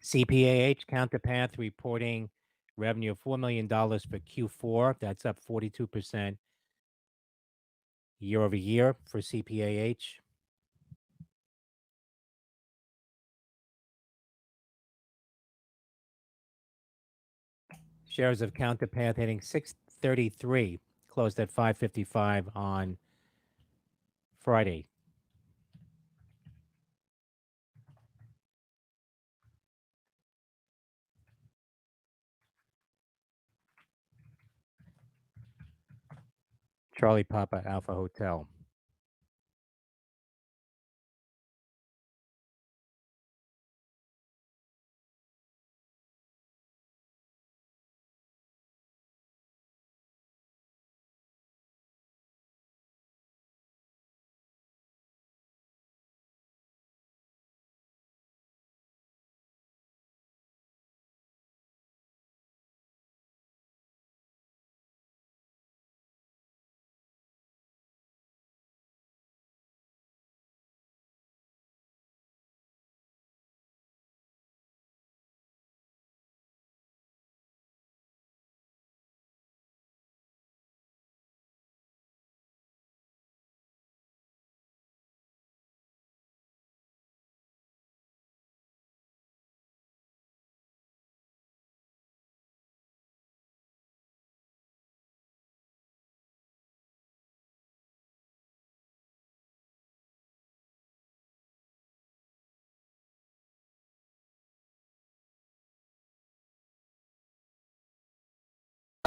CPAH Counterpath reporting revenue of $4 million for Q4. That's up 42% year over year for CPAH. Shares of Counterpath hitting 633, closed at 555 on Friday. Charlie Papa Alpha Hotel.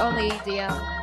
Only ADM.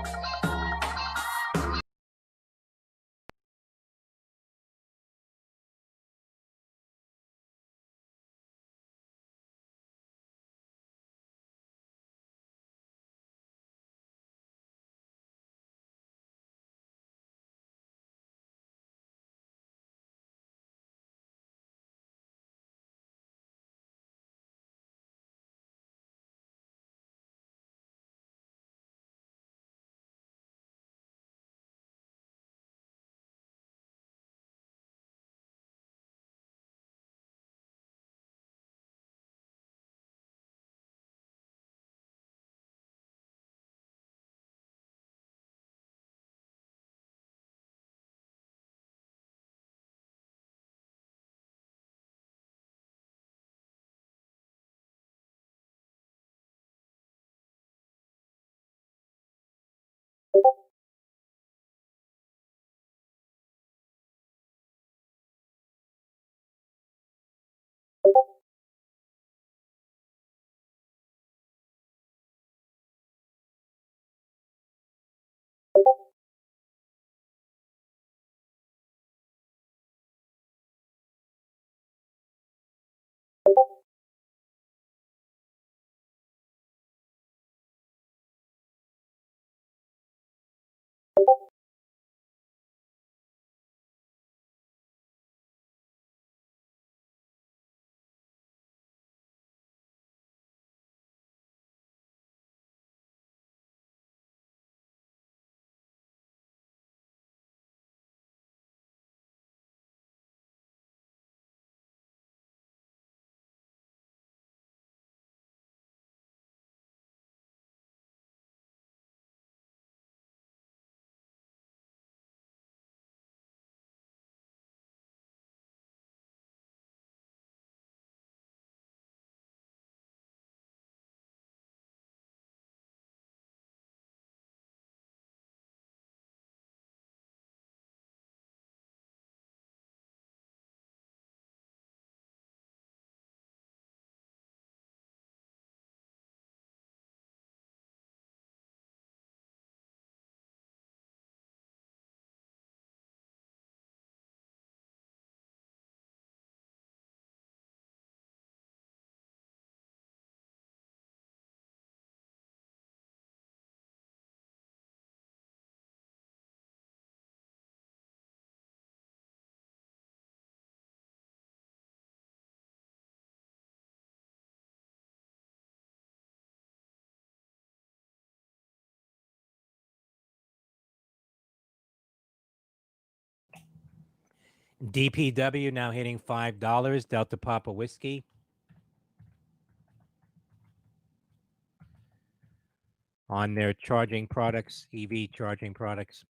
DPW now hitting $5. Delta Papa Whiskey. on their charging products, EV charging products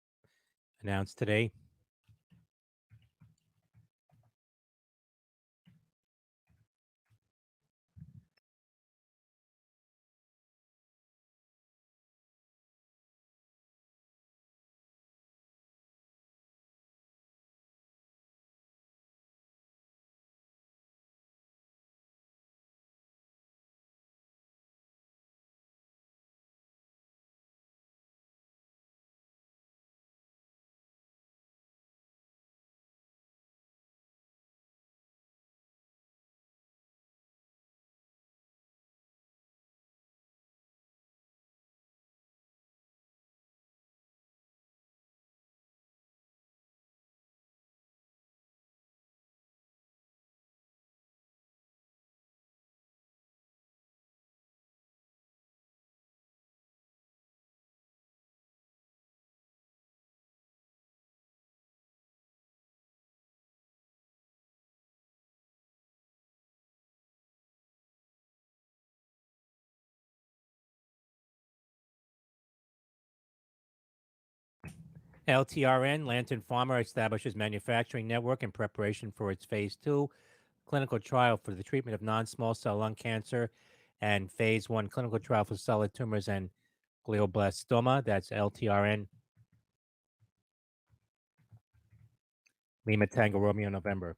announced today. LTRN, Lantern Pharma, establishes manufacturing network in preparation for its phase 2 clinical trial for the treatment of non-small cell lung cancer and phase 1 clinical trial for solid tumors and glioblastoma. That's LTRN, Lima Tango Romeo November.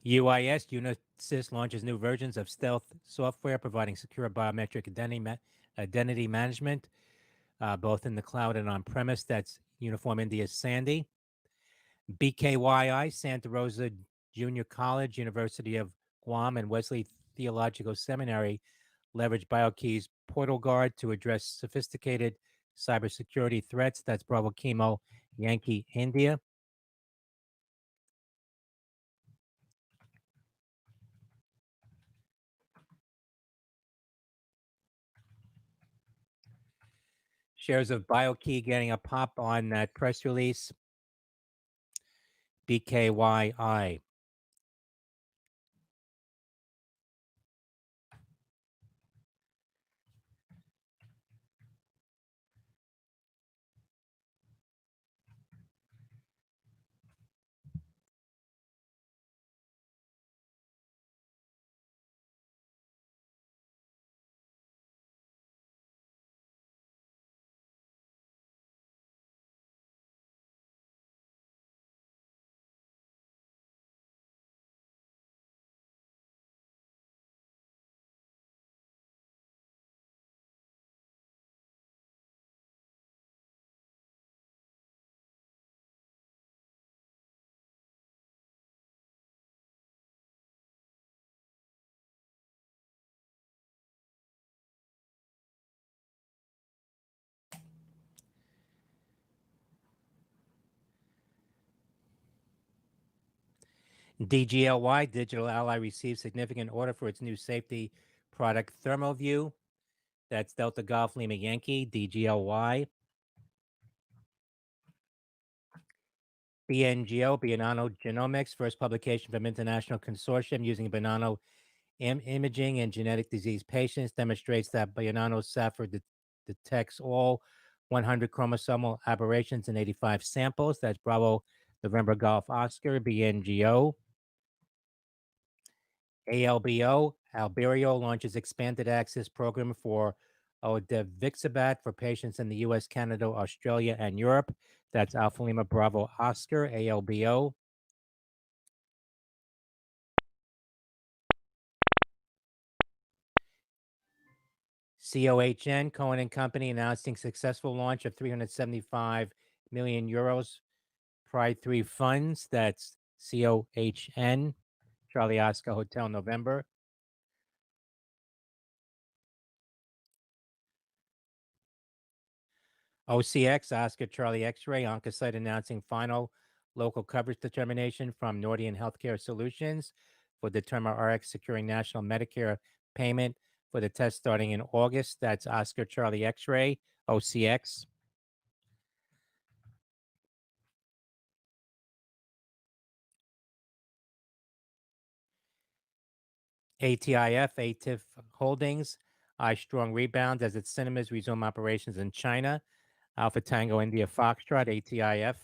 UIS, Unisys, launches new versions of stealth software providing secure biometric identity management, both in the cloud and on premise. That's Uniform India's Sandy. BKYI, Santa Rosa Junior College, University of Guam, and Wesley Theological Seminary leverage BioKey's Portal Guard to address sophisticated cybersecurity threats. That's Bravo Kilo Yankee India. Shares of BioKey getting a pop on that press release. BKYI. DGLY, Digital Ally, receives significant order for its new safety product, ThermoView. That's Delta Golf Lima Yankee, DGLY. BNGO, Bionano Genomics, first publication from International Consortium using Bionano imaging in genetic disease patients, demonstrates that Bionano Sapphire detects all 100 chromosomal aberrations in 85 samples. That's Bravo November Golf Oscar, BNGO. ALBO, Albireo launches expanded access program for Odevixibat for patients in the US, Canada, Australia, and Europe. That's Alpha Lima Bravo Oscar, ALBO. COHN, Cohen and Company, announcing successful launch of 375 million euros Pride 3 funds. That's COHN, Charlie Oscar Hotel, November. OCX, Oscar Charlie X-ray, Oncocyte announcing final local coverage determination from Nordion Healthcare Solutions for DetermaRx securing national Medicare payment for the test starting in August. That's Oscar Charlie X-ray, OCX. ATIF, ATIF Holdings, strong rebound as its cinemas resume operations in China. Alpha Tango India Foxtrot, ATIF.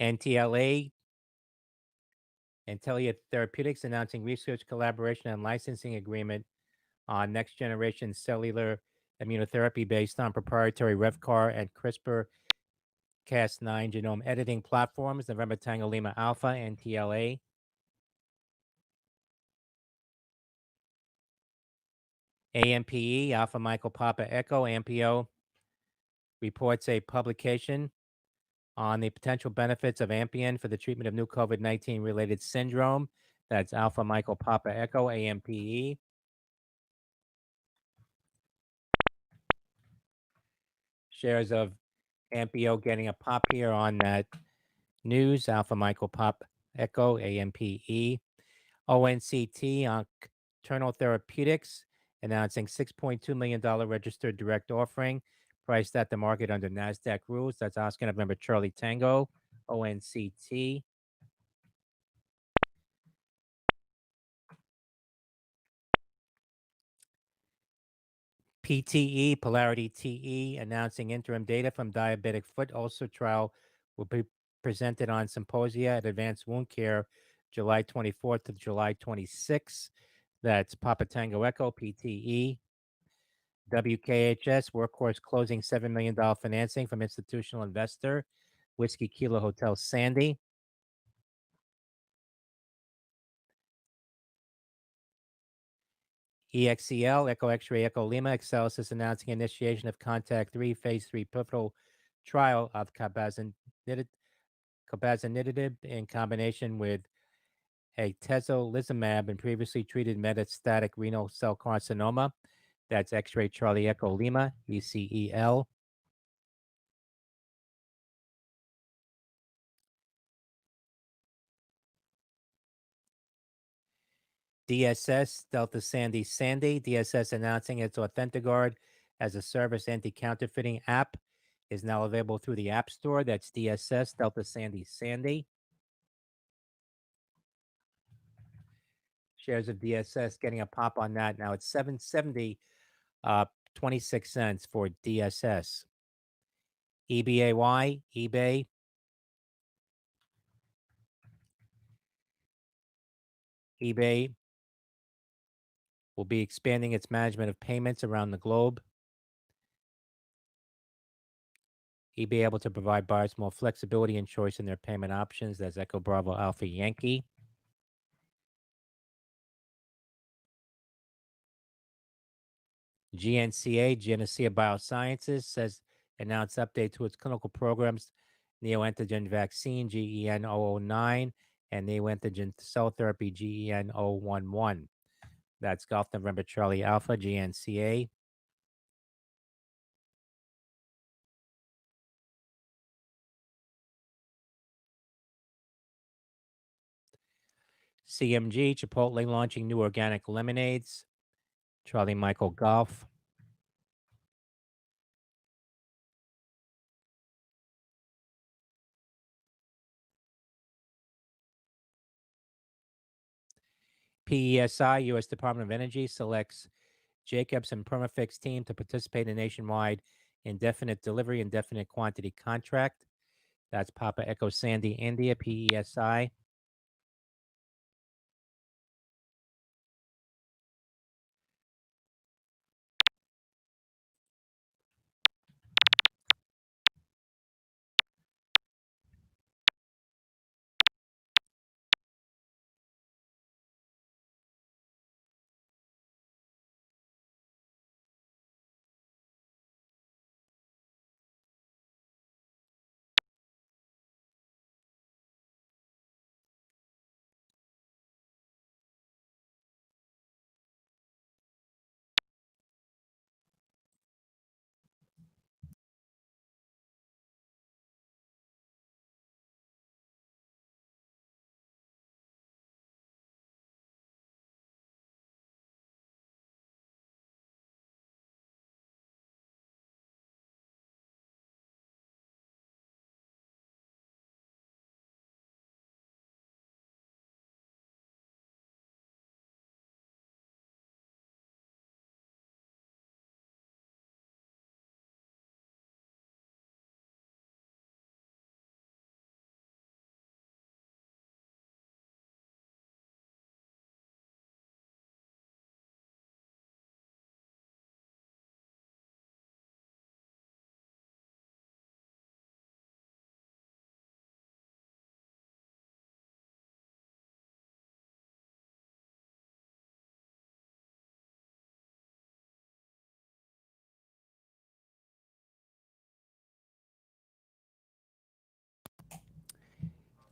NTLA, Antelia Therapeutics, announcing research collaboration and licensing agreement on next generation cellular immunotherapy based on proprietary Revcar and CRISPR Cas9 genome editing platforms. November Tango Lima Alpha, NTLA. AMPE, Alpha Michael Papa Echo, AMPO, reports a publication on the potential benefits of Ampion for the treatment of new COVID-19 related syndrome. That's Alpha Michael Papa Echo, AMPE. Shares of Ampio getting a pop here on that news. Alpha Michael Pop Echo, AMPE. ONCT, Nocturnal Therapeutics, announcing $6.2 million registered direct offering, priced at the market under NASDAQ rules. That's Oscar November Charlie Tango, ONCT. PTE, Polarity TE, announcing interim data from diabetic foot ulcer trial will be presented on Symposia at Advanced Wound Care July 24th to July 26th. That's Papa Tango Echo, PTE. WKHS, Workhorse closing $7 million financing from institutional investor, Whiskey Kilo Hotel Sandy. EXEL, Echo X-ray, Echo Lima, Excelsis is announcing initiation of Contact 3 Phase 3 pivotal trial of cabazanitib in combination with atezolizumab in previously treated metastatic renal cell carcinoma. That's X-ray Charlie Echo Lima, ECEL. DSS, Delta Sandy Sandy. DSS announcing its AuthentiGuard as a service anti-counterfeiting app is now available through the App Store. That's DSS, Delta Sandy Sandy. Shares of DSS getting a pop on that. Now it's 770, 26 cents for DSS. EBAY, eBay. eBay will be expanding its management of payments around the globe. eBay able to provide buyers more flexibility and choice in their payment options. That's Echo Bravo Alpha Yankee. GNCA, Genesea Biosciences, says announced update to its clinical programs, neoantigen vaccine, GEN009, and neoantigen cell therapy, GEN011. That's Golf November Charlie Alpha, GNCA. CMG, Chipotle launching new organic lemonades, Charlie Michael Golf. PESI, U.S. Department of Energy, selects Jacobs and Permafix team to participate in nationwide indefinite delivery, indefinite quantity contract. That's Papa Echo Sandy India, PESI.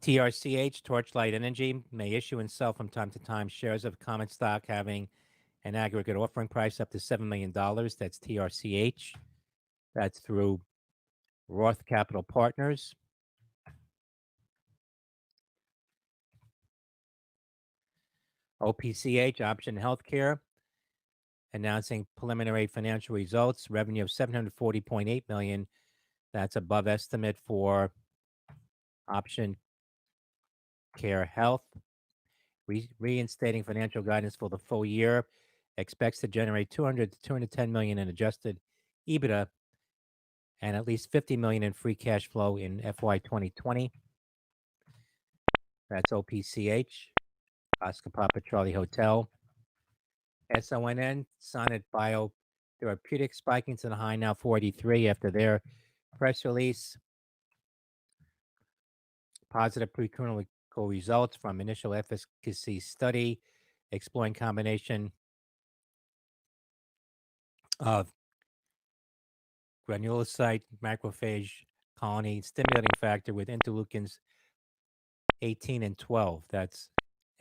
TRCH, Torchlight Energy, may issue and sell from time to time shares of common stock having an aggregate offering price up to $7 million. That's TRCH. That's through Roth Capital Partners. OPCH, Option Healthcare, announcing preliminary financial results, revenue of $740.8 million. That's above estimate for Option Care Health. Reinstating financial guidance for the full year, expects to generate 200 to 210 million in adjusted EBITDA and at least 50 million in free cash flow in FY 2020. That's OPCH, Oscar Papa Charlie Hotel. SONN, Sonnet Biotherapeutics, spiking to the high now 43 after their press release. Positive preclinical results from initial efficacy study exploring combination of granulocyte macrophage colony stimulating factor with interleukins 18 and 12. That's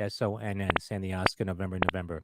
SONN, Sandy Oscar, November, November.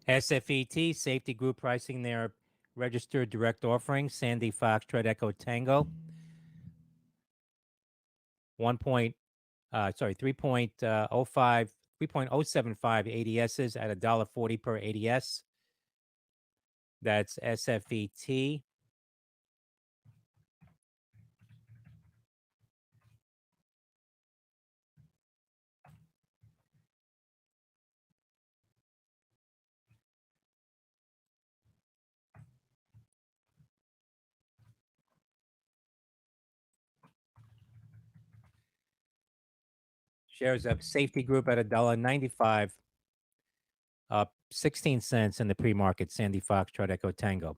SFET, Safety Group pricing their registered direct offering, Sandy Foxtrot Echo Tango, 1 point, sorry, 3.05, 3.075 ADSs at $1.40 per ADS. That's SFET. Shares of Safety Group at $1.95, up 16 cents in the pre-market, Sandy Foxtrot Echo Tango.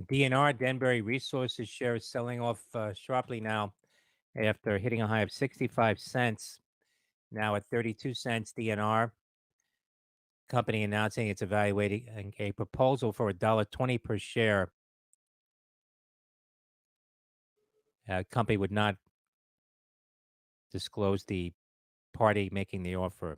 DNR, Denbury Resources shares selling off sharply now after hitting a high of 65 cents. Now at 32 cents, DNR company announcing it's evaluating a proposal for $1.20 per share. Company would not disclose the party making the offer.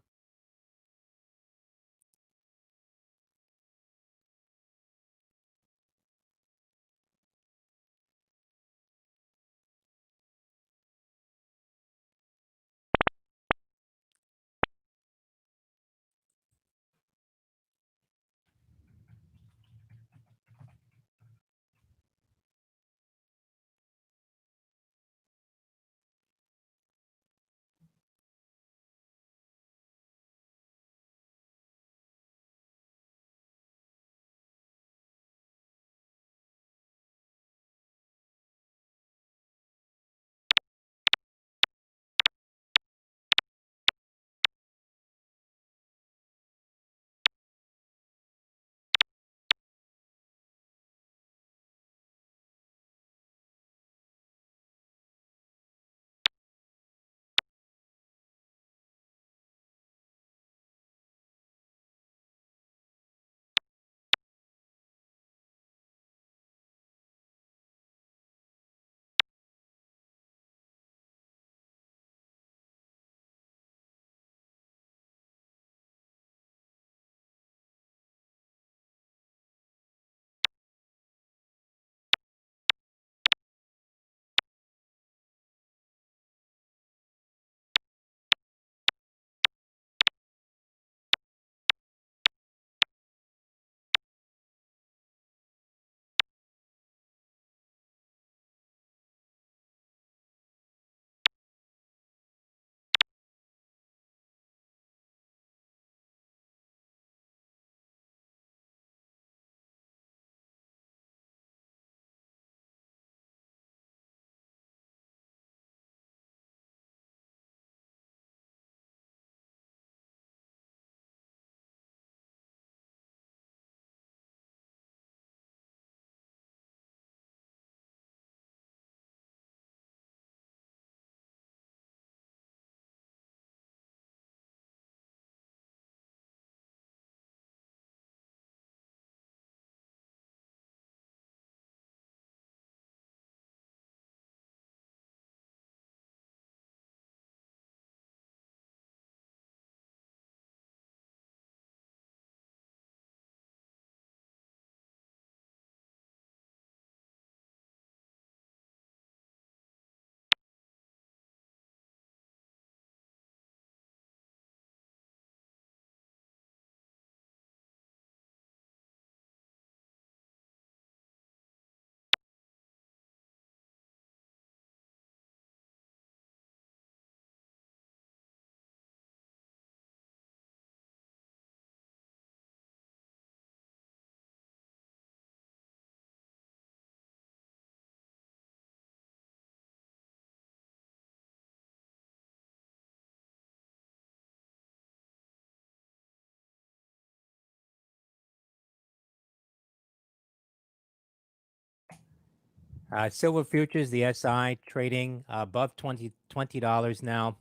Silver futures, the SI trading above $20 now.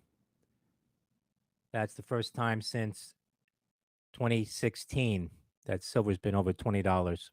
That's the first time since 2016 that silver's been over $20.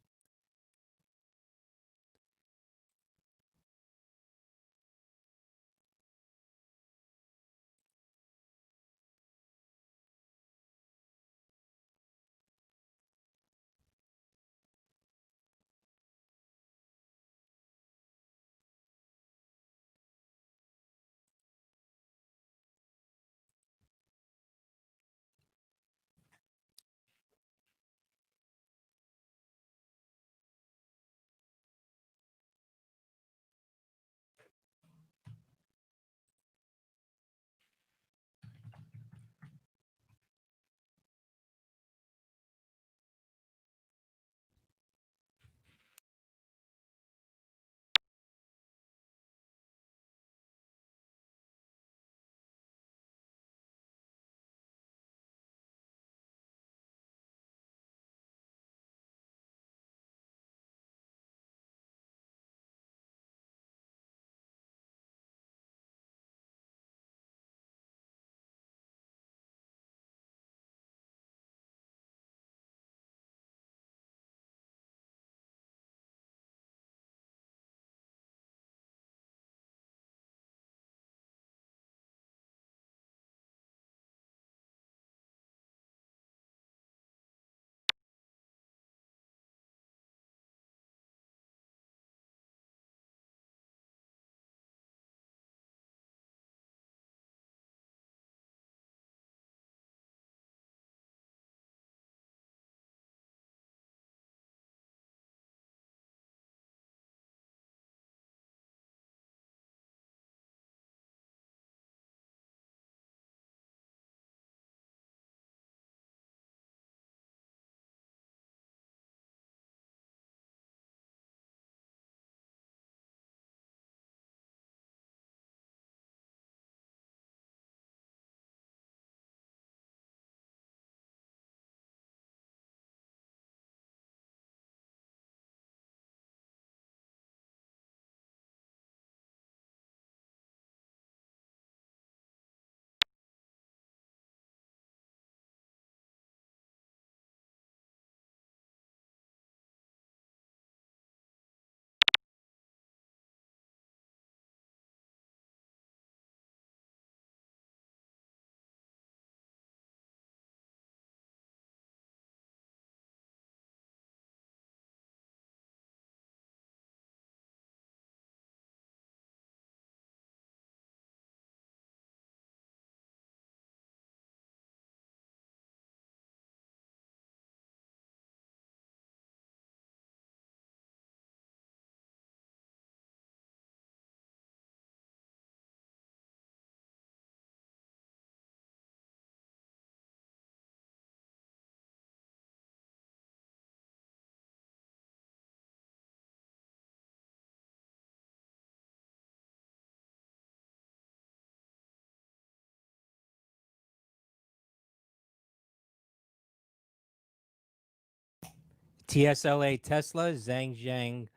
TSLA Tesla, Zhang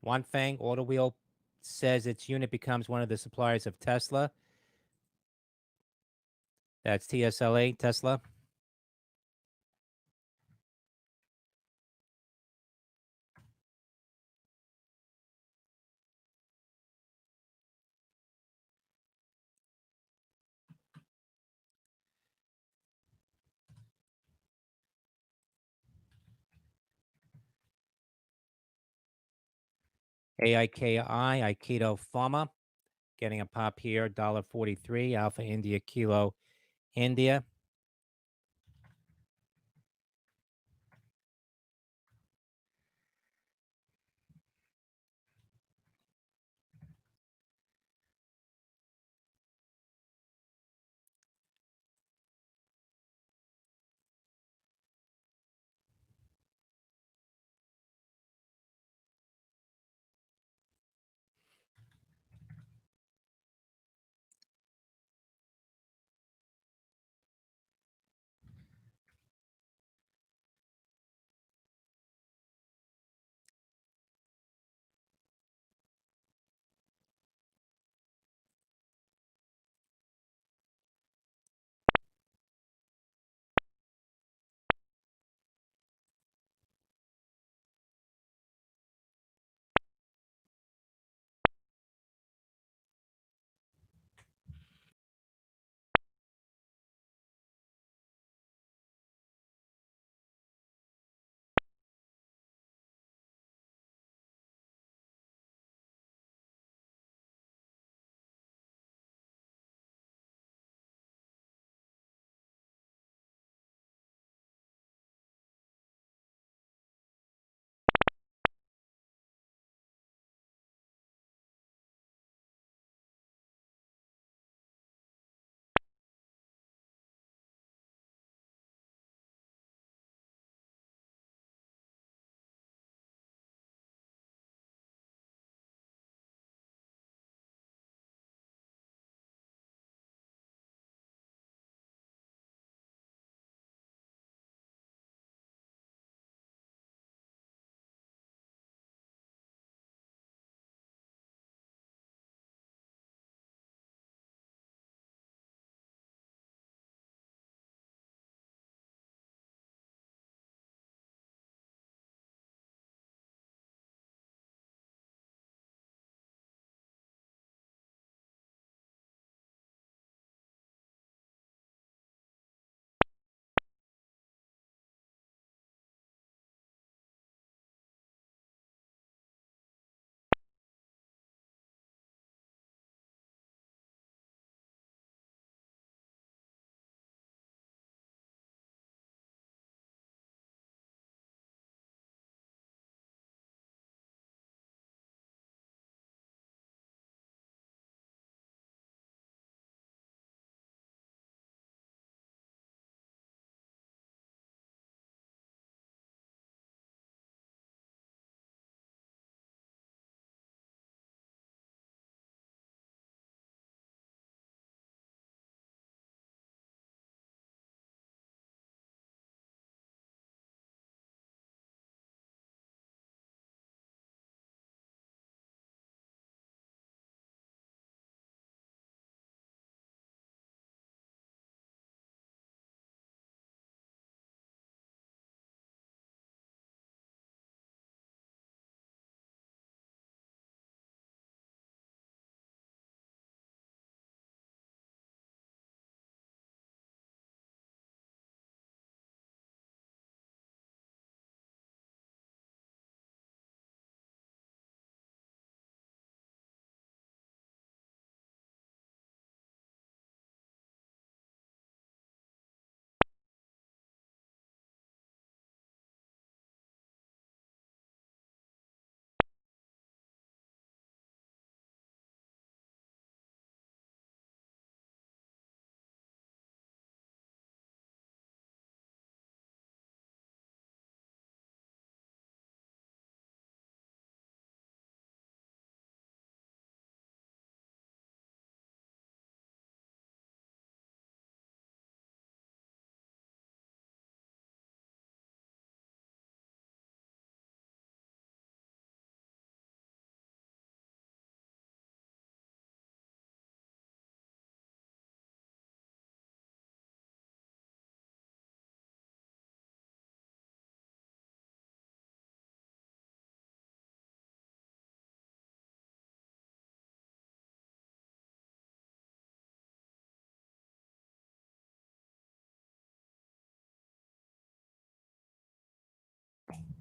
Wanfeng Automobile says its unit becomes one of the suppliers of Tesla. That's TSLA Tesla. AIKI, Aikido Pharma, getting a pop here, $1.43. Alpha India Kilo India.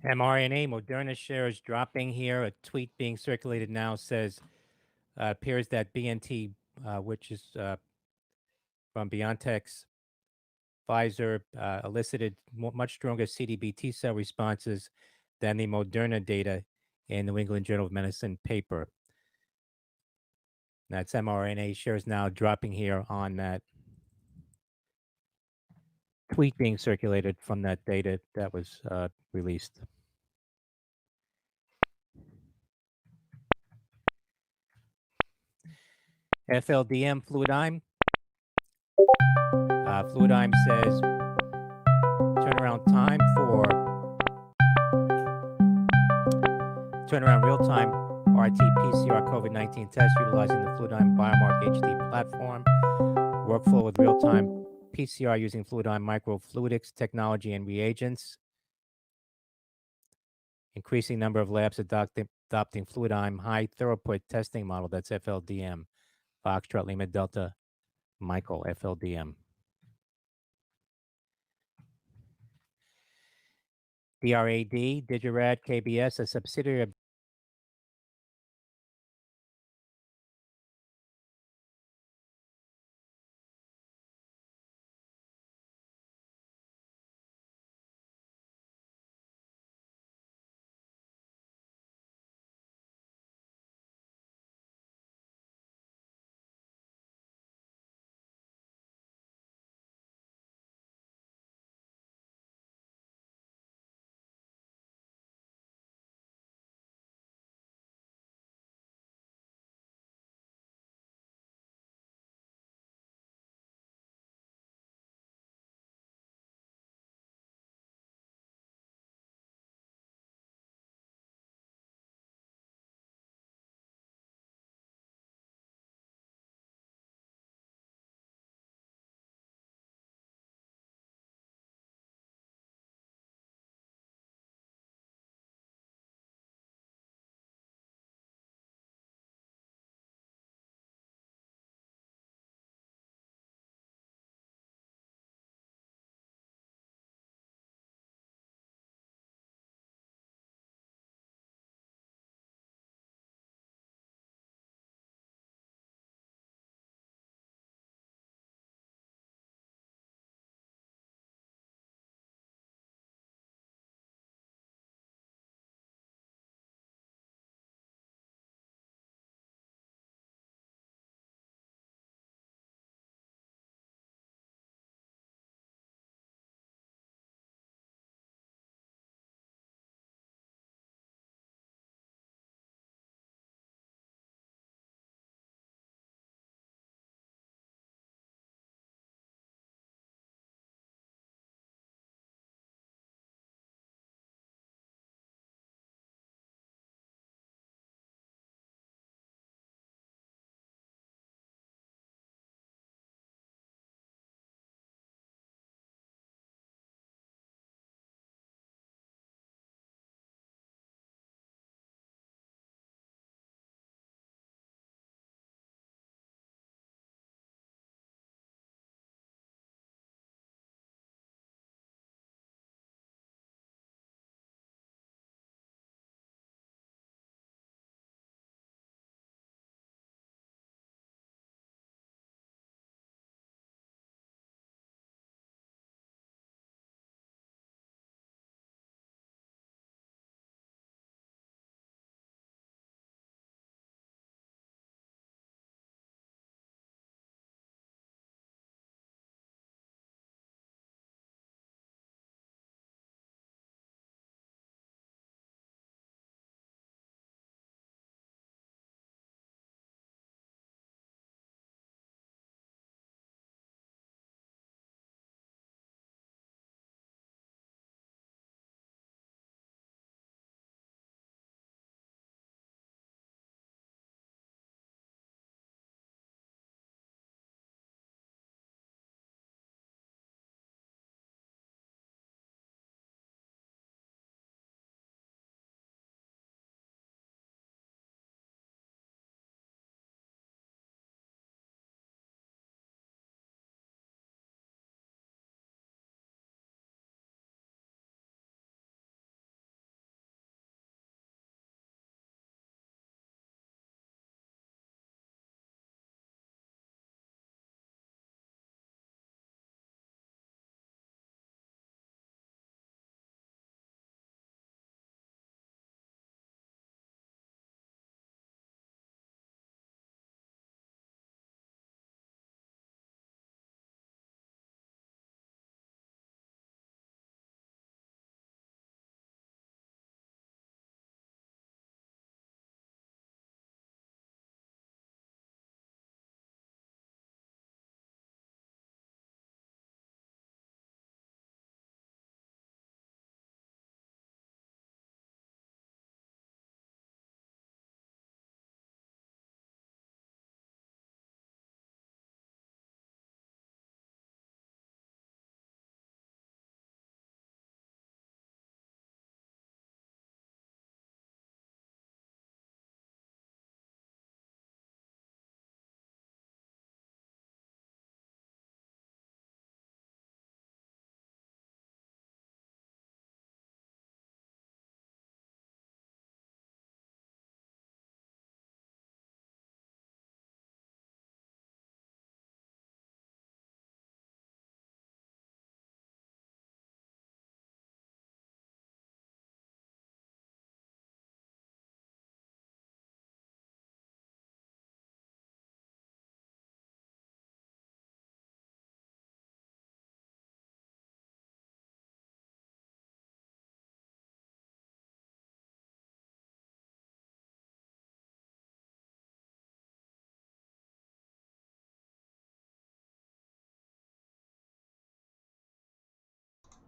mRNA, Moderna shares dropping here. A tweet being circulated now says appears that BNT, which is from BioNTech's Pfizer, elicited much stronger CDB T cell responses than the Moderna data in New England Journal of Medicine paper. That's mRNA shares now dropping here on that tweet being circulated from that data that was released. FLDM Fluidigm. Fluidigm says turnaround real-time RT-PCR COVID-19 test utilizing the Fluidigm Biomark HD platform. Workflow with real-time PCR using Fluidigm microfluidics technology and reagents. Increasing number of labs adopting Fluidigm high throughput testing model. That's FLDM. Foxtrot Lima Delta Michael FLDM. DRAD, Digirad KBS, a subsidiary of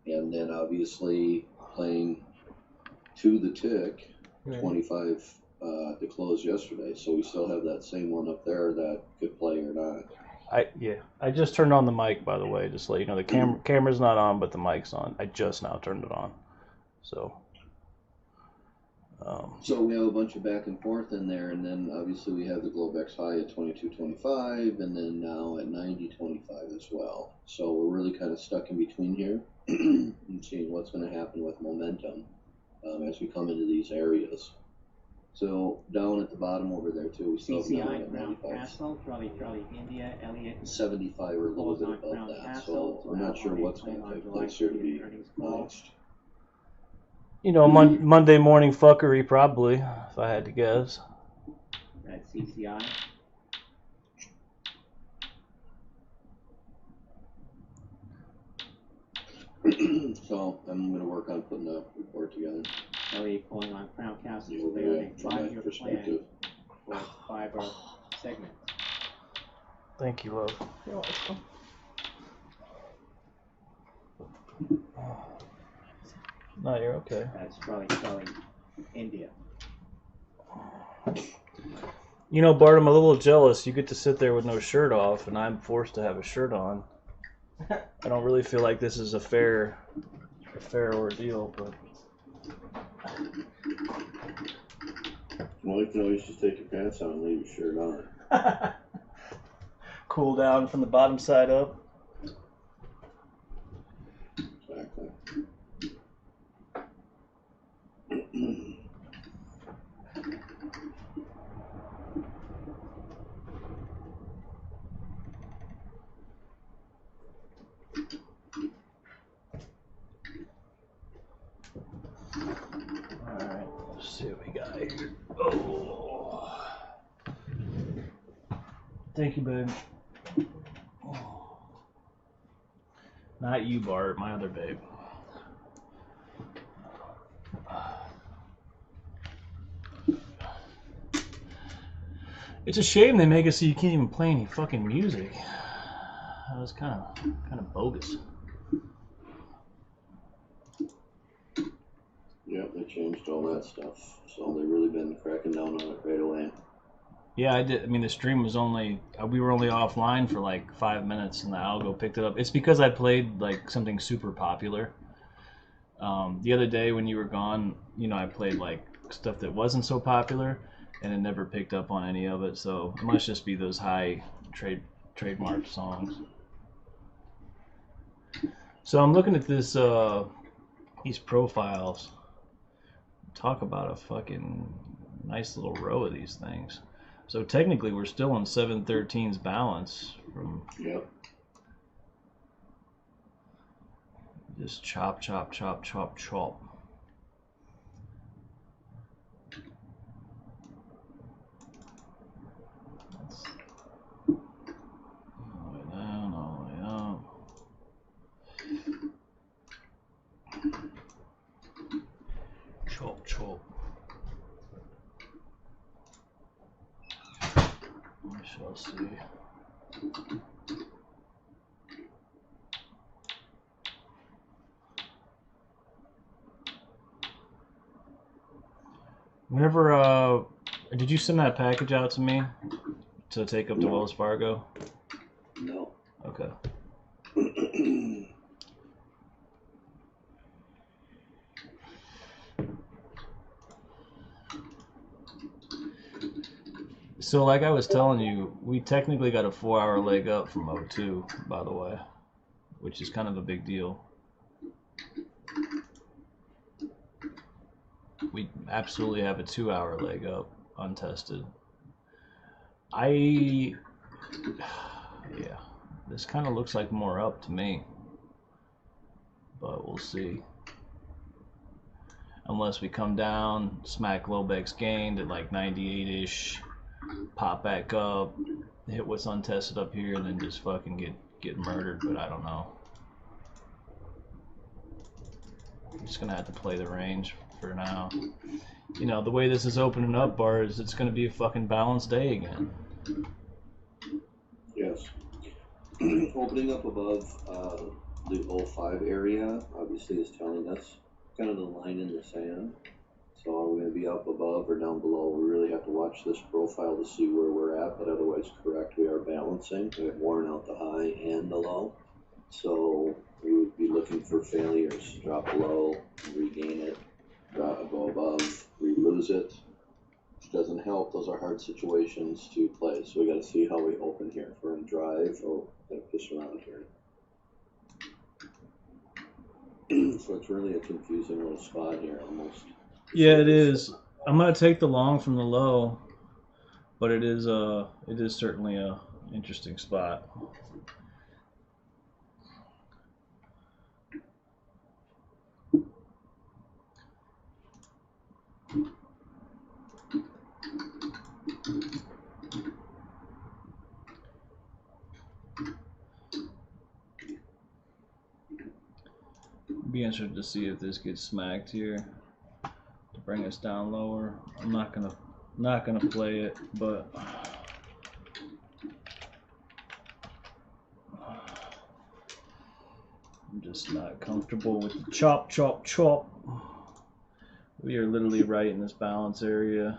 and then obviously playing to the tick, 25 to close yesterday. So we still have that same one up there that could play or not. I just turned on the mic, by the way, just to let you know. The camera's not on, but the mic's on. I just now turned it on. So so we have a bunch of back and forth in there, and then obviously we have the Globex high at 22.25, and then now at 90.25 as well. So we're really kind of stuck in between here and seeing what's going to happen with momentum as we come into these areas. So down at the bottom over there too, we still have CCI, Crown Castle, Charlie, India, Elliott. 75 or a little bit above that. So we're not sure what's going to take place here, to be honest. You know, Monday morning fuckery, probably, if I had to guess. That's CCI. So I'm going to work on putting a report together. Elliott calling on Crown Castle Yeah, to lay on a from my 5-year plan perspective. for fiber segments. Thank you, love. You're welcome. No, you're okay. That's Charlie, India. You know, Bart, I'm a little jealous. You get to sit there with no shirt off, and I'm forced to have a shirt on. I don't really feel like this is a fair ordeal, but Well, you can always just take your pants on and leave your shirt on. cool down from the bottom side up. Exactly. Alright, let's see what we got here. Oh. Thank you, babe. Oh. Not you, Bart, my other babe. It's a shame they make it so you can't even play any fucking music. That was kind of bogus. Yep, they changed all that stuff. So they've really been cracking down on it right away. Yeah, I did. I mean, the stream was we were only offline for like 5 minutes, and the algo picked it up. It's because I played like something super popular. The other day when you were gone, you know, I played like stuff that wasn't so popular, and it never picked up on any of it. So it must just be those high trademark songs. So I'm looking at this these profiles. Talk about a fucking nice little row of these things. So technically we're still on 713's balance from just chop. That's all the way down, all the way up. Chop. We shall see. Whenever, did you send that package out to me to take up to Wells Fargo? No. Okay. So like I was telling you, we technically got a 4-hour leg up from O2, by the way, which is kind of a big deal. We absolutely have a 2-hour leg up, untested. Yeah, this kind of looks like more up to me, but we'll see. Unless we come down, smack Globex gained at like 98-ish, pop back up, hit what's untested up here, and then just fucking get murdered, but I don't know. I'm just gonna have to play the range for now. You know, the way this is opening up, Bart, is it's gonna be a fucking balanced day again. Yes. Opening up above the 05 area obviously is telling us kind of the line in the sand. So are we going to be up above or down below? We really have to watch this profile to see where we're at, but otherwise correct, we are balancing. We have worn out the high and the low. So we would be looking for failures. Drop below, regain it, go above, we lose it. Which doesn't help. Those are hard situations to play. So we got to see how we open here. If we're in drive, oh, gotta fish around here. So it's really a confusing little spot here, almost. Yeah, it is. I'm gonna take the long from the low, but it is certainly a interesting spot. Be interested to see if this gets smacked here to bring us down lower. I'm not gonna play it, but I'm just not comfortable with the chop, chop, chop. We are literally right in this balance area.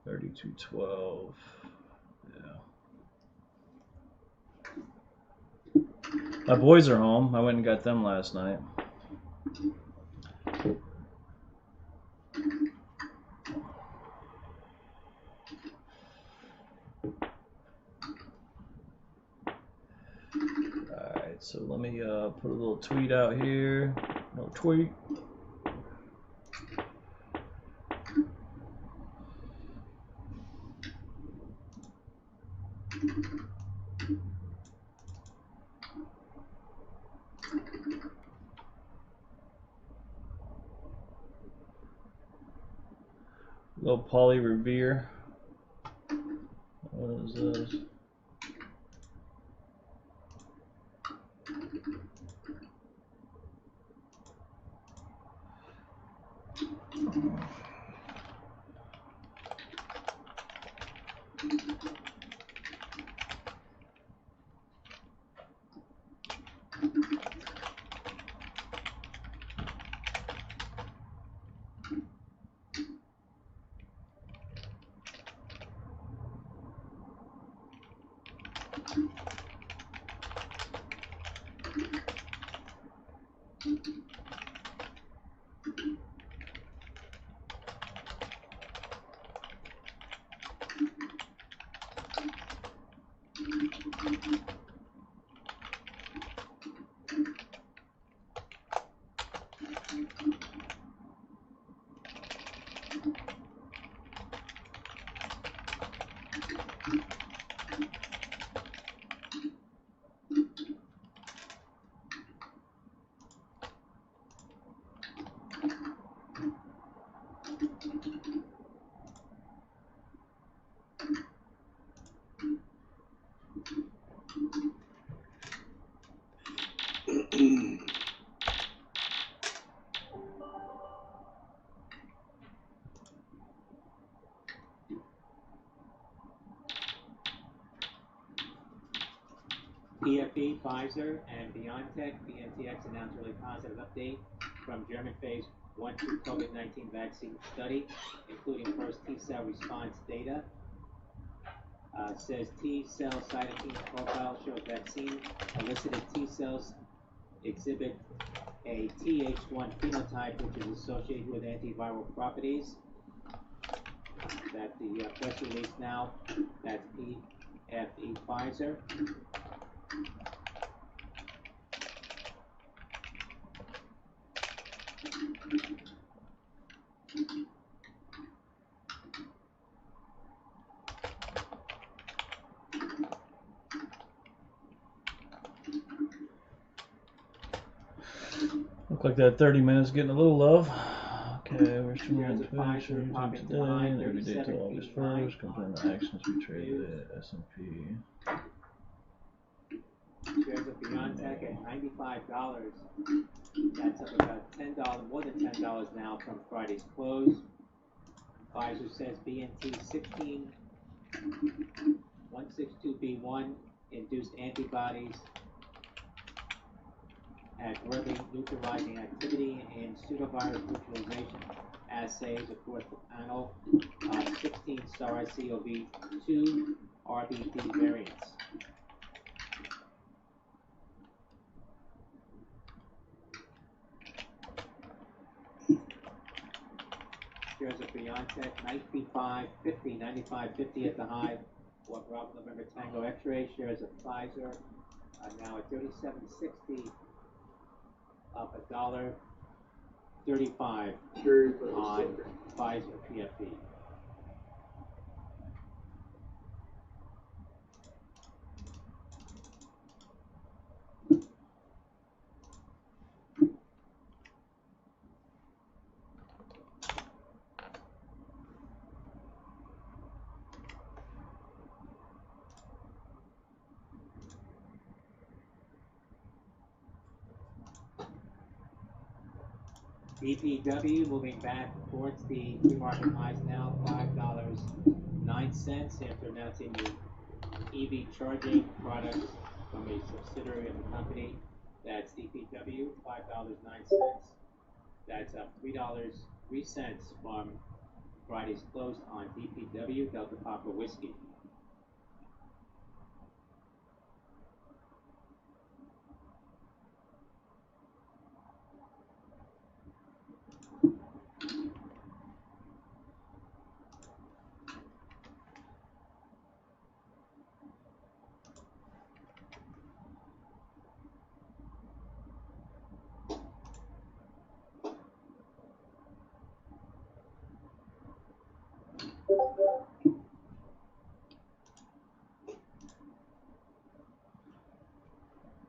32.12. Yeah. My boys are home. I went and got them last night. Alright, so let me put a little tweet out here. No tweet. Little Pauly Revere. What is this? PFE, Pfizer, and BioNTech. BNTX announced a really positive update from German phase 1/2 COVID-19 vaccine study, including first T-cell response data. Says T-cell cytokine profile shows vaccine elicited T-cells exhibit a Th1 phenotype, which is associated with antiviral properties. That the press release now, that's PFE Pfizer. Look like that 30 minutes getting a little love. Okay, we're streaming on Here's a Twitch. Pfizer pop Today, into line, every day till August 37.89. 1st. Confirm the actions we traded at S&P. Shares of BioNTech at $95. That's up about $10, more than $10 now from Friday's close. Pfizer says BNT 16162b1 induced antibodies at early neutralizing activity in pseudovirus neutralization assays across the panel of 16 SARS-CoV-2 RBD variants. Shares of BioNTech, 95.50, 95.50 at the high. For Bravo November Tango X-ray. Shares of Pfizer are now at 37.60, up $1.35 on Pfizer PFE. DPW moving back towards the pre-market highs now, $5.09 after announcing the EV charging products from a subsidiary of the company. That's DPW, $5.09. That's up $3.03 from Friday's close on DPW, Delta Papa Whiskey.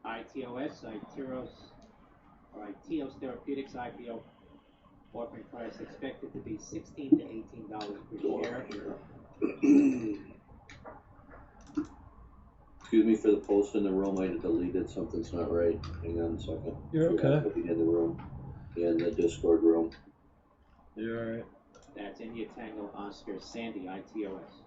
ITOS Therapeutics IPO offering price expected to be $16 to $18 per share. Excuse me for the post in the room. I deleted something's not right. Hang on a second. You're okay. In the room, in the Discord room. You're all right. That's India Tango Oscar Sandy ITOS.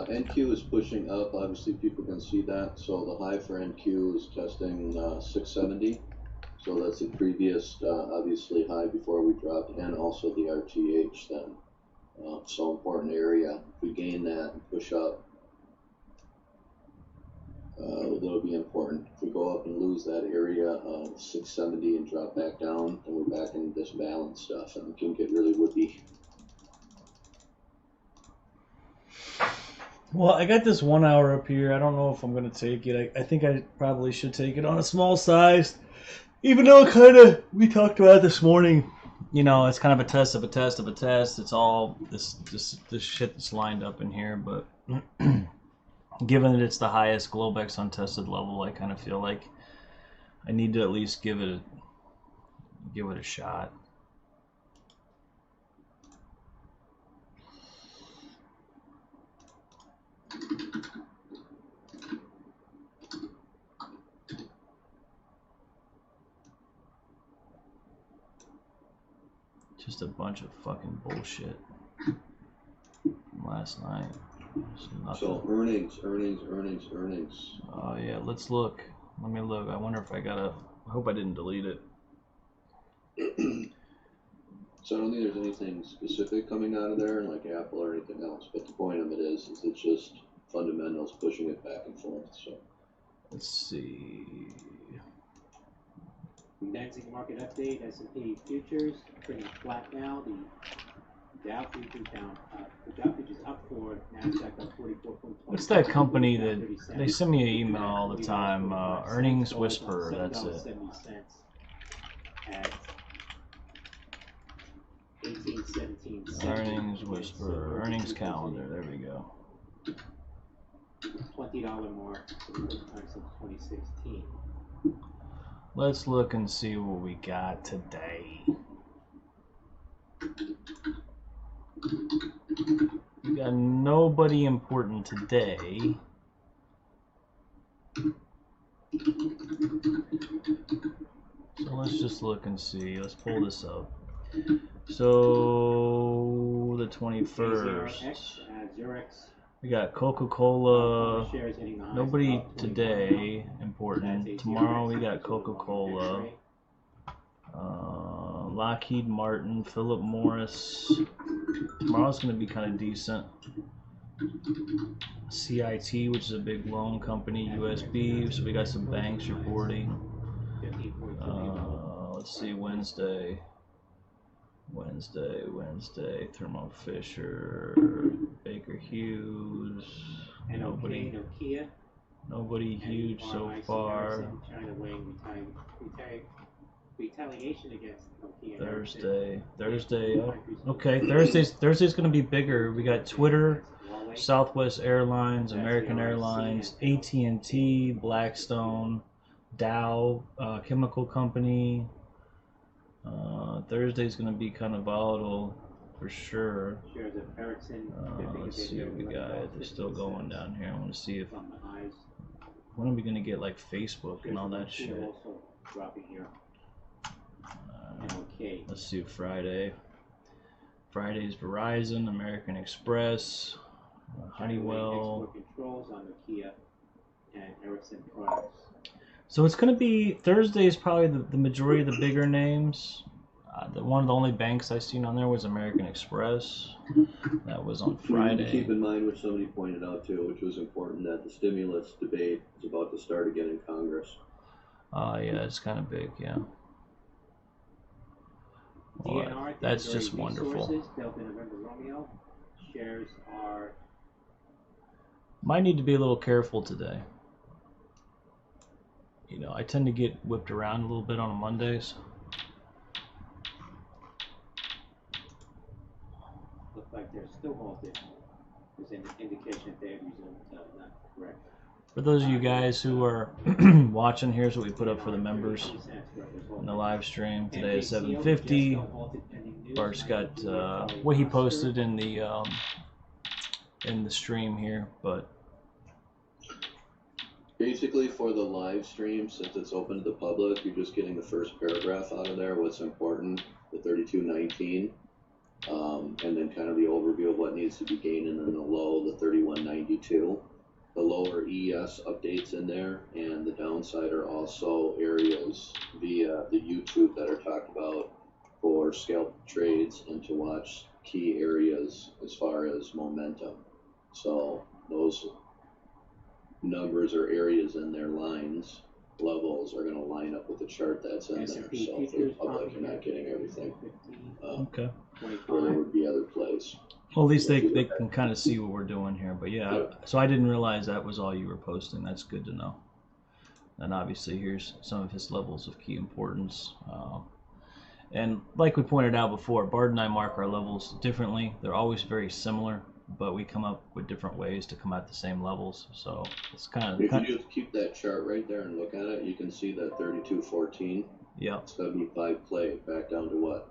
NQ is pushing up. Obviously, people can see that. So the high for NQ is testing 670. So that's the previous, obviously, high before we dropped, and also the RTH then. So important area. If we gain that and push up, that'll be important. If we go up and lose that area of 670 and drop back down, then we're back in this balance stuff, and it can get really whippy. Well, I got this 1 hour up here. I don't know if I'm going to take it. I think I probably should take it on a small size. Even though we talked about it this morning, you know, it's kind of a test of a test of a test. It's all this shit that's lined up in here. But given that it's the highest Globex untested level, I kind of feel like I need to at least give it a shot. Just a bunch of fucking bullshit from last night. So earnings. Oh yeah, let's look. Let me look. I wonder if I hope I didn't delete it. So I don't think there's anything specific coming out of there, like Apple or anything else. But the point of it is it's just fundamentals pushing it back and forth. So Let's see. Condensing market update, S&P futures trading flat now. The Dow futures down. The Dow futures up 4. Nasdaq up 44.20. What's that company that they send me an email all the time? Earnings Whisperer. That's it. $7.70 at 18.17 cents. Earnings Whisperer. Earnings calendar. There we go. $20 mark for the first time since 2016. Let's look and see what we got today. We got nobody important today. So let's just look and see. Let's pull this up. So the 21st. Xerox. We got Coca-Cola. Shares hitting the highs Nobody above 25. today important. Tomorrow we got Coca-Cola. Lockheed Martin, Philip Morris. Tomorrow's going to be kind of decent. CIT, which is a big loan company, USB. So we got some banks reporting. Let's see, Wednesday, Thermo Fisher, Baker Hughes. Nobody huge so far. China weighing retaliation against Nokia. Thursday. Oh, okay. Thursday's going to be bigger. We got Twitter, Southwest Airlines, American Airlines, AT&T, Blackstone, Dow Chemical Company. Thursday's going to be kind of volatile for sure. Let's see what we got. They're still going down here. I want to see if when are we going to get like Facebook and all that shit. Let's see Friday. Friday's Verizon, American Express, Honeywell. So it's going to be Thursday is probably the majority of the bigger names. One of the only banks I seen on there was American Express. That was on Friday. Keep in mind, which somebody pointed out too, which was important, that the stimulus debate is about to start again in Congress. Yeah, it's kind of big, yeah. Well, that's just wonderful. Delta November Romeo. Shares are. Might need to be a little careful today. You know, I tend to get whipped around a little bit on Mondays. Look like they're still halted. There's an indication that they have resumed not correct. For those of you guys who are watching, here's what we put up for the members in the live stream today at 7:50. Bart's got what he posted in the in the stream here, but Basically, for the live stream, since it's open to the public, you're just getting the first paragraph out of there, what's important, the 3219, and then kind of the overview of what needs to be gained, and then the low, the 3192. The lower ES updates in there, and the downside are also areas via the YouTube that are talked about for scalp trades and to watch key areas as far as momentum. So those numbers or areas in their lines, levels are going to line up with the chart that's in there. So for the public, you're not getting everything. okay. Where there would be other plays. Well, at least they can kind of see what we're doing here. But yeah, so I didn't realize that was all you were posting. That's good to know. And obviously, here's some of his levels of key importance. And like we pointed out before, Bard and I mark our levels differently. They're always very similar, but we come up with different ways to come at the same levels. So it's kind of... If you just keep that chart right there and look at it, you can see that 3214, yeah, 75 play back down to what?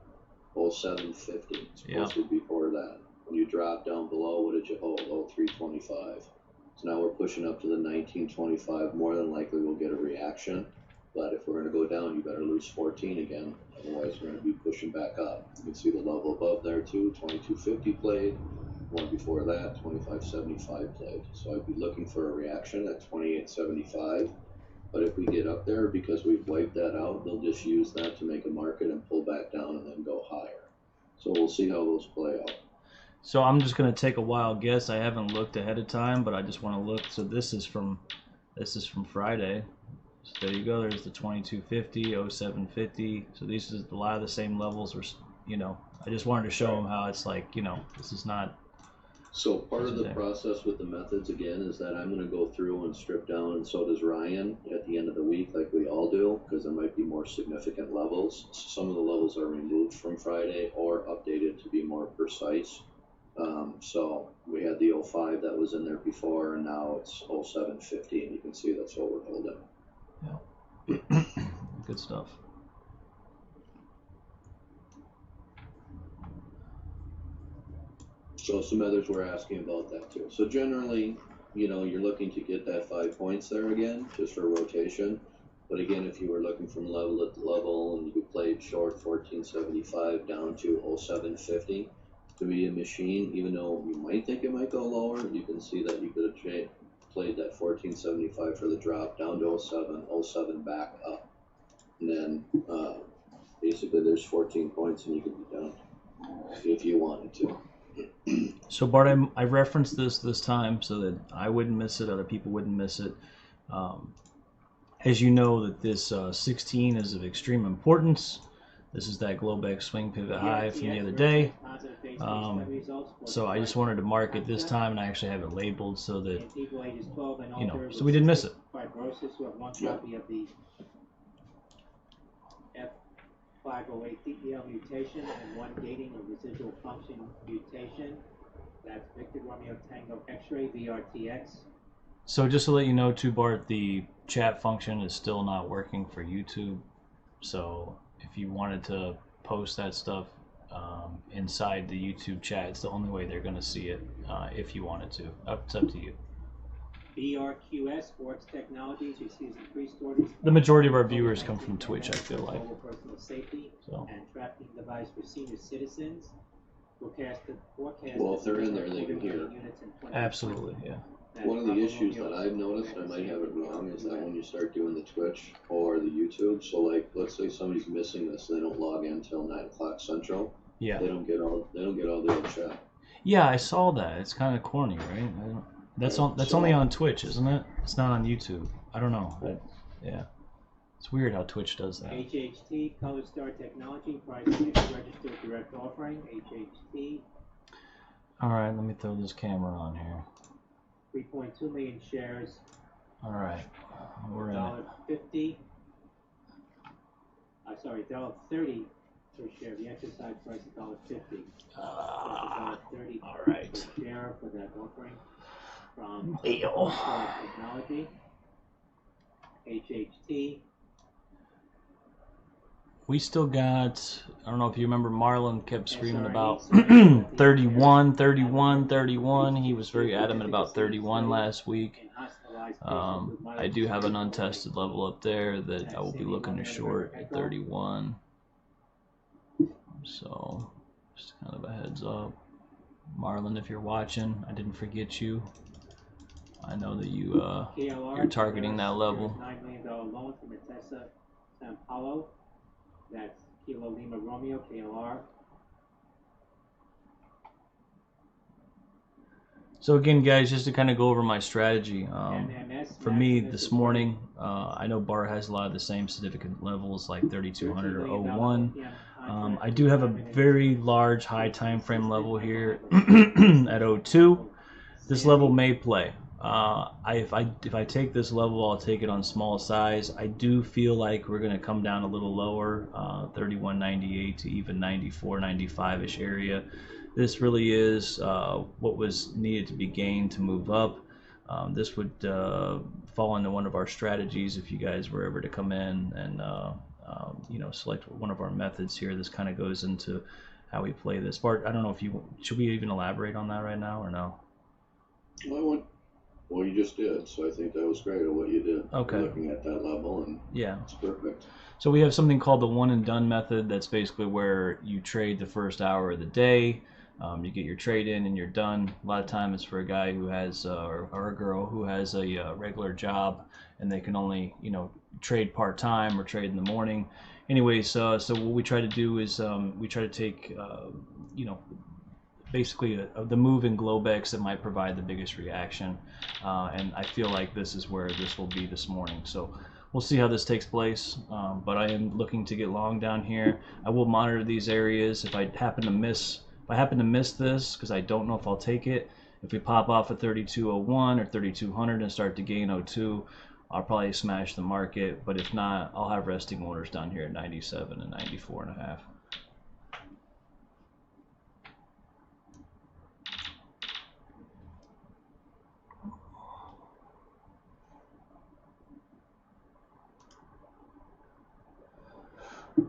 0750. It's posted before that. When you drop down below, what did you hold? 0325. So now we're pushing up to the 1925. More than likely we'll get a reaction. But if we're going to go down, you better lose 14 again. Otherwise, we're going to be pushing back up. You can see the level above there too. 2250 played. One before that, 2575 played. So I'd be looking for a reaction at 2875. But if we get up there, because we've wiped that out, they'll just use that to make a market and pull back down and then go higher. So we'll see how those play out. So I'm just going to take a wild guess. I haven't looked ahead of time, but I just want to look. So this is from Friday. So there you go. There's the 2250, 0750. So these is a lot of the same levels. I just wanted to show them how it's like, this is not. So part of the process with the methods, again, is that I'm going to go through and strip down, and so does Ryan at the end of the week, like we all do, because there might be more significant levels. Some of the levels are removed from Friday or updated to be more precise. So we had the 05 that was in there before, and now it's 0750, and you can see that's what we're holding. Yeah. Good stuff. So some others were asking about that too. So generally, you're looking to get that 5 points there again, just for rotation. But again, if you were looking from level to level and you played short 1475 down to 0750 to be a machine, even though you might think it might go lower, you can see that you could have played that 1475 for the drop down to 07 back up. And then basically there's 14 points and you could be done if you wanted to. So Bart, I referenced this time so that I wouldn't miss it, other people wouldn't miss it. As you know, that this 16 is of extreme importance. This is that Globex swing pivot high from the other day. So I just wanted to mark it this time, and I actually have it labeled so that, so we didn't miss it. Fibrosis who have one copy of the F508DEL mutation and one gating of residual function mutation. That's Victor Romeo Tango X-ray VRTX. So just to let you know too, Bart, the chat function is still not working for YouTube. So if you wanted to post that stuff inside the YouTube chat, it's the only way they're going to see it if you wanted to. It's up to you. BRQS, Oryx Technologies, receives increased orders. The majority of our viewers come from Twitch, I feel like. Personal safety So. and tracking device for senior citizens. Forecast. Well, if they're in there, they can hear. Absolutely, yeah. One of the issues that I've noticed, I might have it wrong, is that when you start doing the Twitch or the YouTube, so like, let's say somebody's missing this, they don't log in until 9 o'clock Central. Yeah. They don't get all the other chat. Yeah, I saw that. It's kind of corny, right? That's only on Twitch, isn't it? It's not on YouTube. I don't know. Yeah. It's weird how Twitch does that. HHT, Color Star Technology, price registered direct offering, HHT. Alright, let me throw this camera on here. 3.2 million shares. Alright, we're in it. $1.50. $1.30 per share. The exercise price is $1.50. $1.30 Alright. per share for that offering from Leo. Technology. HHT. We still got, I don't know if you remember, Marlon kept screaming about SRE, 31, 31, 31. He was very adamant about 31 last week. and hospitalized patients with mild I do have an respiratory untested level up there that I will be looking to short at 31. So, just kind of a heads up. Marlon, if you're watching, I didn't forget you. I know that you're targeting that level. $9 million loan from Intesa San Paulo. That's Kilo Lima Romeo, KLR. So again, guys, just to kind of go over my strategy. MMS, For me, Maximus this is morning, I know Bart has a lot of the same significant levels like 3200 or 01. I do have a very large high time frame level here at 02. This level may play. If I take this level, I'll take it on small size. I do feel like we're going to come down a little lower, 31.98 to even 94, 95-ish area. This really is what was needed to be gained to move up. This would fall into one of our strategies if you guys were ever to come in and select one of our methods here. This kind of goes into how we play this. Bart, I don't know if should we even elaborate on that right now or no? Well, you just did, so I think that was great of what you did. Okay. Looking at that level, and yeah, it's perfect. So we have something called the one and done method. That's basically where you trade the first hour of the day. You get your trade in and you're done. A lot of time it's for a guy who has, or a girl who has a regular job, and they can only, trade part time or trade in the morning. Anyways, so what we try to do is we try to take, basically the move in Globex that might provide the biggest reaction, and I feel like this is where this will be this morning. So we'll see how this takes place, but I am looking to get long down here. I will monitor these areas. If I happen to miss this, because I don't know if I'll take it, if we pop off at 3201 or 3200 and start to gain 02, I'll probably smash the market. But if not, I'll have resting orders down here at 97 and 94.5.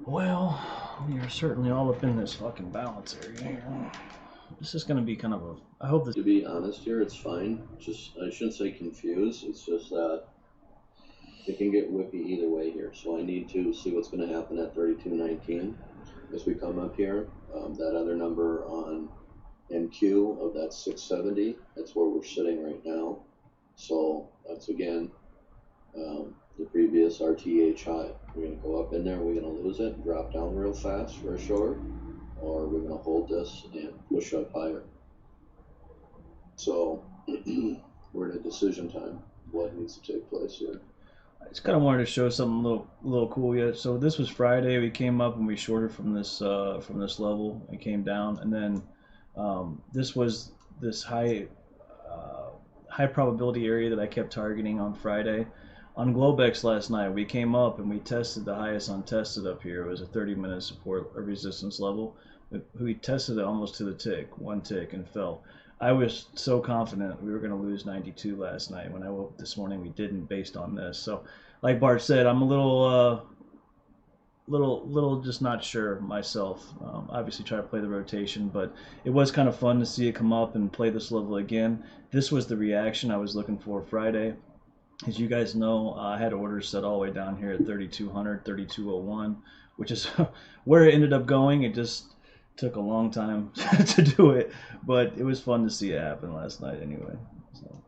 Well, we are certainly all up in this fucking balance area here. This is going to be kind of a... I hope this... To be honest here, it's fine. I shouldn't say confused. It's just that it can get whippy either way here. So I need to see what's going to happen at 32.19 as we come up here. That other number on NQ of that 670, that's where we're sitting right now. So that's again the previous RTH high. We're going to go up in there, we're going to lose it, drop down real fast for a short, or we're going to hold this and push up higher. So we're in a decision time. What needs to take place here? I just kind of wanted to show something a little cool yet. So this was Friday. We came up and we shorted from this level and came down, and then this was this high probability area that I kept targeting on Friday. On Globex last night, we came up and we tested the highest untested up here. It was a 30-minute support or resistance level. We tested it almost to the tick, one tick, and fell. I was so confident we were going to lose 92 last night. When I woke up this morning, we didn't, based on this. So, like Bart said, I'm a little just not sure myself. Obviously, try to play the rotation, but it was kind of fun to see it come up and play this level again. This was the reaction I was looking for Friday. As you guys know, I had orders set all the way down here at 3200, 3201, which is where it ended up going. It just took a long time to do it, but it was fun to see it happen last night anyway. So.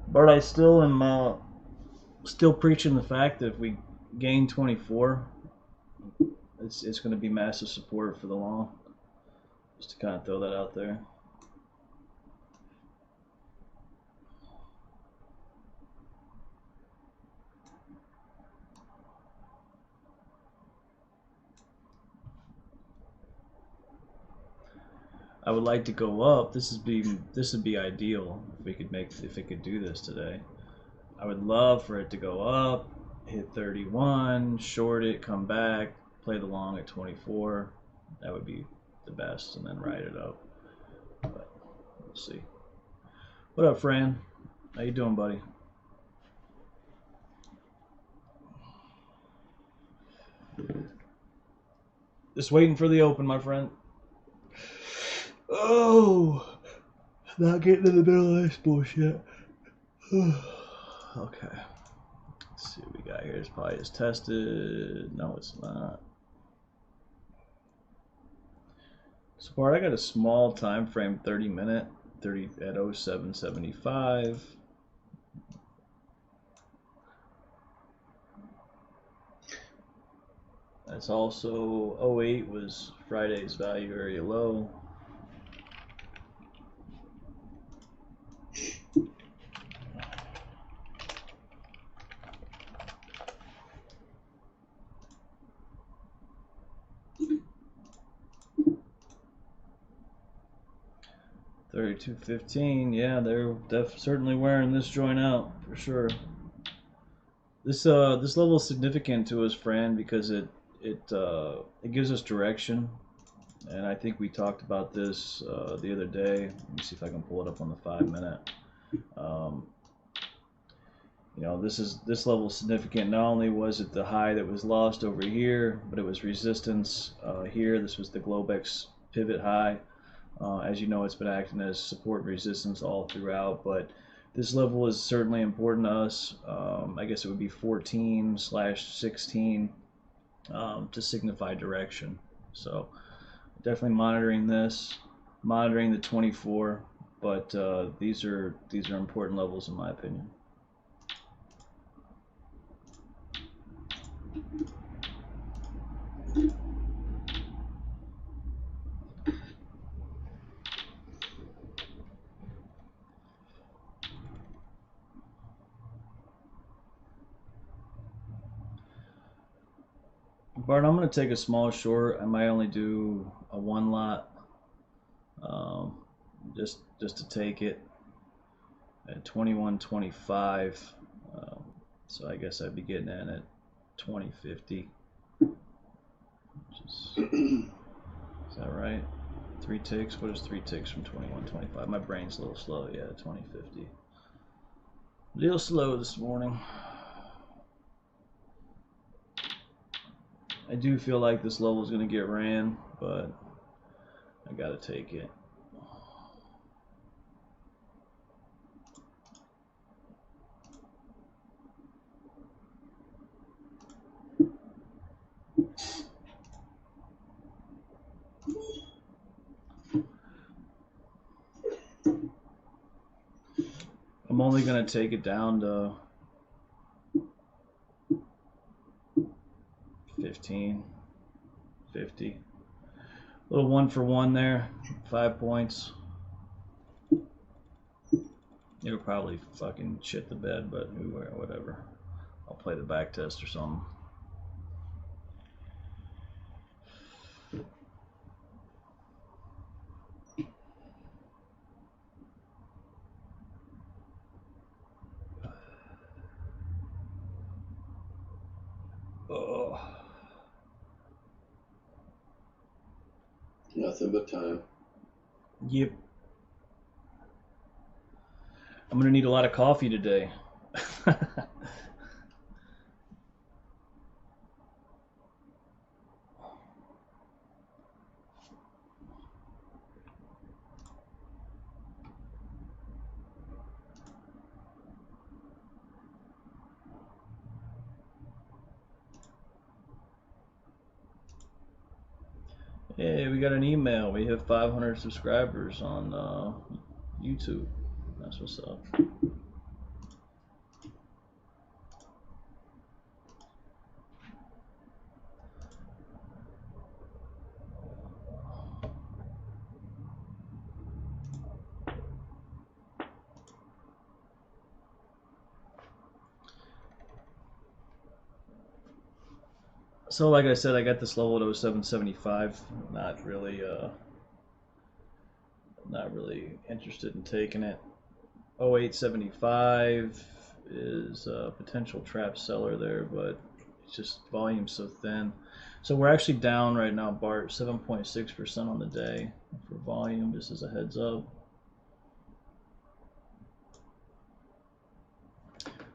But I still am still preaching the fact that if we gain 24, it's going to be massive support for the long. Just to kind of throw that out there. I would like to go up. This would be ideal if it could do this today. I would love for it to go up, hit 31, short it, come back, play the long at 24. That would be the best, and then ride it up. But we'll see. What up, Fran? How you doing, buddy? Just waiting for the open, my friend. Oh, not getting in the middle of this bullshit. Okay. Let's see what we got here. It's probably just tested. No, it's not. So far, I got a small time frame, 30 minute, 30 at 0775. That's also 08 was Friday's value area low. $32.15. Yeah, they're certainly wearing this joint out for sure. This level is significant to us, Fran, because it gives us direction, and I think we talked about this the other day. Let me see if I can pull it up on the 5 minute. You know, this level is significant. Not only was it the high that was lost over here, but it was resistance here. This was the Globex pivot high. As you know, it's been acting as support and resistance all throughout, but this level is certainly important to us. I guess it would be 14/16 to signify direction. So definitely monitoring this, monitoring the 24, but these are important levels in my opinion. Bart, I'm going to take a small short. I might only do a one lot, just to take it at 21.25. So I guess I'd be getting in at 20.50. Is that right? 3 ticks. What is 3 ticks from 21.25? My brain's a little slow. Yeah, 20.50. A little slow this morning. I do feel like this level is going to get ran, but I got to take it. I'm only going to take it down to 15, 50. A little 1 for 1 there, 5 points. It'll probably fucking shit the bed, but whatever. I'll play the back test or something. Oh. Nothing but time. Yep. I'm gonna need a lot of coffee today. Hey, we got an email. We have 500 subscribers on YouTube. That's what's up. So like I said, I got this level at 0775. Not really Not really interested in taking it. 0875 is a potential trap seller there, but it's just volume so thin. So we're actually down right now, Bart, 7.6% on the day for volume, just as a heads up.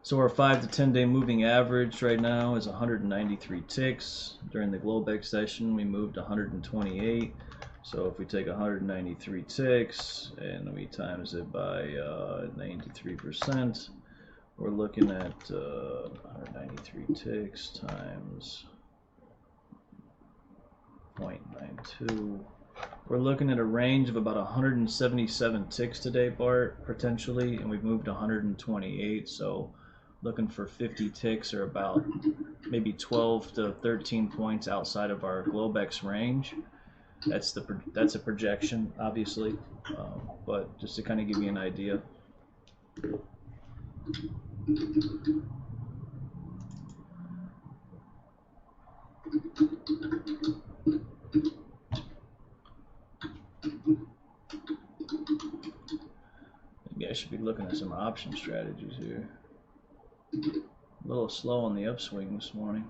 So our 5 to 10 day moving average right now is 193 ticks. During the Globex session, we moved 128. So if we take 193 ticks and we times it by 93%, we're looking at 193 ticks times 0.92. We're looking at a range of about 177 ticks today, Bart, potentially, and we've moved 128. So looking for 50 ticks, or about maybe 12 to 13 points outside of our Globex range. That's a projection, obviously, but just to kind of give you an idea. Maybe I should be looking at some option strategies here. A little slow on the upswing this morning.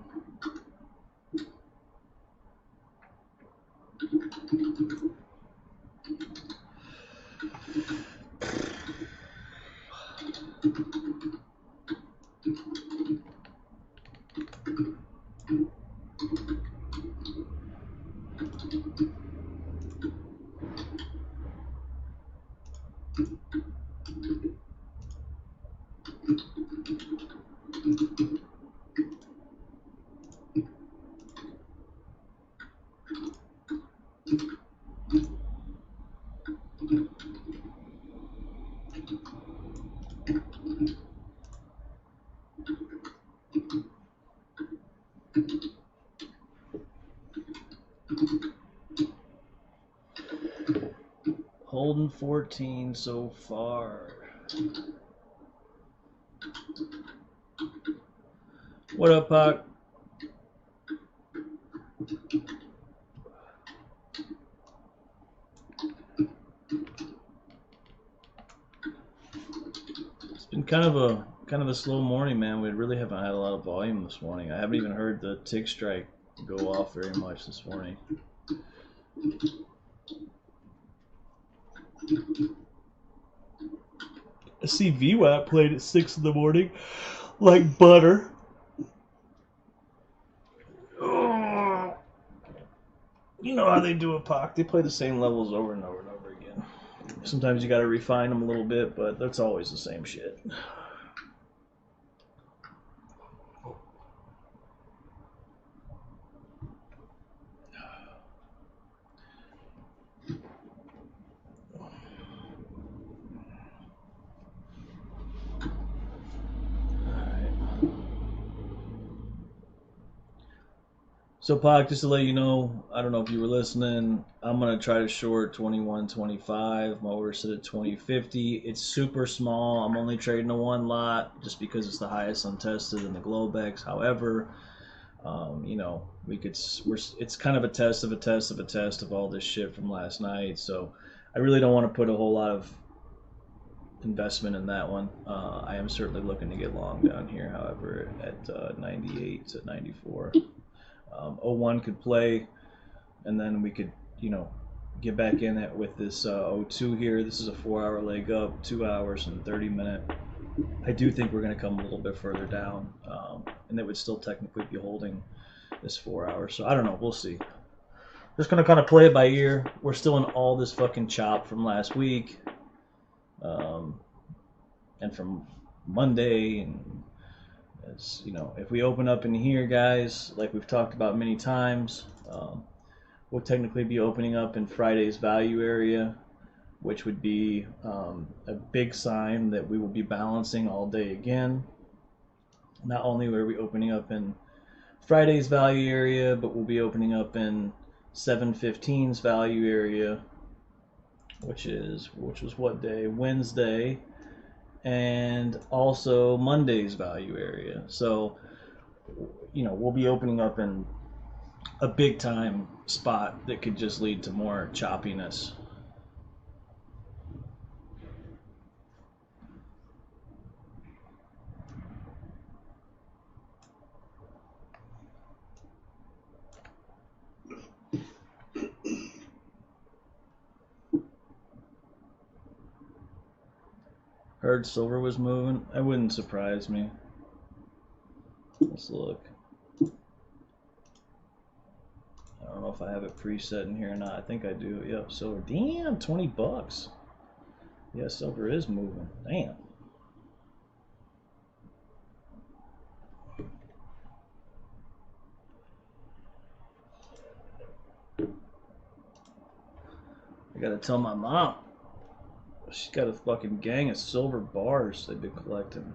Holding 14 so far. What up, Pac? It's been kind of a slow morning, man. We really haven't had a lot of volume this morning. I haven't even heard the tick strike go off very much this morning. I see VWAP played at 6 in the morning, like butter. Oh. You know how they do it, Pac. They play the same levels over and over and over again. Sometimes you got to refine them a little bit, but that's always the same shit. So, Pac, just to let you know, I don't know if you were listening, I'm going to try to short 21.25. My order set at 20.50. It's super small. I'm only trading a one lot just because it's the highest untested in the Globex. However, you know, it's kind of a test of a test of a test of all this shit from last night. So I really don't want to put a whole lot of investment in that one. I am certainly looking to get long down here, however, at 98 to 94. 01 could play, and then we could, you know, get back in it with this 02 here. This is a 4-hour leg up, 2 hours and 30 minute. I do think we're going to come a little bit further down, and it would still technically be holding this 4 hours. So I don't know. We'll see. Just going to kind of play it by ear. We're still in all this fucking chop from last week, and from Monday, and as you know, if we open up in here, guys, like we've talked about many times, we'll technically be opening up in Friday's value area, which would be a big sign that we will be balancing all day again. Not only are we opening up in Friday's value area, but we'll be opening up in 7:15's value area, which was what day? Wednesday. And also Monday's value area. So, you know, we'll be opening up in a big time spot that could just lead to more choppiness. heard silver was moving. That wouldn't surprise me. Let's look. I don't know if I have it preset in here or not. I think I do. Yep, silver. Damn, 20 bucks. Yeah, silver is moving. Damn. I gotta tell my mom. She's got a fucking gang of silver bars they've been collecting.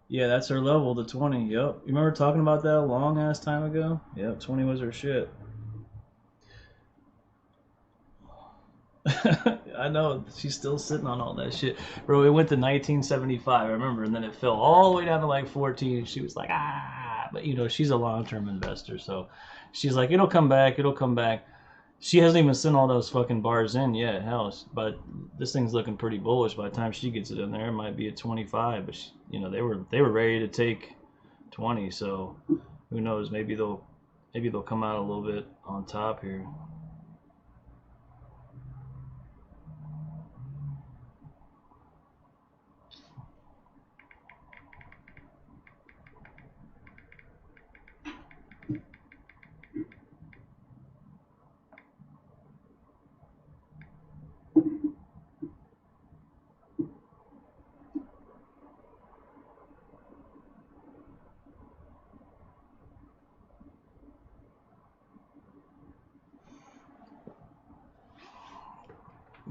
Yeah, that's her level, the 20. Yep. You remember talking about that a long ass time ago? Yep, 20 was her shit. I know, she's still sitting on all that shit. Bro, it went to 1975, I remember, and then it fell all the way down to like 14. She was like, ah. But, you know, she's a long-term investor, so she's like, it'll come back, it'll come back. She hasn't even sent all those fucking bars in yet, hell. But this thing's looking pretty bullish. By the time she gets it in there, it might be at 25. But she, you know, they were ready to take 20. So who knows? Maybe they'll come out a little bit on top here.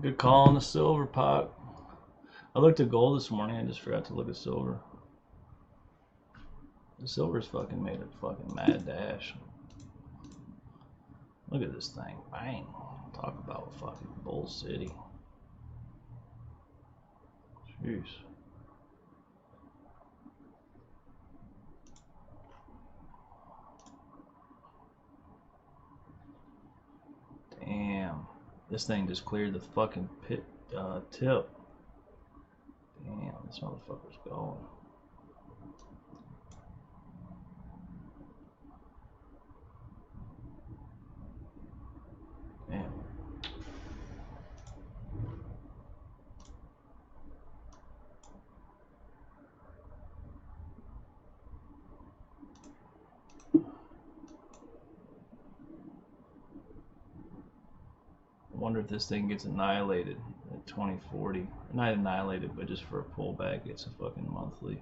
Good call on the silver pot. I looked at gold this morning. I just forgot to look at silver. The silver's fucking made a fucking mad dash. Look at this thing. Bang. Talk about fucking Bull City. Jeez. Damn. This thing just cleared the fucking tip. Damn, this motherfucker's going. Damn. I wonder if this thing gets annihilated at 2040. Not annihilated, but just for a pullback, it's a fucking monthly.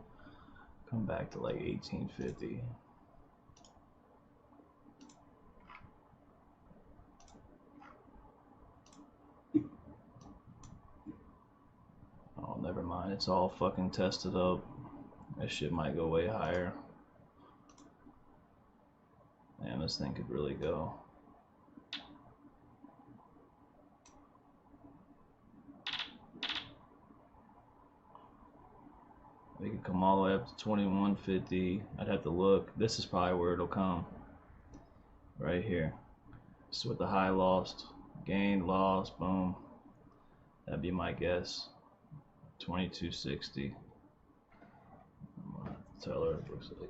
Come back to like 1850. Oh, never mind. It's all fucking tested up. That shit might go way higher. Man, this thing could really go. We could come all the way up to 2150. I'd have to look. This is probably where it'll come. Right here. This is with the high lost. Gain, lost, boom. That'd be my guess. 2260. I'm gonna have to tell her it looks like.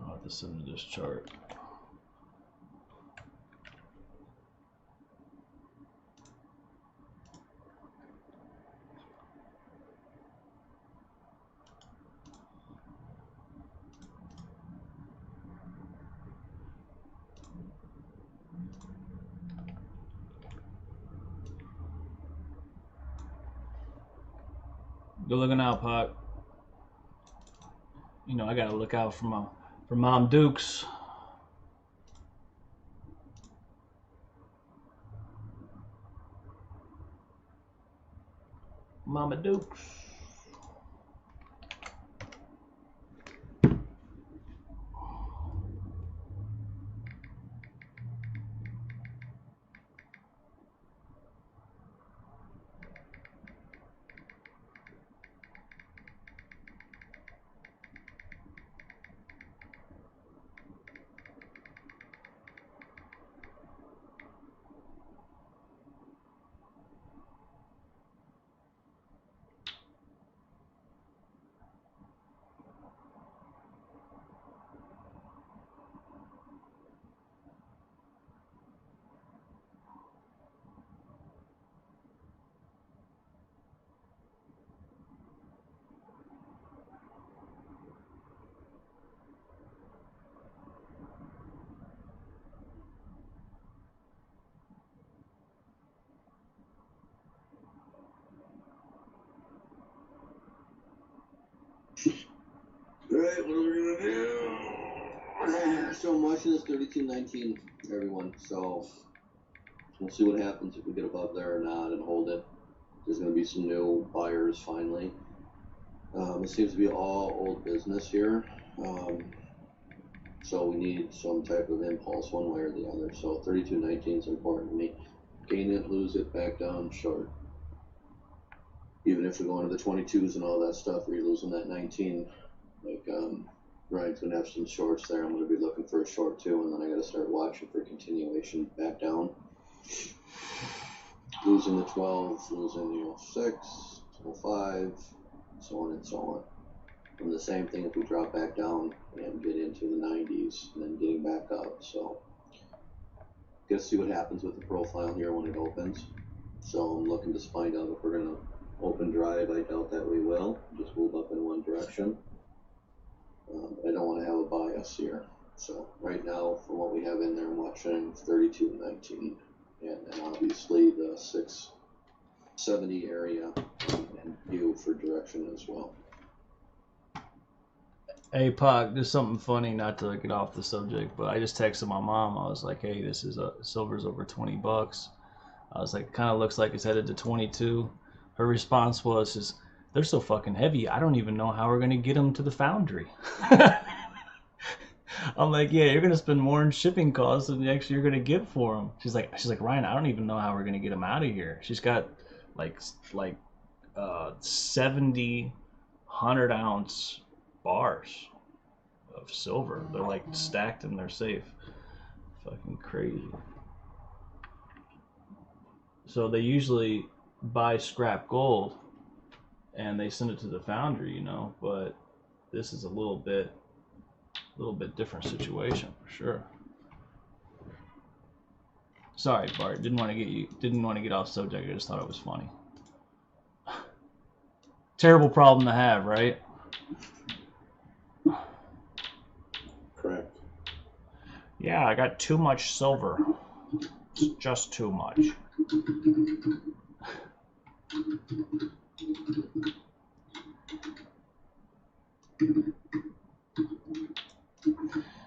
I'll have to send this chart. Good looking out, Pot. you know, I gotta look out for Mom Dukes. Mama Dukes. Alright, what are we gonna do? So I'm watching this 3219, everyone. So we'll see what happens if we get above there or not and hold it. There's gonna be some new buyers finally. It seems to be all old business here. So we need some type of impulse one way or the other. So 3219 is important to me. Gain it, lose it, back down, short. Even if we go into the 22s and all that stuff, where you're losing that 19, like Ryan's gonna have some shorts there. I'm gonna be looking for a short too, and then I gotta start watching for continuation back down. Losing the 12, losing the 06, 05, so on and so on. And the same thing if we drop back down and get into the 90s, and then getting back up. So, gotta see what happens with the profile here when it opens. So I'm looking to find out if we're gonna open drive. I doubt that we will. Just move up in one direction. I don't want to have a bias here. So right now, from what we have in there, I'm watching 3219, and then obviously the 670 area and view for direction as well. Hey, Pac, there's something funny, not to get off the subject, but I just texted my mom. I was like, hey, this is silver's over $20. I was like, it kind of looks like it's headed to 22. Her response was, they're so fucking heavy, I don't even know how we're going to get them to the foundry. I'm like, yeah, you're going to spend more in shipping costs than actually you're going to get for them. She's like, Ryan, I don't even know how we're going to get them out of here. She's got like 70 100-ounce bars of silver. They're like stacked in their safe. Fucking crazy. So they usually buy scrap gold and they send it to the foundry, you know, but this is a little bit different situation for sure. Sorry, Bart, didn't want to get off subject. I just thought it was funny. Terrible problem to have, right? Correct. Yeah, I got too much silver. It's just too much.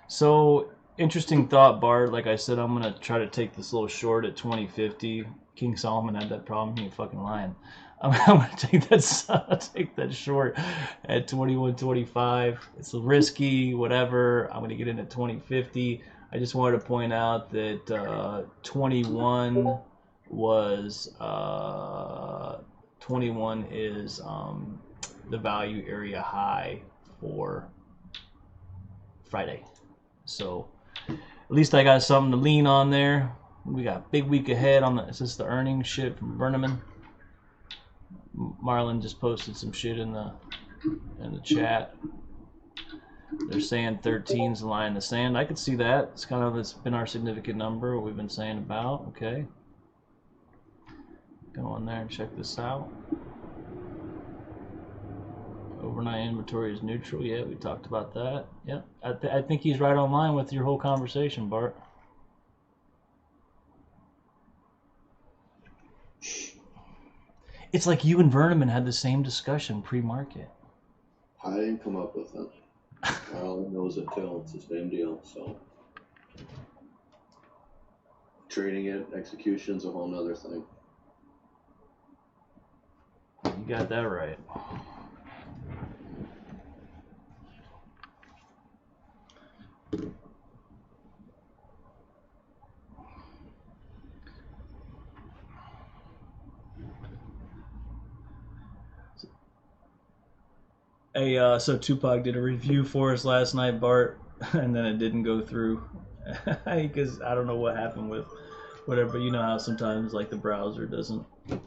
So, interesting thought, Bart. Like I said, I'm going to try to take this little short at 2050. King Solomon had that problem. He ain't fucking lying. I'm going to take that short at 21.25. It's risky, whatever. I'm going to get in at 2050. I just wanted to point out that 21 is the value area high for Friday. So at least I got something to lean on there. We got a big week ahead on the. Is this the earnings shit from Burneman? Marlon just posted some shit in the chat. They're saying 13's the line in the sand. I could see that. It's been our significant number, what we've been saying about. Okay. Go in there and check this out. Overnight inventory is neutral. Yeah, we talked about that. Yeah, I think he's right on line with your whole conversation, Bart. It's like you and Verneman had the same discussion pre-market. I didn't come up with it. All he knows it till it's the same deal. So trading it, execution's a whole nother thing. You got that right. Hey, so Tupac did a review for us last night, Bart, and then it didn't go through because I don't know what happened with whatever. But you know how sometimes like the browser doesn't, it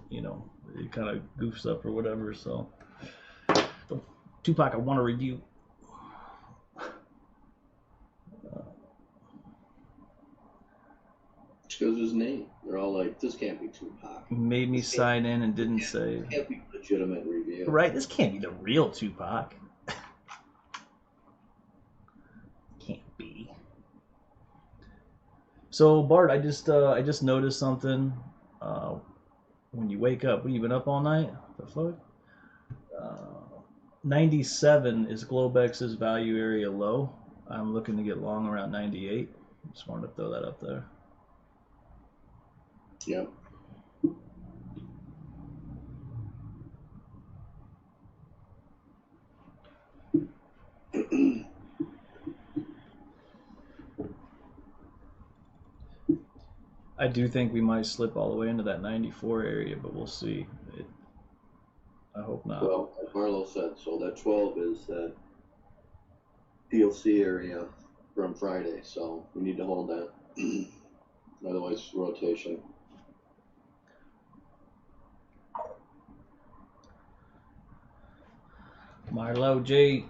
kind of goofs up or whatever. So, Tupac, I want a review. Shows his name. They're all like, this can't be Tupac. Made me sign in and didn't say. This can't be a legitimate review. Right, this can't be the real Tupac. Can't be. So Bart, I just noticed something. When you wake up, what, you been up all night? The fuck? 97 is Globex's value area low. I'm looking to get long around 98. Just wanted to throw that up there. Yep. I do think we might slip all the way into that 94 area, but we'll see. I hope not. Well, like Marlo said, so that 12 is that DLC area from Friday, so we need to hold that. Otherwise, rotation. Marlo J.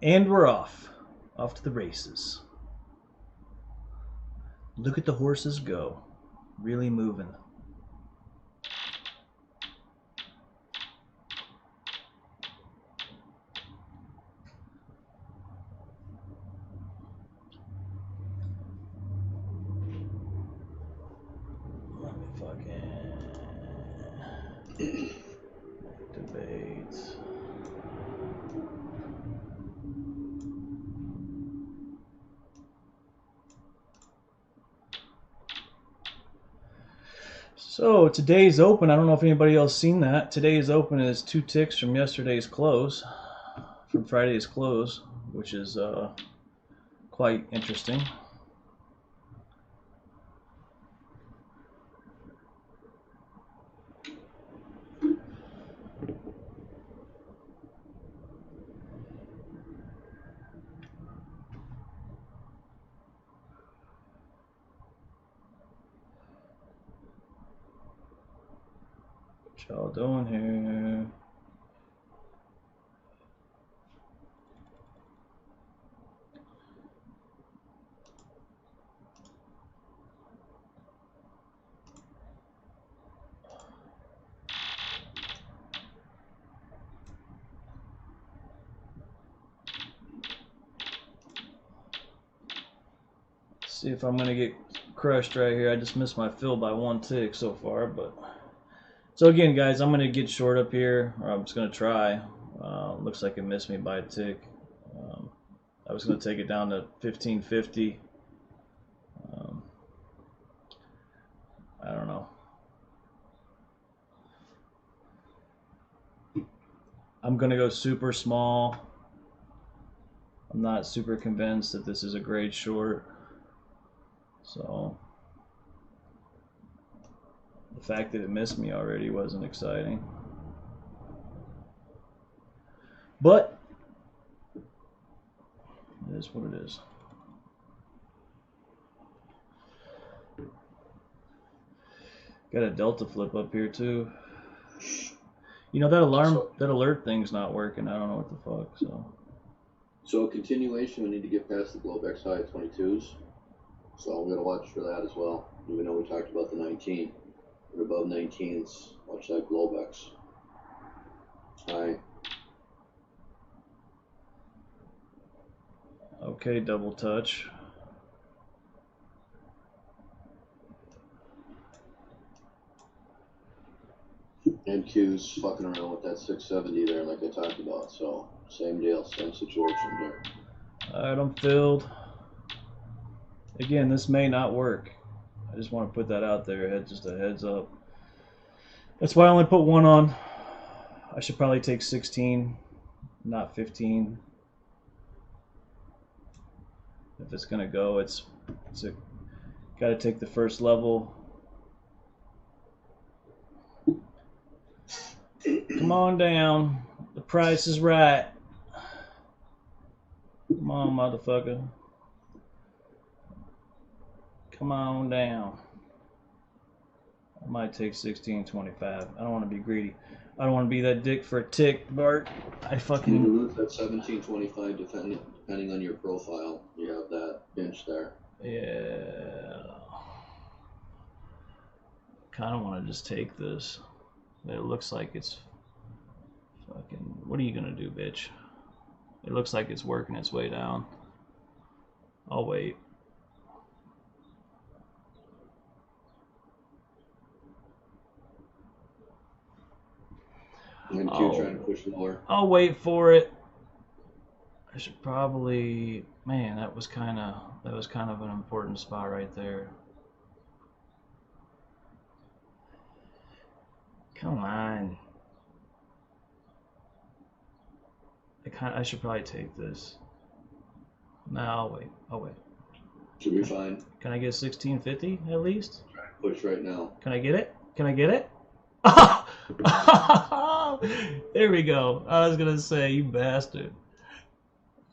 And we're off to the races. Look at the horses go, really moving. Let me fucking activate. So today's open, I don't know if anybody else seen that. Today's open is 2 ticks from yesterday's close, from Friday's close, which is quite interesting. What y'all doing here? See if I'm gonna get crushed right here. I just missed my fill by 1 tick so far, but so again, guys, I'm gonna get short up here, or I'm just gonna try. Looks like it missed me by a tick. I was gonna take it down to 1550. I don't know. I'm gonna go super small. I'm not super convinced that this is a great short. So the fact that it missed me already wasn't exciting. But it is what it is. Got a delta flip up here too. You know that alert thing's not working. I don't know what the fuck. So continuation, we need to get past the Globex high at 22s. So we gotta watch for that as well. Even though we talked about the 19, we're above 19s. Watch that Globex. High. Okay, double touch. NQ's fucking around with that 670 there, like I talked about. So same deal, same situation here. Alright, I'm filled. Again, this may not work. I just want to put that out there. Just a heads up. That's why I only put one on. I should probably take 16, not 15. If it's gonna go, got to take the first level. Come on down. The price is right. Come on, motherfucker. Come on down. I might take 16.25. I don't want to be greedy. I don't want to be that dick for a tick, Bart. I You fucking. lose that 1725 depending on your profile. You have that pinch there. Yeah. Kind of want to just take this. It looks like it's fucking. What are you gonna do, bitch? It looks like it's working its way down. I'll wait. NQ trying to push lower. I'll wait for it. I should probably. Man, that was kind of an important spot right there. Come on. I should probably take this. No, I'll wait. Should be fine. Can I get 1650 at least? Push right now. Can I get it? Can I get it? There we go. I was gonna say, you bastard.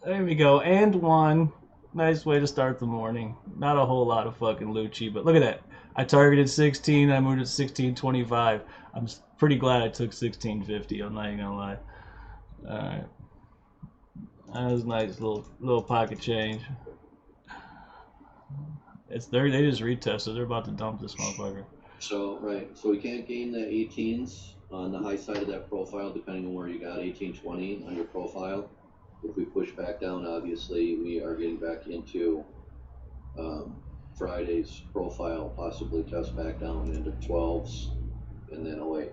There we go. And one. Nice way to start the morning. Not a whole lot of fucking Lucci, but look at that. I targeted 16. I moved to 1625. I'm pretty glad I took 1650. I'm not even gonna lie. All right. That was a nice little pocket change. It's there. They just retested. They're about to dump this motherfucker. So right. So we can't gain the 18s on the high side of that profile, depending on where you got 1820 on your profile. If we push back down, obviously we are getting back into Friday's profile, possibly test back down into 12s, and then away.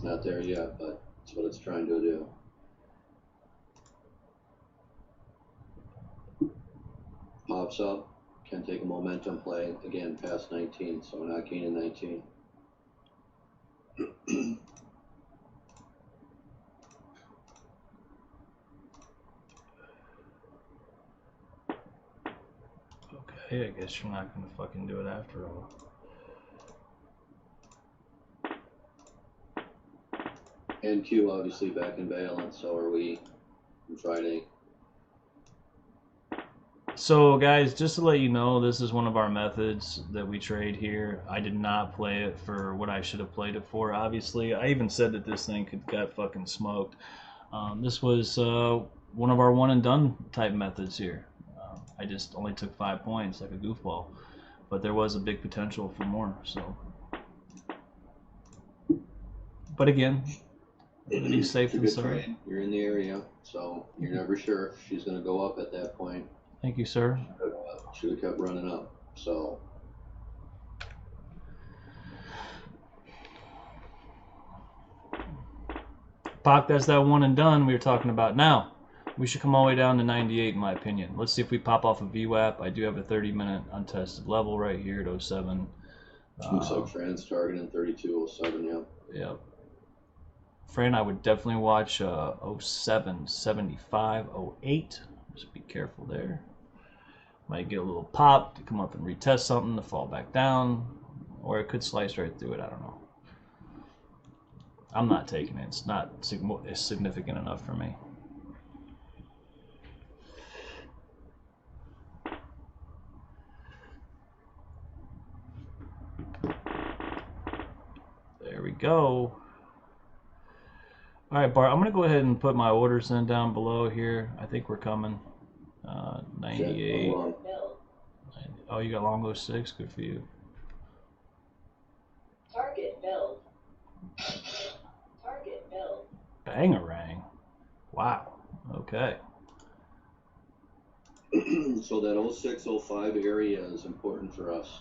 Not there yet, but that's what it's trying to do. Pops up, can take a momentum play, again past 19, so we're not gaining 19. Okay, I guess you're not gonna fucking do it after all. NQ obviously back in balance, so are we on Friday. So guys, just to let you know, this is one of our methods that we trade here. I did not play it for what I should have played it for, obviously. I even said that this thing got fucking smoked. This was one of our one and done type methods here. I just only took 5 points like a goofball, but there was a big potential for more, so. But again, be safe It's a and good sorry. trade. You're in the area, so you're never sure if she's going to go up at that point. Thank you, sir. Should have kept running up. So Pac, that's that one and done we were talking about. Now, we should come all the way down to 98 in my opinion. Let's see if we pop off a VWAP. I do have a 30-minute untested level right here at 07. looks like Fran's targeting 3207. Yep. Yep. Fran, I would definitely watch 07, 75, 08. Just be careful there. Might get a little pop to come up and retest something to fall back down, or it could slice right through it. I don't know. I'm not taking it. It's not significant enough for me. go. All right, Bart, I'm going to go ahead and put my orders in down below here. I think we're coming. 98. Hold on. Oh, you got Longo 6? Good for you. Target build. Target build. Bangarang. Wow. Okay. So that 06, 05 area is important for us.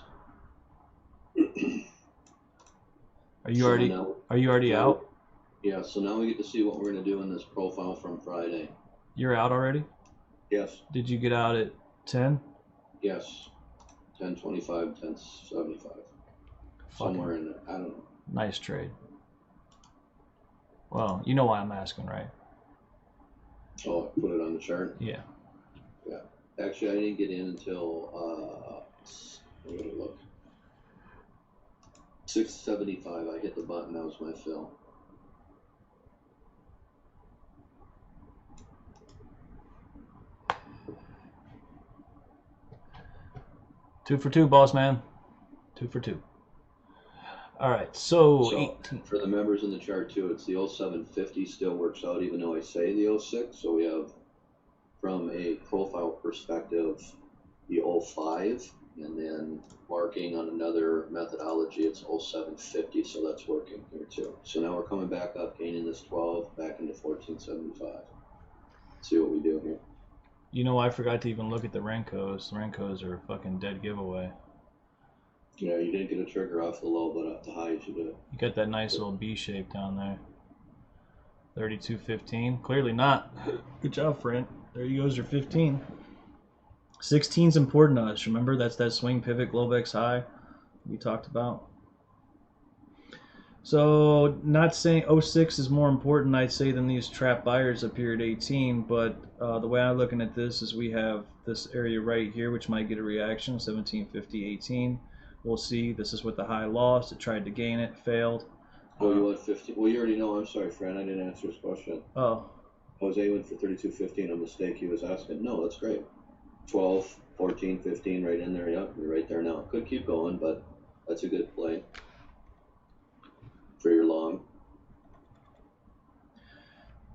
Are you So already now- out? Yeah, so now we get to see what we're going to do in this profile from Friday. You're out already? Yes, Did you get out at 10? yes. 1025, 1075. Somewhere in there. I don't know. Nice trade. Well, you know why I'm asking, right? Oh, I put it on the chart. Yeah. Actually, I didn't get in until, I'm going to look. 675, I hit the button, that was my fill. Two for two, boss man. 2 for 2. All right, so So 18. for the members in the chart too, it's the 0750 still works out even though I say the 06. So we have, from a profile perspective, the 05, and then marking on another methodology, it's 0750, so that's working here too. So now we're coming back up, gaining this 12, back into 1475. See what we do here. You know, I forgot to even look at the Renkos. The Renkos are a fucking dead giveaway. Yeah, you didn't get a trigger off the low, but off the highs you did. You got that nice little B shape down there. 32.15. Clearly not. Good job, friend. There you goes your 15. 16's important to us. Remember, that's that swing pivot Globex high we talked about. So, not saying 06 is more important, I'd say, than these trap buyers up here at 18, but the way I'm looking at this is we have this area right here, which might get a reaction, 1750, 18. We'll see. This is what the high lost. It tried to gain it, failed. Oh, you want 15? Well, you already know. I'm sorry, Fran. I didn't answer his question. Oh, Jose went for 32.15, a mistake he was asking. No, that's great. 12, 14, 15, right in there. Yep, you're right there now. Could keep going, but that's a good play for your long.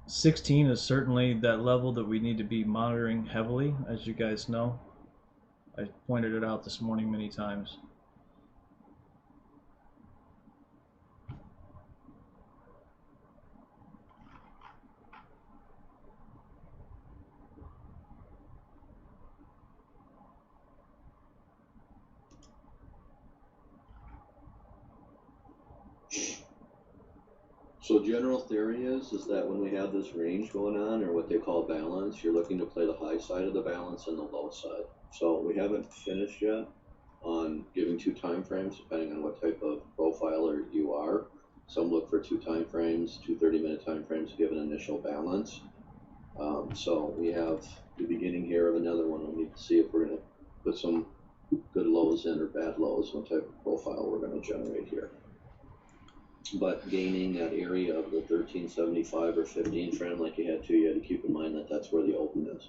16 is certainly that level that we need to be monitoring heavily, as you guys know. I pointed it out this morning many times. So general theory is that when we have this range going on, or what they call balance, you're looking to play the high side of the balance and the low side. So we haven't finished yet on giving 2 time frames, depending on what type of profiler you are. Some look for 2 time frames, 2 30-minute time frames to give an initial balance. So we have the beginning here of another one. We need to see if we're going to put some good lows in or bad lows, what type of profile we're going to generate here. But gaining that area of the 1375 or 15 frame like you had to keep in mind that that's where the open is.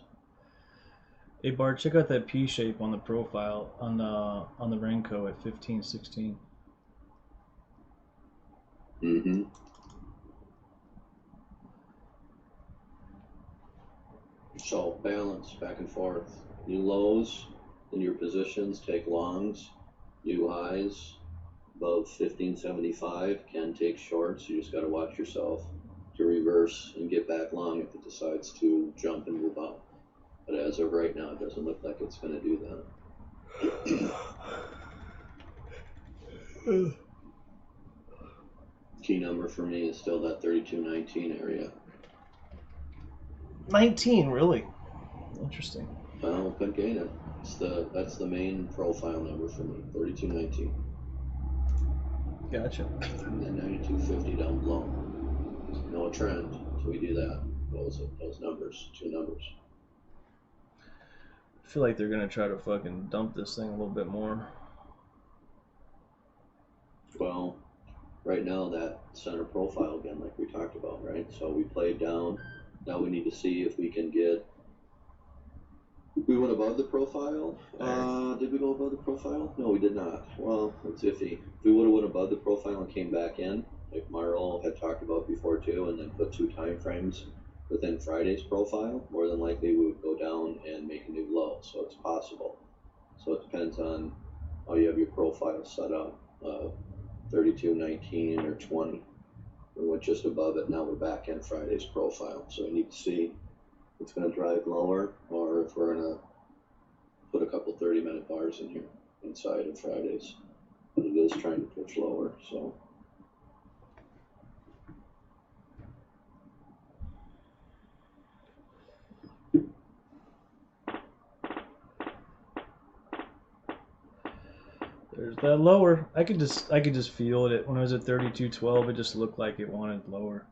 Hey Bart, check out that P shape on the profile on the Renko at 15, 16. Mm-hmm. So balance back and forth. New lows in your positions take longs. New highs above 1575 can take shorts. You just got to watch yourself to reverse and get back long if it decides to jump and move up. But as of right now, it doesn't look like it's going to do that. Key number for me is still that 3219 area. 19, really? Interesting. Well, could gain it. That's the main profile number for me, 3219. Gotcha. And then 9250 down below. No trend until we do that. Those numbers, 2 numbers. I feel like they're gonna try to fucking dump this thing a little bit more. Well, right now that center profile again, like we talked about, right? So we played down. Now we need to see if we can get. We went above the profile. Did we go above the profile? No, we did not. Well, it's iffy. If we would have went above the profile and came back in, like Marl had talked about before too, and then put 2 time frames within Friday's profile, more than likely we would go down and make a new low. So it's possible. So it depends on how you have your profile set up, 32, 19, or 20. We went just above it. Now we're back in Friday's profile. So we need to see if it's going to drive lower or if we're going to put a couple 30-minute bars in here inside of Fridays. But it is trying to push lower. So. There's that lower. I could just feel it when I was at 32.12. It just looked like it wanted lower.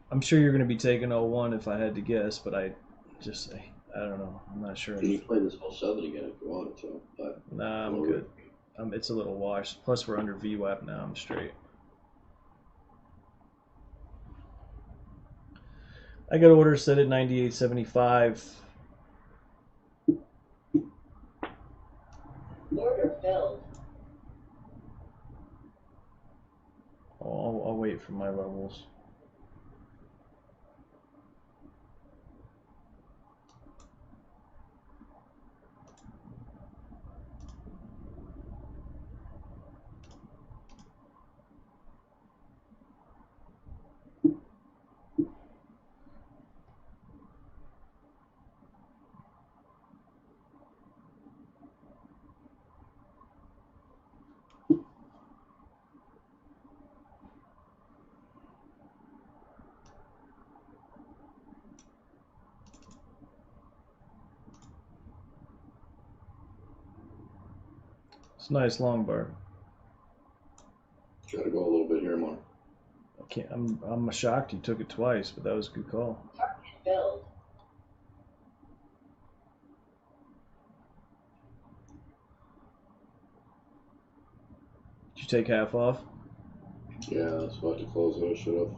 I'm sure you're going to be taking 01 if I had to guess, but I don't know. I'm not sure. Can you play this whole 7 again if you wanted to? But Nah, I'm good. It's a little washed. Plus, we're under VWAP now. I'm straight. I got orders set at 98.75. Order filled. I'll wait for my levels. It's a nice long bar. Got to go a little bit here more. I'm shocked you took it twice, but that was a good call. Target filled. Did you take half off? Yeah, I was about to close it. I should have.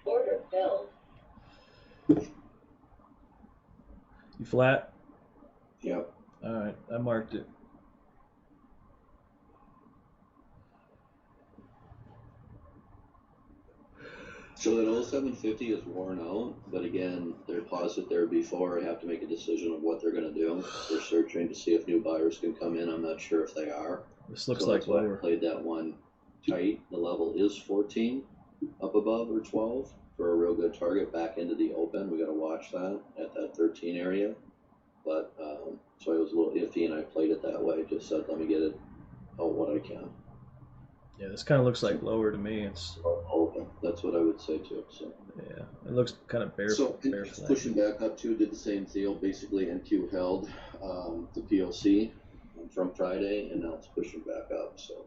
Order filled. You flat? Yep. All right, I marked it. So that 0750 is worn out, but again, they're paused it there before. I have to make a decision of what they're going to do. They're searching to see if new buyers can come in. I'm not sure if they are. This looks So like that's why I lower. played that one tight. The level is 14 up above or 12 for a real good target back into the open. We got to watch that at that 13 area. But so I was a little iffy and I played it that way. Just said, let me get it out what I can. Yeah, this kind of looks like lower to me. It's Open. That's what I would say too. So. yeah, it looks kind of bare. So bare it's flat. pushing back up too, did the same deal. Basically, NQ held the POC from Friday, and now it's pushing back up. So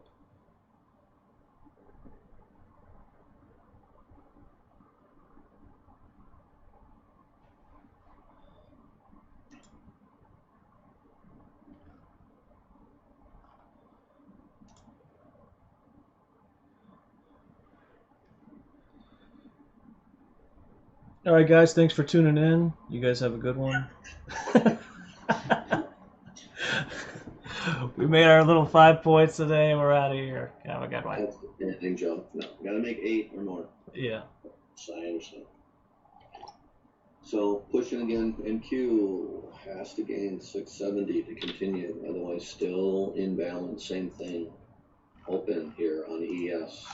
All right, guys. Thanks for tuning in. You guys have a good one. We made our little 5 points today. We're out of here. Have a good one. that's anything, Joe. No, gotta make 8 or more. Yeah. So I understand. So pushing again, NQ has to gain 670 to continue. Otherwise, still in balance. Same thing. Open here on ES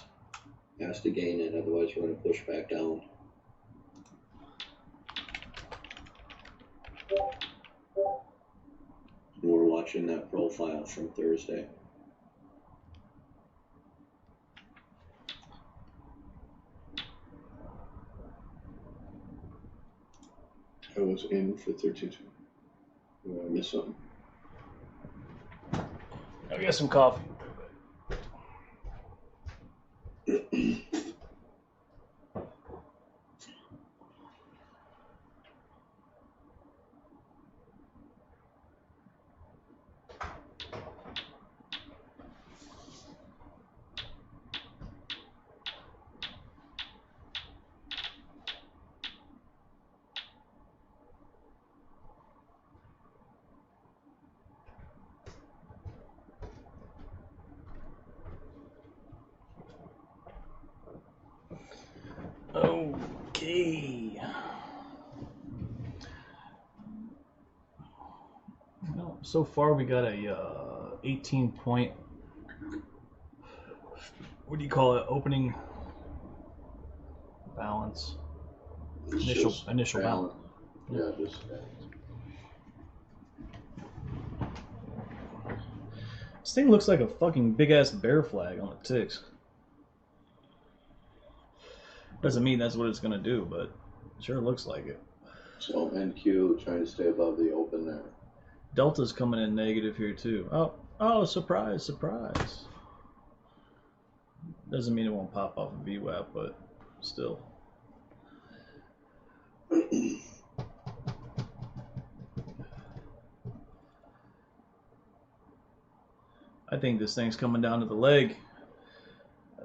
has to gain it. Otherwise, we're going to push back down. We're watching that profile from Thursday. I was in for 32. Did I miss something? I'll get some coffee. Hey. Well, so far we got a 18 point. What do you call it? Opening balance. It's Initial just balance. Yeah, just This thing looks like a fucking big ass bear flag on the ticks. Doesn't mean that's what it's gonna do, but it sure looks like it. so NQ trying to stay above the open there. Delta's coming in negative here too. Oh, surprise, surprise. Doesn't mean it won't pop off a VWAP, but still. I think this thing's coming down to the leg. I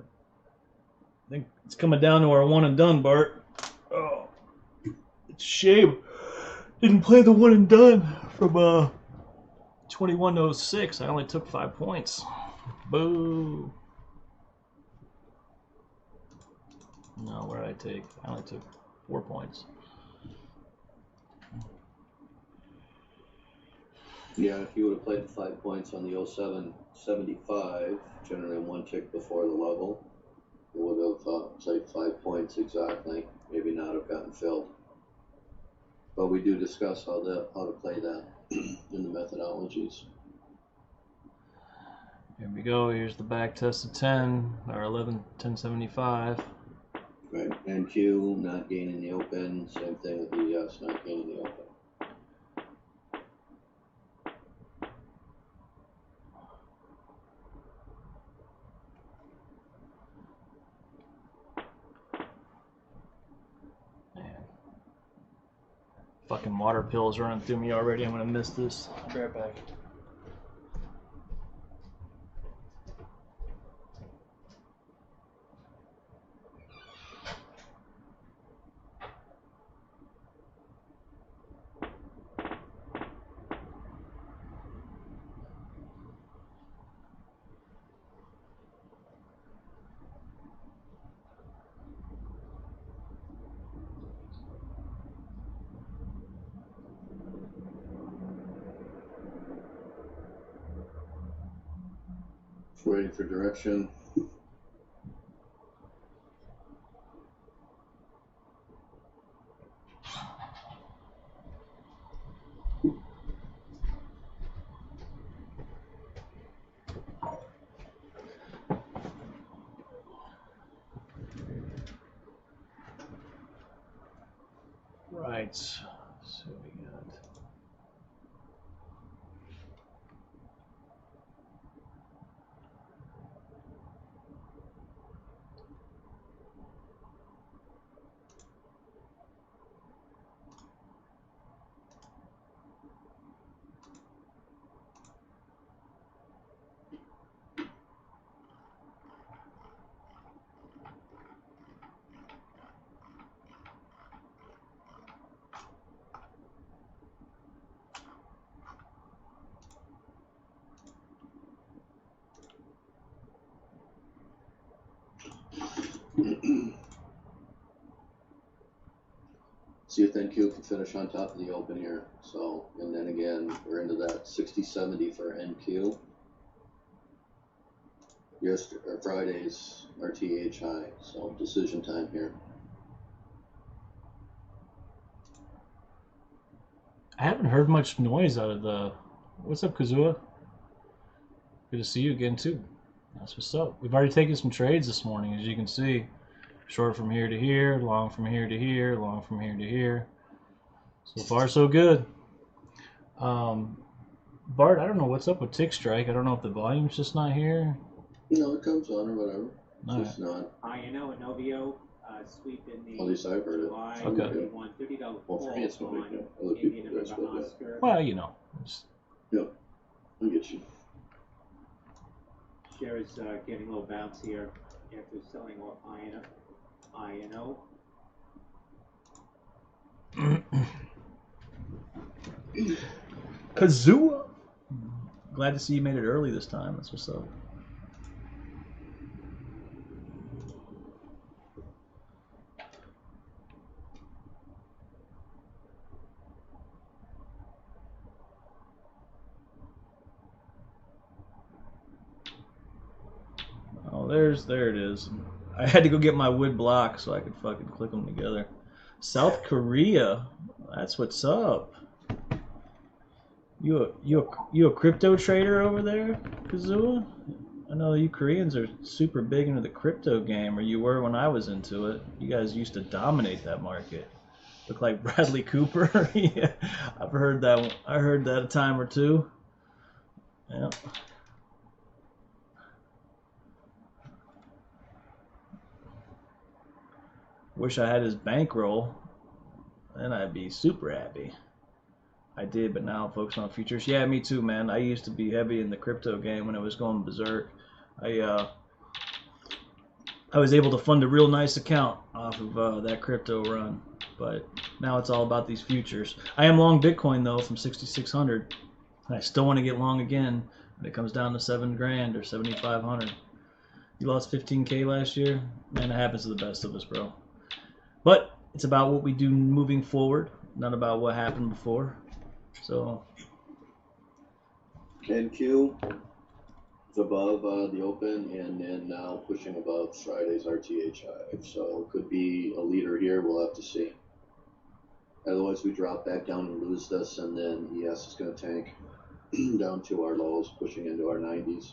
think it's coming down to our one and done, Bart. Oh, it's a shame. Didn't play the one and done from 21 to 06. I only took 5 points. Boo. No, what did I take? I only took 4 points. Yeah, if you would have played 5 points on the 07-75, generally one tick before the level, you would have played 5 points exactly. Maybe not have gotten filled. But we do discuss how to play that in the methodologies. Here we go. Here's the back test of 10, or 11-10-75. Right, NQ not gaining the open. Same thing with ES not gaining the open. Man. Fucking water pills running through me already. I'm gonna miss this. I'll be right back. Waiting for direction. Right. So we got. See if NQ can finish on top of the open here. So, and then again, we're into that 60-70 for NQ. Friday's RTH high, so decision time here. I haven't heard much noise out of the. What's up, Kazua? Good to see you again too. That's what's up. We've already taken some trades this morning, as you can see. Short from here to here, long from here to here, long from here to here. So far, so good. Bart, I don't know what's up with Tick Strike. I don't know if the volume's just not here. No, it comes on or whatever. All It's just not. INO and Novio sweep in the At least I've heard it. July Okay. $30 Well, call for me, it's no big on deal. Other Indian people, that's River what Oscar. Well, you know. It's, I get you. Share is getting a little bounce here after selling off INO. Kazua! Glad to see you made it early this time. That's what's up. there it is. I had to go get my wood block so I could fucking click them together. South Korea, that's what's up. You a crypto trader over there, Kazua? I know you Koreans are super big into the crypto game, or you were when I was into it. You guys used to dominate that market. Look like Bradley Cooper. Yeah, I've heard that one. I heard that a time or two. Yeah. Wish I had his bankroll. Then I'd be super happy. I did, but now I'm focused on futures. Yeah, me too, man. I used to be heavy in the crypto game when it was going berserk. I was able to fund a real nice account off of that crypto run, but now it's all about these futures. I am long Bitcoin though from 6,600. I still want to get long again when it comes down to $7,000 or 7,500. You lost 15K last year, man. It happens to the best of us, bro. But it's about what we do moving forward, not about what happened before. So NQ is above the open, and then now pushing above Friday's RTH. So it could be a leader here. We'll have to see. Otherwise, we drop back down and lose this, and then ES is going to tank down to our lows, pushing into our 90s.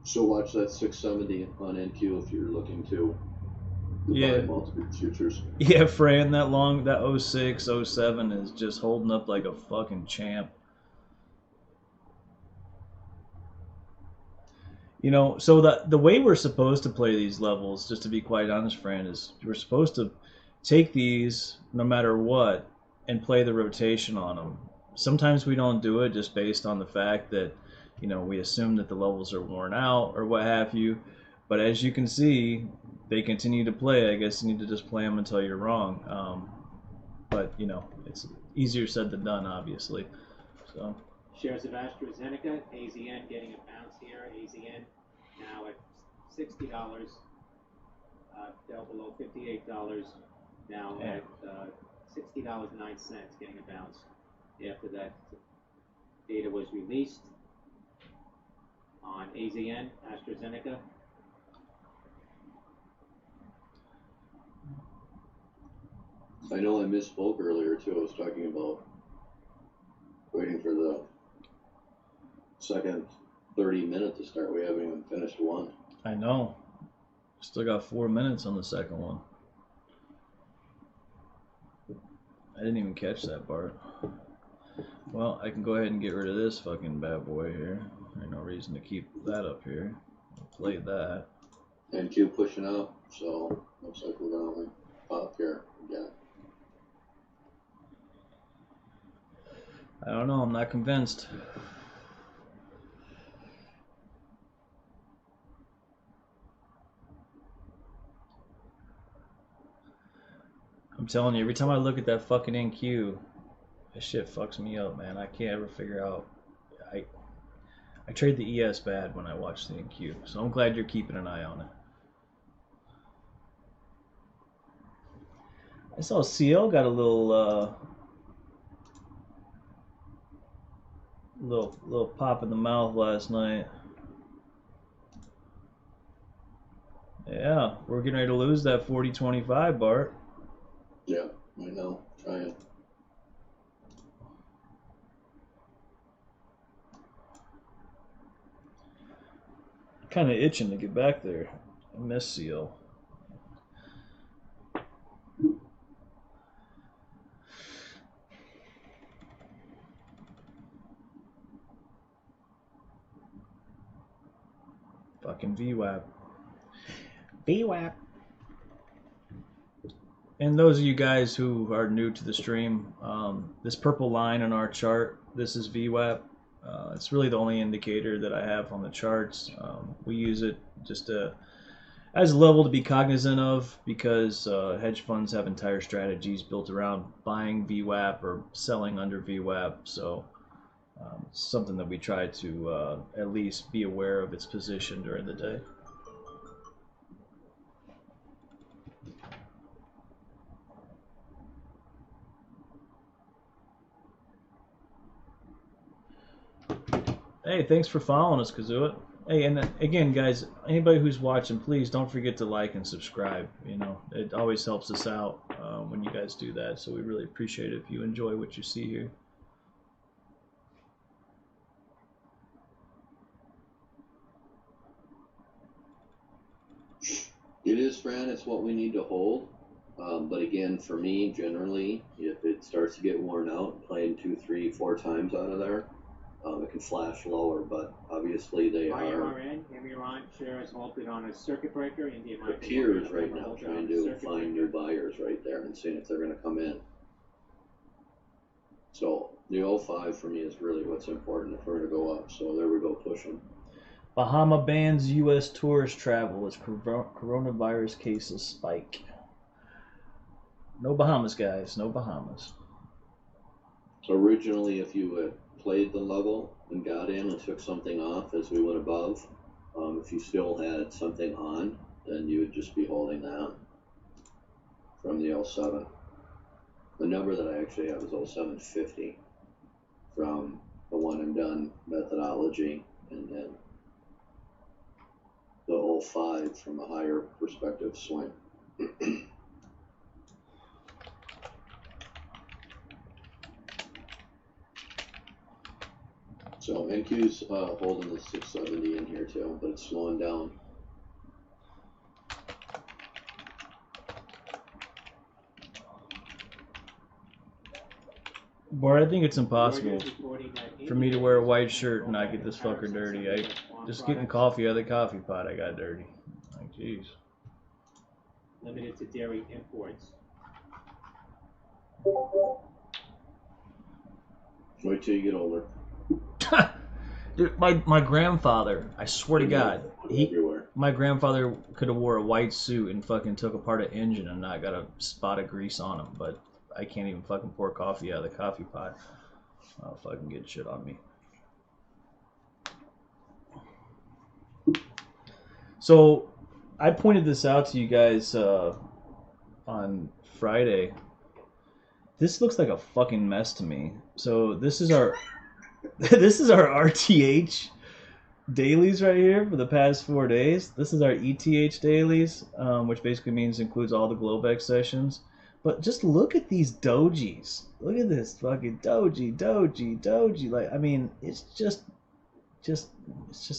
So watch that 670 on NQ if you're looking to buy multiple futures. yeah, Fran, that 06, 07 is just holding up like a fucking champ. You know, so the way we're supposed to play these levels, just to be quite honest, Fran, is we're supposed to take these no matter what and play the rotation on them. Sometimes we don't do it just based on the fact that, you know, we assume that the levels are worn out or what have you. But as you can see, they continue to play. I guess you need to just play them until you're wrong. But, you know, it's easier said than done, obviously. So Shares of AstraZeneca, AZN getting a bounce here. AZN now at $60, fell below $58. Now Yeah. at $60.09, getting a bounce after that data was released on AZN, AstraZeneca. I know I misspoke earlier too. I was talking about waiting for the second 30-minute to start. We haven't even finished one. I know. Still got 4 minutes on the second one. I didn't even catch that part. Well, I can go ahead and get rid of this fucking bad boy here. There's no reason to keep that up here. I'll play that. NQ pushing up, so looks like we're gonna pop here again. I don't know. I'm not convinced. I'm telling you, every time I look at that fucking NQ, that shit fucks me up, man. I can't ever figure out. I trade the ES bad when I watch the NQ, so I'm glad you're keeping an eye on it. I saw CL got a little pop in the mouth last night. Yeah, we're getting ready to lose that 40-25, Bart. Yeah, I know. Trying. Kind of itching to get back there. I miss CL. Fucking VWAP. VWAP. And those of you guys who are new to the stream, this purple line on our chart, this is VWAP. It's really the only indicator that I have on the charts. We use it just as a level to be cognizant of, because hedge funds have entire strategies built around buying VWAP or selling under VWAP. So it's something that we try to at least be aware of its position during the day. Hey, thanks for following us, Kazuit. Hey, and again, guys, anybody who's watching, please don't forget to like and subscribe. You know, it always helps us out when you guys do that. So we really appreciate it if you enjoy what you see here. It is, Fran. It's what we need to hold. But again, for me, generally, if it starts to get worn out, playing 2, 3, 4 times out of there, it can flash lower. But obviously, they are. IMRN, Emiron shares halted on a circuit breaker in the The peers right now trying to find new buyers right there and seeing if they're going to come in. So the 05 for me is really what's important if we're going to go up. So there we go, pushing. Bahama bans U.S. tourist travel as coronavirus cases spike. No Bahamas, guys. No Bahamas. Originally, if you had played the level and got in and took something off as we went above, if you still had something on, then you would just be holding that from the 07. The number that I actually have is 0750 from the one and done methodology, and then the 05 from a higher perspective swing. So NQ's holding the 670 in here too, but it's slowing down. Boy, I think it's impossible for me to wear a white shirt and not get this fucker dirty. I just getting coffee out of the coffee pot, I got dirty. Like, jeez. Limited to dairy imports. Wait till you get older. Dude, my grandfather, I swear to God, Everywhere. my grandfather could have wore a white suit and fucking took apart an engine and not got a spot of grease on him, but I can't even fucking pour coffee out of the coffee pot. I'll fucking get shit on me. So, I pointed this out to you guys on Friday. This looks like a fucking mess to me. So this is our this is our RTH dailies right here for the past 4 days. This is our ETH dailies, which basically means includes all the Globex sessions. But just look at these dojis. Look at this fucking doji. Like, I mean, it's just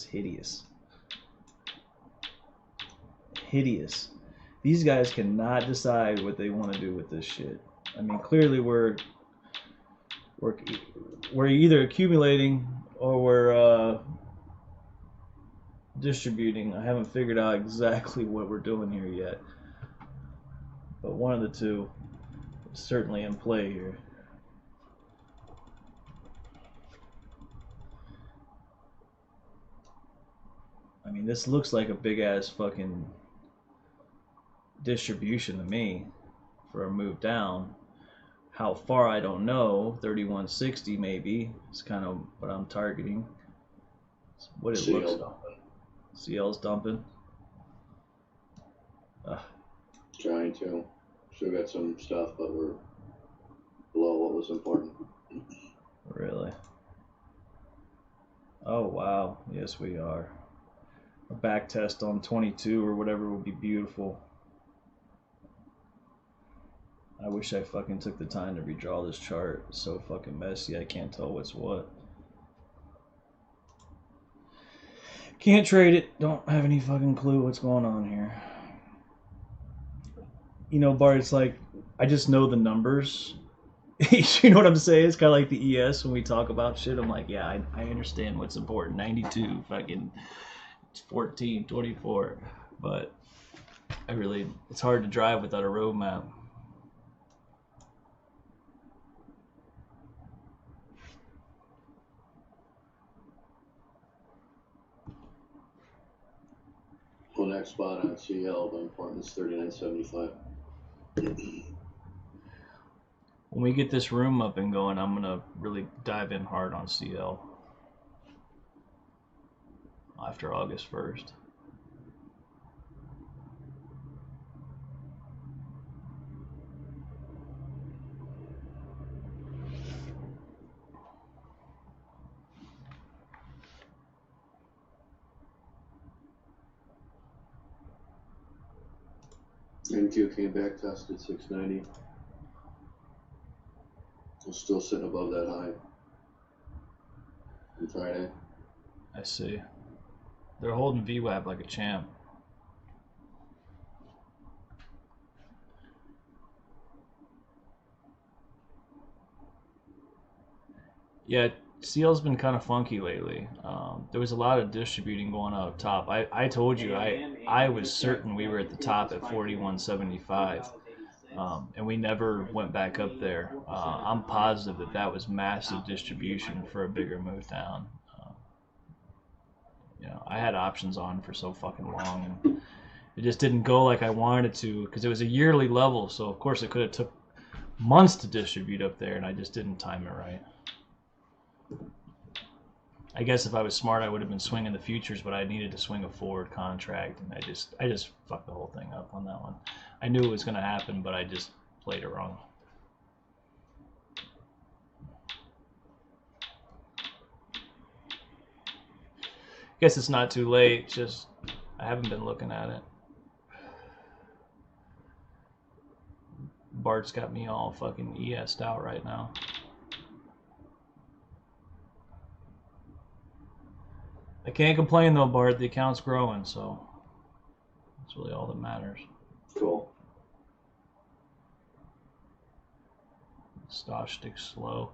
hideous. Hideous. These guys cannot decide what they want to do with this shit. I mean, clearly we're either accumulating or we're distributing. I haven't figured out exactly what we're doing here yet, but one of the two is certainly in play here. I mean, this looks like a big ass fucking distribution to me for a move down. How far, I don't know. 3160 maybe. It's kind of what I'm targeting. It's what it looks like. CL's dumping. Trying to. Still got some stuff, but we're below what was important. Really? Oh, wow. Yes, we are. A back test on 22 or whatever would be beautiful. I wish I fucking took the time to redraw this chart. It's so fucking messy, I can't tell what's what. Can't trade it. Don't have any fucking clue what's going on here. You know, Bart, it's like, I just know the numbers. You know what I'm saying? It's kind of like the ES when we talk about shit. I'm like, yeah, I understand what's important. 92, fucking 14, 24. But it's hard to drive without a roadmap. Well, next spot on CL, the important is 39.75. When we get this room up and going, I'm gonna really dive in hard on CL after August 1st. NQ came back, tested 690. We're still sitting above that high on Friday. I see. They're holding VWAP like a champ. Yeah, CL's been kind of funky lately. There was a lot of distributing going on up top. I told you I was certain we were at the top at 41.75, and we never went back up there. I'm positive that that was massive distribution for a bigger move down. You know, I had options on for so fucking long, and it just didn't go like I wanted it to because it was a yearly level. So of course it could have took months to distribute up there, and I just didn't time it right. I guess if I was smart, I would have been swinging the futures, but I needed to swing a forward contract, and I just fucked the whole thing up on that one. I knew it was going to happen, but I just played it wrong. Guess it's not too late. It's just I haven't been looking at it. Bart's got me all fucking ES'd out right now. I can't complain though, Bart. The account's growing, so that's really all that matters. Cool. Stochastic slow.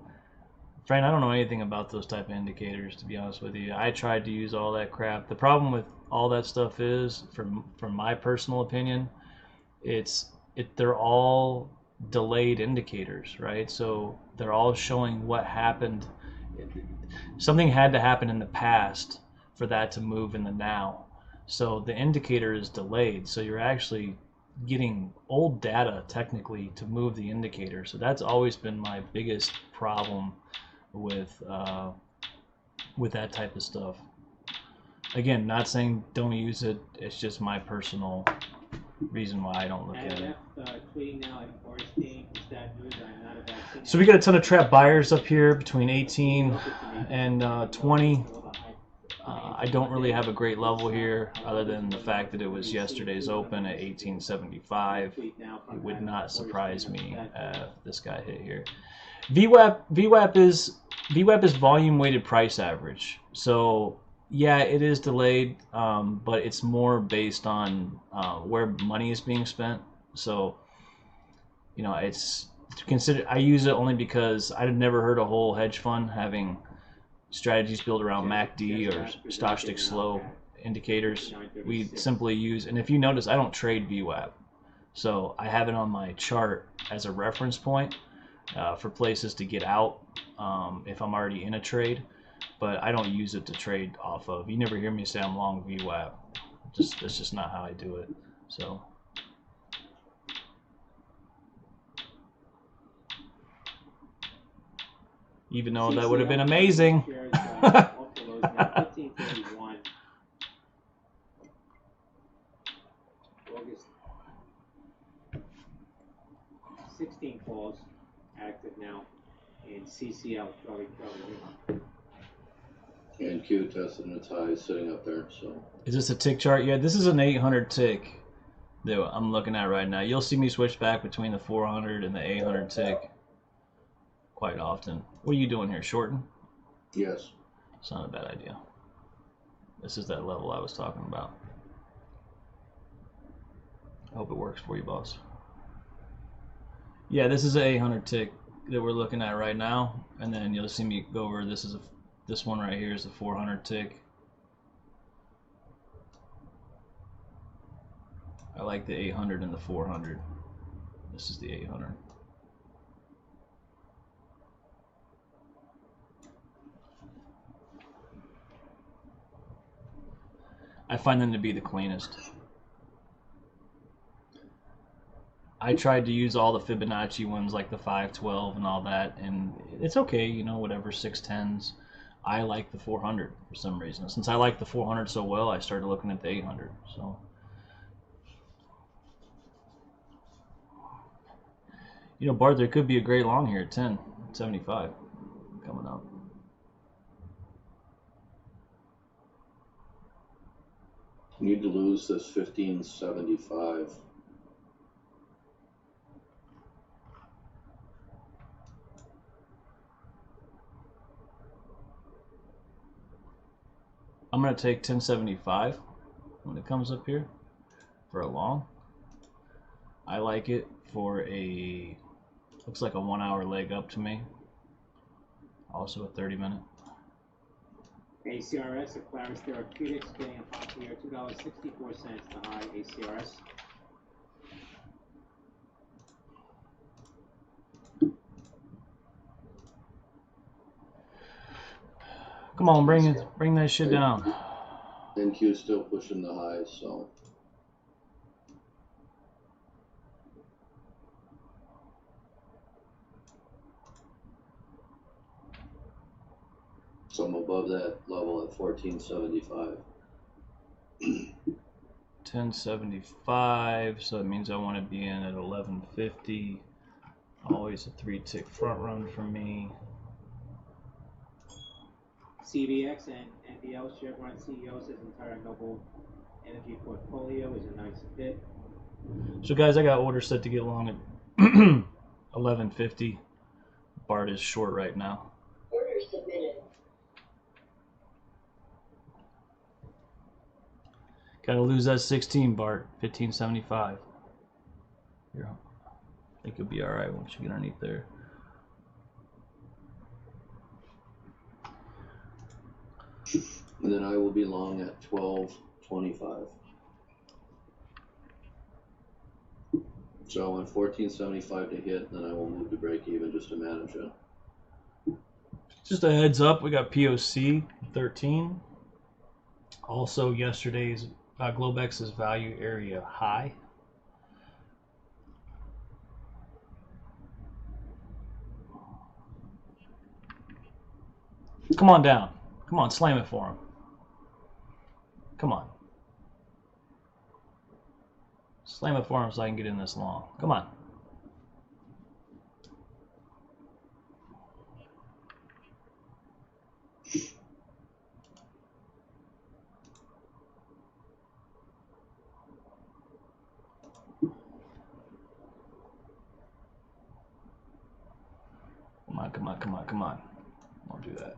Friend, I don't know anything about those type of indicators, to be honest with you. I tried to use all that crap. The problem with all that stuff is, from my personal opinion, they're all delayed indicators, right? So they're all showing what happened. Something had to happen in the past for that to move in the now. So the indicator is delayed. So you're actually getting old data technically to move the indicator. So that's always been my biggest problem with that type of stuff. Again, not saying don't use it. It's just my personal reason why I don't look at it. So we got a ton of trap buyers up here between 18 and 20. I don't really have a great level here other than the fact that it was yesterday's open at 1875. It would not surprise me if this guy hit here. VWAP is volume weighted price average. So yeah, it is delayed, but it's more based on where money is being spent. So you know, it's considered. I use it only because I've never heard a whole hedge fund having strategies built around MACD or stochastic slow indicators. We simply use, and if you notice, I don't trade VWAP. So I have it on my chart as a reference point for places to get out if I'm already in a trade, but I don't use it to trade off of. You never hear me say I'm long VWAP. That's just not how I do it. So. Even though that would have been amazing. August 16 calls active now in CCL probably. And Q tested its high, sitting up there. So is this a tick chart? Yeah, this is an 800 tick that I'm looking at right now. You'll see me switch back between the 400 and the 800 tick quite often. What are you doing here, shorting? yes. It's not a bad idea. This is that level I was talking about. I hope it works for you, boss. Yeah, this is an 800 tick that we're looking at right now, and then you'll see me go over. This one right here is the 400 tick. I like the 800 and the 400. This is the 800. I find them to be the cleanest. I tried to use all the Fibonacci ones like the 512 and all that, and it's okay, you know, whatever, 610s. I like the 400 for some reason. Since I like the 400 so well, I started looking at the 800. So, you know, Bart, there could be a great long here at 10.75 coming up. You need to lose this 1575. gonna take 1075 when it comes up here for a long. I like it for a, looks like a 1 hour leg up to me. Also a 30-minute. ACRS, Aclaris Therapeutics, getting a pop here, $2.64, the high ACRS. Come on, bring that shit down. NQ is still pushing the highs, so. So I'm above that level at 1475. 1075, so that means I want to be in at 1150. Always a 3-tick front run for me. CVX and NBL, Chevron CEO says entire Noble Energy portfolio is a nice fit. So guys, I got orders set to get long at 1150. Bart is short right now. Order submitted. Gotta lose that 16, Bart. 1575. Here, I think you'll be alright once you get underneath there. And then I will be long at 1225. So I want 1475 to hit, then I will move to break even just to manage it. Just a heads up, we got POC 13. Also yesterday's Globex's value area high. Come on down. Come on, slam it for him. Come on. Slam it for him so I can get in this long. Come on. Come on, come on, come on, come on. I'll do that.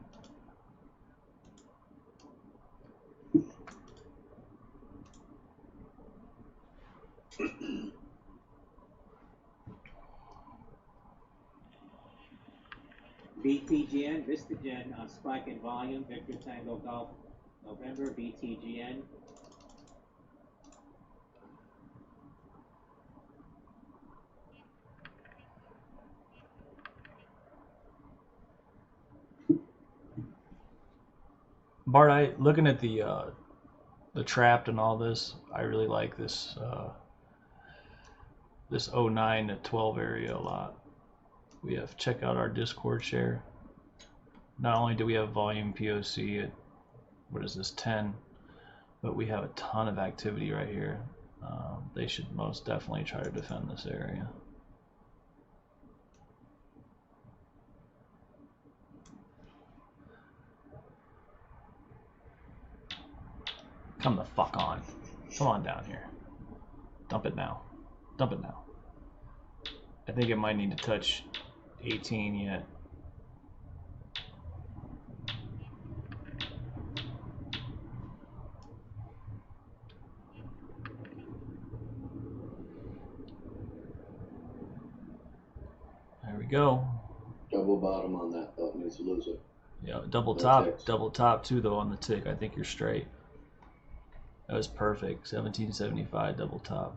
BTGN, Vistagen, spike in volume, Victor Tango Golf, November, BTGN. Bart, looking at the trapped and all this, I really like this this 09 to 12 area a lot. We have check out our Discord share. Not only do we have volume POC at, what is this, 10, but we have a ton of activity right here. They should most definitely try to defend this area. Come the fuck on. Come on down here. Dump it now. Dump it now. I think it might need to touch 18 yet. There we go. Double bottom on that though, needs to lose it. Yeah, double No top, ticks. double top too though on the tick. I think you're straight. That was perfect. 1775 double top.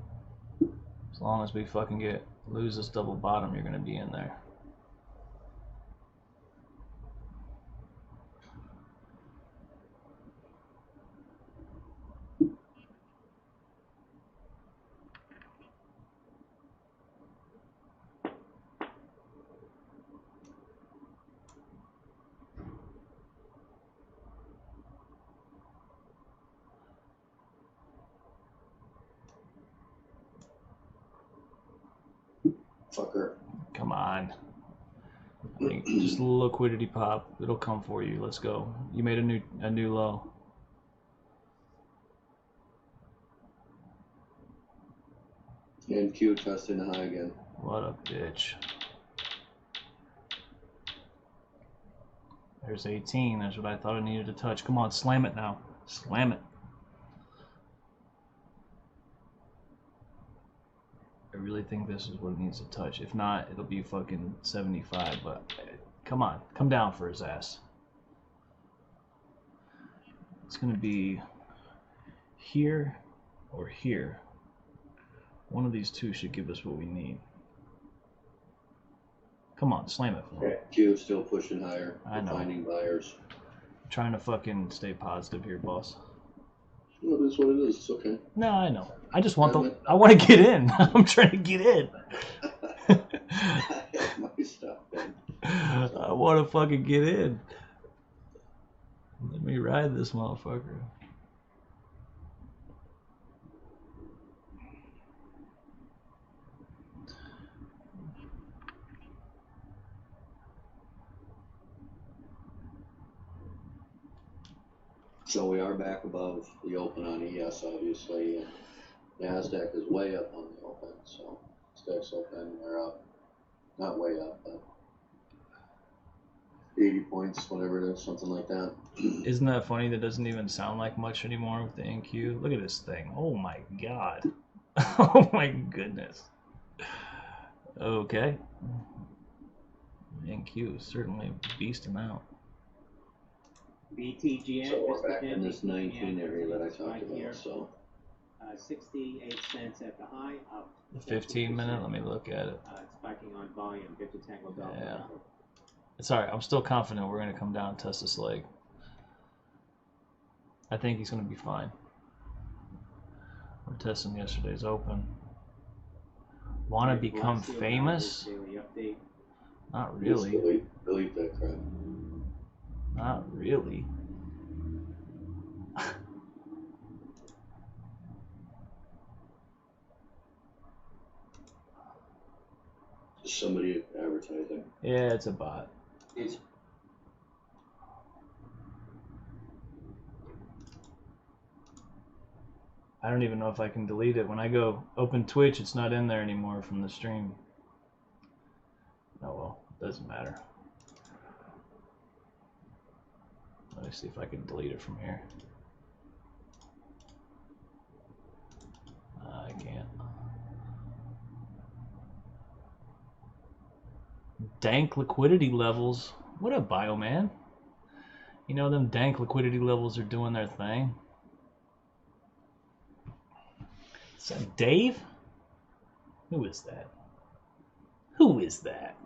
As long as we fucking lose this double bottom, you're gonna be in there. Fucker. Come on. I think just a little liquidity pop. It'll come for you. Let's go. You made a new low. And Q testing the high again. What a bitch. There's 18. That's what I thought I needed to touch. Come on, slam it now. Slam it. I really think this is what it needs to touch. If not, it'll be fucking 75, but come on. Come down for his ass. It's going to be here or here. One of these two should give us what we need. Come on, slam it for me. Q still pushing higher. I know. Finding buyers. I'm trying to fucking stay positive here, boss. Well, it is what it is. It's okay. No, I know. I just want I want to get in. I'm trying to get in. I have my stuff, man. I want to fucking get in. Let me ride this motherfucker. So we are back above the open on ES, obviously, and NASDAQ is way up on the open, so stocks open, they're up. Not way up, but 80 points, whatever it is, something like that. Isn't that funny? That doesn't even sound like much anymore with the NQ. Look at this thing. Oh my god. Oh my goodness. Okay. NQ is certainly beasting out. BTGN. So we're just back in defending this 19 area that I right talked here. about, so. 68 cents at the high, up. The 15 minute, let me look at it. Spiking on volume, Victor Tango Delta. Yeah. It's alright, I'm still confident we're going to come down and test this leg. I think he's going to be fine. We're testing yesterday's open. Want to become famous? Daily update. Not really. Just delete that crap. Not really. Just somebody advertising. Yeah, it's a bot. It's I don't even know if I can delete it. When I go open Twitch, it's not in there anymore from the stream. Oh well, doesn't matter. Let me see if I can delete it from here. I can't. Dank liquidity levels. What up, Bioman? You know them dank liquidity levels are doing their thing. Is that Dave? Who is that? Who is that?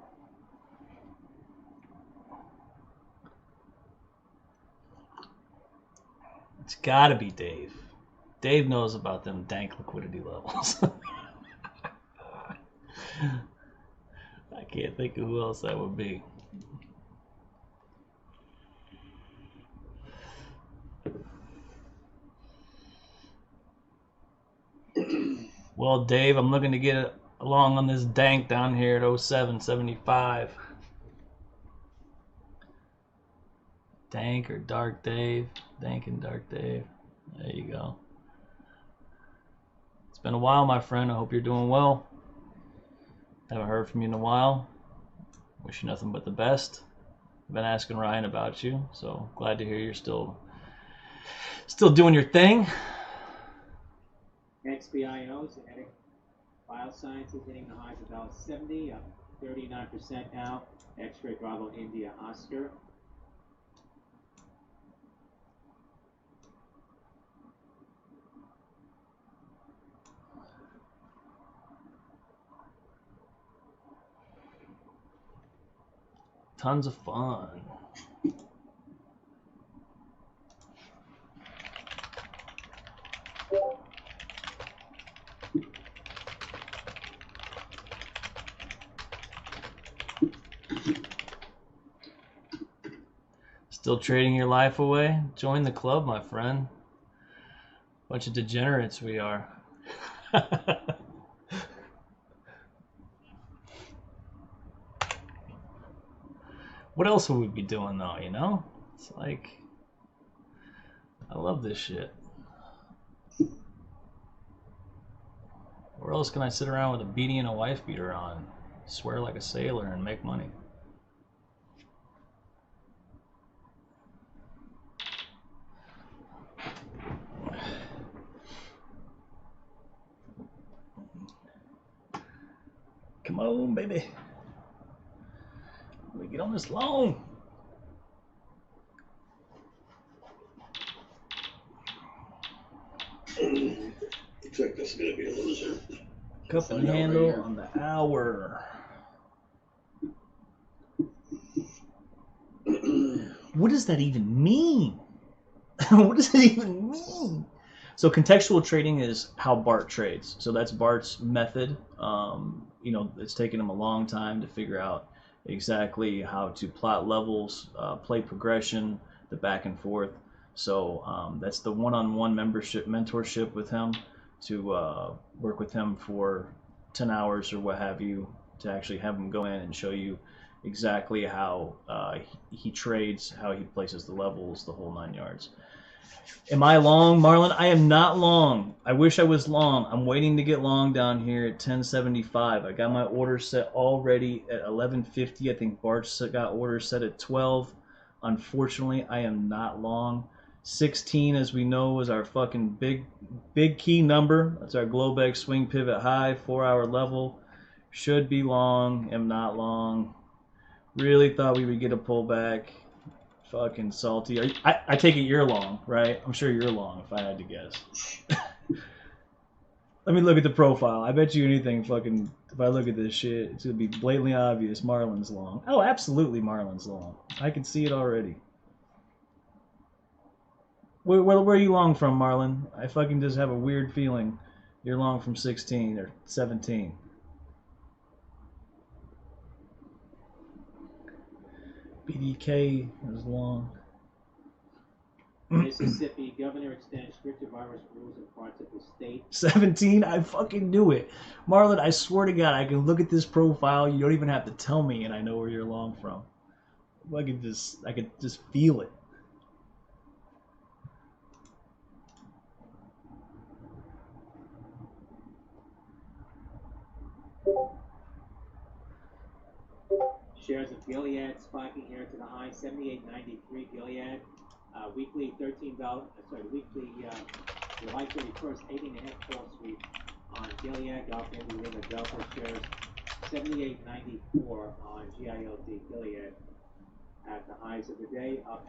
It's gotta be Dave. Dave knows about them dank liquidity levels. I can't think of who else that would be. Well, Dave, I'm looking to get along on this dank down here at 0775. Dank or Dark Dave. Dank and Dark Dave. There you go. It's been a while, my friend. I hope you're doing well. Haven't heard from you in a while. Wish you nothing but the best. I've been asking Ryan about you, so glad to hear you're still doing your thing. XBIO, Genetic Biosciences hitting the highs of $1.70, up 39% now. X-Ray Bravo India Oscar. Tons of fun. Still trading your life away? Join the club, my friend. Bunch of degenerates we are. What else would we be doing though, you know? It's like, I love this shit. Where else can I sit around with a beanie and a wife beater on, swear like a sailor, and make money? on, baby. Let me get on this loan. Looks like this is gonna be a loser. Cup and Find out right handle here. on the hour. What does that even mean? What does it even mean? So contextual trading is how Bart trades. So that's Bart's method. It's taken him a long time to figure out exactly how to plot levels, play progression, the back and forth. So that's the one-on-one mentorship with him, to work with him for 10 hours or what have you, to actually have him go in and show you exactly how he trades, how he places the levels, the whole 9 yards. Am I long, Marlon? I am not long. I wish I was long. I'm waiting to get long down here at 1075. I got my order set already at 1150. I think Bart's got orders set at 12. Unfortunately, I am not long. 16, as we know, is our fucking big key number. That's our Globex swing pivot high, 4-hour level. Should be long. Am not long. Really thought we would get a pullback. Fucking salty. I take it you're long, right? I'm sure you're long if I had to guess. Let me look at the profile. I bet you anything fucking, if I look at this shit, it's going to be blatantly obvious Marlon's long. Oh, absolutely Marlon's long. I can see it already. Where are you long from, Marlon? I fucking just have a weird feeling you're long from 16 or 17. BDK is long. Mississippi governor extends stricter virus rules in parts of the state. 17? I fucking knew it. Marlon, I swear to God, I can look at this profile. You don't even have to tell me, and I know where you're long from. I could just feel it. Shares of Gilead spiking here to the high, 78.93 Gilead. Weekly $13. Weekly July 31st, 8.5 call sweep on Gilead. Golf into the Delta shares 78.94 on GILD Gilead at the highs of the day, up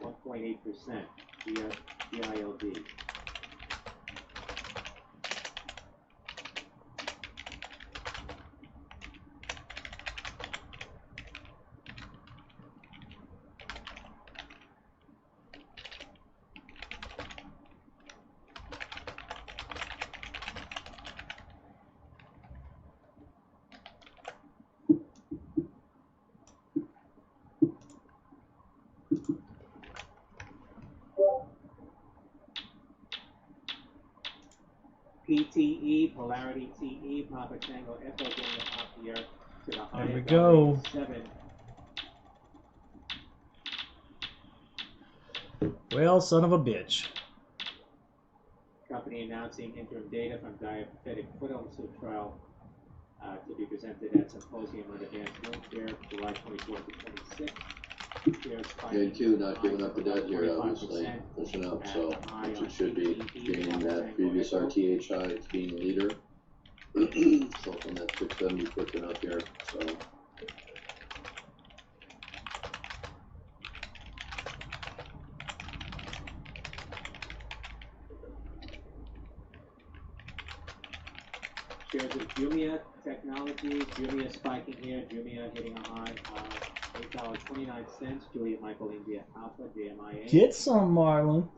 1.8% via GILD. PTE, Polarity TE, Papa Tango Echo going up here to the high. There we go. 7. Well, son of a bitch. Company announcing interim data from diabetic foot ulcer trial to be presented at Symposium on Advanced Wound Care, July 24th to 26th. JQ not giving up the dead here, obviously. Pushing up, so which it should be. Gaining that previous RTH high, it's being leader. So from that 670 pushing up here, so. Shares of Jumia Technologies, Jumia spiking here, Jumia hitting a high $8.29. Juliet Michael India Alpha, JMIA. Get some, Marlon.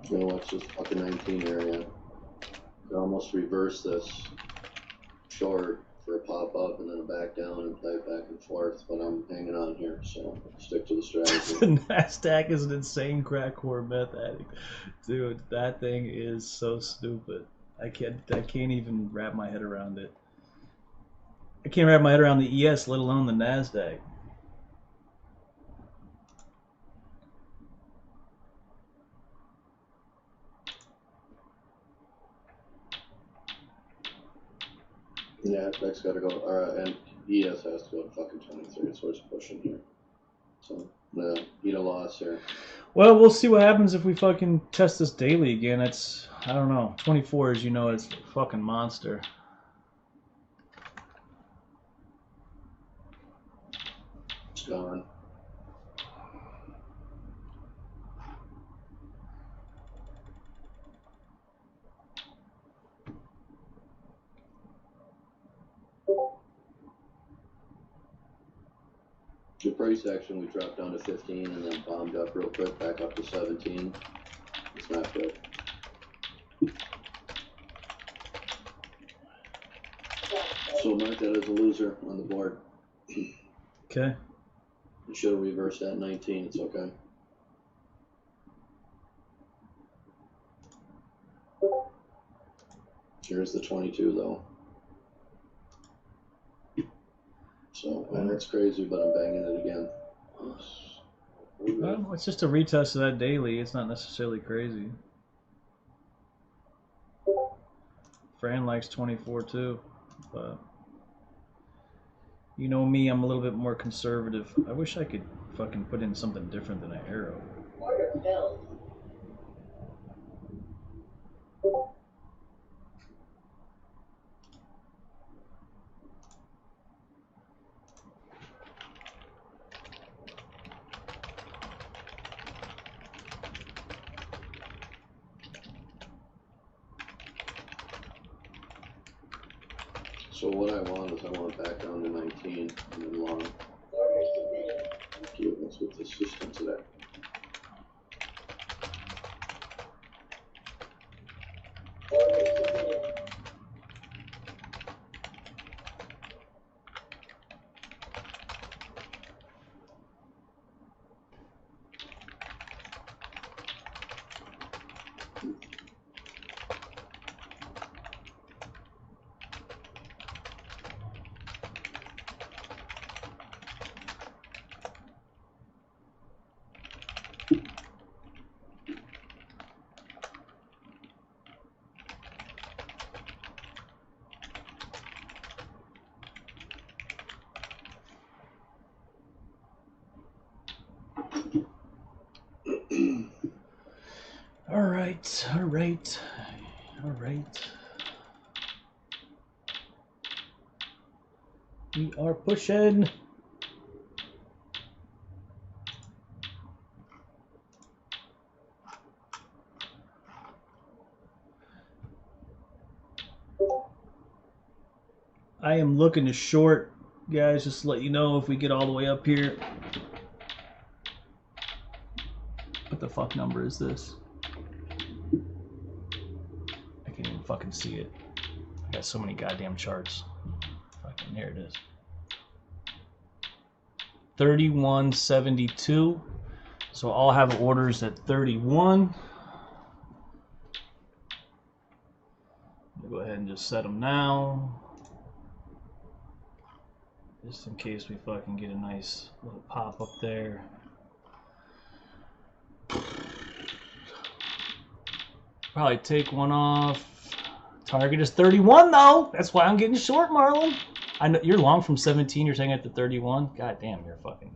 Gonna watch this fucking 19 area. Could almost reverse this short for a pop up and then a back down and play it back and forth, but I'm hanging on here, so stick to the strategy. The NASDAQ is an insane crack whore meth addict. Dude, that thing is so stupid. I can't even wrap my head around it. I can't wrap my head around the ES, let alone the NASDAQ. Yeah, Beck's got to go, and ES has to go to fucking 23. That's what he's pushing here. So, eat a loss here. Well, we'll see what happens if we fucking test this daily again. It's, I don't know. 24, as you know, it's a fucking monster. It's gone. The price action, we dropped down to 15 and then bombed up real quick, back up to 17. It's not good. So mark that as a loser on the board. Okay. You should have reversed that 19. It's okay. Here's the 22 though. So, and it's crazy, but I'm banging it again. Well, it's just a retest of that daily. It's not necessarily crazy. Fran likes 24 too, but you know me, I'm a little bit more conservative. I wish I could fucking put in something different than an arrow. Order filled. So what I want is I want back down to 19 and then long. Order submitted. Thank you. That's with the system today. Order submitted. All right, all right, all right. We are pushing. I am looking to short, guys, just to let you know if we get all the way up here. What the fuck number is this? I can't even fucking see it. I got so many goddamn charts. Fucking, here it is. 3172. So I'll have orders at 31. I'll go ahead and just set them now. Just in case we fucking get a nice little pop up there. Probably take one off. Target is 31 though. That's why I'm getting short, Marlon. I know you're long from 17. You're taking it to 31. God damn, you're fucking.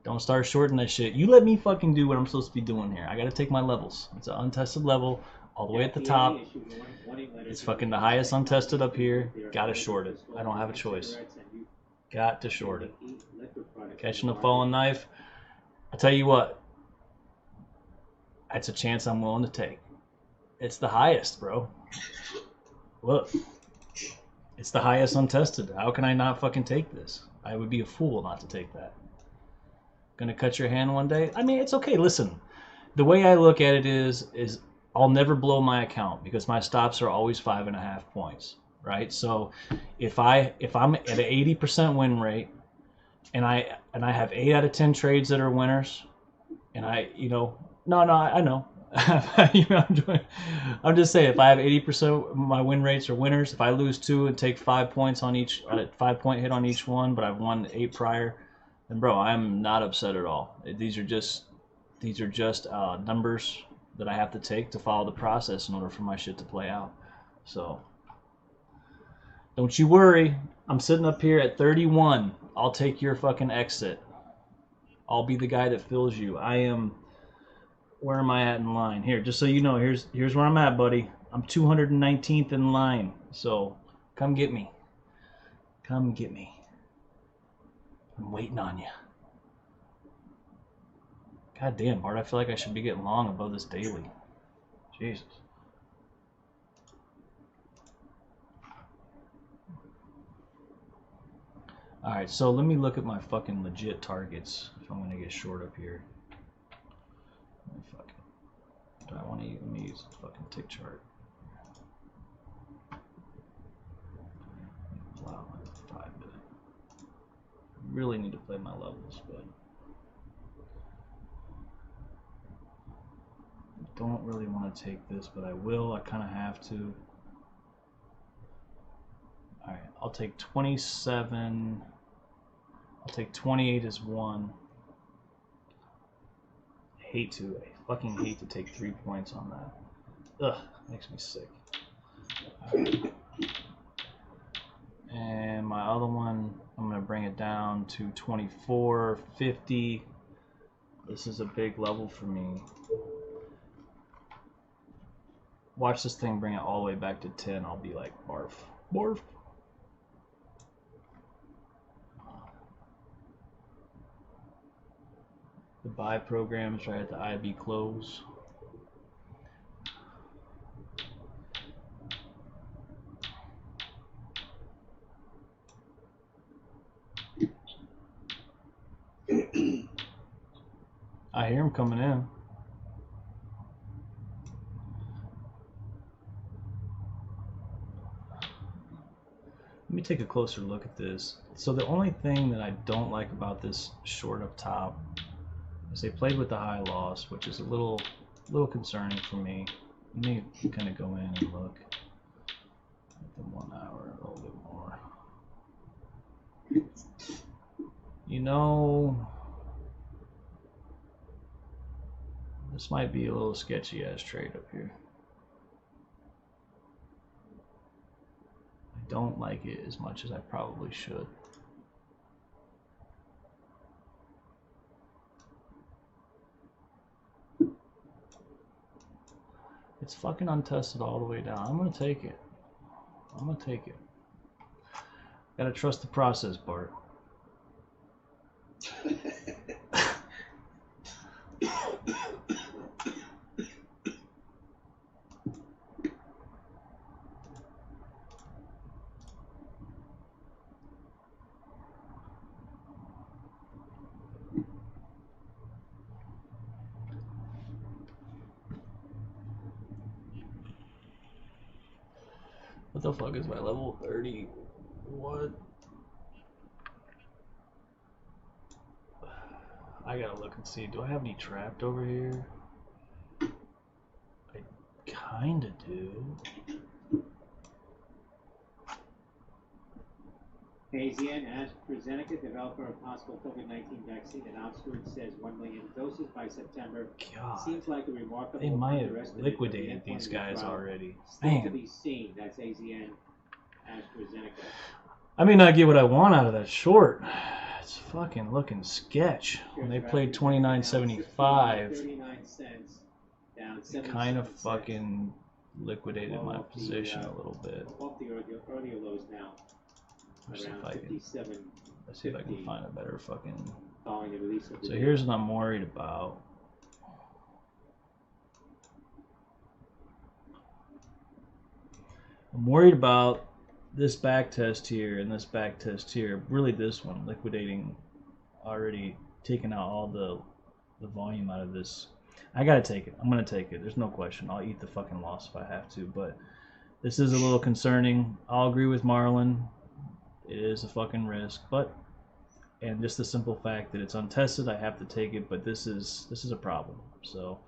Don't start shorting that shit. You let me fucking do what I'm supposed to be doing here. I gotta take my levels. It's an untested level, all the way at the top. It's fucking the highest untested up here. Gotta short it. I don't have a choice. Got to short it. Catching the falling knife. I'll tell you what. That's a chance I'm willing to take. It's the highest, bro. Look. It's the highest untested. How can I not fucking take this? I would be a fool not to take that. Gonna cut your hand one day? I mean, it's okay. Listen, the way I look at it is I'll never blow my account because my stops are always 5.5 points, right? So if I'm at an 80% win rate and I have 8 out of 10 trades that are winners, and I know. I'm just saying, if I have 80% of my win rates are winners, if I lose 2 and take 5 points on each, 5-point hit on each one, but I've won 8 prior, then bro, I'm not upset at all. These are just numbers that I have to take to follow the process in order for my shit to play out. So Don't you worry. I'm sitting up here at 31. I'll take your fucking exit. I'll be the guy that fills you. I am. Where am I at in line? Here, just so you know, here's where I'm at, buddy. I'm 219th in line. So come get me. Come get me. I'm waiting on you. God damn, Bart, I feel like I should be getting long above this daily. Jesus. Alright, so let me look at my fucking legit targets if I'm gonna get short up here. Let me fucking, do I want to let me use the fucking tick chart? Wow, 5 minute. Really need to play my levels, but don't really want to take this, but I will. I kind of have to. Alright, I'll take 27. I'll take 28 as 1. I fucking hate to take 3 points on that. Ugh, makes me sick. Right. And my other one, I'm going to bring it down to 24, 50. This is a big level for me. Watch this thing bring it all the way back to 10. I'll be like, barf. Barf. The buy program is right at the IB close. I hear him coming in. Let me take a closer look at this. So the only thing that I don't like about this short up top is they played with the high loss, which is a little concerning for me. Let me kind of go in and look at the 1 hour a little bit more. You know, this might be a little sketchy ass trade up here. I don't like it as much as I probably should. It's fucking untested all the way down. I'm gonna take it. I'm gonna take it. Gotta trust the process, Bart. What the fuck is my level 30? What? I gotta look and see. Do I have any trapped over here? I kinda do. AZN, AstraZeneca, developer of possible COVID-19 vaccine in Oxford, says 1 million doses by September. God. Seems like a remarkable They might have underestimate liquidated of the endpoint these of the guys trial. already. Still to Man. be seen. That's AZN, AstraZeneca. I may not get what I want out of that short. It's fucking looking sketch. When they played 29.75, 39 cents, down it 77 kind of cents. fucking liquidated my Off the, position a little bit. Off the earlier lows now. Let's see if Around I can. 57, Let's see if I can find a better fucking. following the release of the So data. here's what I'm worried about. I'm worried about this back test here and this back test here. Really, this one liquidating, already taking out all the volume out of this. I gotta take it. I'm gonna take it. There's no question. I'll eat the fucking loss if I have to. But this is a little concerning. I'll agree with Marlon. It is a fucking risk, but and just the simple fact that it's untested, I have to take it. But this is a problem. So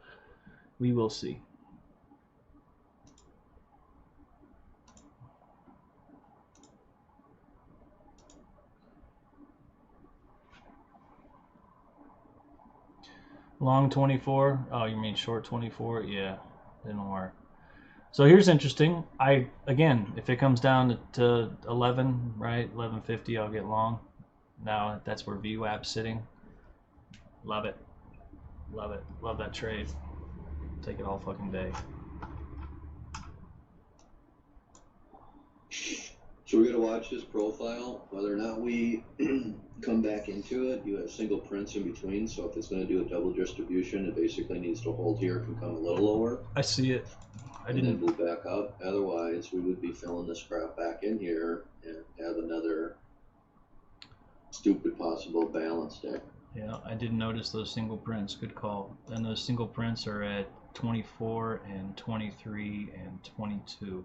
we will see. Long 24. Oh, you mean short 24? Yeah, didn't work. So here's interesting. Again, if it comes down to 11, right, 1150, I'll get long. Now that's where VWAP's sitting. Love it, love it, love that trade. Take it all fucking day. So we're gonna watch his profile, whether or not we come back into it. You have single prints in between, so if it's gonna do a double distribution, it basically needs to hold here, can come a little lower, I see it. I and then didn't. move back up. Otherwise, we would be filling this crap back in here and have another stupid possible balance day. Yeah, I didn't notice those single prints. Good call. And those single prints are at 24 and 23 and 22.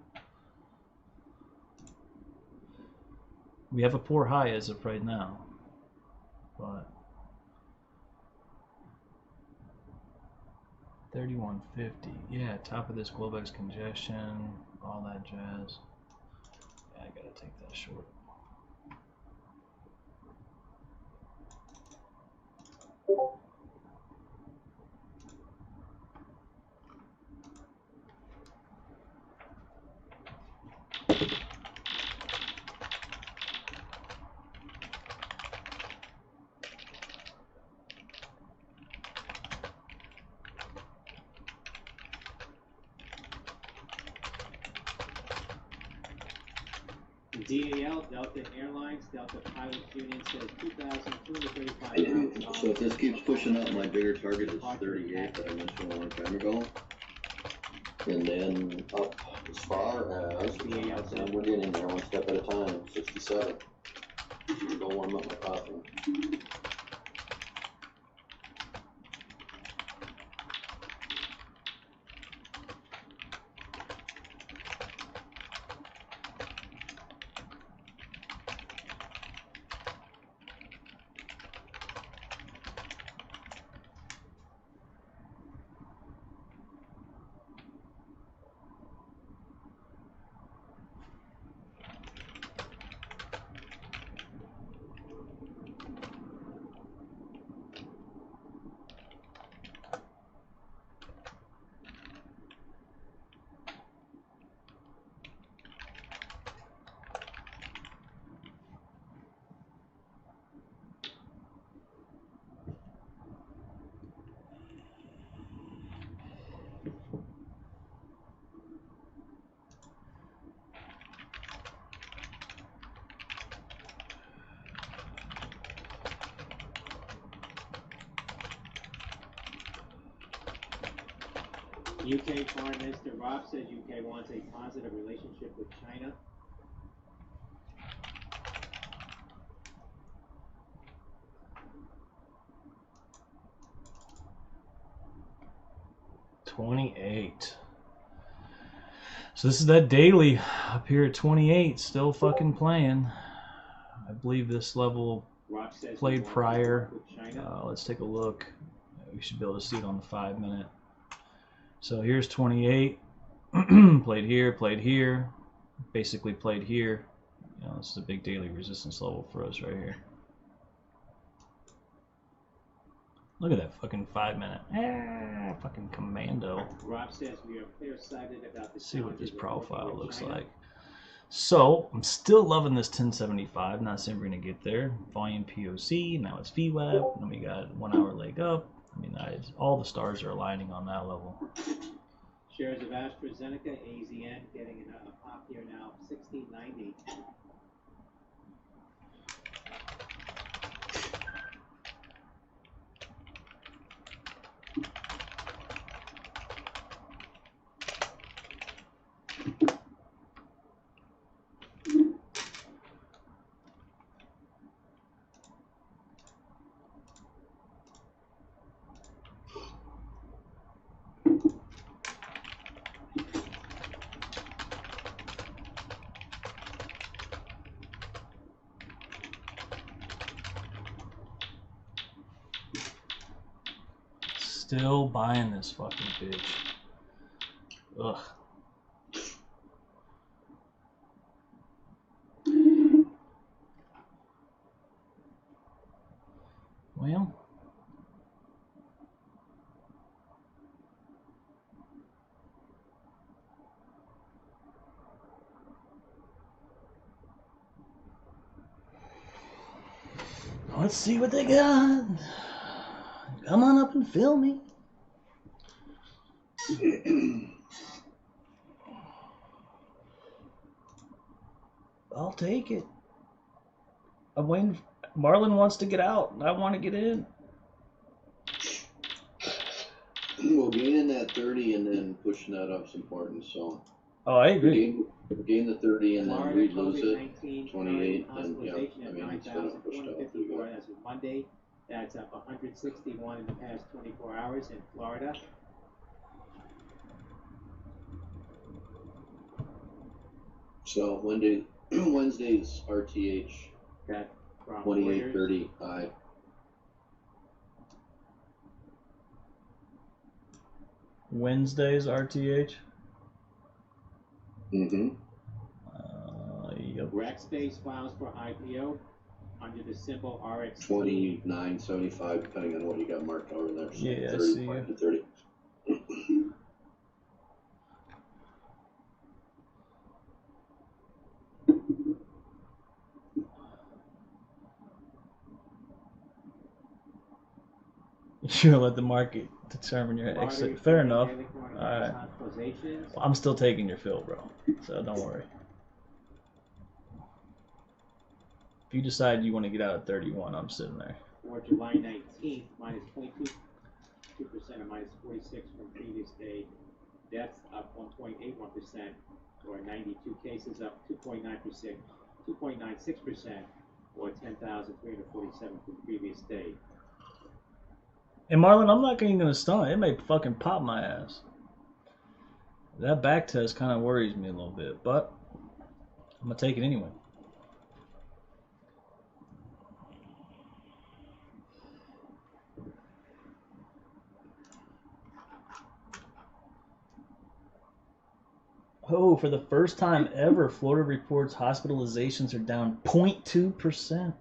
We have a poor high as of right now, but 3150. Yeah, top of this Globex congestion, all that jazz. Yeah, I gotta take that short. DAL, Delta Airlines, Delta Pilots Union says $2,235. So if this keeps pushing up, my bigger target is 38 that I mentioned a long time ago. And then up as far as, and we're getting there one step at a time, 67. Go warm up my coffee. UK Foreign Minister Rob says UK wants a positive relationship with China. $28. So this is that daily up here at 28, still fucking playing. I believe this level Rob says played he wants to prior. work with China. Let's take a look. We should be able to see it on the 5-minute. So here's 28. Played here, basically played here. You know, this is a big daily resistance level for us right here. Look at that fucking 5-minute. Ah, fucking commando. Rob says we are clear-sighted about the See what this challenges of working profile with looks China. like. So I'm still loving this 1075. Not saying we're gonna get there. Volume POC. Now it's VWAP. Then we got 1 hour leg up. I mean, all the stars are aligning on that level. Shares of AstraZeneca, AZN, getting a pop here now, 1690. Still buying this fucking bitch. Ugh. Well, Let's see what they got. Come on up and fill me. I'll take it. I'm waiting. Marlon wants to get out. I want to get in. Well, gaining that 30 and then pushing that up's important. So Oh, I agree. gain the 30 and then Florida Reed lose it. COVID-19 28, current and, yeah, hospitalization I of mean, it's been pushed out pretty 9,454 good. as of Monday. That's up 161 in the past 24 hours in Florida. So Wednesday's RTH That from 28, Reuters. 30 high. Wednesday's RTH. Mm-hmm. Yep. Rackspace files for IPO under the symbol RXT. 29.75, depending on what you got marked over there. So Yeah, I 30, see you. to 30. You're gonna let the market determine your Florida exit. reported Fair enough. daily coronavirus All right. hospitalizations. I'm still taking your fill, bro. So don't worry. If you decide you want to get out at 31, I'm sitting there. For July 19th, minus 0.22% or minus 46 from previous day. Deaths up 1.81%, or 92 cases up 2.96%, or 10,347 from previous day. And Marlon, I'm not even gonna stunt. It may fucking pop my ass. That back test kind of worries me a little bit, but I'm gonna take it anyway. Oh, for the first time ever, Florida reports hospitalizations are down 0.2%.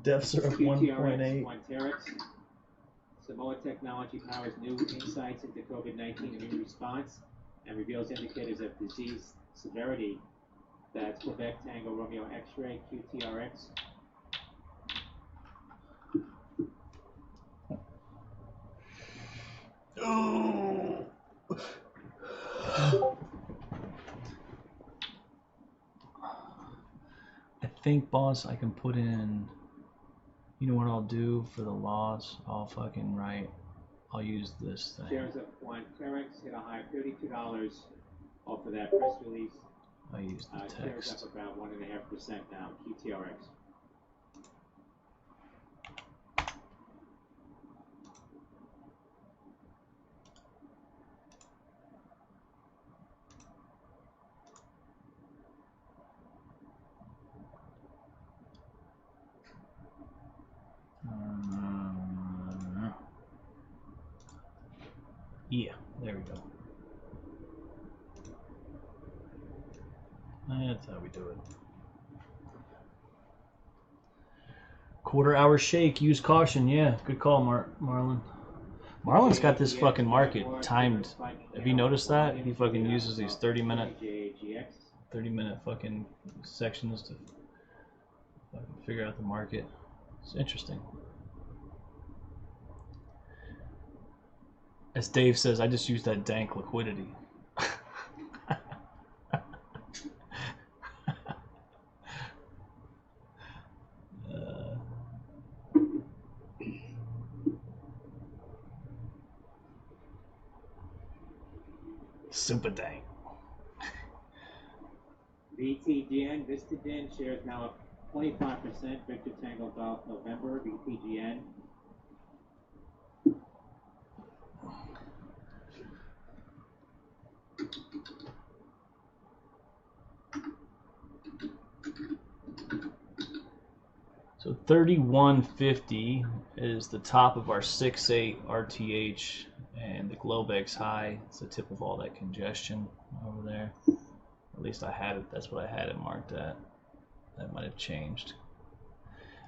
Deaths are up QTRX 1.8. Quanterix. Samoa Technology powers new insights into COVID-19 immune response and reveals indicators of disease severity. That's Quebec Tango Romeo X-ray QTRX. Oh. I think, boss, I can put in. You know what I'll do for the loss? I'll fucking write. I'll use this thing. Shares of Quanterix hit a high of $32 off of that press release. I use the Shares text. up about 1.5% now. QTRX. Yeah, there we go. That's how we do it. Quarter hour shake. Use caution. Yeah, good call, Marlon. Marlon's got this fucking market timed. Have you noticed that? He fucking uses these 30-minute fucking sections to fucking figure out the market. It's interesting. As Dave says, I just use that dank liquidity. Super dank. VTGN, Vistagen shares now up 25%. Victor Tango Golf November, VTGN. So 3150 is the top of our 6.8 RTH, and the Globex high. It's the tip of all that congestion over there. At least I had it. That's what I had it marked at. That might have changed.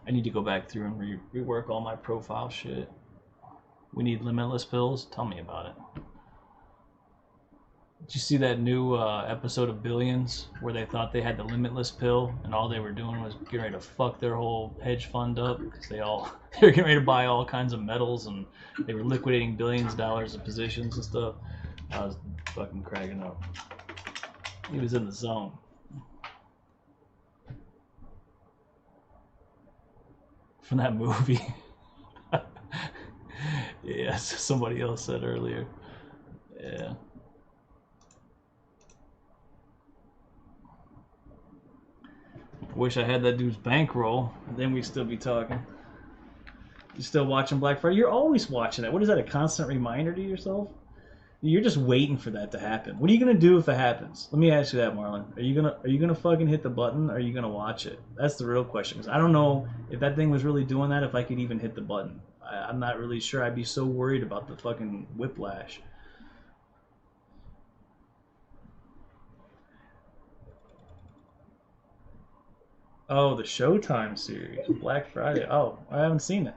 I need to go back through and rework all my profile shit. We need limitless pills. Tell me about it. Did you see that new episode of Billions where they thought they had the limitless pill and all they were doing was getting ready to fuck their whole hedge fund up because they were getting ready to buy all kinds of metals and they were liquidating billions of dollars of positions and stuff. I was fucking cracking up. He was in the zone. From that movie. Yeah, somebody else said earlier. Yeah. Wish I had that dude's bankroll, and then we'd still be talking. You still watching Black Friday? You're always watching it. What is that, a constant reminder to yourself? You're just waiting for that to happen. What are you gonna do if it happens? Let me ask you that, Marlon. Are you gonna fucking hit the button, or are you gonna watch it? That's the real question. Because I don't know if that thing was really doing that, if I could even hit the button. I'm not really sure. I'd be so worried about the fucking whiplash. Oh, the Showtime series, Black Friday. Oh, I haven't seen it.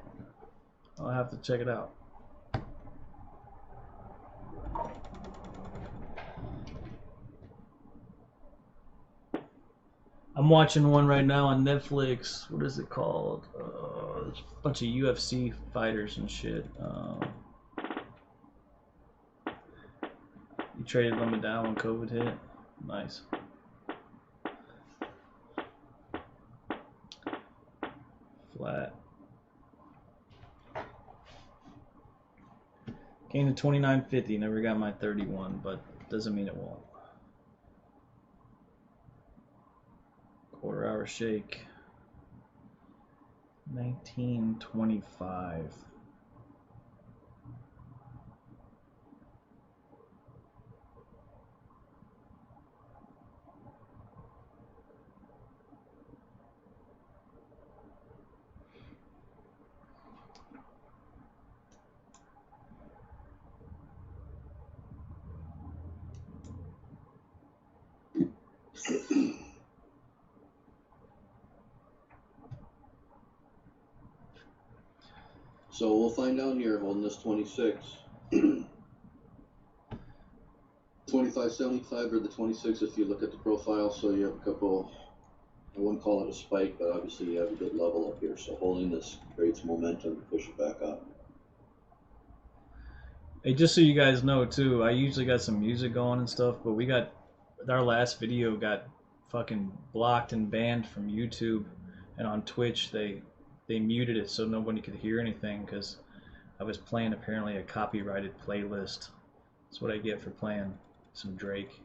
I'll have to check it out. I'm watching one right now on Netflix. What is it called? There's a bunch of UFC fighters and shit. You traded them down when COVID hit. Nice. Flat. Came to 29.50. Never got my 31, but doesn't mean it won't. Quarter hour shake. 19.25. So we'll find out here holding this 26. 25.75 or the 26 if you look at the profile. So you have a couple, I wouldn't call it a spike, but obviously you have a good level up here. So holding this creates momentum to push it back up. Hey, just so you guys know too, I usually got some music going and stuff, but our last video got fucking blocked and banned from YouTube, and on Twitch they muted it so nobody could hear anything because I was playing apparently a copyrighted playlist. That's what I get for playing some Drake.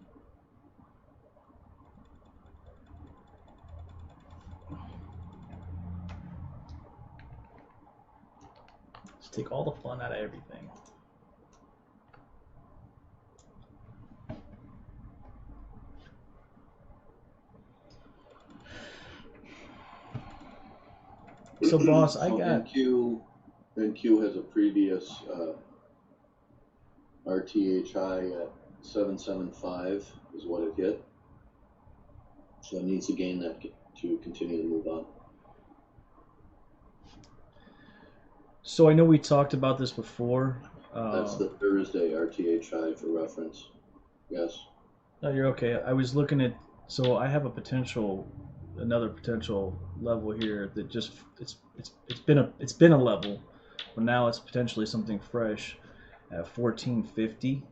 Just take all the fun out of everything. So, boss, I got... NQ has a previous RTH high at 775 is what it hit. So it needs to gain that to continue to move up. So I know we talked about this before. That's the Thursday RTH high for reference. Yes. No, you're okay. I was looking at... So I have another potential level here that just it's been a level, but now it's potentially something fresh at 1450,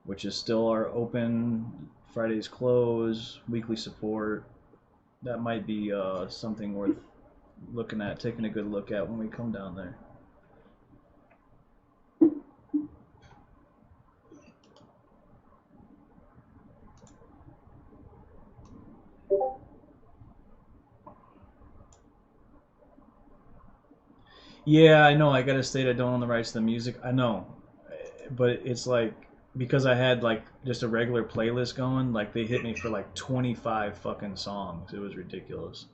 which is still our open, Friday's close, weekly support. That might be something worth looking at, taking a good look at when we come down there. Yeah, I know. I gotta state I don't own the rights to the music. I know, but it's like because I had like just a regular playlist going, like they hit me for like 25 fucking songs. It was ridiculous.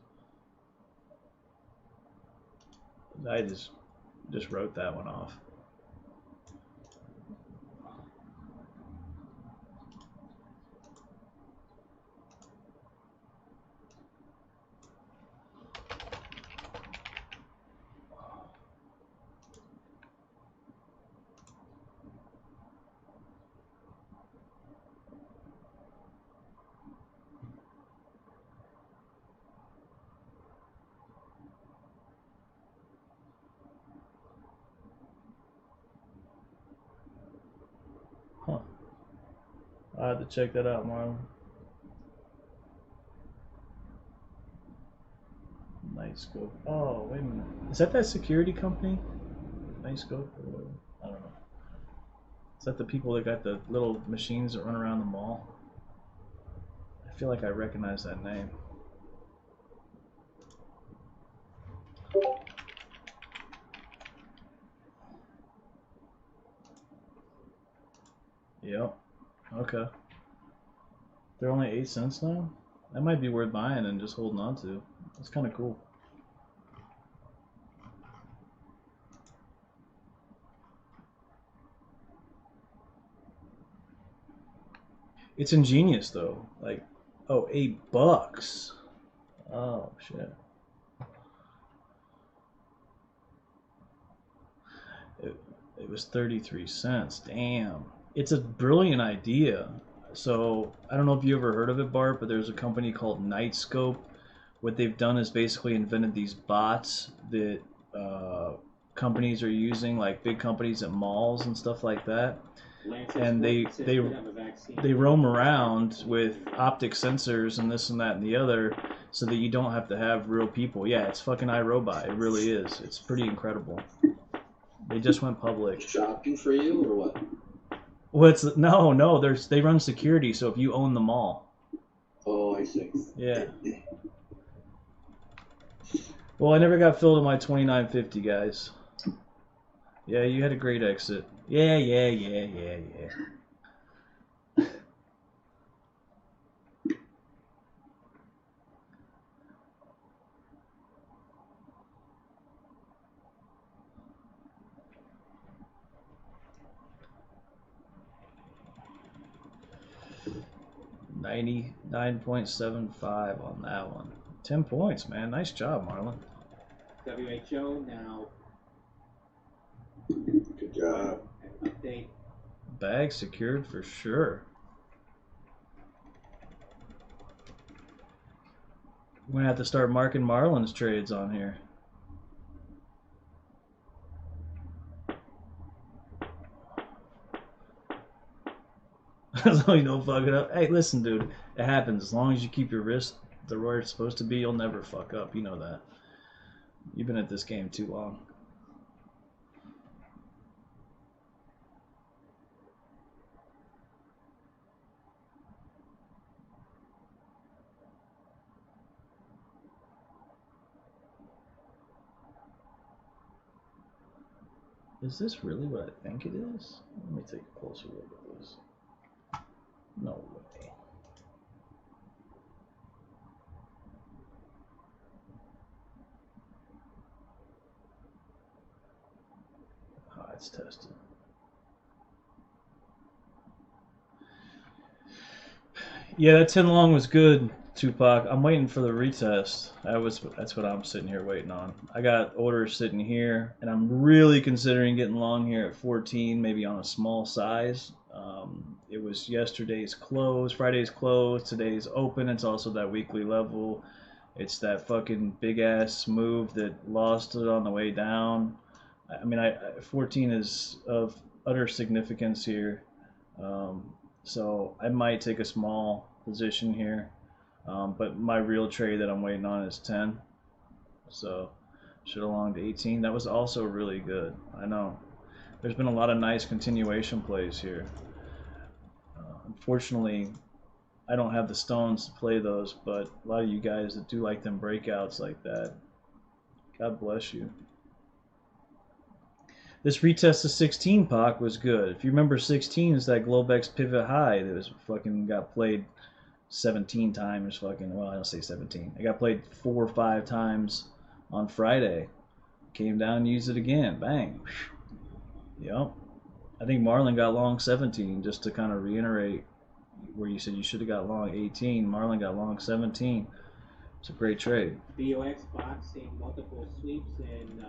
I just wrote that one off. I have to check that out, Marlon. Nightscope. Oh, wait a minute. Is that security company? Nightscope? I don't know. Is that the people that got the little machines that run around the mall? I feel like I recognize that name. Yep. Okay. They're only 8 cents now? That might be worth buying and just holding on to. That's kind of cool. It's ingenious though. Like, oh, $8. Oh shit. It was 33 cents. Damn. It's a brilliant idea. So I don't know if you ever heard of it, Bart, but there's a company called Nightscope. What they've done is basically invented these bots that companies are using, like big companies at malls and stuff like that. And they roam around with optic sensors and this and that and the other, so that you don't have to have real people. Yeah, it's fucking iRobot. It really is. It's pretty incredible. They just went public. Shocking for you or what? No. They run security, so if you own the mall. Oh, I see. Yeah. Well, I never got filled in my 2950, guys. Yeah, you had a great exit. Yeah. 99.75 on that one. 10 points, man. Nice job, Marlon. WHO now. Good job. Update. Bag secured for sure. We're gonna have to start marking Marlon's trades on here. As long as you don't fuck it up. Hey, listen, dude. It happens. As long as you keep your wrist the where it's supposed to be, you'll never fuck up. You know that. You've been at this game too long. Is this really what I think it is? Let me take a closer look at this. No way. Ah, it's tested. Yeah, that 10 long was good, Tupac. I'm waiting for the retest. That's what I'm sitting here waiting on. I got orders sitting here, and I'm really considering getting long here at 14, maybe on a small size. It was yesterday's close, Friday's close, today's open. It's also that weekly level. It's that fucking big ass move that lost it on the way down. I mean, 14 is of utter significance here. So I might take a small position here, but my real trade that I'm waiting on is 10. So should have longed 18. That was also really good. I know. There's been a lot of nice continuation plays here. Unfortunately, I don't have the stones to play those, but a lot of you guys that do like them breakouts like that, God bless you. This retest of 16 Pac was good. If you remember, 16 is that Globex pivot high that was fucking got played 17 times. Fucking, well, I don't say 17. It got played 4 or 5 times on Friday. Came down and used it again. Bang. Yep. I think Marlon got long 17, just to kind of reiterate where you said you should have got long 18. Marlon got long 17. It's a great trade. BOX boxing, multiple sweeps, and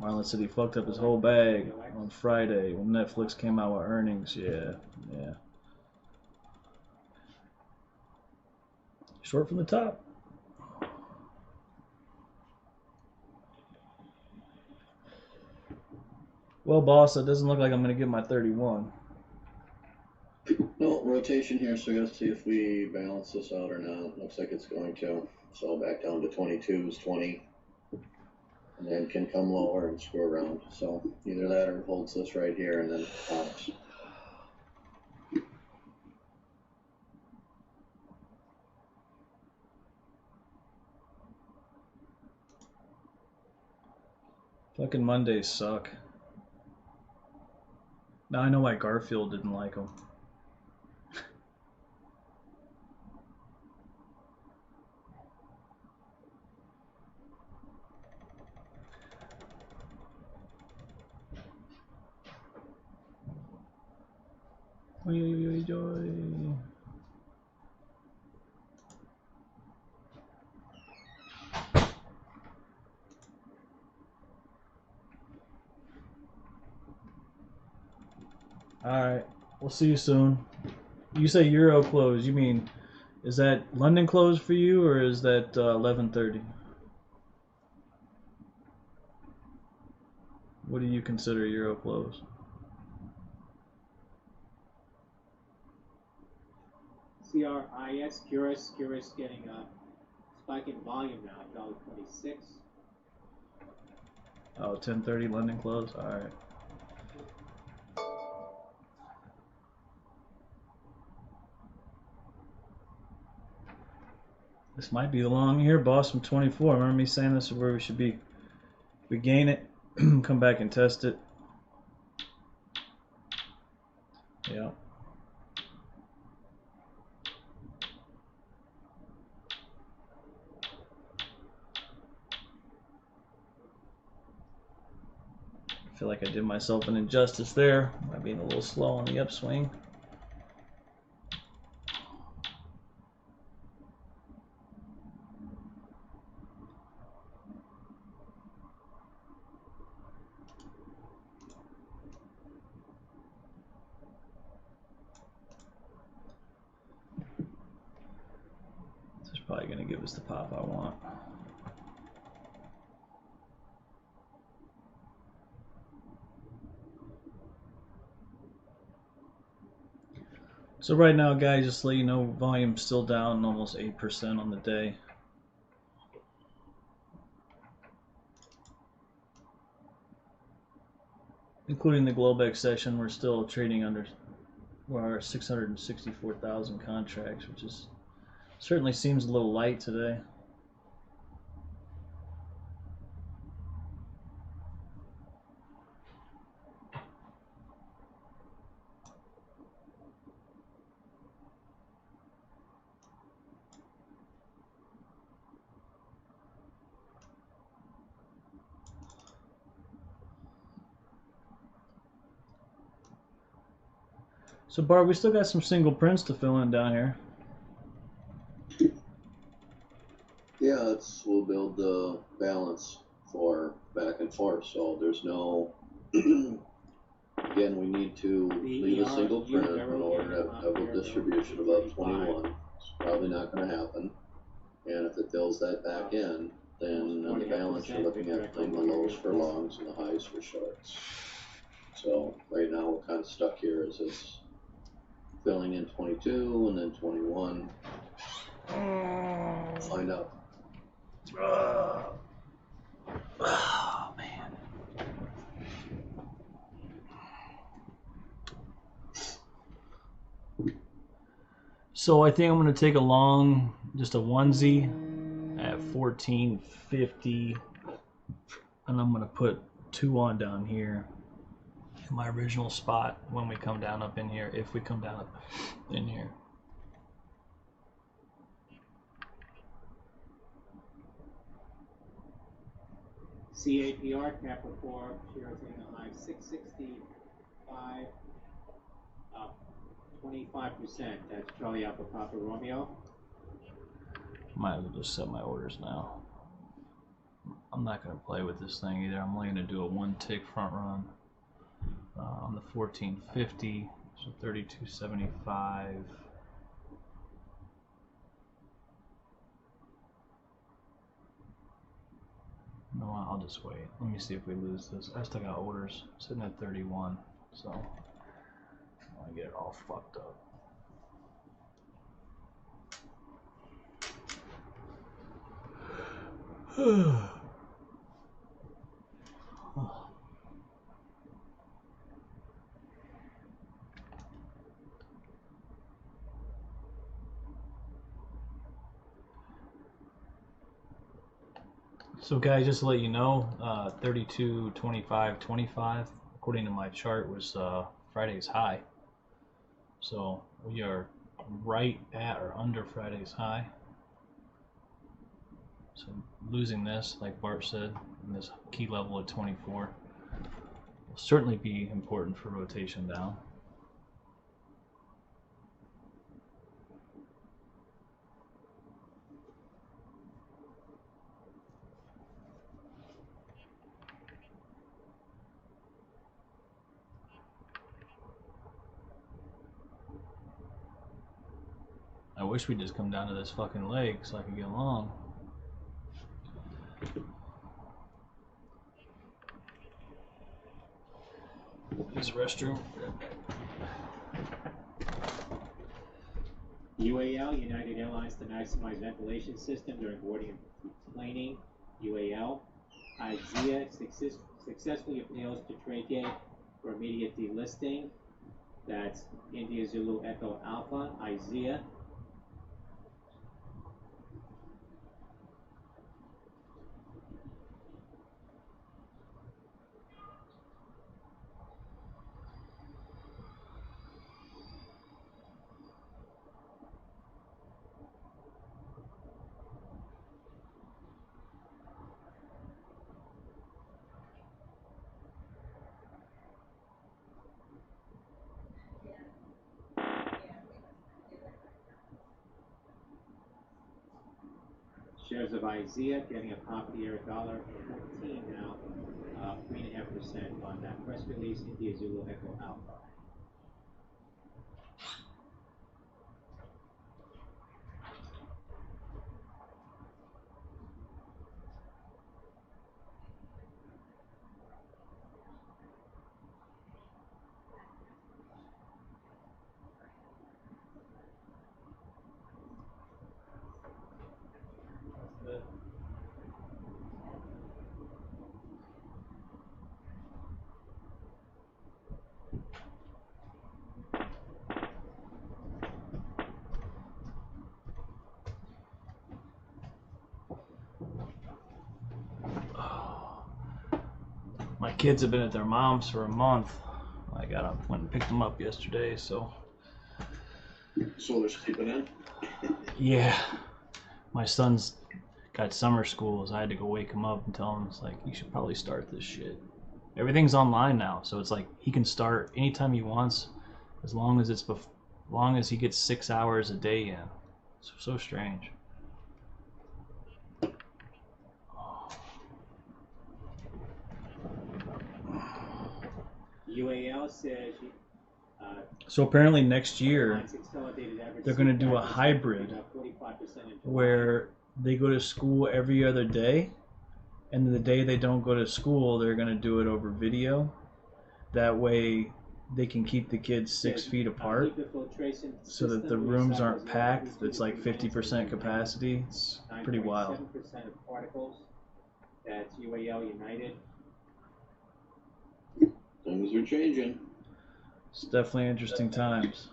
Marlon said he fucked up his whole bag on Friday when Netflix came out with earnings. Yeah. Short from the top. Well, boss, it doesn't look like I'm going to get my 31. No, we're rotation here, so we gotta see if we balance this out or not. Looks like it's going to. So back down to 22s, 20. And then can come lower and screw around. So either that or holds this right here and then pops. Fucking Mondays suck. Now I know why Garfield didn't like them. Alright, we'll see you soon. You say Euro close, you mean, is that London close for you, or is that 11:30? What do you consider Euro close? CRIS, Curious getting a spike in volume now, $1.26. Oh, 10:30 London close? Alright. This might be the long here, boss from 24. Remember me saying this is where we should be. If we gain it, come back and test it. Yeah. I feel like I did myself an injustice there by being a little slow on the upswing. This is probably going to give us the pop I want. So right now, guys, just to let you know, volume's still down almost 8% on the day. Including the Globex session, we're still trading under our 664,000 contracts, which is certainly seems a little light today. So Bart, we still got some single prints to fill in down here. Yeah, we'll build the balance for back and forth. So there's no. Again, we need to leave a single print in order to have a distribution above 21. It's probably not going to happen. And if it fills that back in, then in the balance you're looking at playing the lows for longs and the highs for shorts. So right now we're kind of stuck here as it's filling in 22 and then 21. Find out. Oh, man. So I think I'm going to take a long, just a onesie at 1450, and I'm going to put 2 on down here in my original spot when we come down up in here, if we come down up in here. CAPR, Capricorn, shares in a high 665, up 25%. That's Charlie Alpha Papa Romeo. Might as well just set my orders now. I'm not going to play with this thing either. I'm only going to do a 1 tick front run on the 1450, so 3275. No, I'll just wait. Let me see if we lose this. I still got orders sitting at 31, so I want to get it all fucked up. So guys, just to let you know, 32, 25, 25, according to my chart, was Friday's high. So we are right at or under Friday's high. So losing this, like Bart said, in this key level at 24, will certainly be important for rotation down. I wish we'd just come down to this fucking leg so I could get along. Use the restroom. UAL, United Airlines to maximize ventilation system during boarding and planing. UAL. IZEA successfully appeals to Trade for immediate delisting. That's India Zulu Echo Alpha, IZEA. Shares of IZEA getting a pop here, $1.14 now, 3.5% on that press release. India Zulu Echo Alpha. My kids have been at their mom's for a month. Went and picked them up yesterday, so So they're sleeping in? yeah. My son's got summer school, so I had to go wake him up and tell him, it's like, you should probably start this shit. Everything's online now, so it's like he can start anytime he wants, as long as long as he gets 6 hours a day in. It's so strange. UAL says So apparently next year they're going to do a hybrid where they go to school every other day, and the day they don't go to school they're going to do it over video. That way they can keep the kids 6 feet apart so that the rooms aren't packed. It's like 50% capacity. It's pretty wild. 7% of particles. That's UAL United. Things are changing. It's definitely interesting times.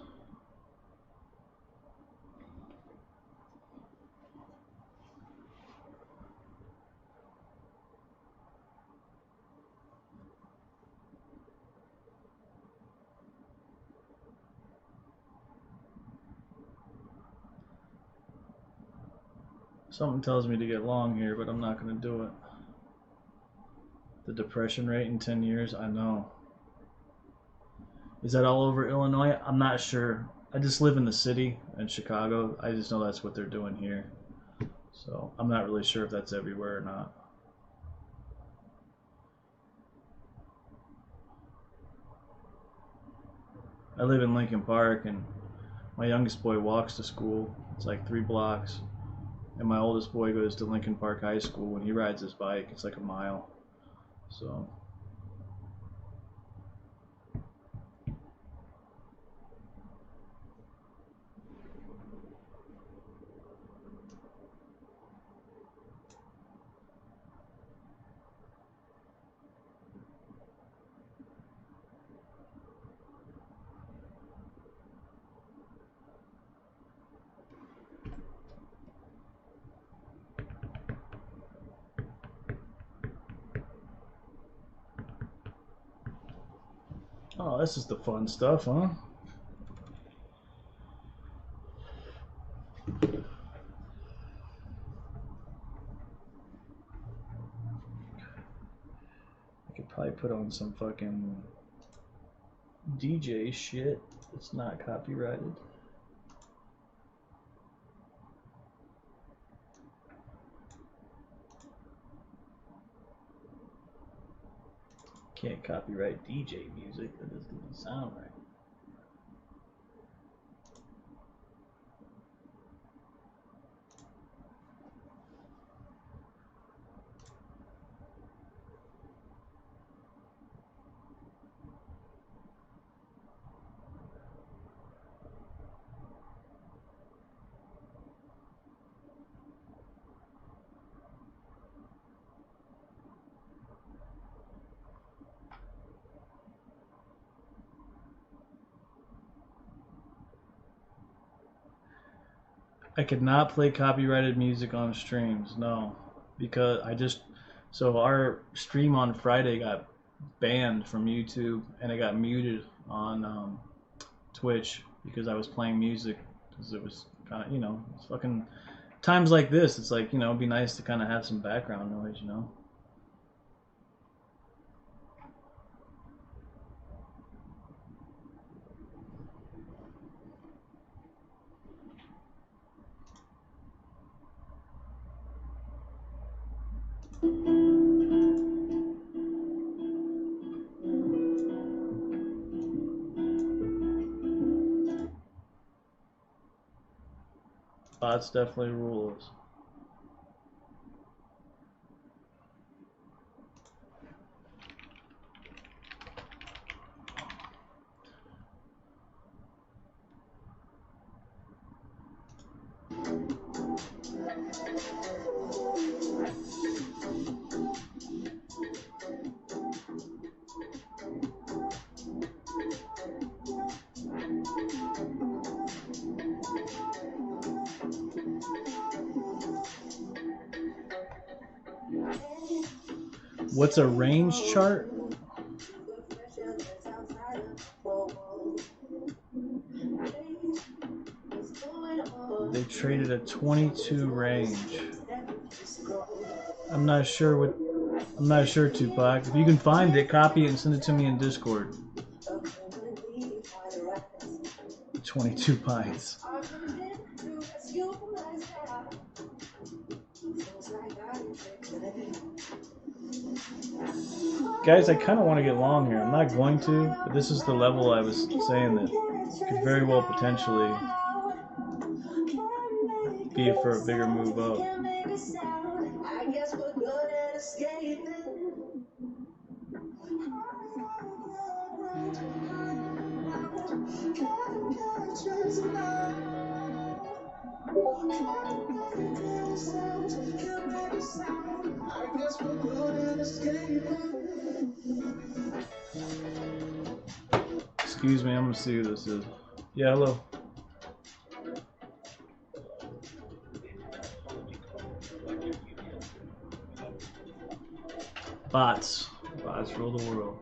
Something tells me to get long here, but I'm not going to do it. The depression rate in 10 years, I know. Is that all over Illinois? I'm not sure. I just live in the city in Chicago. I just know that's what they're doing here. So I'm not really sure if that's everywhere or not. I live in Lincoln Park, and my youngest boy walks to school. It's like 3 blocks. And my oldest boy goes to Lincoln Park High School. When he rides his bike, it's like a mile. So Oh, this is the fun stuff, huh? I could probably put on some fucking DJ shit. It's not copyrighted. Can't copyright DJ music. That doesn't sound right. I could not play copyrighted music on streams, no, because so our stream on Friday got banned from YouTube and it got muted on Twitch because I was playing music because it was kind of, it's fucking times like this. It's like, it'd be nice to kind of have some background noise. Bots definitely rules. What's a range chart? They traded a 22 range. I'm not sure, Tupac. If you can find it, copy it and send it to me in Discord. 22 pints. Guys, I kind of want to get long here. I'm not going to, but this is the level I was saying that could very well potentially be for a bigger move up. Excuse me, I'm gonna see who this is. Yeah, hello. Bots rule the world.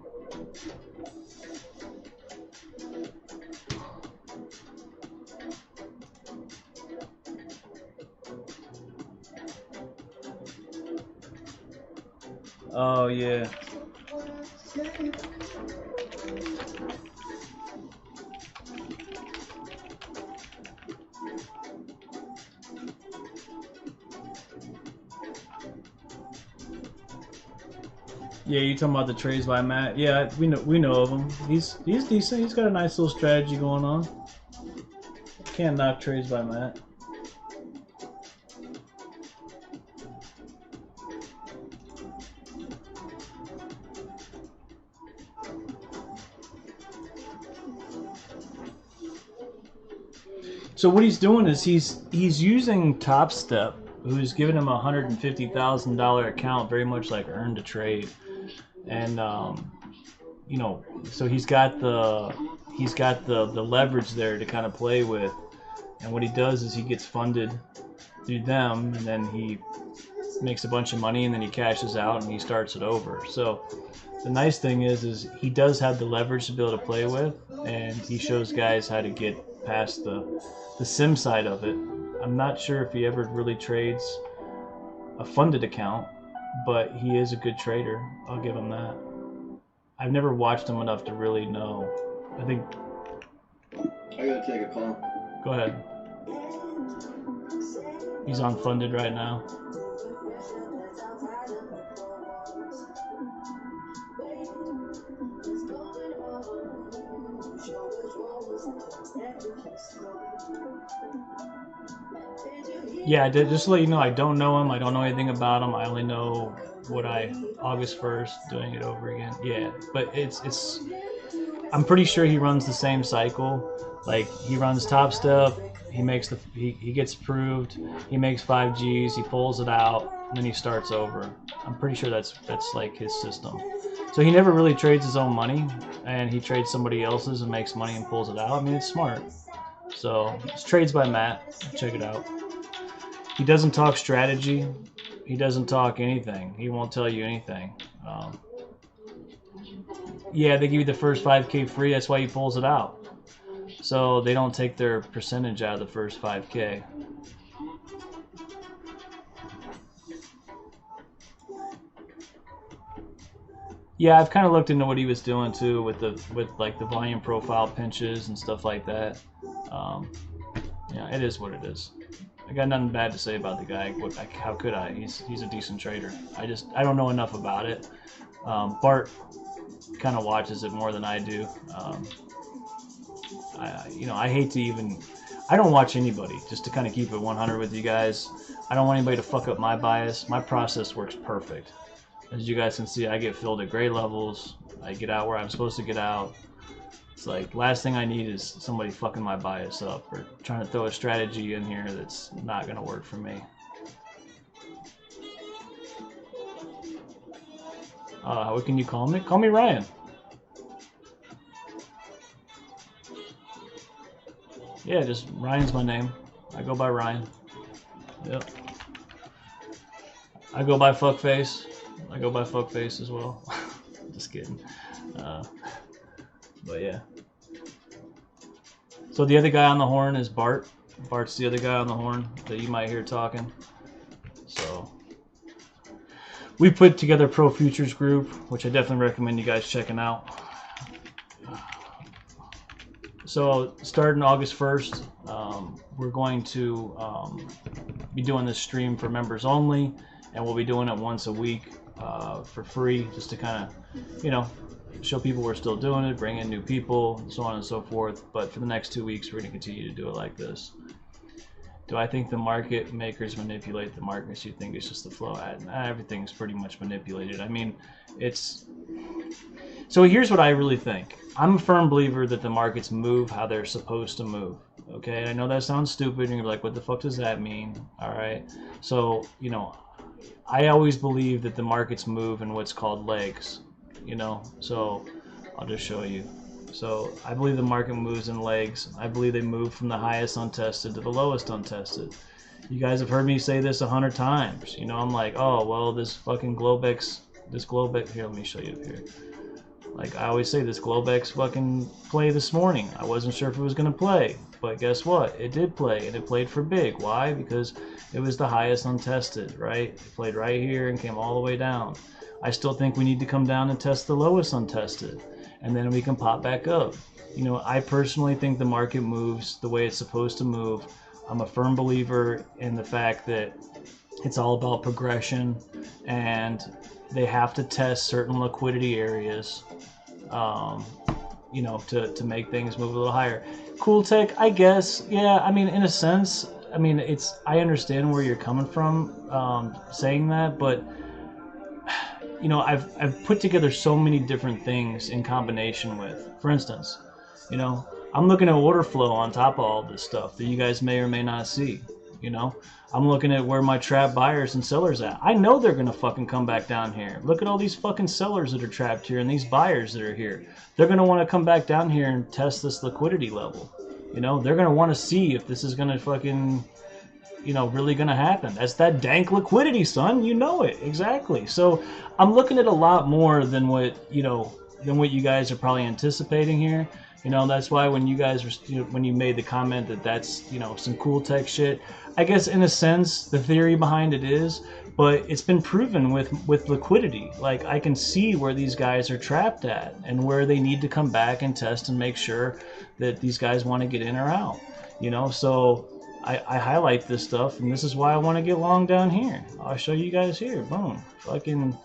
Oh yeah. Yeah, you talking about the trades by Matt? Yeah, we know of him. He's decent. He's got a nice little strategy going on. Can't knock trades by Matt. So what he's doing is he's using Top Step, who's giving him a $150,000 account, very much like Earn to Trade, and so he's got the leverage there to kind of play with, and what he does is he gets funded through them, and then he makes a bunch of money, and then he cashes out and he starts it over. So the nice thing is he does have the leverage to be able to play with, and he shows guys how to get past the sim side of it. I'm not sure if he ever really trades a funded account, but he is a good trader. I'll give him that. I've never watched him enough to really know. I think. I gotta take a call. Go ahead. He's on funded right now. Yeah, just to let you know, I don't know him. I don't know anything about him. I only know what August 1st, doing it over again. Yeah, but it's. I'm pretty sure he runs the same cycle. Like, he runs top step. He gets approved. He makes 5 Gs. He pulls it out, and then he starts over. I'm pretty sure that's like his system. So he never really trades his own money, and he trades somebody else's and makes money and pulls it out. I mean, it's smart. So it's Trades by Matt. Check it out. He doesn't talk strategy. He doesn't talk anything. He won't tell you anything. Yeah, they give you the first 5K free. That's why he pulls it out. So they don't take their percentage out of the first 5K. Yeah, I've kind of looked into what he was doing too with like the volume profile pinches and stuff like that. Yeah, it is what it is. I got nothing bad to say about the guy. How could I? He's a decent trader. I don't know enough about it. Bart kind of watches it more than I do. I hate to even. I don't watch anybody, just to kind of keep it 100 with you guys. I don't want anybody to fuck up my bias. My process works perfect. As you guys can see, I get filled at grade levels. I get out where I'm supposed to get out. It's like, last thing I need is somebody fucking my bias up or trying to throw a strategy in here that's not going to work for me. What can you call me? Call me Ryan. Yeah, just Ryan's my name. I go by Ryan. Yep. I go by Fuckface. I go by Fuckface as well. Just kidding. But yeah. So the other guy on the horn is Bart. Bart's the other guy on the horn that you might hear talking. So we put together a Pro Futures group, which I definitely recommend you guys checking out. So starting August 1st, we're going to be doing this stream for members only, and we'll be doing it once a week for free, just to kind of, show people we're still doing it, bring in new people, so on and so forth. But for the next 2 weeks, we're going to continue to do it like this. Do I think the market makers manipulate the markets? You think it's just the flow? Everything's pretty much manipulated. I mean, it's... So here's what I really think. I'm a firm believer that the markets move how they're supposed to move. Okay, I know that sounds stupid, and you're like, what the fuck does that mean? All right, so, I always believe that the markets move in what's called legs, so I'll just show you. So I believe the market moves in legs. I believe they move from the highest untested to the lowest untested. You guys have heard me say this 100 times. I'm like, oh, well, this fucking Globex, here, let me show you up here. Like I always say, this Globex fucking play this morning. I wasn't sure if it was going to play, but guess what? It did play, and it played for big. Why? Because it was the highest untested, right? It played right here and came all the way down. I still think we need to come down and test the lowest untested, and then we can pop back up. I personally think the market moves the way it's supposed to move. I'm a firm believer in the fact that it's all about progression, and they have to test certain liquidity areas, to make things move a little higher. Cool tech, I guess. Yeah, I mean, in a sense, I understand where you're coming from saying that, but I've put together so many different things in combination with, for instance, I'm looking at order flow on top of all this stuff that you guys may or may not see. I'm looking at where my trap buyers and sellers at. I know they're gonna fucking come back down here. Look at all these fucking sellers that are trapped here and these buyers that are here. They're gonna want to come back down here and test this liquidity level. They're gonna want to see if this is gonna fucking really going to happen. That's that dank liquidity, son. You know it exactly. So I'm looking at a lot more than what you guys are probably anticipating here. That's why when you guys were, when you made the comment that that's some cool tech shit, I guess in a sense the theory behind it is, but it's been proven with liquidity. Like, I can see where these guys are trapped at and where they need to come back and test and make sure that these guys want to get in or out. So I highlight this stuff, and this is why I want to get long down here. I'll show you guys here. Boom. Fucking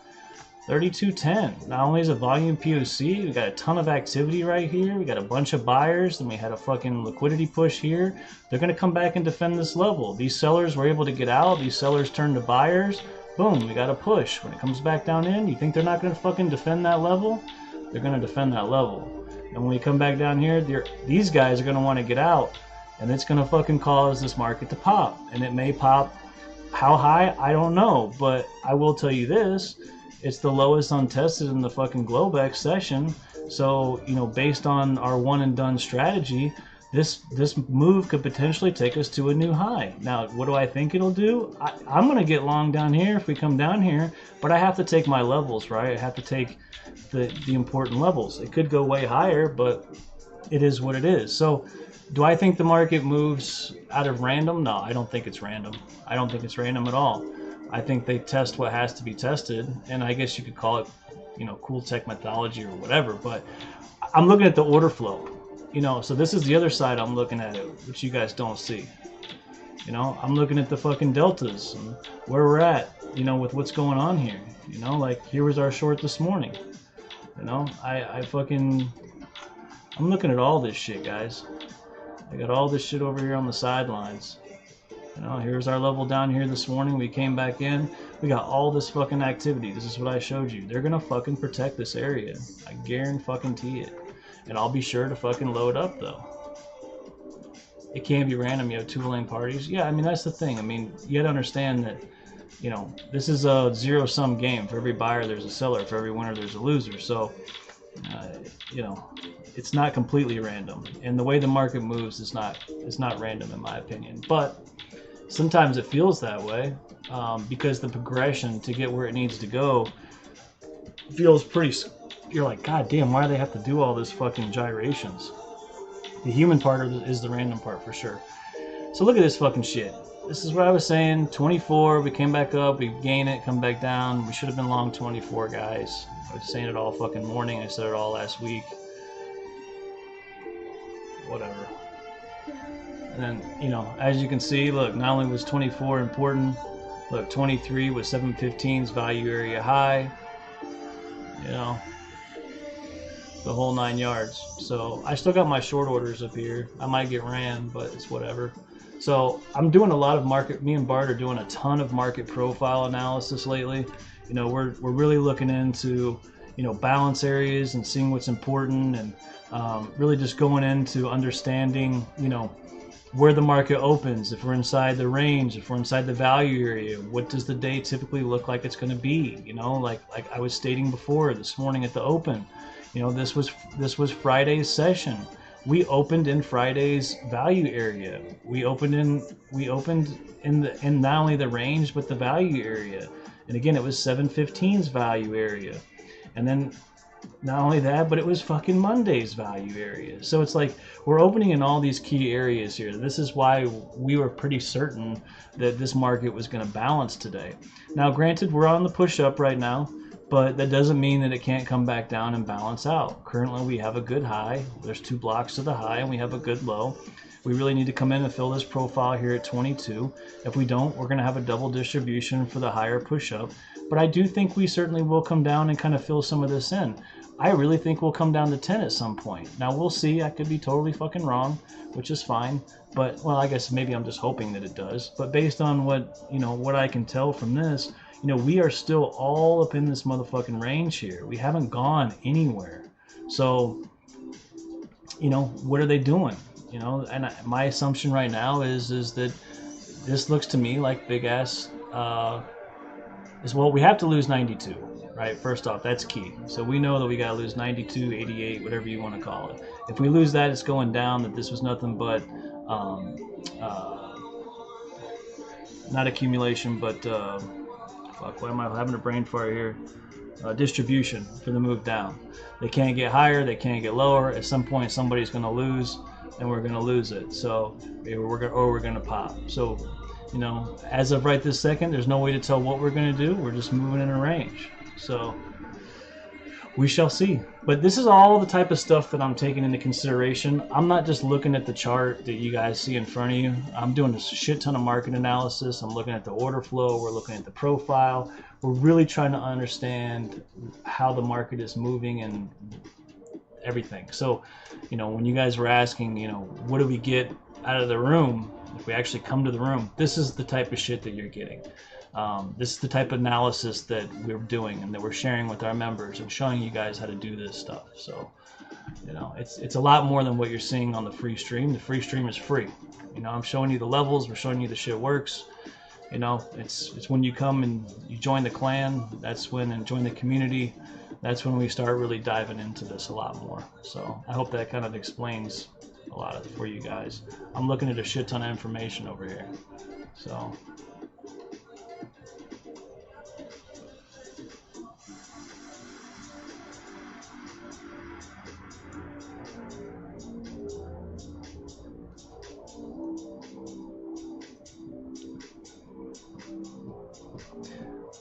3210. Not only is it volume POC, we got a ton of activity right here. We got a bunch of buyers, and we had a fucking liquidity push here. They're going to come back and defend this level. These sellers were able to get out. These sellers turned to buyers. Boom, we got a push. When it comes back down in, you think they're not going to fucking defend that level? They're going to defend that level. And when we come back down here, these guys are going to want to get out, and it's going to fucking cause this market to pop. And it may pop how high? I don't know. But I will tell you this. It's the lowest untested in the fucking Globex session. So, based on our one and done strategy, this move could potentially take us to a new high. Now, what do I think it'll do? I'm going to get long down here if we come down here, but I have to take my levels, right? I have to take the important levels. It could go way higher, but it is what it is. So, do I think the market moves out of random? No, I don't think it's random. I don't think it's random at all. I think they test what has to be tested, and I guess you could call it, cool tech methodology or whatever, but I'm looking at the order flow, so this is the other side I'm looking at it, which you guys don't see. I'm looking at the fucking deltas and where we're at, with what's going on here. Like, here was our short this morning. I'm looking at all this shit, guys. I got all this shit over here on the sidelines. Here's our level down here this morning. We came back in. We got all this fucking activity. This is what I showed you. They're gonna fucking protect this area. I guarantee it. And I'll be sure to fucking load up, though. It can't be random. You have two lane parties. Yeah, that's the thing. You gotta understand that, this is a zero-sum game. For every buyer, there's a seller. For every winner, there's a loser. So, it's not completely random. And the way the market moves is not random, in my opinion. But sometimes it feels that way because the progression to get where it needs to go feels pretty. You're like, God damn, why do they have to do all this fucking gyrations? The human part is the random part for sure. So look at this fucking shit. This is what I was saying. 24, we came back up, we gain it, come back down. We should have been long 24, guys. I was saying it all fucking morning. I said it all last week. Whatever. And then, as you can see, look, not only was 24 important, look, 23 was 715's value area high, the whole 9 yards. So I still got my short orders up here. I might get ran, but it's whatever. So I'm doing a lot of market, me and Bart are doing a ton of market profile analysis lately. We're really looking into, balance areas and seeing what's important, and really just going into understanding, where the market opens, if we're inside the range, if we're inside the value area, what does the day typically look like it's going to be? Like I was stating before this morning at the open, this was Friday's session. We opened in Friday's value area. We opened in not only the range but the value area. And again, it was 715's value area. And then not only that, but it was fucking Monday's value area. So it's like we're opening in all these key areas here. This is why we were pretty certain that this market was going to balance today. Now, granted, we're on the push up right now, but that doesn't mean that it can't come back down and balance out. Currently, we have a good high. There's 2 blocks to the high, and we have a good low. We really need to come in and fill this profile here at 22. If we don't, we're going to have a double distribution for the higher push up. But I do think we certainly will come down and kind of fill some of this in. I really think we'll come down to 10 at some point. Now, we'll see. I could be totally fucking wrong, which is fine. But, well, I guess maybe I'm just hoping that it does. But based on what I can tell from this, we are still all up in this motherfucking range here. We haven't gone anywhere. So, what are they doing? And my assumption right now is that this looks to me like big ass, we have to lose 92, right? First off, that's key. So we know that we got to lose 92, 88, whatever you want to call it. If we lose that, it's going down, that this was nothing but, not accumulation, but fuck, why am I having a brain fart here? Distribution for the move down. They can't get higher, they can't get lower. At some point, somebody's going to lose, and we're going to lose it. So we're going to pop. So, you know, as of right this second, there's no way to tell what we're going to do. We're just moving in a range. So we shall see. But this is all the type of stuff that I'm taking into consideration. I'm not just looking at the chart that you guys see in front of you. I'm doing a shit ton of market analysis. I'm looking at the order flow. We're looking at the profile. We're really trying to understand how the market is moving and everything. So, you know, when you guys were asking, you know, what do we get out of the room if we actually come to the room, this is the type of shit that you're getting. This is the type of analysis that we're doing and that we're sharing with our members and showing you guys how to do this stuff. So, you know, it's a lot more than what you're seeing on the free stream. The free stream is free. You know, I'm showing you the levels. We're showing you the shit works. You know, it's when you come and you join the clan, that's when, and join the community, that's when we start really diving into this a lot more. So I hope that kind of explains a lot of it for you guys. I'm looking at a shit ton of information over here. So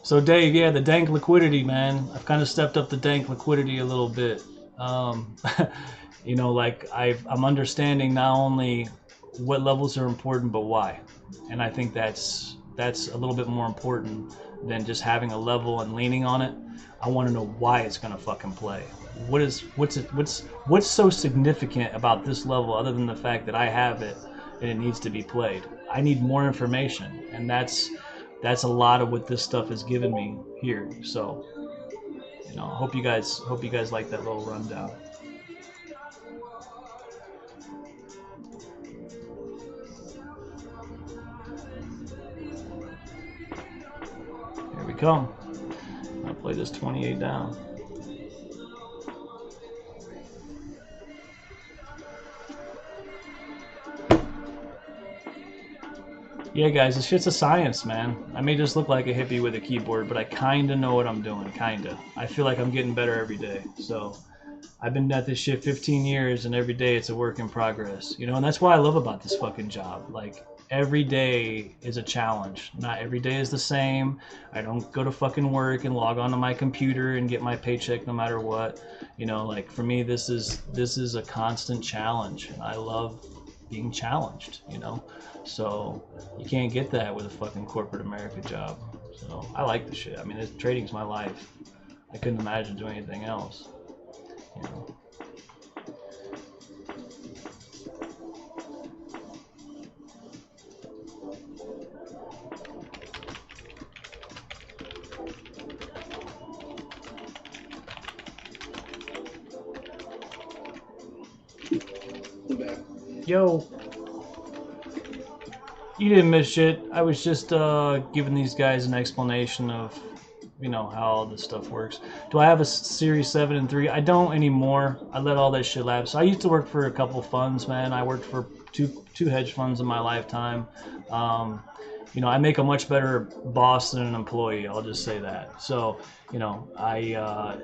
So Dave, yeah, the dank liquidity, man. I've kind of stepped up the dank liquidity a little bit. You know, like I'm understanding not only what levels are important, but why. And I think that's a little bit more important than just having a level and leaning on it. I want to know why it's gonna fucking play. What's so significant about this level other than the fact that I have it and it needs to be played? I need more information, and that's a lot of what this stuff has given me here. So, you know, hope you guys like that little rundown. Here we come. I'm gonna play this 28 down. Yeah, guys, this shit's a science, man. I may just look like a hippie with a keyboard, but I kinda know what I'm doing, kinda. I feel like I'm getting better every day. So I've been at this shit 15 years, and every day it's a work in progress. You know, and that's what I love about this fucking job. Like, every day is a challenge. Not every day is the same. I don't go to fucking work and log onto my computer and get my paycheck no matter what. You know, like, for me, this is a constant challenge, and I love being challenged, you know? So you can't get that with a fucking corporate America job. So I like the shit. I mean, trading's my life. I couldn't imagine doing anything else, you know? I'm back. Yo. You didn't miss shit. I was just giving these guys an explanation of, you know, how all this stuff works. Do I have a Series 7 and 3? I don't anymore. I let all that shit lapse. I used to work for a couple funds, man. I worked for two hedge funds in my lifetime. You know, I make a much better boss than an employee. I'll just say that. So, you know, I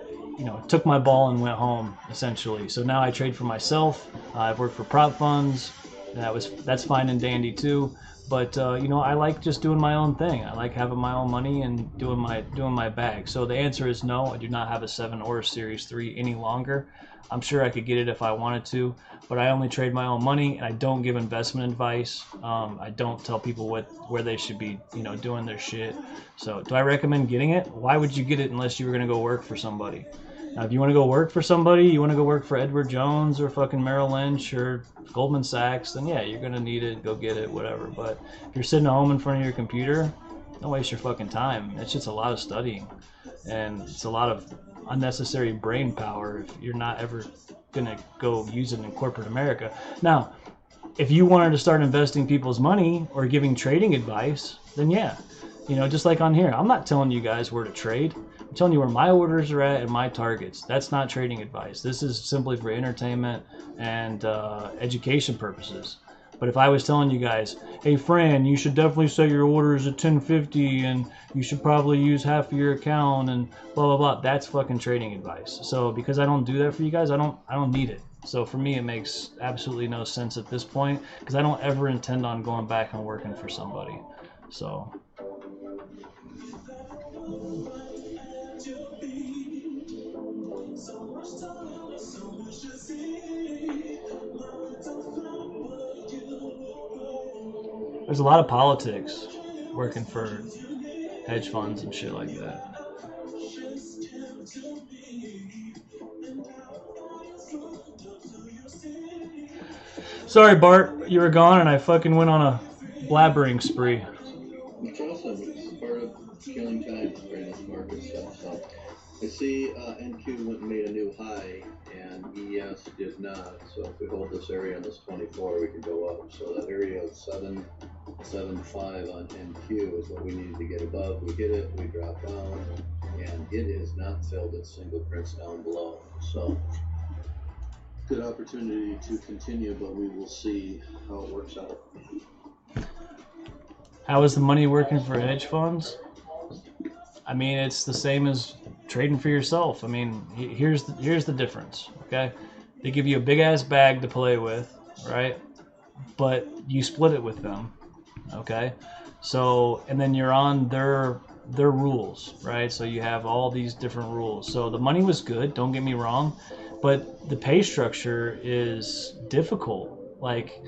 took my ball and went home, essentially. So now I trade for myself. I've worked for prop funds. That's fine and dandy too. But you know, I like just doing my own thing. I like having my own money and doing my bag. So the answer is no. I do not have a 7 or a Series 3 any longer. I'm sure I could get it if I wanted to, but I only trade my own money, and I don't give investment advice. I don't tell people where they should be, you know, doing their shit. So do I recommend getting it? Why would you get it unless you were going to go work for somebody? Now, if you want to go work for somebody, you want to go work for Edward Jones or fucking Merrill Lynch or Goldman Sachs, then yeah, you're going to need it, go get it, whatever. But if you're sitting at home in front of your computer, don't waste your fucking time. It's just a lot of studying, and it's a lot of unnecessary brain power if you're not ever going to go use it in corporate America. Now, if you wanted to start investing people's money or giving trading advice, then yeah, you know, just like on here, I'm not telling you guys where to trade. I'm telling you where my orders are at and my targets. That's not trading advice. This is simply for entertainment and education purposes. But if I was telling you guys, hey Fran, you should definitely set your orders at 1050 and you should probably use half of your account and blah blah blah, that's fucking trading advice. So because I don't do that for you guys, I don't need it. So for me, it makes absolutely no sense at this point because I don't ever intend on going back and working for somebody. So. There's a lot of politics working for hedge funds and shit like that. Sorry, Bart, you were gone and I fucking went on a blabbering spree. It's awesome. It's part of killing time during this market stuff. So I see NQ went and made a new high, and ES did not. So if we hold this area on this 24, we can go up. So that area of 775 on NQ is what we needed to get above. We hit it, we drop down, and it is not filled its single prints down below. So good opportunity to continue, but we will see how it works out. How is the money working for hedge funds? I mean, it's the same as trading for yourself. I mean, here's the difference, okay? They give you a big ass bag to play with, right? But you split it with them, okay? So, and then you're on their rules, right? So you have all these different rules. So the money was good, don't get me wrong, but the pay structure is difficult. Like,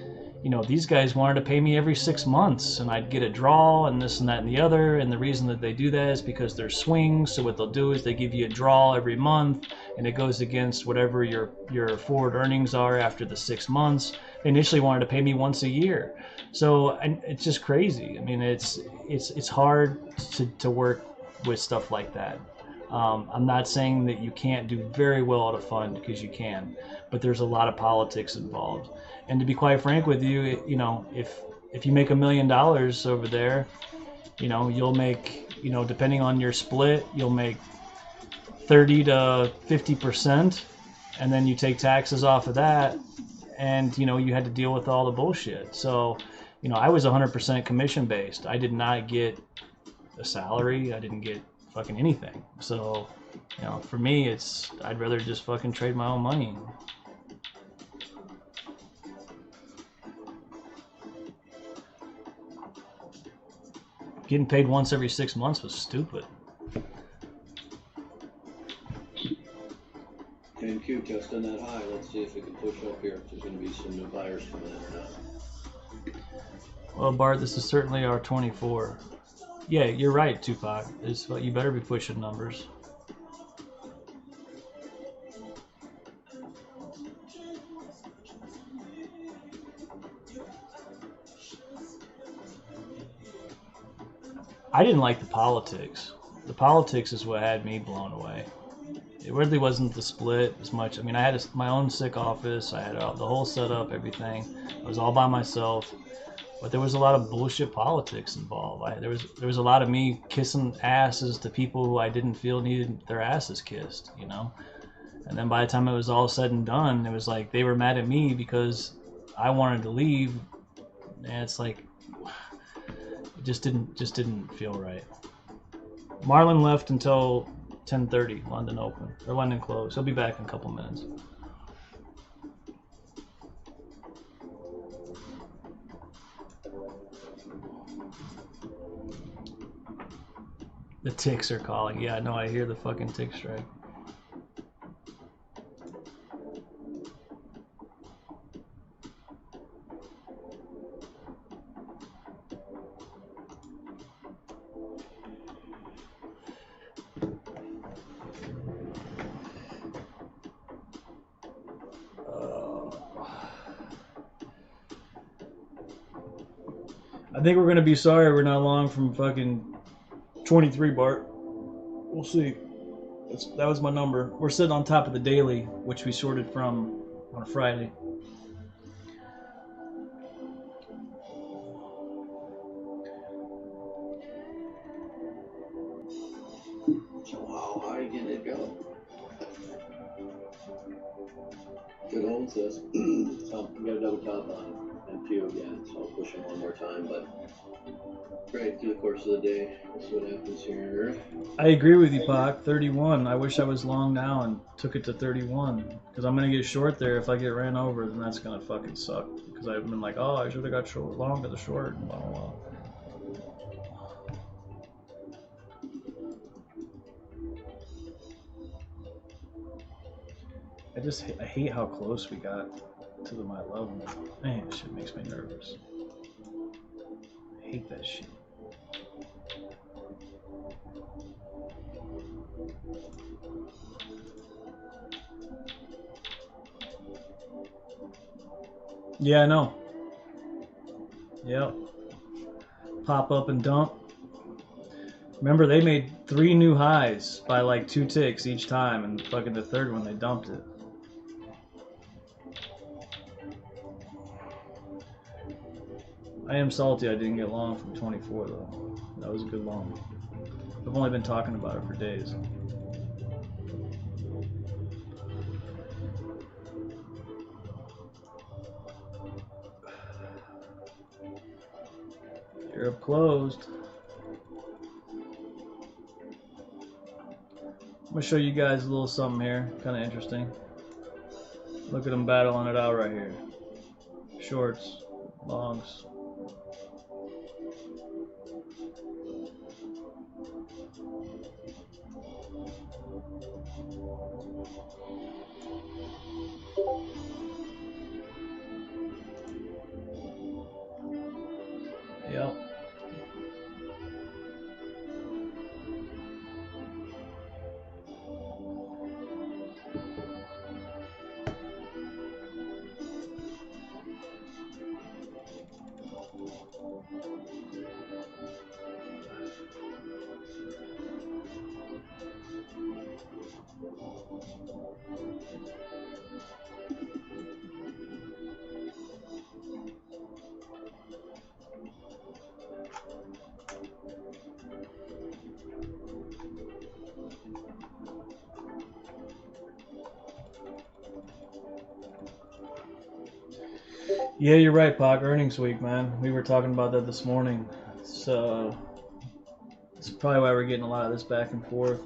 you know, these guys wanted to pay me every 6 months and I'd get a draw and this and that and the other. And the reason that they do that is because they're swings. So what they'll do is they give you a draw every month and it goes against whatever your forward earnings are after the 6 months. They initially wanted to pay me once a year. So and it's just crazy. I mean, it's hard to work with stuff like that. I'm not saying that you can't do very well at a fund, because you can, but there's a lot of politics involved. And to be quite frank with you, you know, if you make $1 million over there, you know, you'll make, you know, depending on your split, you'll make 30 to 50%, and then you take taxes off of that, and you know, you had to deal with all the bullshit. So, you know, I was 100% commission based. I did not get a salary. I didn't get fucking anything. So, you know, for me, I'd rather just fucking trade my own money. Getting paid once every 6 months was stupid. NQ testing that high. Let's see if we can push up here. If there's going to be some new buyers coming in or not. Well, Bart, this is certainly our 24. Yeah, you're right, Tupac. You better be pushing numbers. I didn't like the politics. The politics is what had me blown away. It really wasn't the split as much. I mean, I had my own sick office. I had the whole setup, everything. I was all by myself. But there was a lot of bullshit politics involved. There was a lot of me kissing asses to people who I didn't feel needed their asses kissed, you know? And then by the time it was all said and done, it was like they were mad at me because I wanted to leave. And it's like, it just didn't feel right. Marlon left until 10:30, London open, or London closed. He'll be back in a couple minutes. The ticks are calling. Yeah, no, I hear the fucking tick strike. I think we're gonna be sorry we're not long from fucking 23, Bart. We'll see. That was my number. We're sitting on top of the daily, which we sorted from on a Friday. So how high can it go? Good hold, says. So we got a double top on and few again, so I'll push them one more time. But right through the course of the day, that's what happens here on Earth. I agree with you, Pac. 31. I wish I was long now and took it to 31. Because I'm going to get short there. If I get ran over, then that's going to fucking suck. Because I've been like, oh, I should have got short, long to the short. And blah, blah, blah. I hate how close we got to my level. Man, this shit makes me nervous. I hate that shit. Yeah, I know. Yep. Pop up and dump. Remember, they made 3 new highs by like 2 ticks each time, and fucking the third one they dumped it. I am salty I didn't get long from 24 though. That was a good long. I've only been talking about it for days. Europe closed. I'm gonna show you guys a little something here, kind of interesting. Look at them battling it out right here. Shorts, longs. Yep. Yeah, you're right, Pac. Earnings week, man. We were talking about that this morning. So it's probably why we're getting a lot of this back and forth.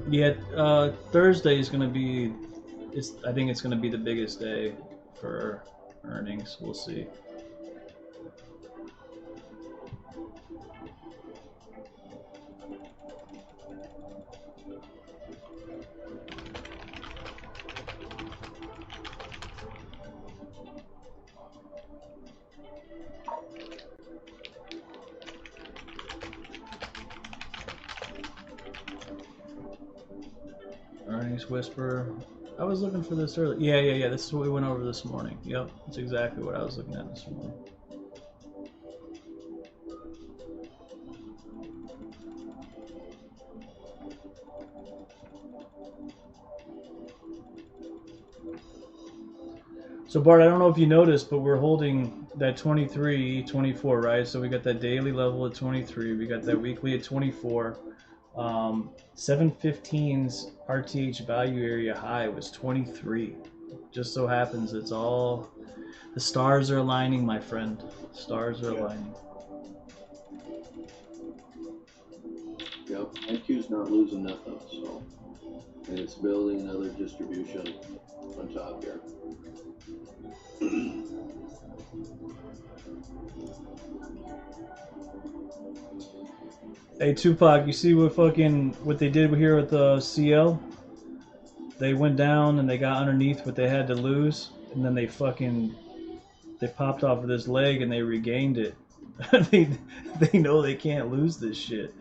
Yeah, Thursday is going to be. I think it's going to be the biggest day for earnings. We'll see. Earnings Whisper. I was looking for this earlier. Yeah. This is what we went over this morning. Yep, that's exactly what I was looking at this morning. So Bart, I don't know if you noticed, but we're holding that 23, 24, right? So we got that daily level at 23. We got that weekly at 24. 715's RTH value area high was 23. Just so happens it's all the stars are aligning, my friend. Stars are aligning. Yep, IQ's not losing nothing, so, and it's building another distribution on top here. Hey Tupac, you see what they did here with the CL? They went down and they got underneath what they had to lose, and then they popped off of this leg and they regained it. they know they can't lose this shit.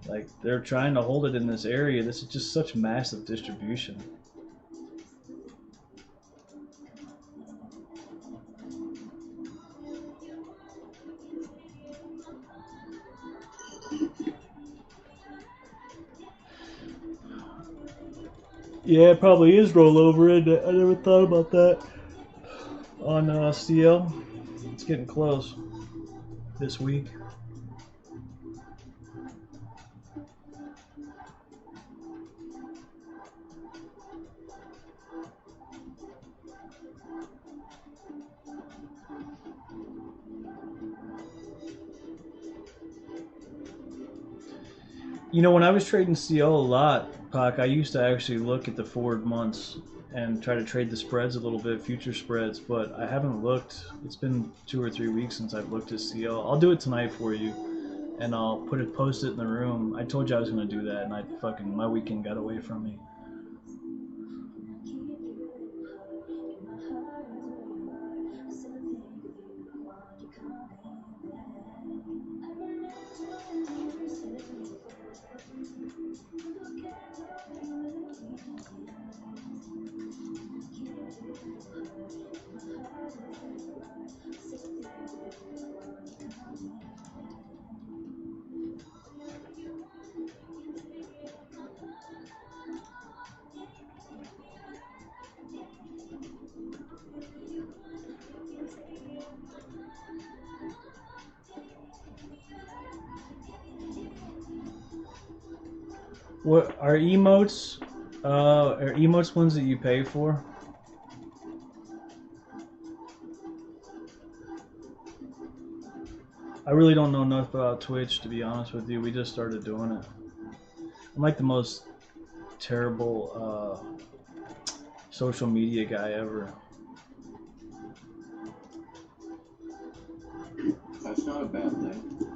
Like they're trying to hold it in this area. This is just such massive distribution. Yeah, it probably is rollover, and I never thought about that on CL. It's getting close this week. You know, when I was trading CL a lot, Pac, I used to actually look at the forward months and try to trade the spreads a little bit, future spreads, but I haven't looked. It's been 2 or 3 weeks since I've looked at CL. I'll do it tonight for you, and I'll post it in the room. I told you I was going to do that, and my weekend got away from me. What are emotes? Are emotes ones that you pay for? I really don't know enough about Twitch, to be honest with you. We just started doing it. I'm like the most terrible social media guy ever. That's not a bad thing.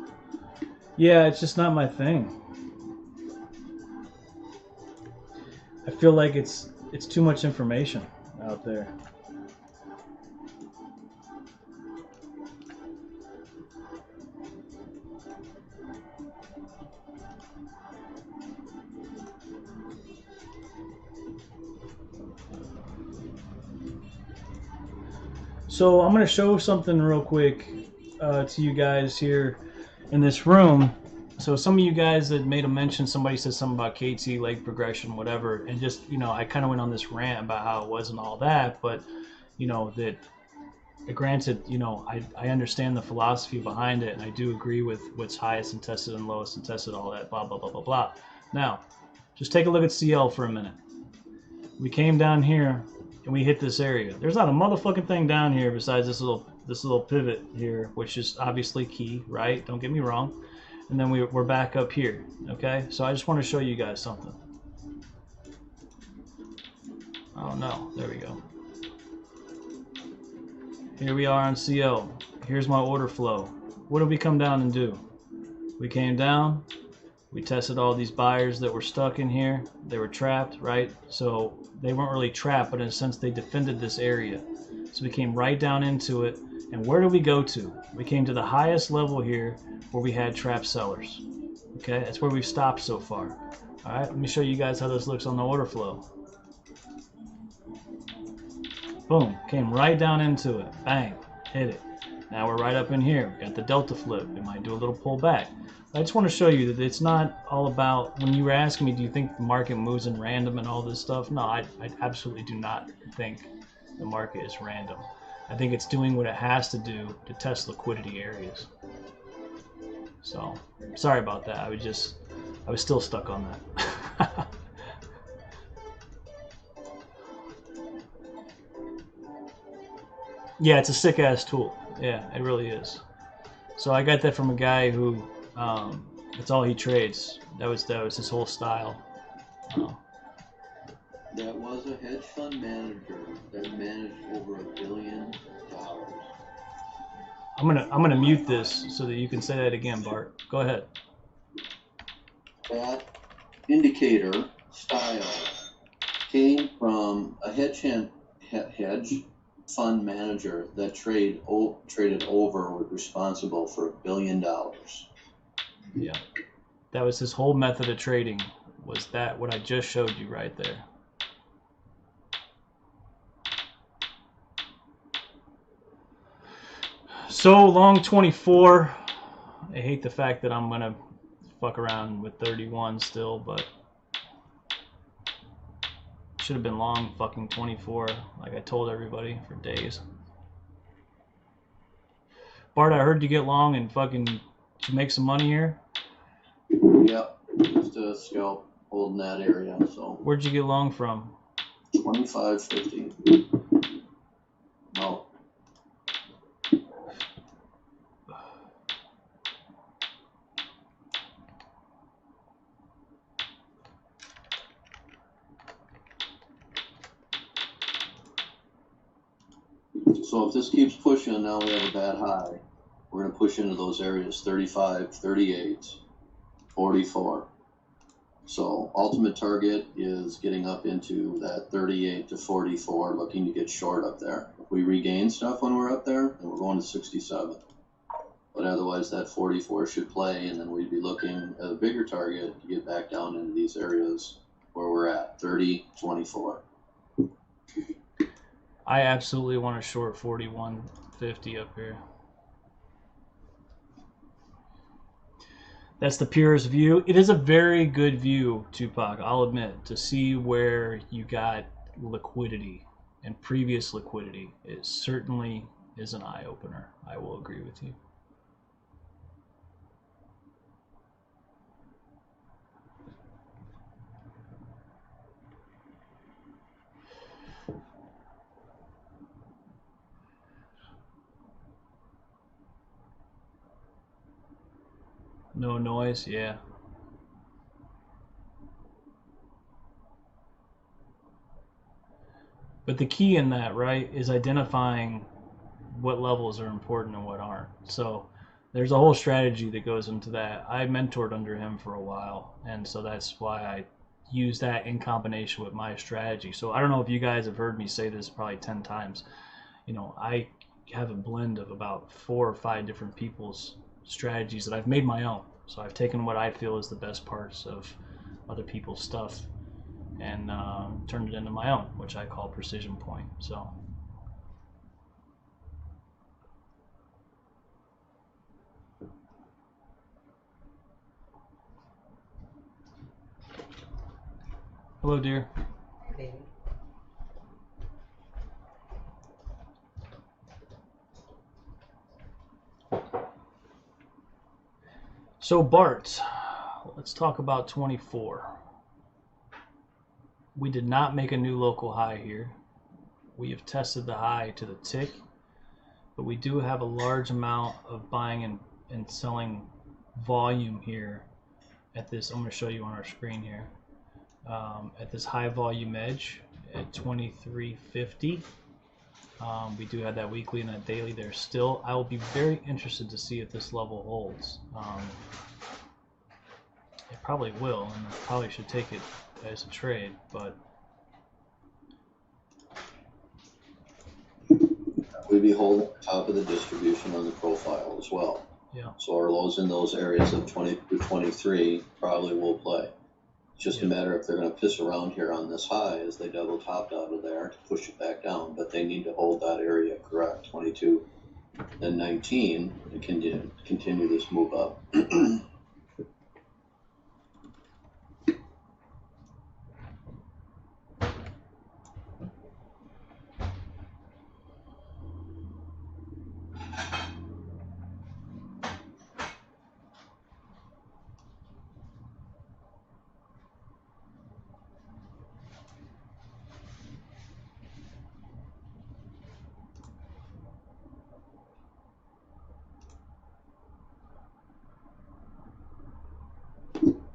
Yeah, it's just not my thing. I feel like it's too much information out there. So I'm going to show something real quick to you guys here in this room. So some of you guys that made a mention, somebody said something about KT, leg progression, whatever, and just, I kind of went on this rant about how it wasn't all that, but, that granted, I understand the philosophy behind it, and I do agree with what's highest and tested and lowest and tested, all that, blah, blah, blah, blah, blah. Now, just take a look at CL for a minute. We came down here, and we hit this area. There's not a motherfucking thing down here besides this little pivot here, which is obviously key, right? Don't get me wrong. And then we're back up here, okay? So I just want to show you guys something. Oh no, there we go. Here we are on CL. Here's my order flow. What did we come down and do? We came down, we tested all these buyers that were stuck in here. They were trapped, right? So they weren't really trapped, but in a sense they defended this area. So we came right down into it. And where did we go to? We came to the highest level here where we had trap sellers. Okay, that's where we've stopped so far. All right, let me show you guys how this looks on the order flow. Boom, came right down into it. Bang, hit it. Now we're right up in here. We got the delta flip. We might do a little pullback. I just want to show you that it's not all about, when you were asking me, do you think the market moves in random and all this stuff? No, I absolutely do not think the market is random. I think it's doing what it has to do to test liquidity areas. So, sorry about that. I was still stuck on that. Yeah, it's a sick ass tool. Yeah, it really is. So I got that from a guy who, that's all he trades. That was his whole style. That was a hedge fund manager that managed over $1 billion. I'm gonna mute this so that you can say that again, Bart. Go ahead. That indicator style came from a hedge fund manager that traded over, was responsible for $1 billion. Yeah. That was his whole method of trading. Was that what I just showed you right there? So long 24. I hate the fact that I'm gonna fuck around with 31 still, but should have been long fucking 24, like I told everybody for days. Bart, I heard you get long and fucking to make some money here. Yep, just a scalp holding that area. So Where'd you get long from? 25.50. No. So if this keeps pushing, now we have a bad high. We're going to push into those areas 35, 38, 44. So ultimate target is getting up into that 38 to 44, looking to get short up there. If we regain stuff when we're up there, then we're going to 67. But otherwise that 44 should play, and then we'd be looking at a bigger target to get back down into these areas where we're at, 30, 24. I absolutely want to short 41.50 up here. That's the purest view. It is a very good view, Tupac, I'll admit, to see where you got liquidity and previous liquidity. It certainly is an eye-opener. I will agree with you. No noise, yeah. But the key in that, right, is identifying what levels are important and what aren't. So there's a whole strategy that goes into that. I mentored under him for a while, and so that's why I use that in combination with my strategy. So I don't know if you guys have heard me say this probably 10 times. You know, I have a blend of about 4 or 5 different people's strategies that I've made my own. So I've taken what I feel is the best parts of other people's stuff and turned it into my own, which I call Precision Point. So hello, dear. So Bart, let's talk about 24. We did not make a new local high here. We have tested the high to the tick, but we do have a large amount of buying and selling volume here at this. I'm going to show you on our screen here. At this high volume edge at 23.50. We do have that weekly and that daily there still. I will be very interested to see if this level holds. It probably will, and I probably should take it as a trade, but We'd be holding top of the distribution on the profile as well. yeah. So our lows in those areas of 20 to 23 probably will play. It's just a matter if they're going to piss around here on this high as they double topped out of there to push it back down, but they need to hold that area correct, 22 and 19, and continue this move up.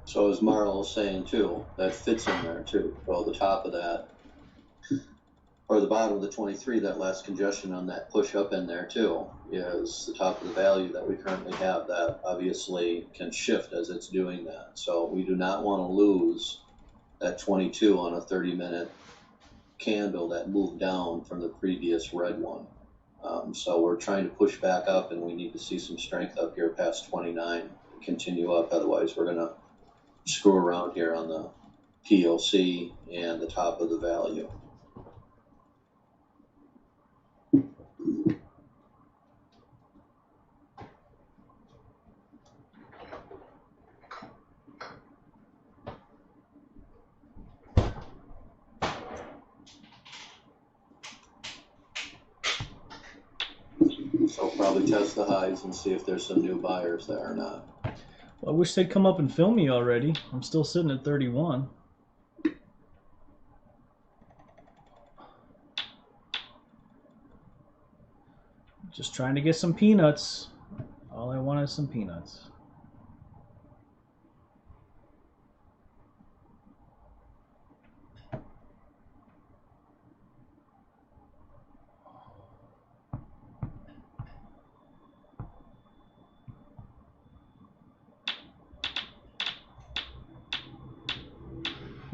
So as Marl was saying too, that fits in there too. So the top of that, or the bottom of the 23, that last congestion on that push up in there too, is the top of the value that we currently have. That obviously can shift as it's doing that. So we do not want to lose that 22 on a 30-minute candle that moved down from the previous red one. So we're trying to push back up, and we need to see some strength up here past 29 to continue up. Otherwise, we're gonna screw around here on the POC and the top of the value. So probably test the highs and see if there's some new buyers there or not. Well, I wish they'd come up and film me already. I'm still sitting at 31. Just trying to get some peanuts. All I want is some peanuts.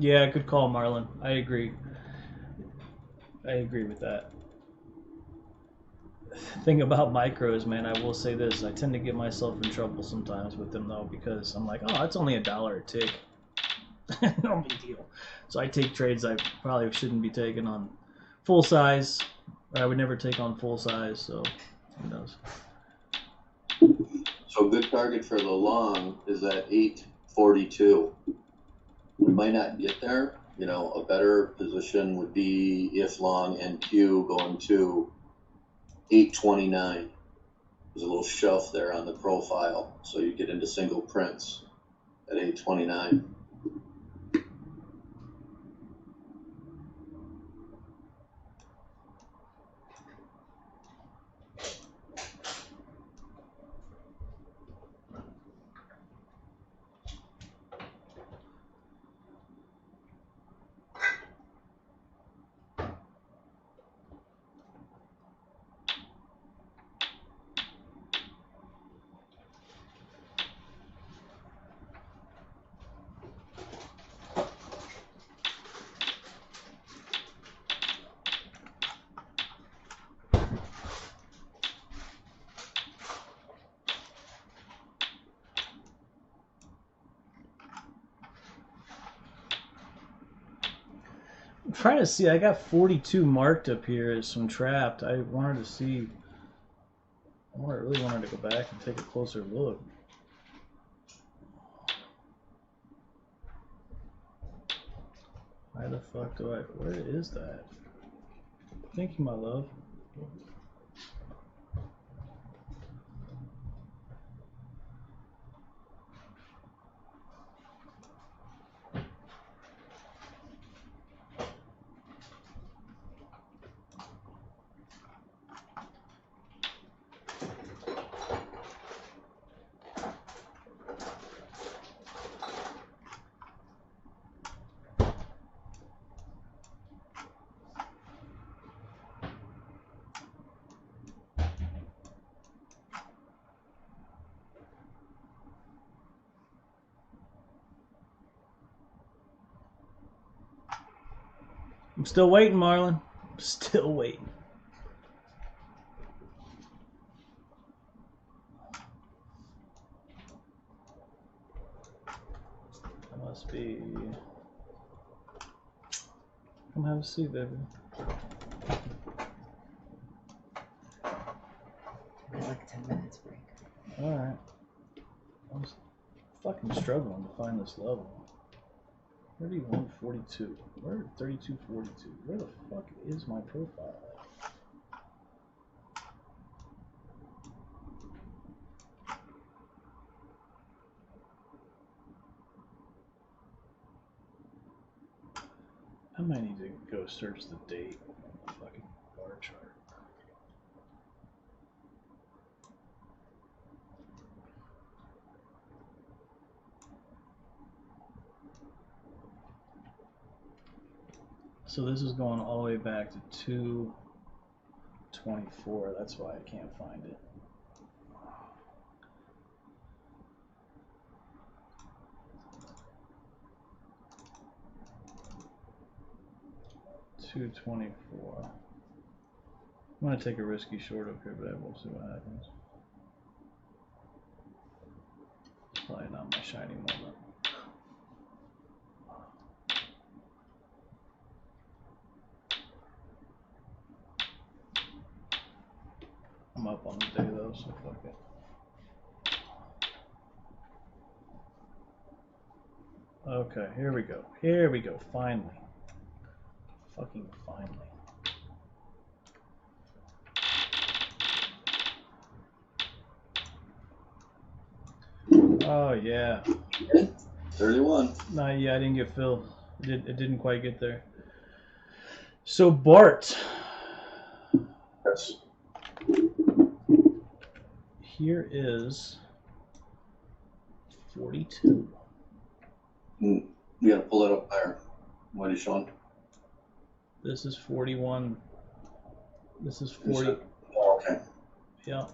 Yeah, good call, Marlon. I agree. I agree with that. Thing about micros, man, I will say this. I tend to get myself in trouble sometimes with them, though, because I'm like, oh, it's only $1 a tick. No big deal. So I take trades I probably shouldn't be taking on full size. Or I would never take on full size, so who knows. So a good target for the long is at 842. We might not get there. You know, a better position would be if long NQ going to 829. There's a little shelf there on the profile, so you get into single prints at 829. I'm trying to see. I got 42 marked up here as some trapped. I wanted to see. I really wanted to go back and take a closer look. Why the fuck do I? Where is that? Thank you, my love. I'm still waiting, Marlon. I'm still waiting. That must be. Come have a seat, baby. Like 10 minutes break. Alright. I'm fucking struggling to find this level. 3142. Where 3242? Where the fuck is my profile at? I might need to go search the date on the fucking bar chart. So this is going all the way back to 224. That's why I can't find it. $224. I'm gonna take a risky short up here, but we'll see what happens. Probably not my shiny moment. I'm up on the day though, so fuck it. Okay, here we go. Here we go. Finally. Fucking finally. Oh yeah. 31. Nah, yeah, I didn't get filled. It didn't quite get there. So Bart, Yes. here is 42. You gotta pull it up there. What are you showing? This is 41. This is 40. Oh, okay. Yeah.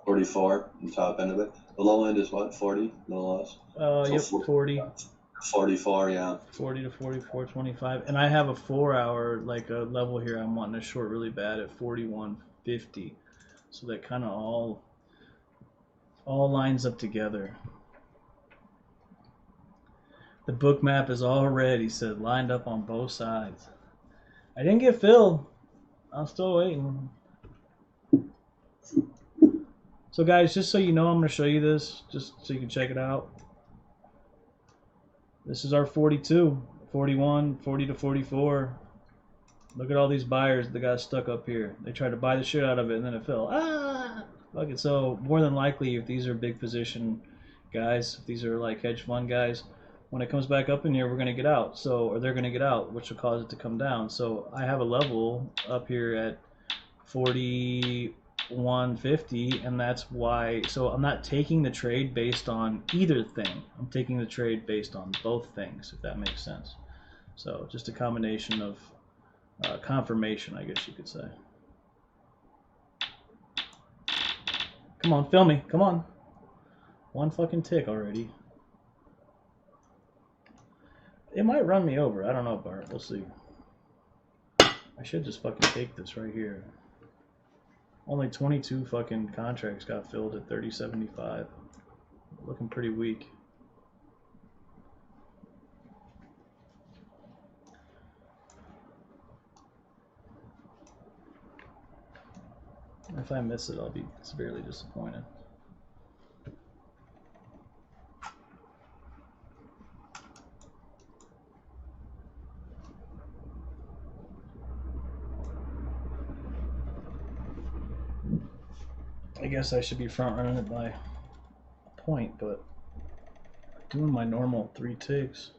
44, the top end of it. The low end is what? 40, a little less? So Yep, 40. 44, yeah. 40 to 44, 25. And I have a 4-hour, like a level here I'm wanting to short really bad at 41.50. So that kind of all lines up together. The book map is already said lined up on both sides. I didn't get filled. I'm still waiting. So guys, just so you know, I'm going to show you this, just so you can check it out. This is our 42, 41, 40 to 44. Look at all these buyers that got stuck up here. They tried to buy the shit out of it and then it fell. Ah! Fuck it. So more than likely, if these are big position guys, if these are like hedge fund guys, when it comes back up in here, we're going to get out. So, or they're going to get out, which will cause it to come down. So I have a level up here at 41.50, and that's why. So I'm not taking the trade based on either thing. I'm taking the trade based on both things, if that makes sense. So just a combination of confirmation, I guess you could say. Come on, fill me. Come on. One fucking tick already. It might run me over. I don't know, Bart. We'll see. I should just fucking take this right here. Only 22 fucking contracts got filled at 30.75. Looking pretty weak. If I miss it, I'll be severely disappointed. I guess I should be front running it by a point, but doing my normal 3 ticks.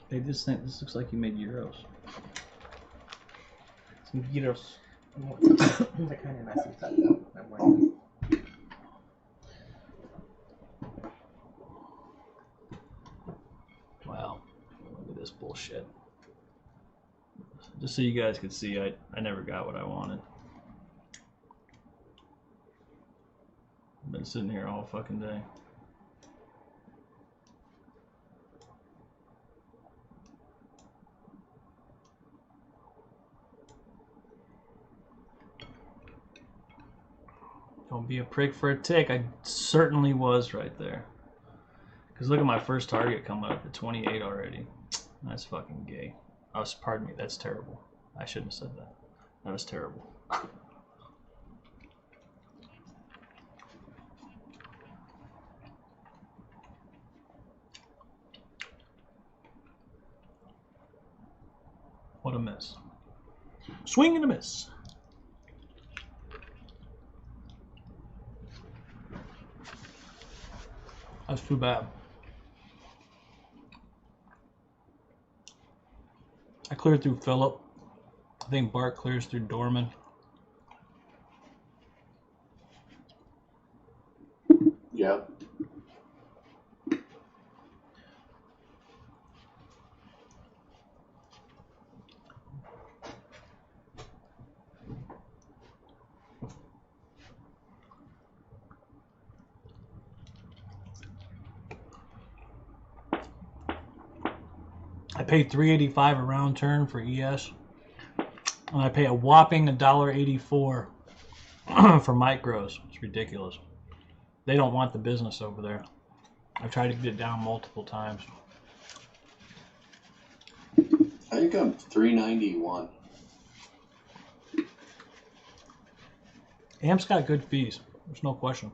Hey, this looks like you made euros. Some euros. They're kind of messy stuff though. I'm wearing. Wow, look at this bullshit. Just so you guys could see, I never got what I wanted. I've been sitting here all fucking day. Don't be a prick for a tick. I certainly was right there. Because look at my first target coming up at 28 already. That's fucking gay. Oh, pardon me, that's terrible. I shouldn't have said that. That was terrible. What a miss. Swing and a miss. That's too bad. I cleared through Phillip. I think Bart clears through Dorman. Yeah. I paid $3.85 a round turn for ES. And I pay a whopping $1.84 for micros. It's ridiculous. They don't want the business over there. I've tried to get it down multiple times. I think I'm 391. Amp's got good fees. There's no question.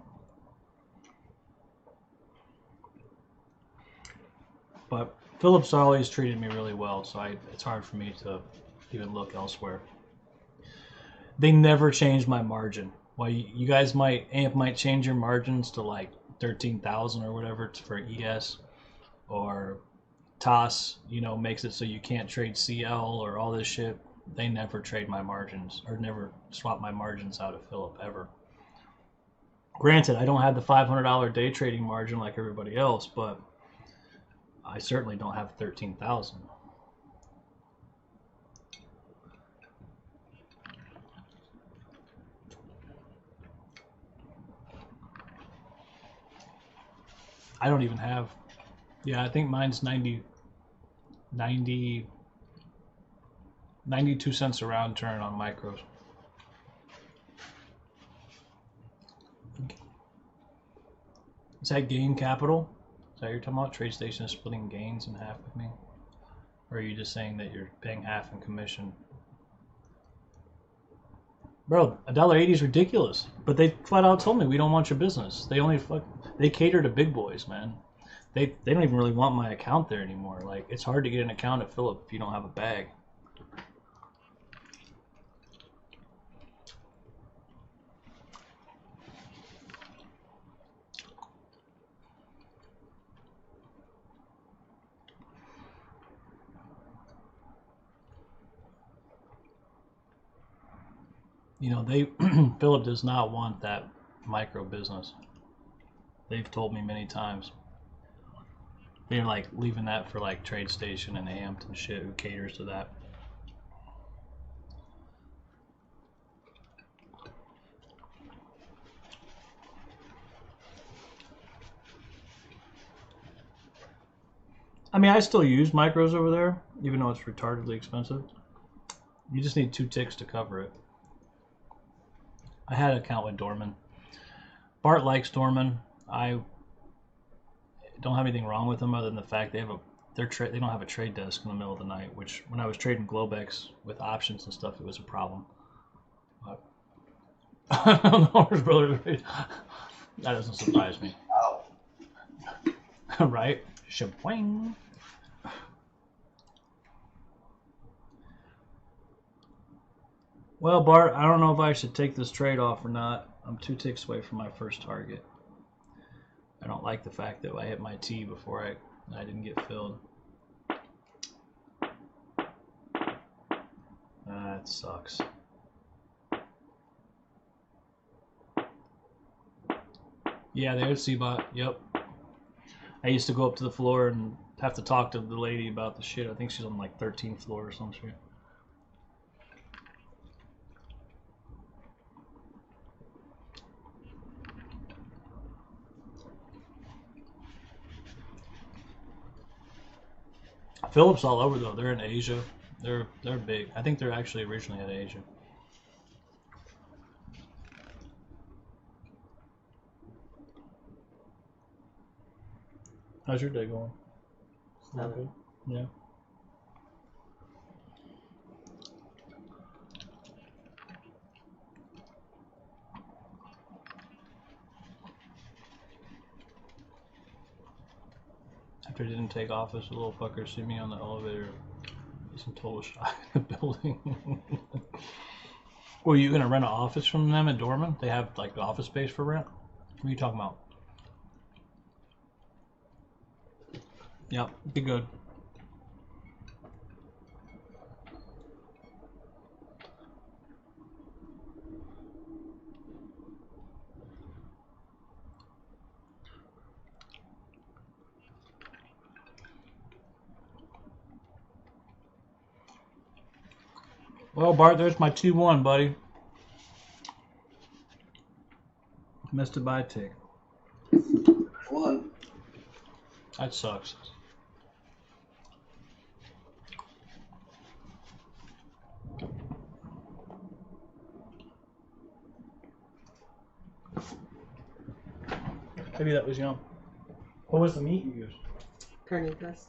But Philips always treated me really well, so it's hard for me to even look elsewhere. They never changed my margin. Well, you guys Amp might change your margins to like 13,000 or whatever for ES, or TOS, makes it so you can't trade CL or all this shit. They never trade my margins or never swap my margins out of Philip ever. Granted, I don't have the $500 day trading margin like everybody else, but I certainly don't have 13,000. I don't even have, I think mine's 92 cents a round turn on micros. Is that gain capital? Is that what you're talking about? TradeStation is splitting gains in half with me? Or are you just saying that you're paying half in commission? Bro, $1.80 is ridiculous. But they flat out told me we don't want your business. They cater to big boys, man. They don't even really want my account there anymore. Like, it's hard to get an account at Philip if you don't have a bag. Philip does not want that micro business. They've told me many times. They're like leaving that for like TradeStation and Amped and shit who caters to that. I mean, I still use micros over there, even though it's retardedly expensive. You just need 2 ticks to cover it. I had an account with Dorman. Bart likes Dorman. I don't have anything wrong with them other than the fact they don't have a trade desk in the middle of the night, which when I was trading Globex with options and stuff, it was a problem. But I don't know, brother. That doesn't surprise me. Right? Shabwang. Well, Bart, I don't know if I should take this trade off or not. I'm 2 ticks away from my first target. I don't like the fact that I hit my T before I didn't get filled. That sucks. Yeah, there's C-Bot. Yep. I used to go up to the floor and have to talk to the lady about the shit. I think she's on like 13th floor or some shit. Philips all over though. They're in Asia. They're big. I think they're actually originally in Asia. How's your day going? Okay. Yeah. After I didn't take office, a little fucker see me on the elevator. He's in total shock in the building. Were you gonna rent an office from them at Dorman? They have like office space for rent? What are you talking about? Yep, be good. Well, Bart, there's my 2-1, buddy. Missed it by a tick. One. That sucks. Maybe that was young. What was the meat you used? Carnitas.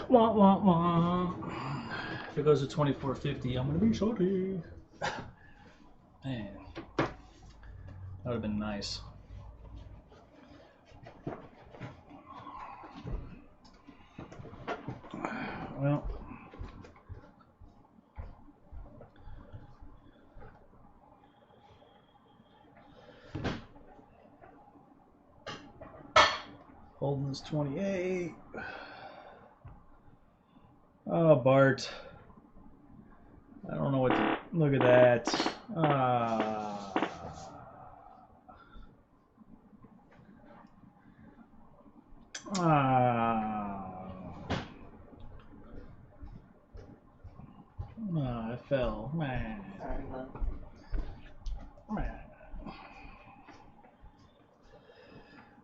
Wah, wah, wah. If it goes to 24.50, I'm gonna be shorty. Man, that would have been nice. Well, holding this 28. Oh, Bart. I don't know what to. Look at that. I fell. Man. Sorry, love. Man.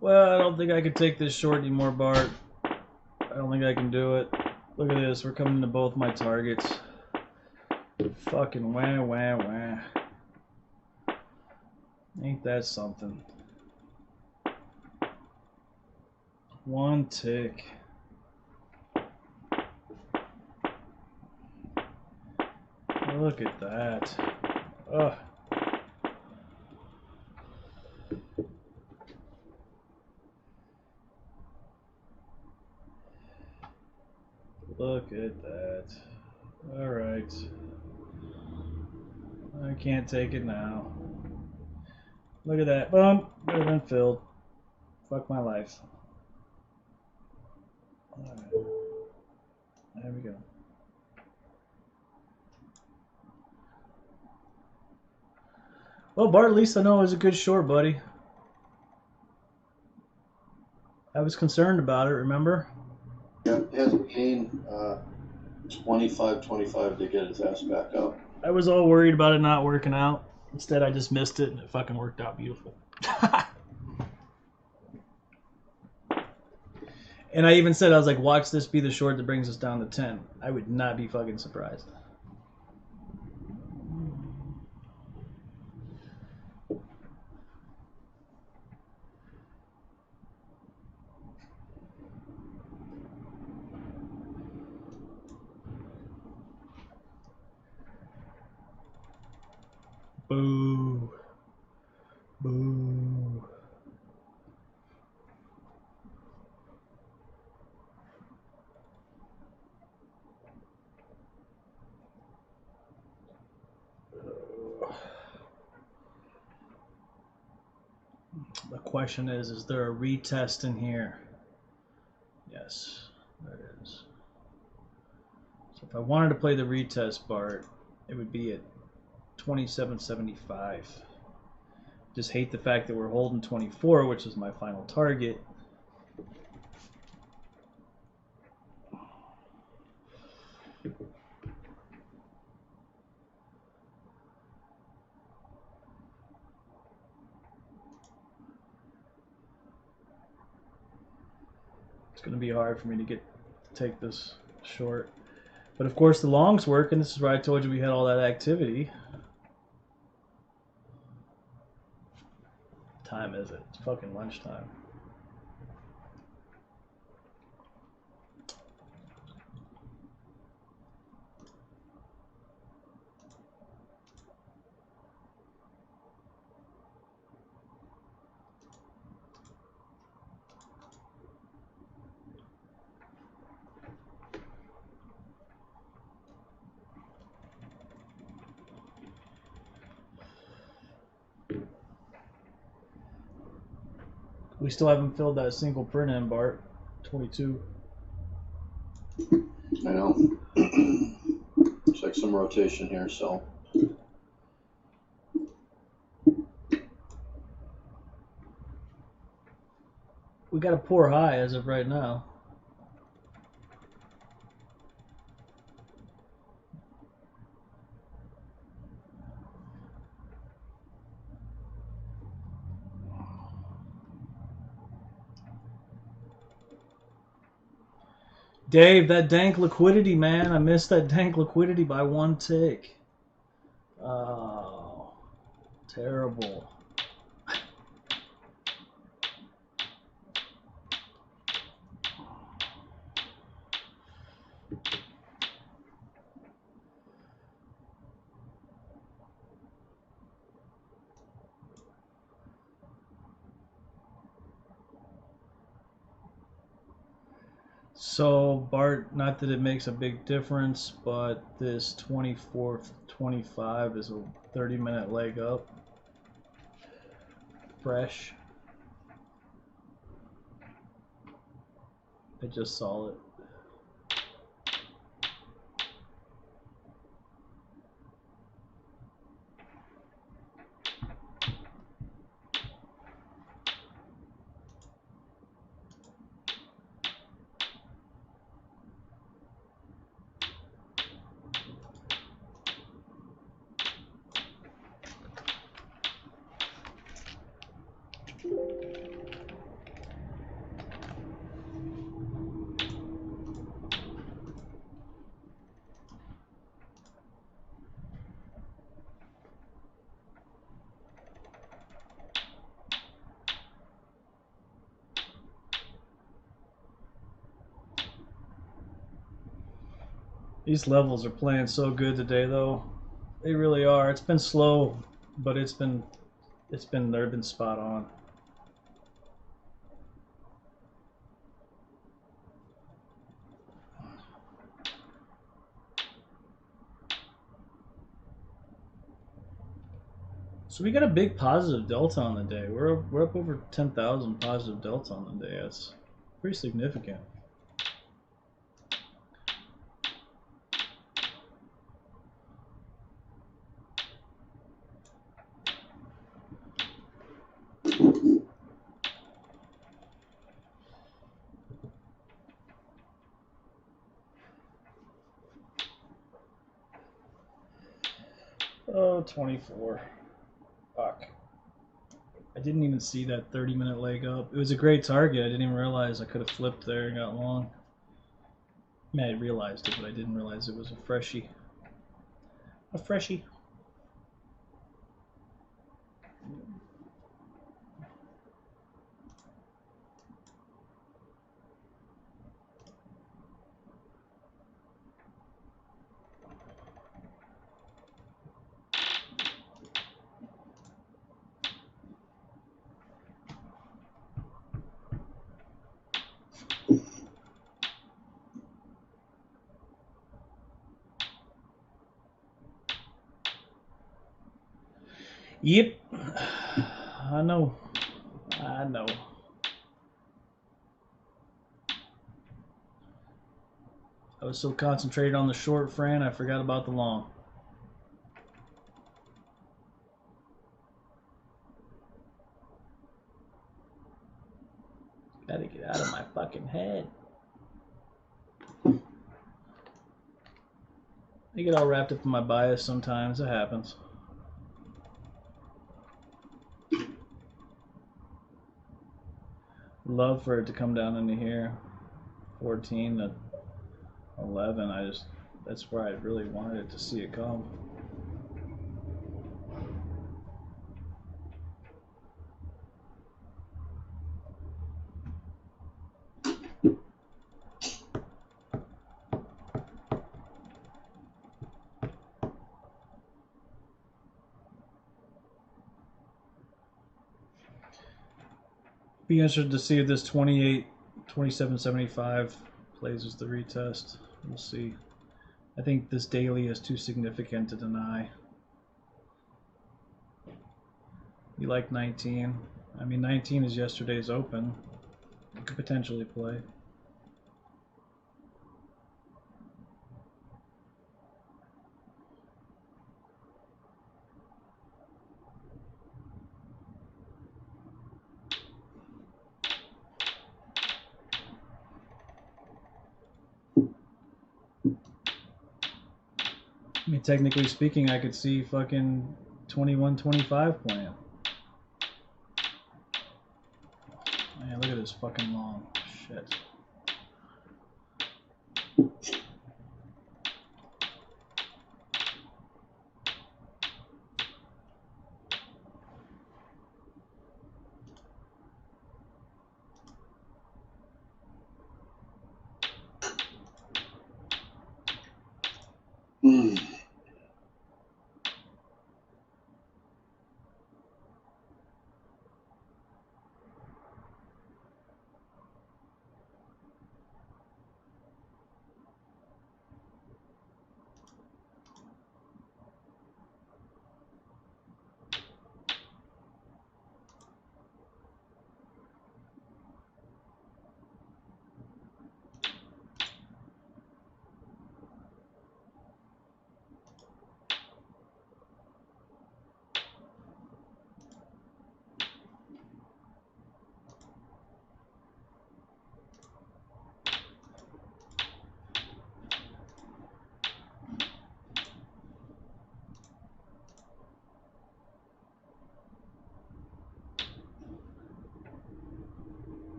Well, I don't think I can take this short anymore, Bart. I don't think I can do it. Look at this. We're coming to both my targets. Fucking wah, wah, wah. Ain't that something? One tick. Look at that. Ugh. Look at that. All right. I can't take it now. Look at that. Boom. Could have been filled. Fuck my life. All right. There we go. Well, Bart, at least I know it was a good short, buddy. I was concerned about it, remember? Yeah, has to gain 25 to get his ass back up. I was all worried about it not working out. Instead, I just missed it, and it fucking worked out beautiful. And I even said, I was like, watch this be the short that brings us down to 10. I would not be fucking surprised. Boo. Boo. The question is there a retest in here? Yes, there is. So if I wanted to play the retest, Bart, it would be at 27.75. Just hate the fact that we're holding 24, which is my final target. It's going to be hard for me to take this short. But of course the longs work, and this is where I told you we had all that activity. What time is it? It's fucking lunchtime. We still haven't filled that single print in, Bart. 22. I know. Looks like some rotation here, so. We got a poor high as of right now. Dave, that dank liquidity, man. I missed that dank liquidity by one tick. Oh, terrible. So, Bart, not that it makes a big difference, but this 24th, 25 is a 30-minute leg up. Fresh. I just saw it. These levels are playing so good today, though. They really are. It's been slow, but they've been spot on. So we got a big positive delta on the day. We're up over 10,000 positive delta on the day. That's pretty significant. Oh, 24. Fuck. I didn't even see that 30-minute leg up. It was a great target. I didn't even realize I could have flipped there and got long. I mean, I realized it, but I didn't realize it was a freshie. A freshie. Yep. I know. I know. I was so concentrated on the short, Fran, I forgot about the long. Gotta get out of my fucking head. I get all wrapped up in my bias sometimes. It happens. Love for it to come down into here. 14 to 11. I just That's where I really wanted to see it come. Be interested to see if this 2775 plays as the retest. We'll see. I think this daily is too significant to deny. You like 19? I mean, 19 is yesterday's open. You could potentially play. I mean, technically speaking, I could see fucking 21-25 playing. Man, look at this fucking long shit.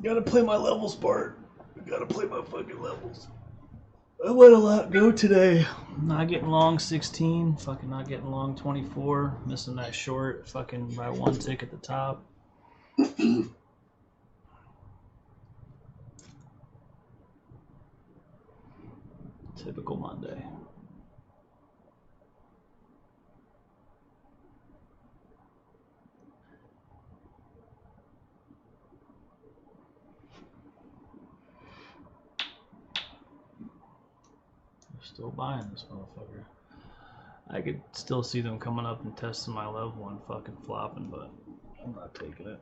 Gotta play my levels part. Gotta play my fucking levels. I let a lot go today. Not getting long 16, fucking not getting long 24, missing that short fucking by one tick at the top. Typical Monday. Still buying this motherfucker. I could still see them coming up and testing my level and fucking flopping, but I'm not taking it.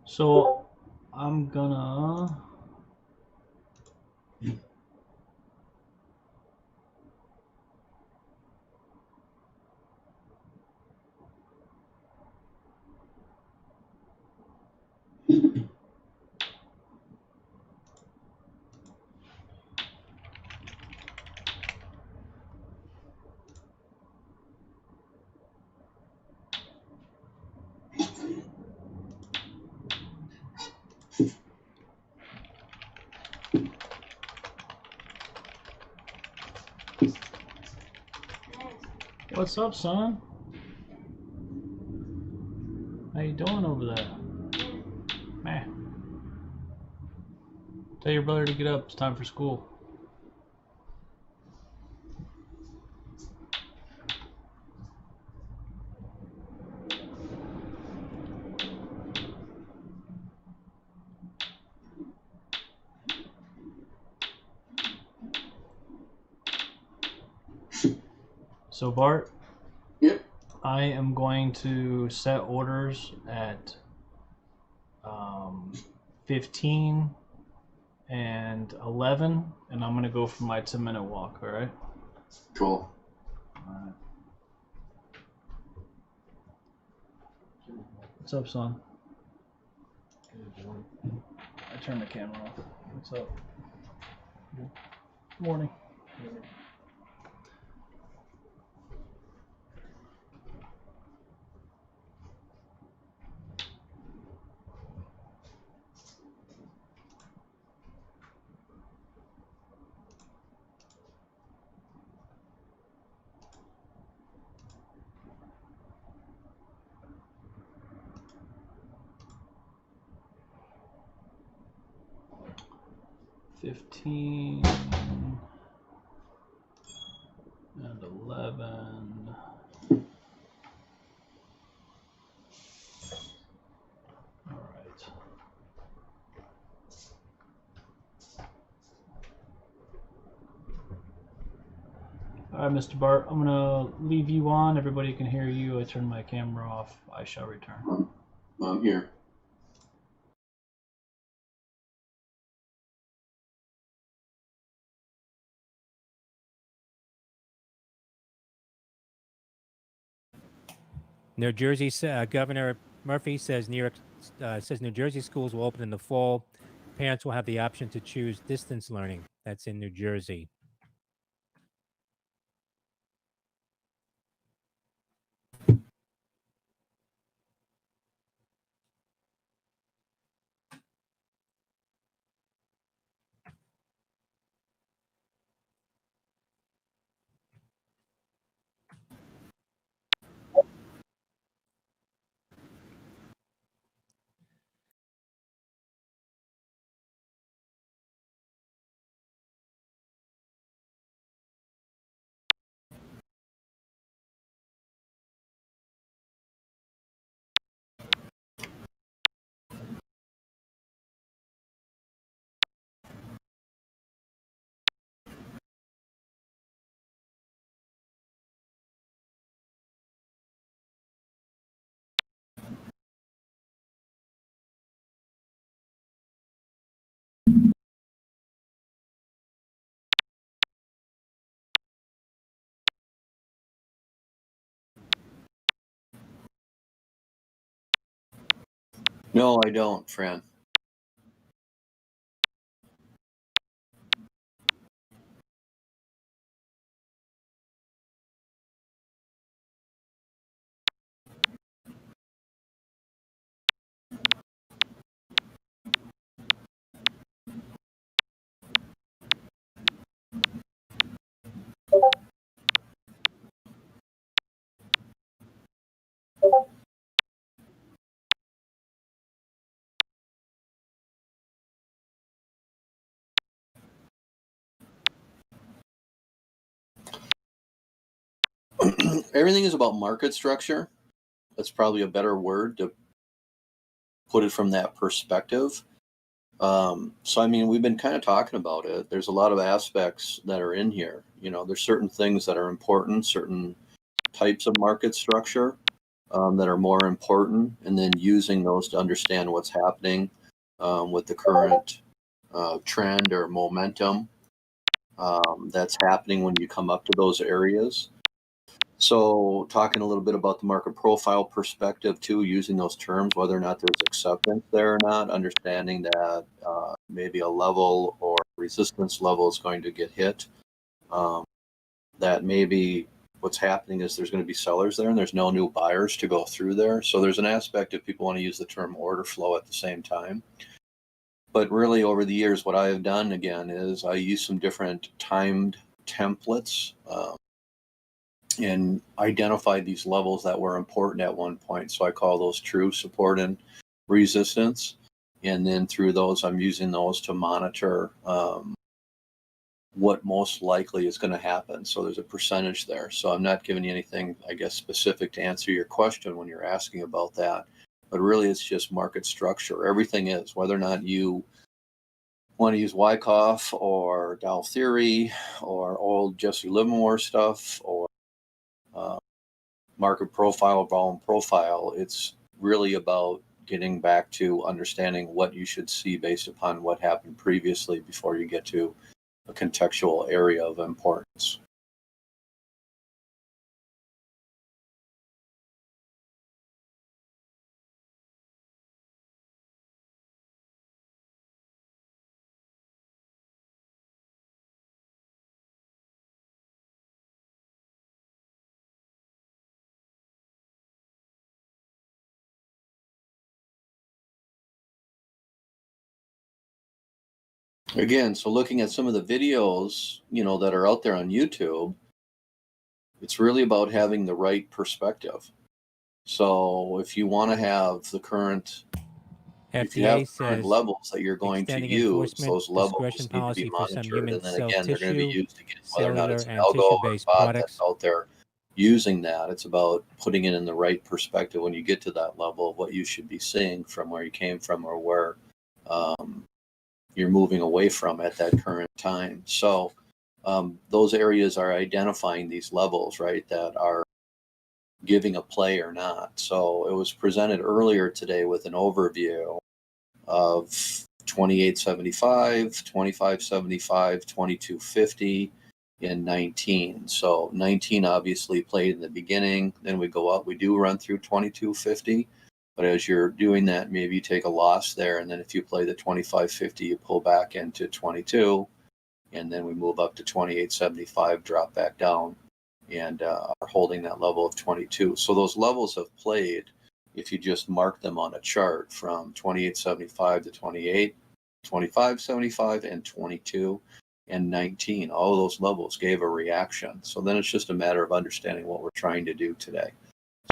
So I'm gonna What's up, son? How you doing over there? Man. Tell your brother to get up. It's time for school. So Bart, Yep. I am going to set orders at 15 and 11, and I'm going to go for my 10-minute walk, all right? Cool. All right. What's up, son? I turned the camera off. What's up? Morning. 15 and 11. All right. All right, Mr. Bart, I'm gonna leave you on. Everybody can hear you. I turn my camera off. I shall return. I'm here. New Jersey Governor Murphy says New Jersey schools will open in the fall. Parents will have the option to choose distance learning. That's in New Jersey. No, I don't, Fran. Everything is about market structure. That's probably a better word to put it from that perspective. So, I mean, we've been kind of talking about it. There's a lot of aspects that are in here. You know, there's certain things that are important, certain types of market structure that are more important, and then using those to understand what's happening with the current trend or momentum that's happening when you come up to those areas. So, talking a little bit about the market profile perspective too, using those terms, whether or not there's acceptance there or not, understanding that maybe a level or resistance level is going to get hit. That maybe what's happening is there's going to be sellers there and there's no new buyers to go through there. So, there's an aspect if people want to use the term order flow at the same time. But really, over the years, what I have done again is I use some different timed templates and identify these levels that were important at one point. So I call those true support and resistance. And then through those, I'm using those to monitor what most likely is going to happen. So there's a percentage there. So I'm not giving you anything, I guess, specific to answer your question when you're asking about that. But really, it's just market structure. Everything is, whether or not you want to use Wyckoff or Dow theory or old Jesse Livermore stuff or market profile, volume profile. It's really about getting back to understanding what you should see based upon what happened previously before you get to a contextual area of importance. Again, so looking at some of the videos, that are out there on YouTube, it's really about having the right perspective. So if you want to have the current, if you have FDA the current says levels that you're going to extending use, enforcement those levels discretion need to be policy for some monitored. human And then cell again, they're going to be tissue, used again, whether or not cellular, it's an and algo or a tissue-based bot that's products. out there using that. It's about putting it in the right perspective when you get to that level of what you should be seeing from where you came from or where um, you're moving away from at that current time. So those areas are identifying these levels, right, that are giving a play or not. So it was presented earlier today with an overview of 2875, 2575, 2250 in 19. So 19 obviously played in the beginning, then we go up, we do run through 2250. But as you're doing that, maybe you take a loss there, and then if you play the 2550, you pull back into 22, and then we move up to 2875, drop back down, and are holding that level of 22. So those levels have played if you just mark them on a chart from 2875 to 28, 2575, and 22 and 19. All of those levels gave a reaction. So then it's just a matter of understanding what we're trying to do today.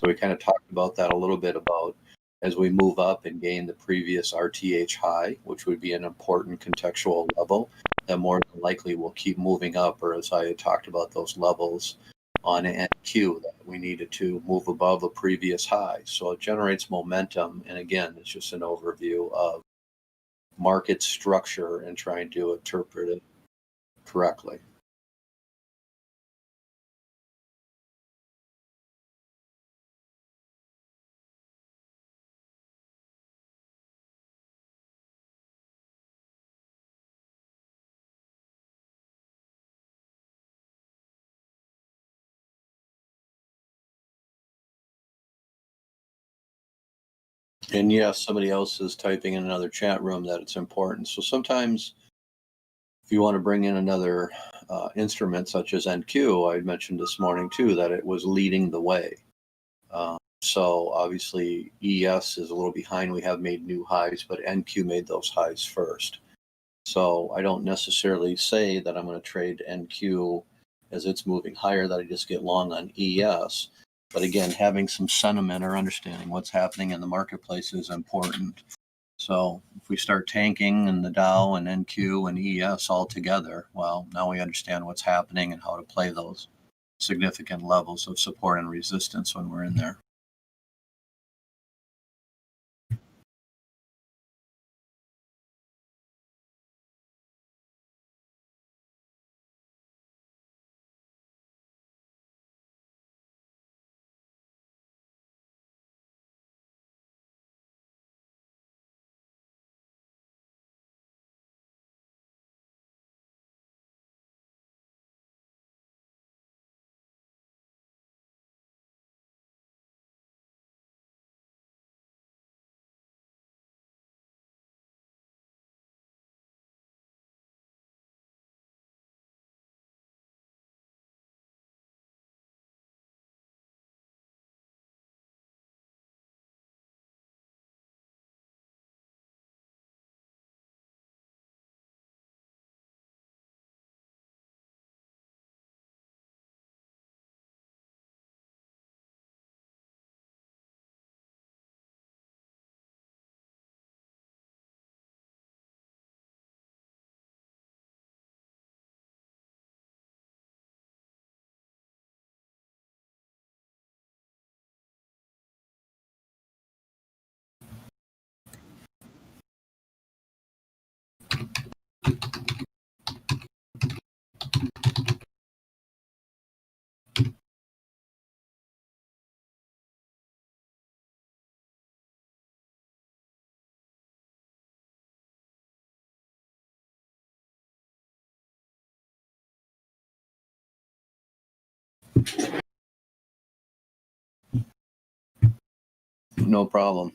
So we kind of talked about that a little bit about as we move up and gain the previous RTH high, which would be an important contextual level, that more than likely will keep moving up, or as I had talked about those levels on NQ, that we needed to move above a previous high. So it generates momentum. And again, it's just an overview of market structure and trying to interpret it correctly. And yes, somebody else is typing in another chat room that it's important. So sometimes if you want to bring in another instrument such as NQ, I mentioned this morning too that it was leading the way. So obviously ES is a little behind. We have made new highs, but NQ made those highs first. So I don't necessarily say that I'm going to trade NQ as it's moving higher, that I just get long on ES. But again, having some sentiment or understanding what's happening in the marketplace is important. So if we start tanking in the Dow and NQ and ES all together, well, now we understand what's happening and how to play those significant levels of support and resistance when we're in there. No problem.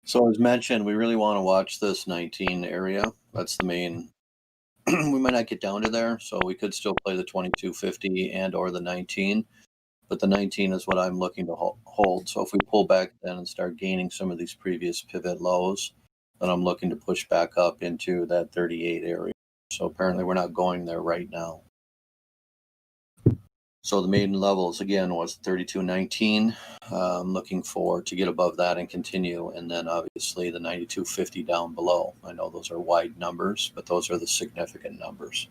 So as mentioned, we really want to watch this 19 area. That's the main. We might not get down to there, so we could still play the 2250 and or the 19. But the 19 is what I'm looking to hold. So if we pull back then and start gaining some of these previous pivot lows, then I'm looking to push back up into that 38 area. So apparently we're not going there right now. So the maiden levels again was 32.19. Looking for to get above that and continue, and then obviously the 92.50 down below. I know those are wide numbers, but those are the significant numbers.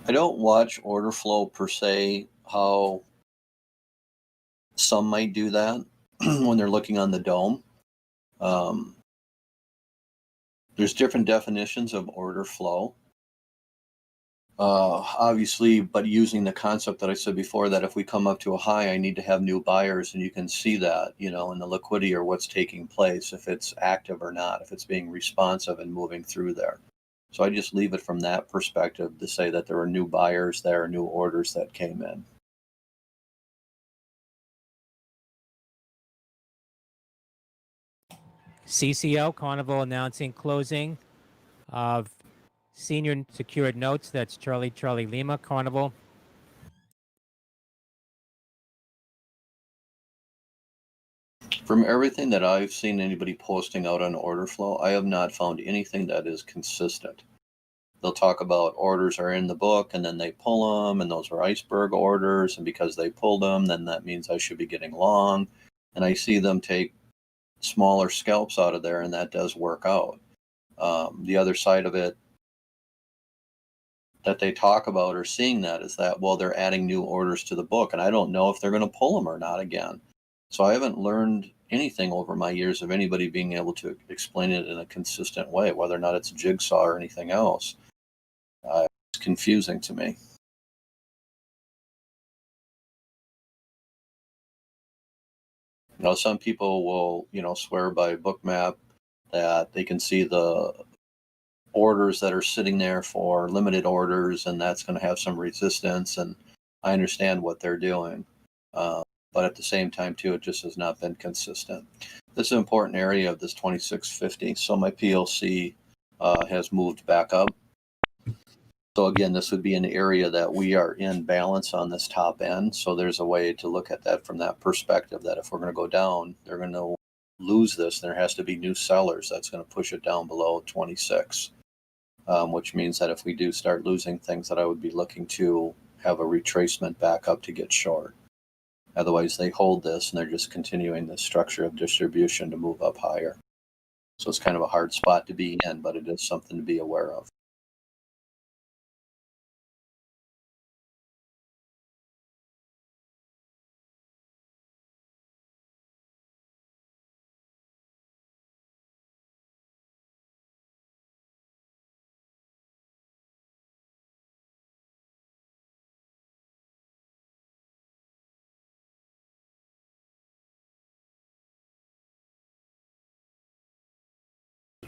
I don't watch order flow per se, how some might do that when they're looking on the dome. There's different definitions of order flow. Obviously, but using the concept that I said before, that if we come up to a high, I need to have new buyers, and you can see that, in the liquidity or what's taking place, if it's active or not, if it's being responsive and moving through there. So I just leave it from that perspective to say that there are new buyers there, new orders that came in. CCO, Carnival announcing closing of senior secured notes. That's Charlie Lima, Carnival. From everything that I've seen anybody posting out on order flow, I have not found anything that is consistent. They'll talk about orders are in the book, and then they pull them, and those are iceberg orders, and because they pulled them, then that means I should be getting long. And I see them take smaller scalps out of there, and that does work out. The other side of it that they talk about or seeing that is that, well, they're adding new orders to the book, and I don't know if they're going to pull them or not again. So I haven't learned anything over my years of anybody being able to explain it in a consistent way, whether or not it's a jigsaw or anything else. It's confusing to me. Some people will, swear by Bookmap that they can see the orders that are sitting there for limited orders, and that's going to have some resistance. And I understand what they're doing. But at the same time, too, it just has not been consistent. This is an important area of this 2650. So my PLC has moved back up. So again, this would be an area that we are in balance on this top end. So there's a way to look at that from that perspective, that if we're going to go down, they're going to lose this. There has to be new sellers. That's going to push it down below 26, which means that if we do start losing things, that I would be looking to have a retracement back up to get short. Otherwise, they hold this and they're just continuing the structure of distribution to move up higher. So it's kind of a hard spot to be in, but it is something to be aware of.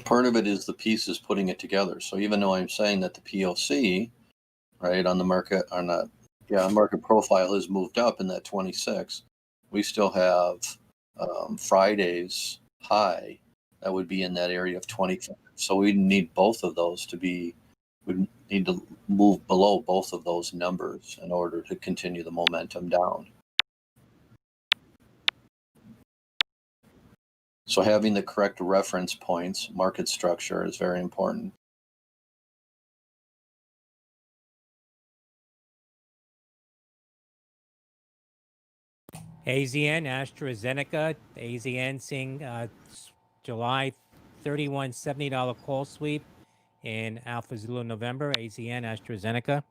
Part of it is the pieces putting it together. So even though I'm saying that the PLC, right, on the market, market profile has moved up in that 26, we still have Friday's high that would be in that area of 25. So we need both of those to be, need to move below both of those numbers in order to continue the momentum down. So having the correct reference points, market structure is very important. AZN, AstraZeneca, AZN seeing July $31.70 call sweep in Alpha Zulu November, AZN, AstraZeneca.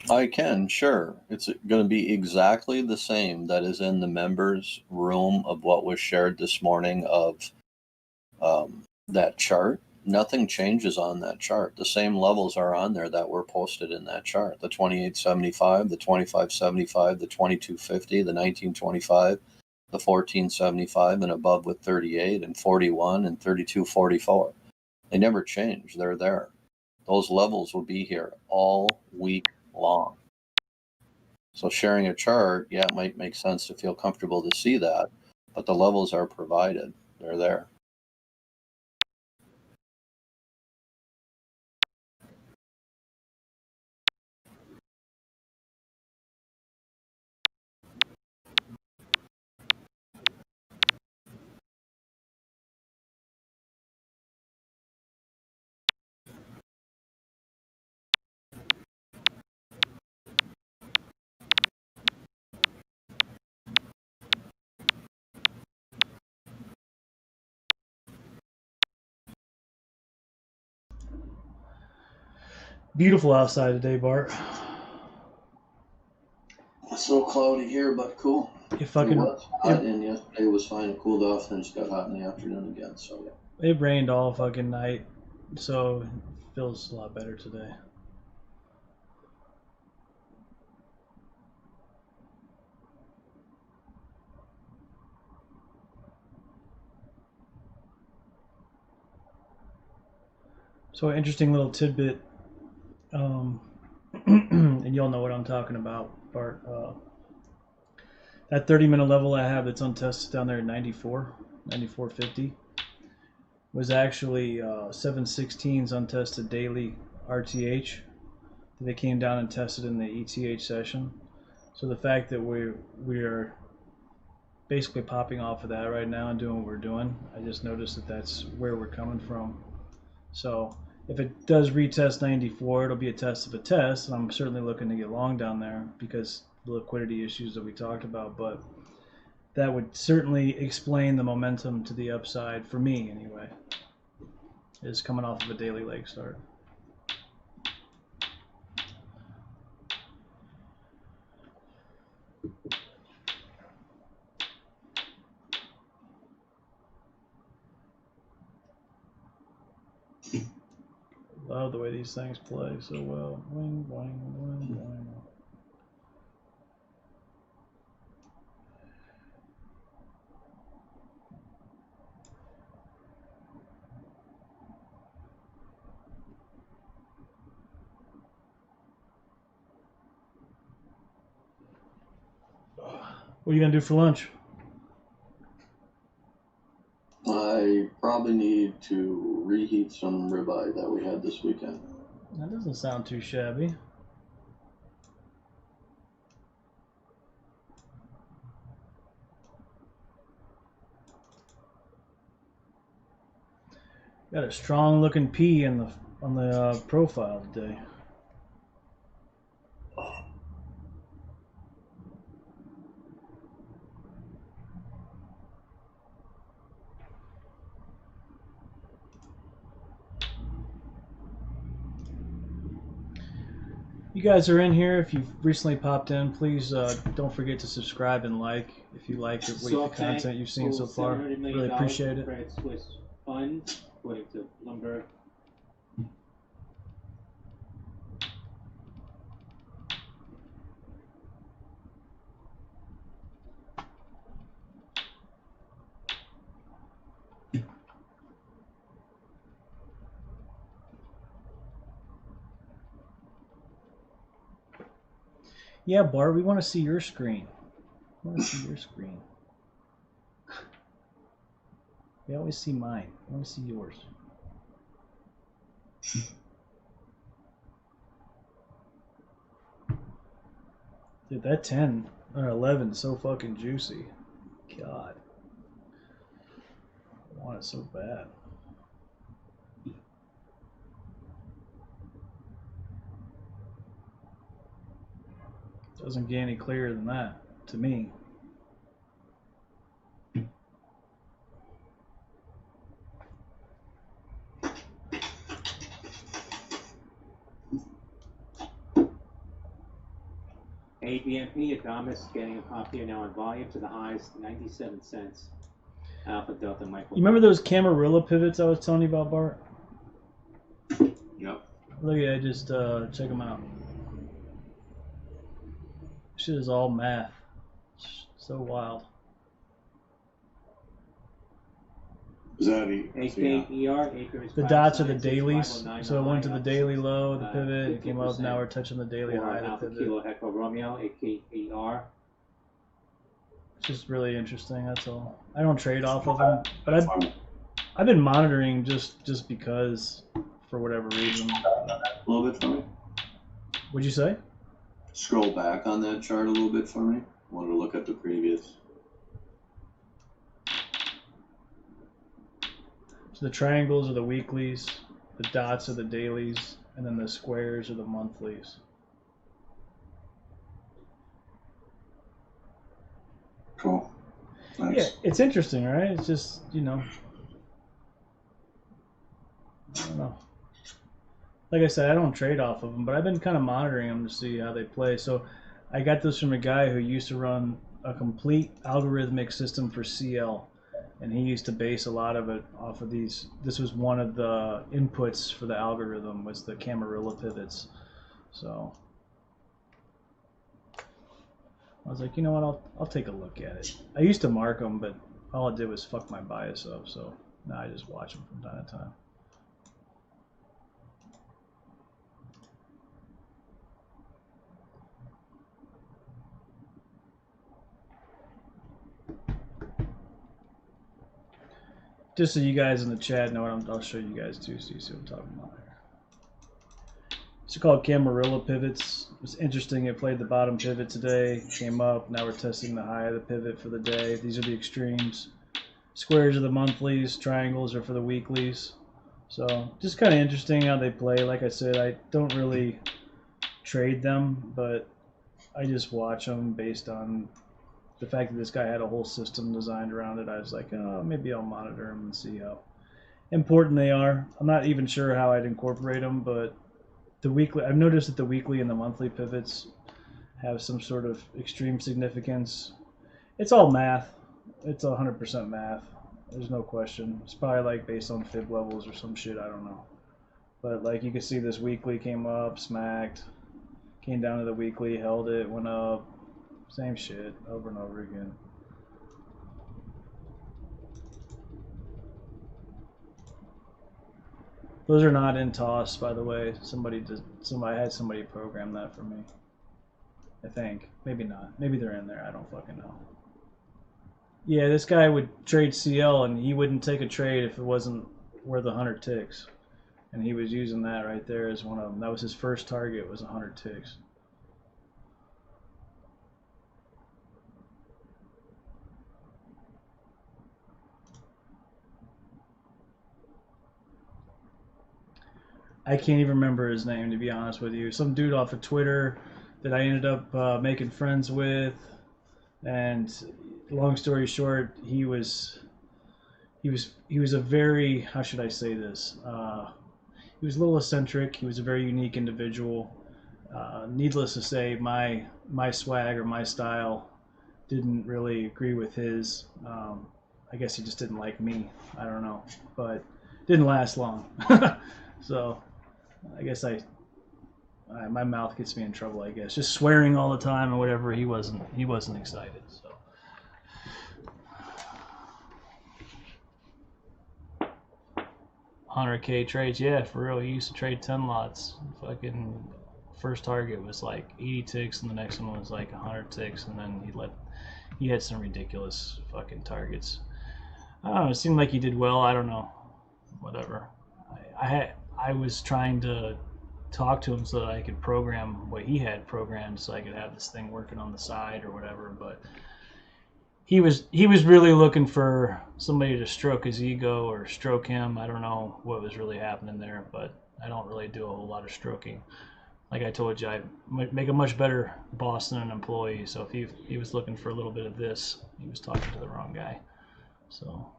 I can, sure. It's going to be exactly the same that is in the members' room of what was shared this morning of that chart. Nothing changes on that chart. The same levels are on there that were posted in that chart. The 2875, the 2575, the 2250, the 1925, the 1475 and above with 38 and 41 and 3244. They never change. They're there. Those levels will be here all week long. So sharing a chart, yeah, it might make sense to feel comfortable to see that, but the levels are provided. They're there. Beautiful outside today, Bart. It's so cloudy here, but cool. It fucking It was hot, and yesterday was fine. It cooled off, and it just got hot in the afternoon again. So yeah. it rained all fucking night, so it feels a lot better today. So interesting little tidbit, and you'll know what I'm talking about, Bart. That 30-minute level I have that's untested down there at 94.50 was actually 716's untested daily RTH that they came down and tested in the ETH session. So the fact that we're basically popping off of that right now and doing what we're doing, I just noticed that that's where we're coming from. So if it does retest 94, it'll be a test of a test, and I'm certainly looking to get long down there because the liquidity issues that we talked about, but that would certainly explain the momentum to the upside for me anyway, is coming off of a daily leg start. Love the way these things play so well. Boing, boing, boing, boing. What are you gonna do for lunch? I probably need to reheat some ribeye that we had this weekend. That doesn't sound too shabby. Got a strong looking P on the profile today. you guys are in here, if you've recently popped in, please don't forget to subscribe and like if you like the content you've seen so far. Really appreciate it. Credit Suisse Fund, according to Bloomberg. Yeah, Bart, we want to see your screen. We want to see your screen. We always see mine. I want to see yours. Dude, that 10 or 11 is so fucking juicy. God. I want it so bad. Doesn't get any clearer than that to me. ABMP, Adamas getting a pop here now in volume to the highs, 97 cents. Alpha Delta Micro. You remember those Camarilla pivots I was telling you about, Bart? Yep. Look at it, just check them out. Shit is all math. So wild. Is that AKER, acres. The dots are the dailies. So it went to the daily low, the pivot, it came up, 50% now we're touching the daily for high, the Alpha pivot. Kilo Echo Romeo, AKER. It's just really interesting, that's all. I don't trade off of them, but I've been monitoring just because, for whatever reason. A little bit for me? What'd you say? Scroll back on that chart a little bit for me. I wanted to look at the previous. So the triangles are the weeklies, the dots are the dailies, and then the squares are the monthlies. Cool. Nice. Yeah, it's interesting, right? It's just, you know, I don't know. Like I said, I don't trade off of them, but I've been kind of monitoring them to see how they play. So I got this from a guy who used to run a complete algorithmic system for CL, and he used to base a lot of it off of these. This was one of the inputs for the algorithm, was the Camarilla pivots. So I was like, you know what, I'll take a look at it. I used to mark them, but all it did was fuck my bias up, so now I just watch them from time to time. Just so you guys in the chat know what I'll show you guys too, so you see what I'm talking about here. It's called Camarilla pivots. It's interesting. It played the bottom pivot today, came up. Now we're testing the high of the pivot for the day. These are the extremes. Squares are the monthlies. Triangles are for the weeklies. So just kind of interesting how they play. Like I said, I don't really trade them, but I just watch them based on the fact that this guy had a whole system designed around it. I was like, oh, maybe I'll monitor them and see how important they are. I'm not even sure how I'd incorporate them, but the weekly, I've noticed that the weekly and the monthly pivots have some sort of extreme significance. It's all math. It's 100% math. There's no question. It's probably like based on fib levels or some shit. I don't know. But like you can see, this weekly came up, smacked, came down to the weekly, held it, went up. Same shit over and over again. Those are not in toss, by the way. Somebody had somebody program that for me. I think. Maybe not. Maybe they're in there. I don't fucking know. Yeah, this guy would trade CL and he wouldn't take a trade if it wasn't worth 100 ticks. And he was using that right there as one of them. That was his first target, was 100 ticks. I can't even remember his name, to be honest with you. Some dude off of Twitter that I ended up making friends with, and long story short, he was a very, how should I say this? He was a little eccentric. He was a very unique individual, needless to say, my swag or my style didn't really agree with his. I guess he just didn't like me. I don't know, but didn't last long. So I guess my mouth gets me in trouble. I guess just swearing all the time or whatever. He wasn't excited. So. $100K trades, yeah, for real. He used to trade 10 lots. Fucking first target was like 80 ticks, and the next one was like 100 ticks, and then he had some ridiculous fucking targets. I don't know. It seemed like he did well. I don't know. Whatever. I was trying to talk to him so that I could program what he had programmed, so I could have this thing working on the side or whatever. But he was really looking for somebody to stroke his ego or stroke him. I don't know what was really happening there, but I don't really do a whole lot of stroking. Like I told you, I make a much better boss than an employee. So if he was looking for a little bit of this, he was talking to the wrong guy. So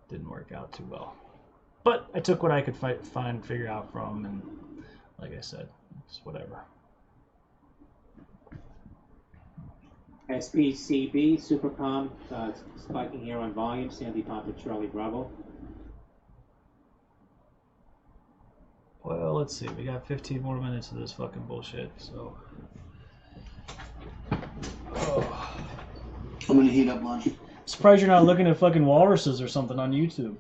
didn't work out too well. But I took what I could figure out from, and like I said, it's whatever. SPCB, Supercom, spiking here on volume, Sandy Papa, Charlie Bravo. Well, let's see. We got 15 more minutes of this fucking bullshit, so. Oh. I'm gonna heat up lunch. Surprised you're not looking at fucking walruses or something on YouTube.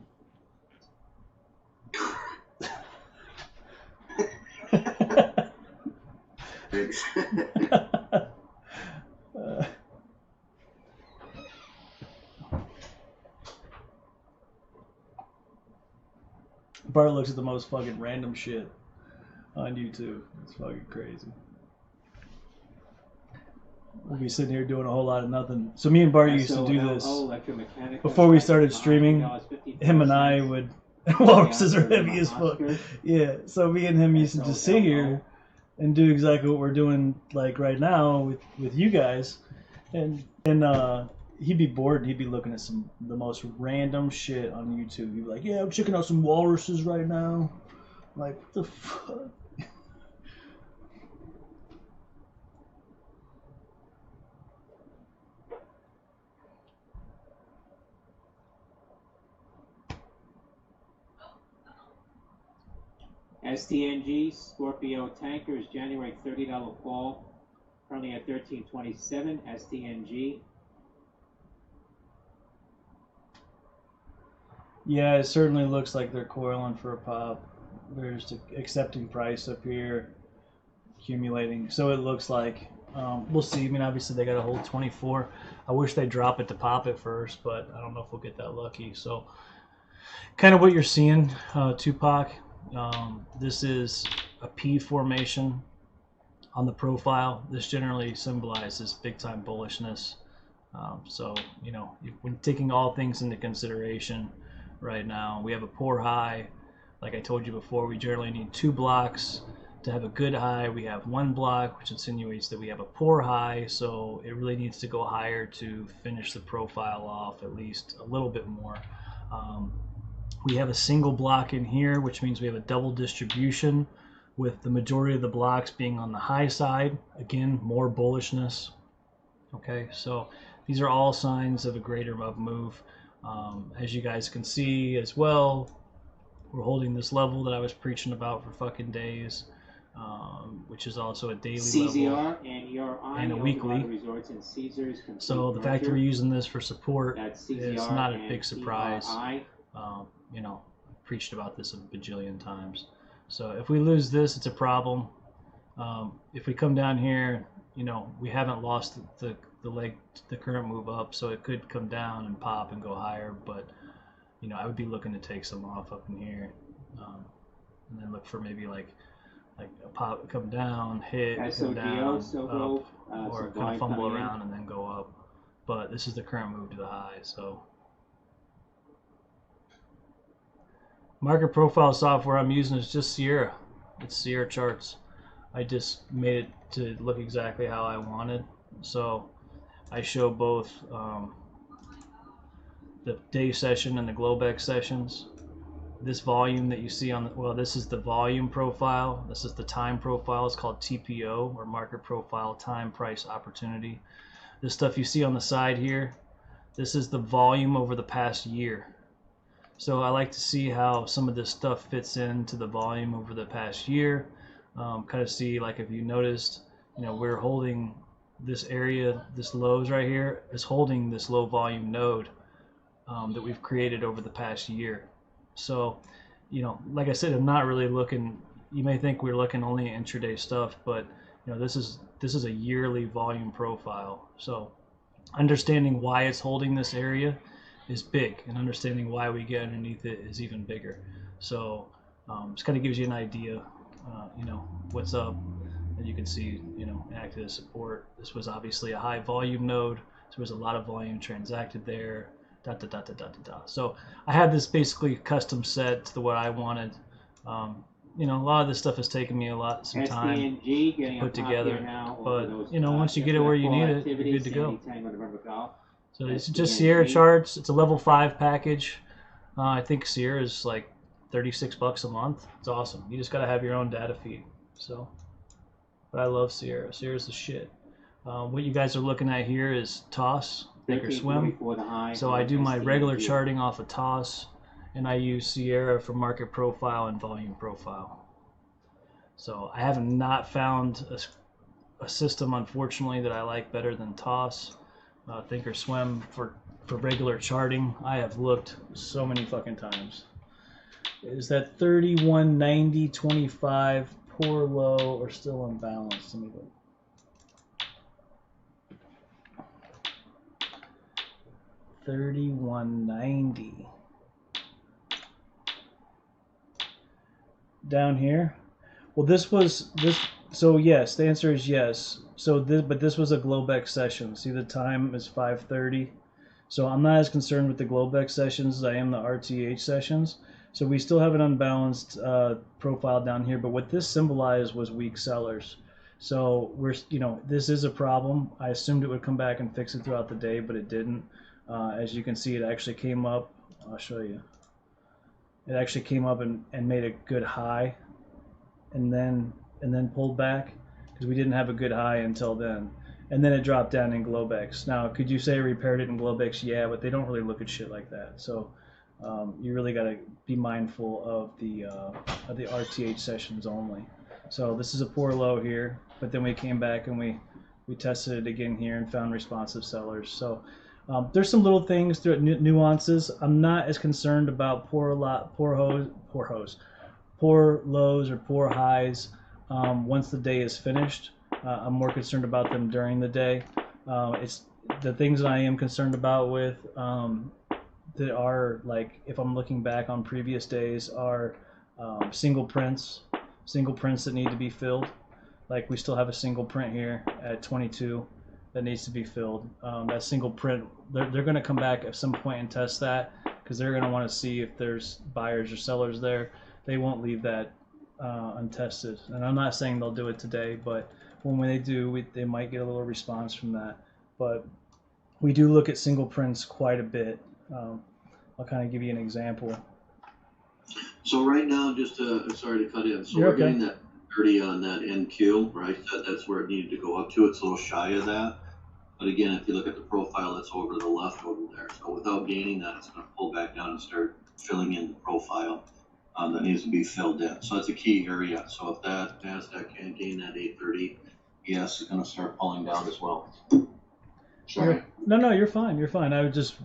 Thanks. Bart looks at the most fucking random shit on YouTube. It's fucking crazy. We'll be sitting here doing a whole lot of nothing. So me and Bart used to do this before we started streaming. Him and I would. Walruses are heavy as fuck. Yeah. So me and him used to just sit here and do exactly what we're doing like right now with you guys, and he'd be bored and he'd be looking at the most random shit on YouTube. He'd be like, "Yeah, I'm checking out some walruses right now." I'm like, what the fuck? STNG, Scorpio Tankers, January $30 call, currently at 1327, STNG. Yeah, it certainly looks like they're coiling for a pop. They're just accepting price up here, accumulating. So it looks like, we'll see. I mean, obviously they got to hold 24. I wish they'd drop it to pop it first, but I don't know if we'll get that lucky. So kind of what you're seeing, Tupac. This is a P formation on the profile. This generally symbolizes big time bullishness. So, you know, when taking all things into consideration right now, we have a poor high. Like I told you before, we generally need 2 blocks to have a good high. We have 1 block, which insinuates that we have a poor high. So it really needs to go higher to finish the profile off at least a little bit more. We have a single block in here, which means we have a double distribution with the majority of the blocks being on the high side. Again, more bullishness. Okay, so these are all signs of a greater up move. As you guys can see as well, we're holding this level that I was preaching about for fucking days, which is also a daily CZR level and ERI, and a weekly. Resorts and Caesars, So the fact that we're using this for support that's is CZR not a and big surprise. ERI. You know, I've preached about this a bajillion times. So if we lose this, it's a problem. If we come down here, you know, we haven't lost the leg, the current move up, so it could come down and pop and go higher. But you know, I would be looking to take some off up in here, and then look for maybe like a pop, come down, hit, come down, up, or kind of fumble around and then go up. But this is the current move to the high, so. Market profile software I'm using is just Sierra. It's Sierra charts. I just made it to look exactly how I wanted. So I show both the day session and the Globex sessions. this volume that you see on the, well, this is the volume profile. This is the time profile. It's called TPO, or market profile, time, price, opportunity. This stuff you see on the side here, this is the volume over the past year. So I like to see how some of this stuff fits into the volume over the past year. Kind of see, like, if you noticed, you know, we're holding this area, this lows right here is holding this low volume node that we've created over the past year. So, you know, like I said, I'm not really looking, you may think we're looking only at intraday stuff, but you know, this is a yearly volume profile. So understanding why it's holding this area is big, and understanding why we get underneath it is even bigger. So just kind of gives you an idea, you know, what's up. And you can see, you know, active as support. This was obviously a high volume node. So there was a lot of volume transacted there. So I had this basically custom set to what I wanted. You know, a lot of this stuff has taken me some time SDNG getting to put on top here together, now over but those, you know, once you get it where you need it, you're good to go. Sandy Tango November Golf. So it's SDNG. just Sierra charts. It's a level 5 package. I think Sierra is like $36 a month. It's awesome. You just got to have your own data feed. So, but I love Sierra. Sierra's the shit. What you guys are looking at here is TOS, Thinkorswim. 1344 the high So for I do my SDNG. regular charting off of TOS, and I use Sierra for market profile and volume profile. So I have not found a system, unfortunately, that I like better than TOS. Thinkorswim for regular charting, I have looked so many fucking times. Is that 31.90.25 poor, low, or still unbalanced? Let me look. $31.90 down here. Well, this. So yes, the answer is yes. So but this was a Globex session. See, the time is 5:30. So I'm not as concerned with the Globex sessions as I am the RTH sessions. So we still have an unbalanced profile down here. But what this symbolized was weak sellers. So we're, you know, this is a problem. I assumed it would come back and fix it throughout the day, but it didn't. As you can see, it actually came up. I'll show you. It actually came up and made a good high, and then pulled back because we didn't have a good high until then. And then it dropped down in Globex. Now, could you say it repaired it in Globex? Yeah, but they don't really look at shit like that. So you really got to be mindful of the RTH sessions only. So this is a poor low here, but then we came back and we tested it again here and found responsive sellers. So there's some little things, nuances. I'm not as concerned about poor lows or poor highs once the day is finished. I'm more concerned about them during the day. It's the things that I am concerned about with that are, like, if I'm looking back on previous days, are single prints that need to be filled. Like, we still have a single print here at 22 that needs to be filled. That single print, they're going to come back at some point and test that because they're going to want to see if there's buyers or sellers there. They won't leave that untested. And I'm not saying they'll do it today, but when they do, they might get a little response from that. But we do look at single prints quite a bit. I'll kind of give you an example. So right now, just sorry to cut in. So You're we're okay. getting that 30 on that NQ, right? That's where it needed to go up to. It's a little shy of that. But again, if you look at the profile, it's over to the left over there. So without gaining that, it's going to pull back down and start filling in the profile that needs to be filled in. So that's a key area. So if that NASDAQ can't gain that 830, yes, it's going to start pulling down as well. Sorry. No, you're fine. You're fine. I was just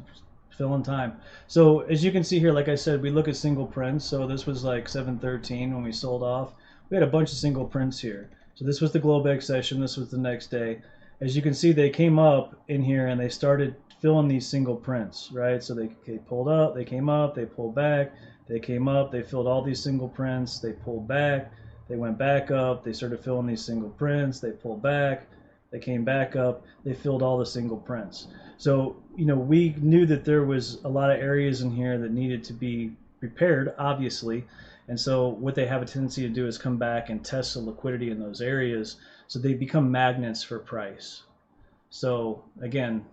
filling time. So as you can see here, like I said, we look at single prints. So this was like 713 when we sold off. We had a bunch of single prints here. So this was the Globex session. This was the next day. As you can see, they came up in here and they started filling these single prints, right? So they pulled up, they came up, they pulled back, they came up, they filled all these single prints, they pulled back, they went back up, they started filling these single prints, they pulled back, they came back up, they filled all the single prints. So, you know, we knew that there was a lot of areas in here that needed to be repaired, obviously. And so what they have a tendency to do is come back and test the liquidity in those areas so they become magnets for price. So again,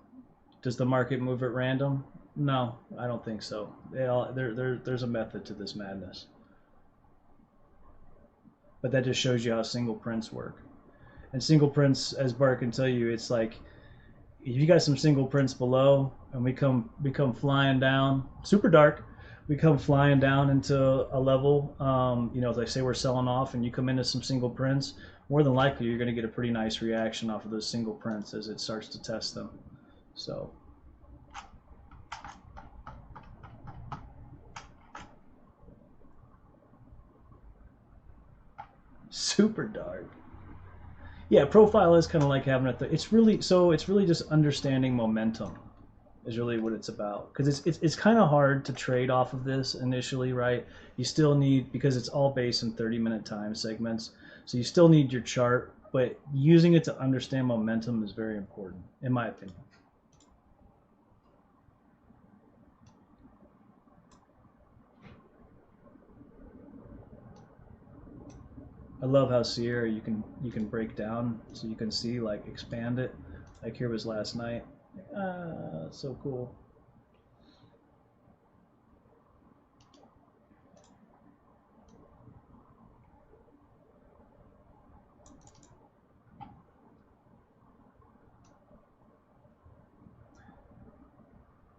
does the market move at random? No, I don't think so. There's a method to this madness. But that just shows you how single prints work. And single prints, as Bart can tell you, it's like if you got some single prints below, and we come flying down, super dark. We come flying down into a level. Like say we're selling off, and you come into some single prints. More than likely, you're going to get a pretty nice reaction off of those single prints as it starts to test them. So. Super dark. Yeah, profile is kind of like having it's really just understanding momentum is really what it's about, because it's kind of hard to trade off of this initially, right? You still need, because it's all based in 30-minute time segments, so you still need your chart, but using it to understand momentum is very important in my opinion. I love how Sierra you can break down, so you can see, like, expand it. Like here was last night. So cool.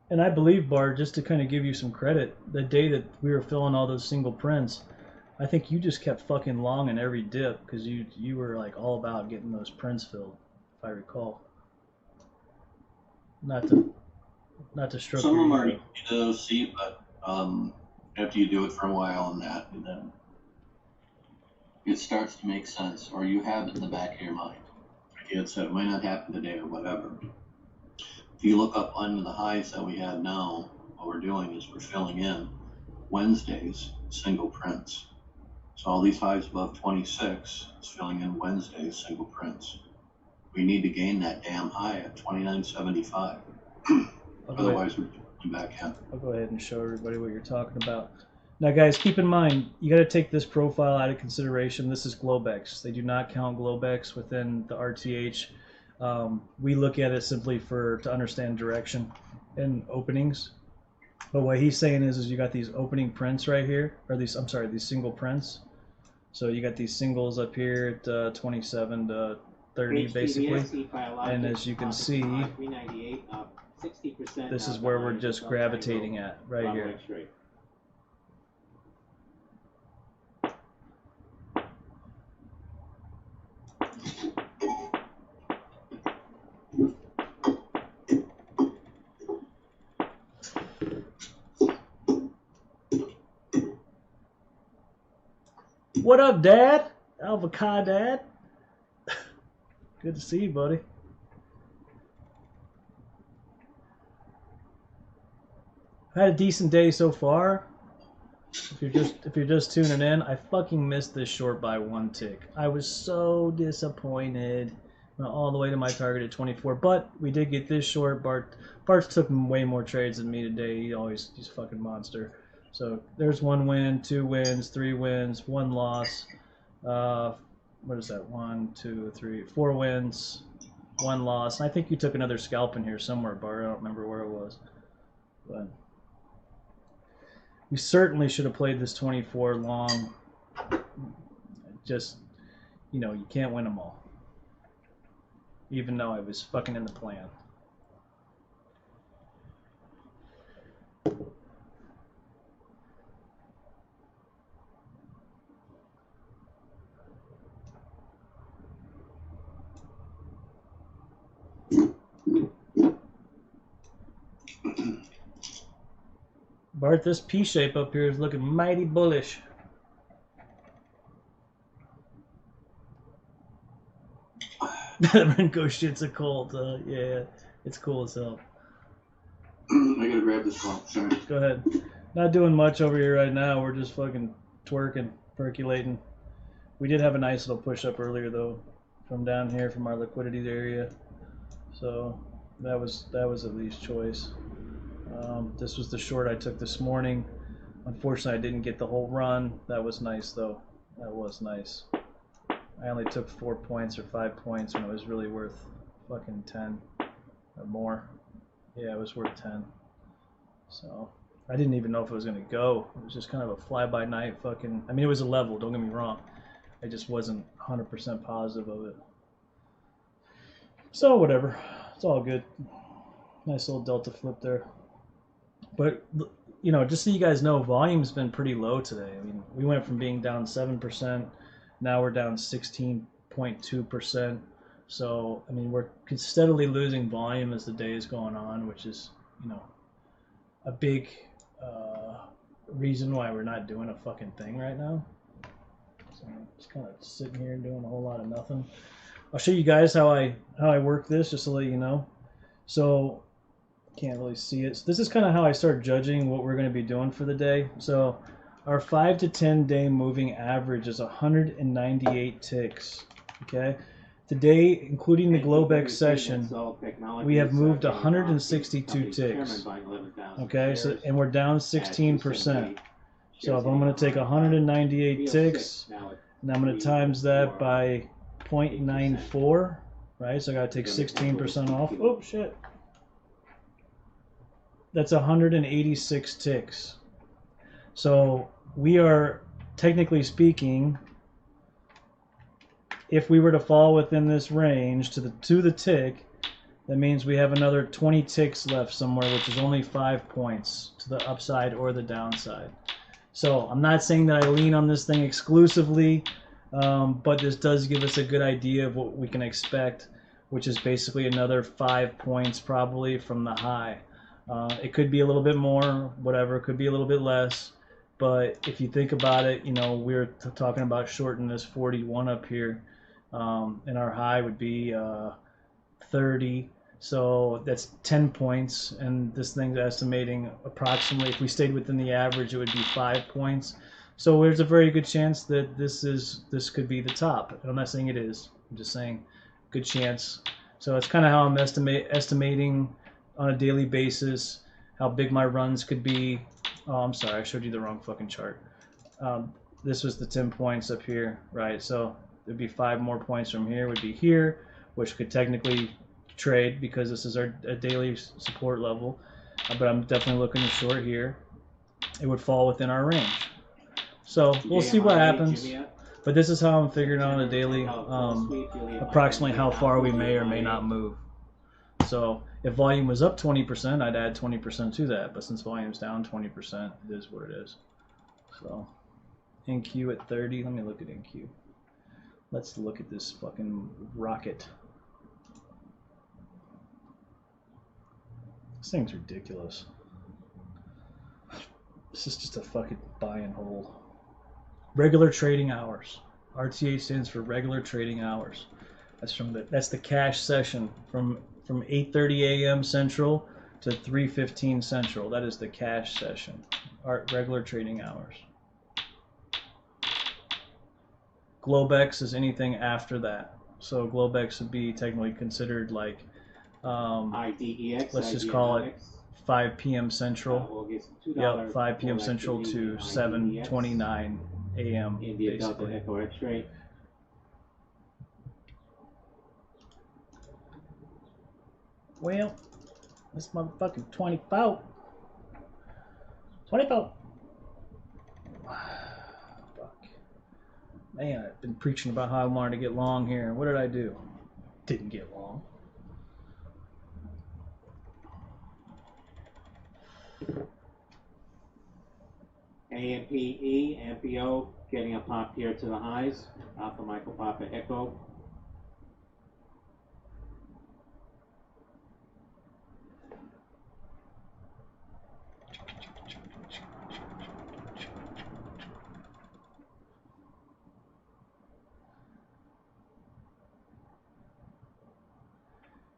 And I believe, Bart, just to kind of give you some credit, the day that we were filling all those single prints, I think you just kept fucking long in every dip because you were like all about getting those prints filled, if I recall. Not to stroke Some of them your are ego. easy to see, but after you do it for a while and then it starts to make sense, or you have it in the back of your mind. Like Ed said, it might not happen today or whatever. If you look up under the highs that we have now, what we're doing is we're filling in Wednesday's single prints. So all these highs above 26 is filling in Wednesday's single prints. We need to gain that damn high at 29.75. Otherwise, we're going back in. I'll go ahead and show everybody what you're talking about. Now, guys, keep in mind, you got to take this profile out of consideration. This is Globex. They do not count Globex within the RTH. We look at it simply to understand direction and openings. But what he's saying is you got these opening prints right here, or these single prints. So you got these singles up here at 27 to 30, basically. And as you can see, 398, 60%. this is where we're just gravitating at right here. What up, Dad? Avocado Dad? Good to see you, buddy. Had a decent day so far. If you're just tuning in, I fucking missed this short by one tick. I was so disappointed. Went all the way to my target at 24, but we did get this short. Bart's took way more trades than me today. He's a fucking monster. So there's 1 win, 2 wins, 3 wins, 1 loss. What is that? 1, 2, 3, 4 wins, 1 loss. And I think you took another scalp in here somewhere, Bart. I don't remember where it was. But we certainly should have played this 24 long. Just, you can't win them all. Even though I was fucking in the plan. Bart, this P shape up here is looking mighty bullish. Renko shit's a cult. Yeah, it's cool as hell. I gotta grab this one. Sorry. Go ahead. Not doing much over here right now. We're just fucking twerking, percolating. We did have a nice little push up earlier though, from down here from our liquidity area. So that was at least choice. This was the short I took this morning. Unfortunately, I didn't get the whole run. That was nice though. That was nice. I only took 4 points or 5 points when it was really worth fucking 10 or more. Yeah, it was worth 10. So I didn't even know if it was going to go. It was just kind of a fly-by-night fucking... I mean, it was a level, don't get me wrong. I just wasn't 100% positive of it. So whatever. It's all good. Nice little delta flip there. But, you know, just so you guys know, volume's been pretty low today. I mean, we went from being down 7%, now we're down 16.2%. So, I mean, we're steadily losing volume as the day is going on, which is, you know, a big reason why we're not doing a fucking thing right now. So I'm just kind of sitting here and doing a whole lot of nothing. I'll show you guys how I work this, just to let you know. So, can't really see it. So this is kind of how I start judging what we're going to be doing for the day. So our 5 to 10 day moving average is 198 ticks. Okay. Today, including the Globex session, we have moved 162 ticks. Okay, so and we're down 16%. So if I'm going to take 198 ticks, and I'm going to times that by 0.94, right? So I got to take 16% off. Oh shit. That's 186 ticks. So we are, technically speaking, if we were to fall within this range to the tick, that means we have another 20 ticks left somewhere, which is only 5 points to the upside or the downside. So I'm not saying that I lean on this thing exclusively, but this does give us a good idea of what we can expect, which is basically another 5 points probably from the high. It could be a little bit more, whatever, it could be a little bit less. But if you think about it, you know, we're talking about shorting this 41 up here. And our high would be 30. So that's 10 points. And this thing's estimating approximately, if we stayed within the average, it would be 5 points. So there's a very good chance that this could be the top. And I'm not saying it is. I'm just saying good chance. So it's kind of how I'm estimating on a daily basis how big my runs could be. Oh, I'm sorry, I showed you the wrong fucking chart. This was the 10 points up here, right? So it'd be 5 more points from here would be here, which could technically trade because this is our daily support level. But I'm definitely looking to short here. It would fall within our range. So we'll see what happens. But this is how I'm figuring out on a daily, approximately how far we may or may not move. So if volume was up 20%, I'd add 20% to that. But since volume's down 20%, it is what it is. So NQ at 30. Let me look at NQ. Let's look at this fucking rocket. This thing's ridiculous. This is just a fucking buy and hold. Regular trading hours. RTH stands for regular trading hours. That's the cash session from 8:30 a.m. Central to 3:15 Central. That is the cash session. Our regular trading hours. Globex is anything after that. So Globex would be technically considered like, IDEX. let's just call it 5 p.m. Central. Yep, 5 p.m. Central to 7:29 a.m. India Delta basically. Echo X-ray. Well, this motherfucking 24. 24. Fuck. Man, I've been preaching about how I wanted to get long here. What did I do? Didn't get long. AMPE, MPO, getting a pop here to the highs. Alpha Michael Papa Echo.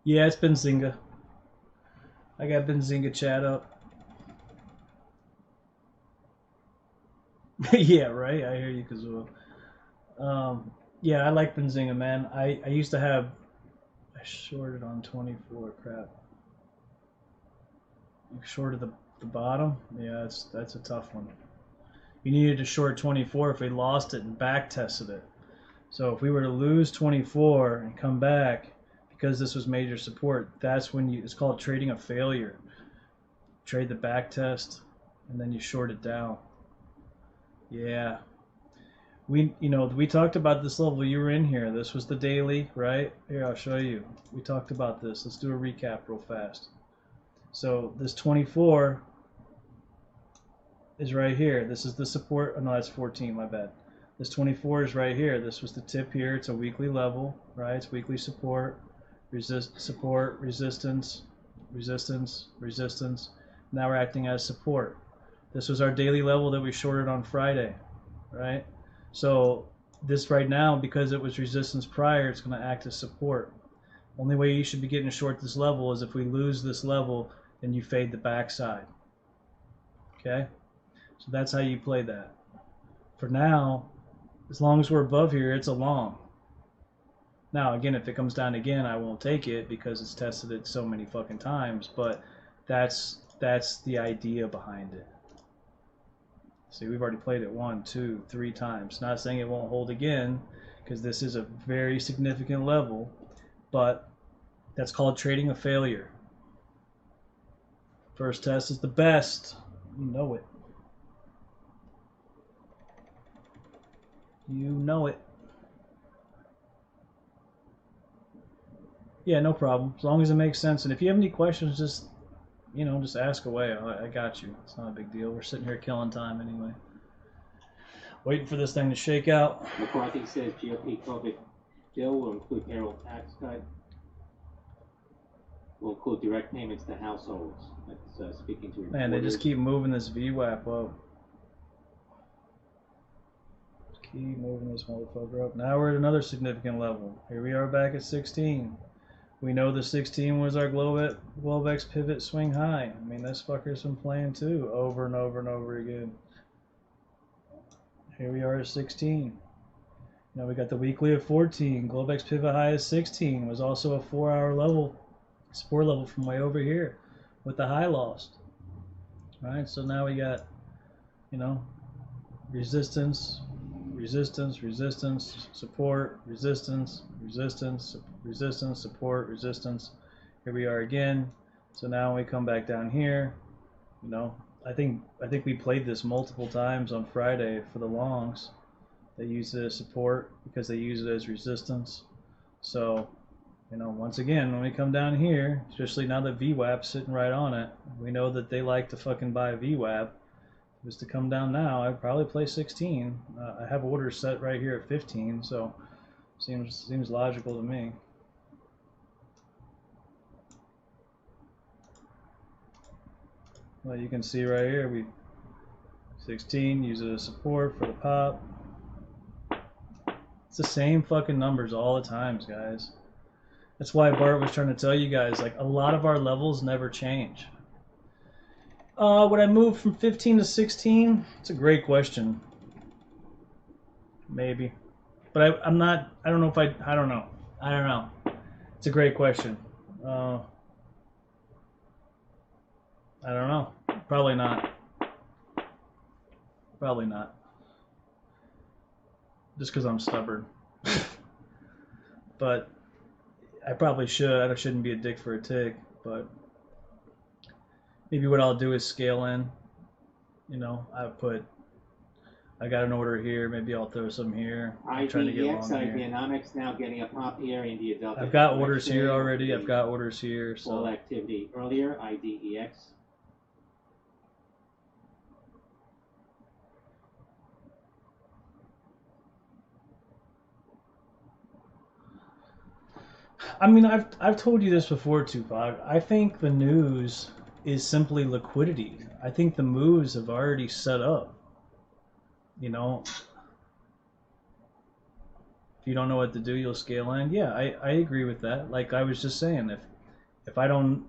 Yeah, it's Benzinga. I got Benzinga chat up. Yeah, right. I hear you, Kazuo. Yeah, I like Benzinga, man. I used to have. I shorted on 24. Crap. You shorted the bottom. Yeah, that's a tough one. You needed to short 24 if we lost it and back tested it. So if we were to lose 24 and come back because this was major support, that's when it's called trading a failure. trade the back test, and then you short it down. Yeah. We talked about this level. You were in here. This was the daily, right? Here, I'll show you. We talked about this. Let's do a recap real fast. So this 24 is right here. This is the support. Oh, no, that's 14. My bad. This 24 is right here. This was the tip here. It's a weekly level, right? It's weekly support, support, resistance, resistance, resistance. Now we're acting as support. This was our daily level that we shorted on Friday, right? So this right now, because it was resistance prior, it's going to act as support. Only way you should be getting short this level is if we lose this level, then you fade the backside. Okay? So that's how you play that. For now, as long as we're above here, it's a long. Now, again, if it comes down again, I won't take it because it's tested it so many fucking times, but that's the idea behind it. See, we've already played it 1, 2, 3 times. Not saying it won't hold again, because this is a very significant level, but that's called trading a failure. First test is the best. You know it. You know it. Yeah, no problem. As long as it makes sense. And if you have any questions, just ask away. I got you. It's not a big deal. We're sitting here killing time anyway. Waiting for this thing to shake out. McCarthy says GOP COVID bill will include payroll tax cut. Will include direct payments to households. That's speaking to reporters. Man, they just keep moving this VWAP up. Keep moving this motherfucker up. Now we're at another significant level. Here we are back at 16. We know the 16 was our Globex pivot swing high. I mean, this fucker's been playing too, over and over and over again. Here we are at 16. Now we got the weekly of 14. Globex pivot high is 16. Was also a 4-hour level, support level from way over here, with the high lost. All right, so now we got, resistance, resistance, resistance, support, resistance, resistance, resistance, support, resistance. Here we are again. So now when we come back down here, I think we played this multiple times on Friday for the longs. They use it as support because they use it as resistance. So, once again, when we come down here, especially now that VWAP's sitting right on it, we know that they like to fucking buy VWAP. If it was to come down now, I'd probably play 16. I have orders set right here at 15, so seems logical to me. Well, you can see right here, we 16, use it as support for the pop. It's the same fucking numbers all the times, guys. That's why Bart was trying to tell you guys, like, a lot of our levels never change. Would I move from 15 to 16? It's a great question. Maybe. But I'm not, I don't know. I don't know. It's a great question. I don't know. Probably not. Probably not. Just because I'm stubborn. But I probably should. I shouldn't be a dick for a tick. But maybe what I'll do is scale in. I got an order here. Maybe I'll throw some here. I'm trying to get IDEX, long here. Ideanomics now getting a pop here. India Delta. I've got orders here already. I've got orders here. All So activity earlier. IDEX. I mean, I've told you this before, Tupac. I think the news is simply liquidity. I think the moves have already set up. If you don't know what to do, you'll scale in. Yeah, I agree with that. Like I was just saying, if I don't,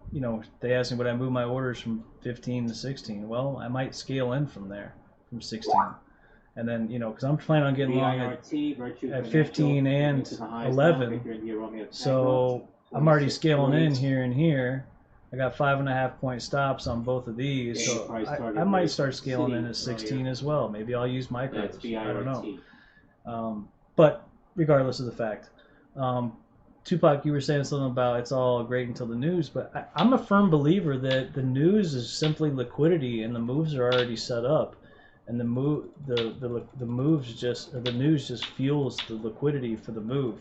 they ask me would I move my orders from 15 to 16. Well, I might scale in from there, from 16. And then, because I'm planning on getting long at 15 and 11. So I'm already scaling in here and here. I got 5.5 point stops on both of these. So I might start scaling in at 16 as well. Maybe I'll use micros. I don't know. But regardless of the fact, Tupac, you were saying something about it's all great until the news, but I'm a firm believer that the news is simply liquidity, and the moves are already set up, and the news just fuels the liquidity for the move.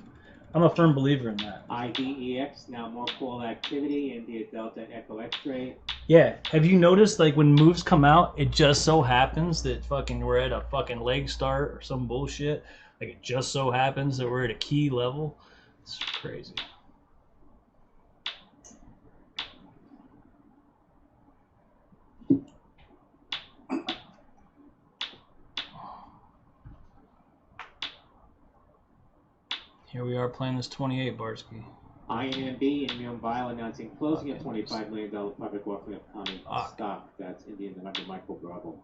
I'm a firm believer in that. IDEX, now more call activity, India Delta Echo X-ray. Yeah. Have you noticed, like, when moves come out, it just so happens that fucking we're at a fucking leg start or some bullshit. Like, it just so happens that we're at a key level. It's crazy. Here we are playing this 28, Barsky. INMB, Immune Bio, announcing closing a $25 million public offering of common stock. That's Indian November Michael Bravo.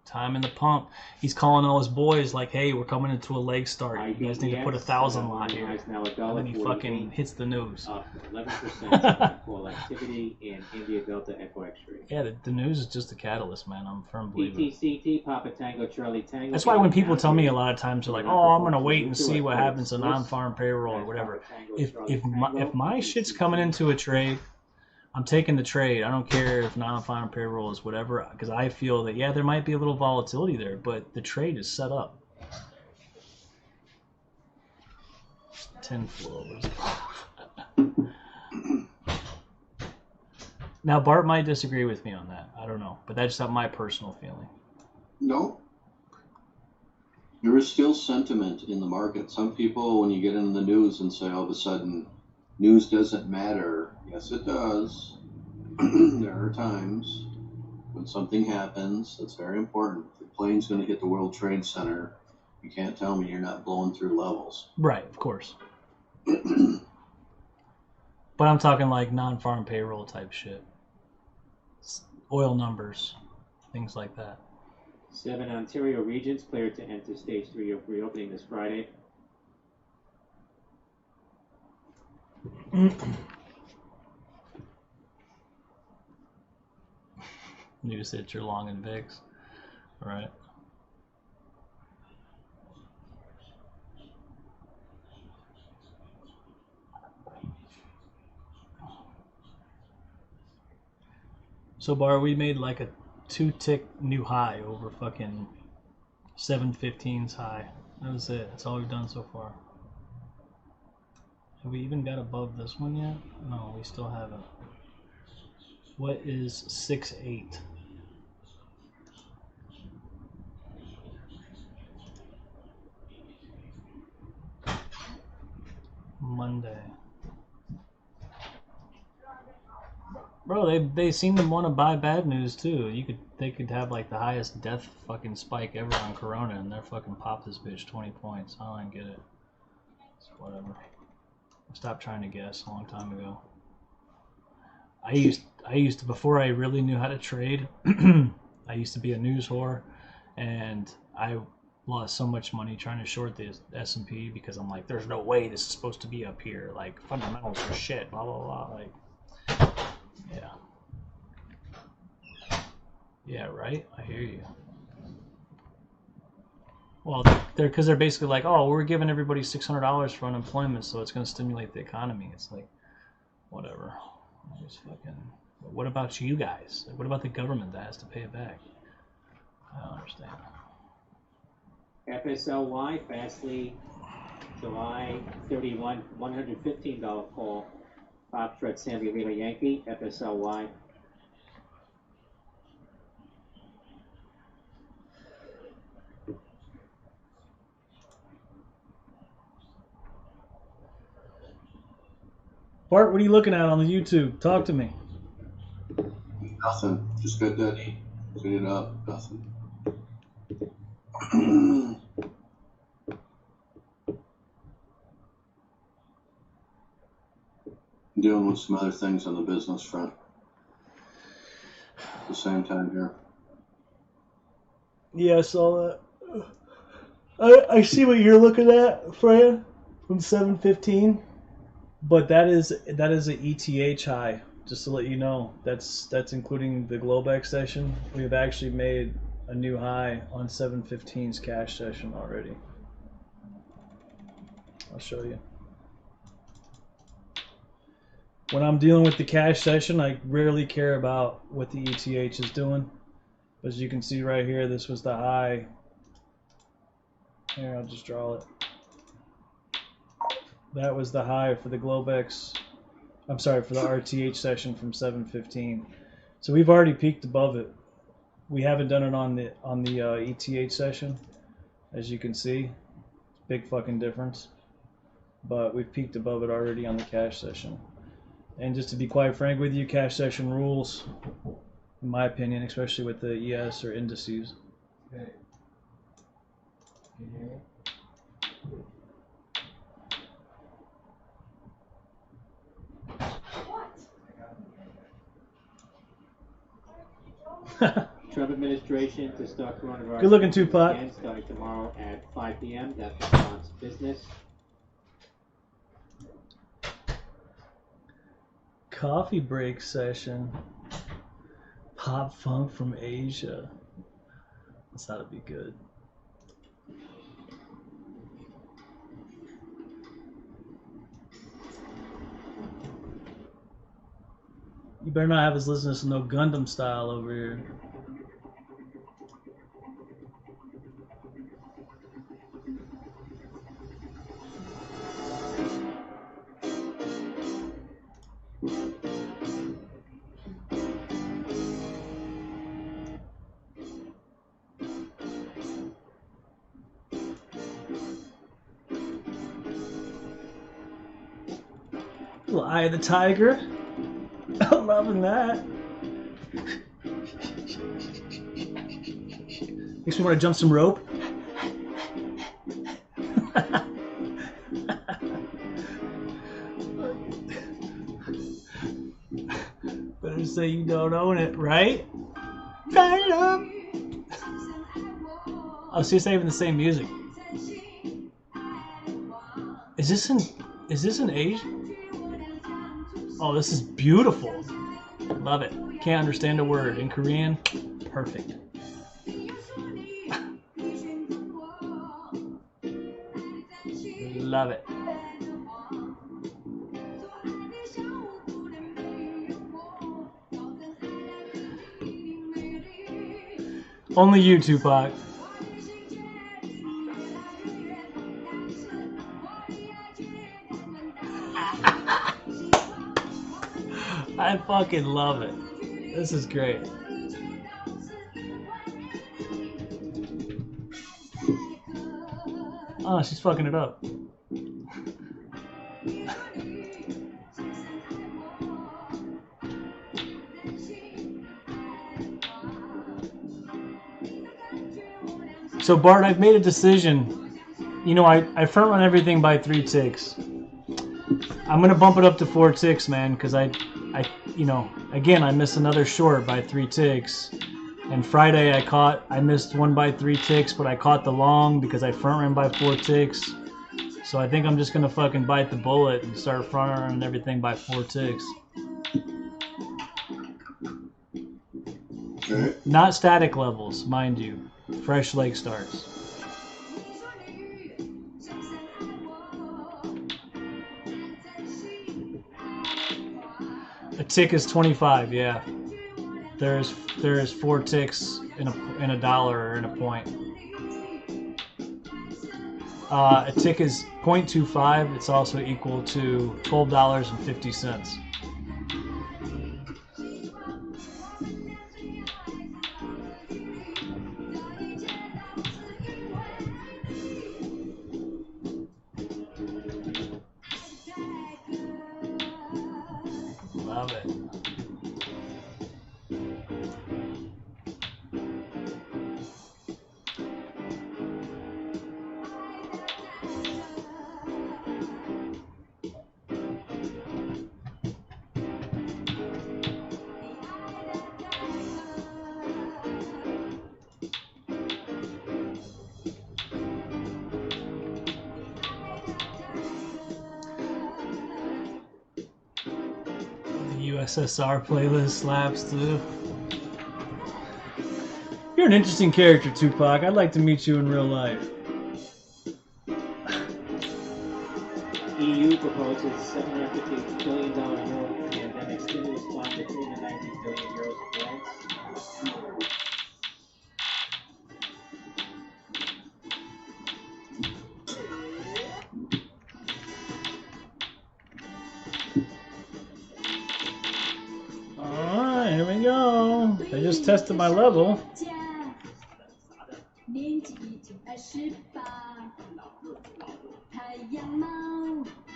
Time in the pump. He's calling all his boys like, hey, we're coming into a leg start. You guys need to put 1,000 lot here. Now And then he fucking hits the news. Up 11% call activity in India Delta Echo X-ray. Yeah, the news is just a catalyst, man. I'm a firm believer. ETCT, Papa Tango, Charlie Tango. That's why when people tell me a lot of times, they're like, oh, I'm going to wait and see what happens to non-farm payroll or whatever. If my shit's coming into a trade, I'm taking the trade. I don't care if non-farm payroll is whatever, because I feel that, yeah, there might be a little volatility there, but the trade is set up. 10 floors. Now, Bart might disagree with me on that. I don't know, but that's just my personal feeling. No. There is still sentiment in the market. Some people, when you get into the news and say all of a sudden, news doesn't matter. Yes, it does. There are times when something happens that's very important. If the plane's going to hit the World Trade Center, you can't tell me you're not blowing through levels. Right, of course. But I'm talking like non-farm payroll type shit. Oil numbers, things like that. 7 Ontario regions cleared to enter stage 3 of reopening this Friday. You said you're long in VIX. All right. So, Bar, we made like a 2-tick new high over fucking 715's high. That was it. That's all we've done so far. Have we even got above this one yet? No, we still haven't. What is 6-8? Monday. Bro, they seem to want to buy bad news too. They could have like the highest death fucking spike ever on Corona, and they're fucking pop this bitch 20 points. I don't get it. It's whatever. I stopped trying to guess a long time ago. I used to before I really knew how to trade. I used to be a news whore, and I lost so much money trying to short the S&P because I'm like, there's no way this is supposed to be up here. Like fundamentals are shit. Blah blah blah. Like. Yeah. Yeah, right? I hear you. Well, because they're basically like, oh, we're giving everybody $600 for unemployment, so it's going to stimulate the economy. It's like, whatever. Just fucking. What about you guys? What about the government that has to pay it back? I don't understand. FSLY, Fastly, July 31, $115 call. Foxtrot Sandy Lima Yankee, FSLY. Bart, what are you looking at on the YouTube? Talk to me. Nothing. Just got that heat. Clean it up. Nothing. Dealing with some other things on the business front at the same time here. Yeah, I saw that. I see what you're looking at, Fran, from 715, but that is an ETH high. Just to let you know, that's including the Globex session. We've actually made a new high on 715's cash session already. I'll show you. when I'm dealing with the cash session, I rarely care about what the ETH is doing. As you can see right here, this was the high. Here, I'll just draw it. That was the high for the Globex. I'm sorry, for the RTH session from 7:15. So we've already peaked above it. We haven't done it on the ETH session, as you can see. Big fucking difference. But we've peaked above it already on the cash session. And just to be quite frank with you, cash session rules, in my opinion, especially with the ES or indices. Okay. Can you hear me? Trump administration to start coronavirus. Good looking, Tupac. Again, starting tomorrow at 5 p.m. That's Vermont's business. Coffee break session. Pop funk from Asia. This ought to be good. You better not have us listening to no Gundam style over here. Little Eye of the Tiger. I'm loving that. Makes me want to jump some rope. Better say you don't own it, right? Turn it up. Oh, so you're saving the same music. Is this in Asian? Oh, this is beautiful. Love it. Can't understand a word. In Korean, perfect. Love it. Only you, Tupac. I fucking love it. This is great. Oh, she's fucking it up. So Bart, I've made a decision. You know, I front run everything by 3 ticks. I'm gonna bump it up to 4 ticks, man, because you know, again, I missed another short by 3 ticks. And Friday I missed one by 3 ticks, but I caught the long because I front ran by 4 ticks. So I think I'm just gonna fucking bite the bullet and start front running everything by 4 ticks. Alright. Not static levels, mind you. Fresh leg starts. A tick is 25, yeah. There's 4 ticks in a dollar or in a point. A tick is 0.25. It's also equal to $12.50. Love it. USSR playlist slaps too. You're an interesting character, Tupac. I'd like to meet you in real life. EU proposes $750 billion euro pandemic stimulus plan with 390 billion euros of grants. Alright, here we go. They just tested my level. 年纪28，太阳猫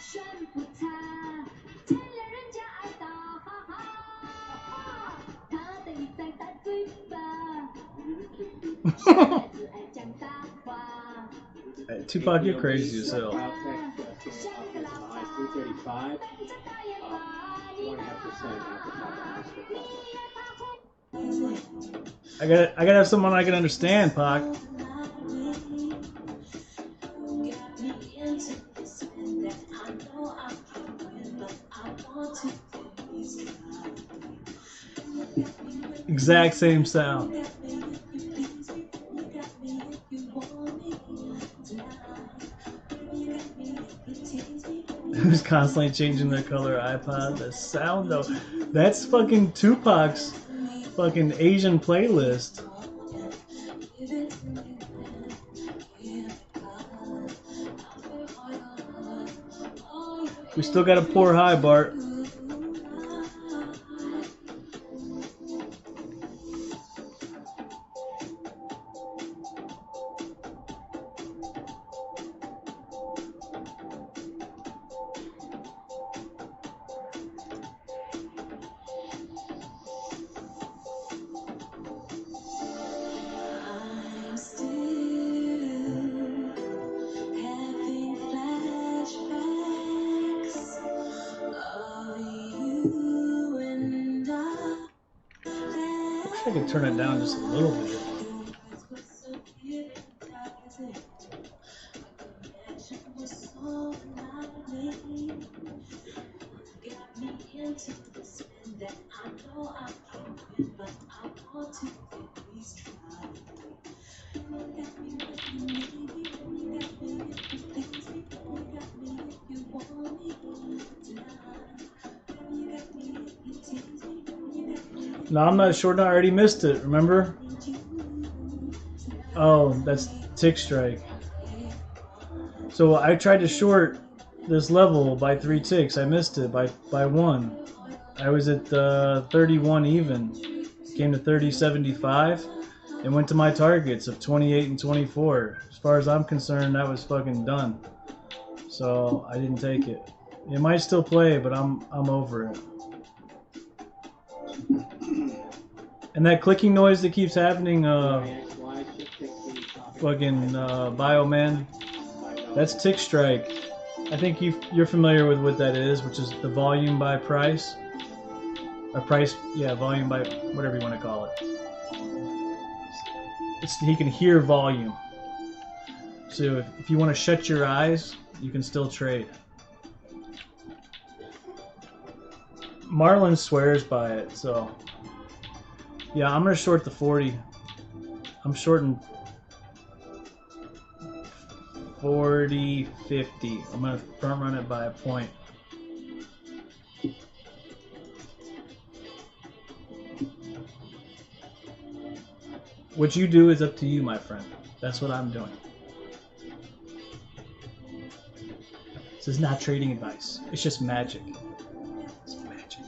选不差，见了人家爱打哈哈，他的一张大嘴巴，小孩子爱讲大话。Hey, Tupac, you're crazy as hell. Caltech came up with a high 335, 1.5% at the top of the I gotta have someone I can understand, Pac. Exact same sound. Who's constantly changing their color iPod? The sound though. That's fucking Tupac's fucking Asian playlist. We still gotta pour high, Bart. I'm still having flashbacks of you and I. Wish I could turn it down just a little bit. No, I'm not short. I already missed it. Remember? Oh, that's Tick Strike. So I tried to short this level by 3 ticks. I missed it by 1. I was at 31 even. Came to 30.75 and went to my targets of 28 and 24. As far as I'm concerned, that was fucking done. So I didn't take it. It might still play, but I'm over it. And that clicking noise that keeps happening, fucking Bioman, that's Tick Strike. I think you're familiar with what that is, which is the volume by price. Or price, yeah, volume by whatever you want to call it. He can hear volume. So if you want to shut your eyes, you can still trade. Marlon swears by it, so yeah, I'm gonna short the 40. I'm shorting 40, 50. I'm gonna front run it by a point. What you do is up to you, my friend. That's what I'm doing. This is not trading advice. It's just magic. It's magic.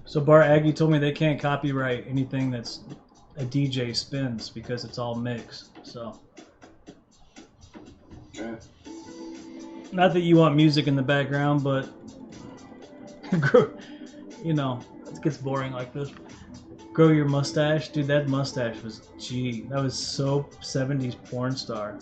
So Bar Aggie told me they can't copyright anything that's a DJ spins because it's all mixed. So Okay. not that you want music in the background, but you know, it gets boring like this. Grow your mustache, dude. That mustache was G. That was so 70s porn star.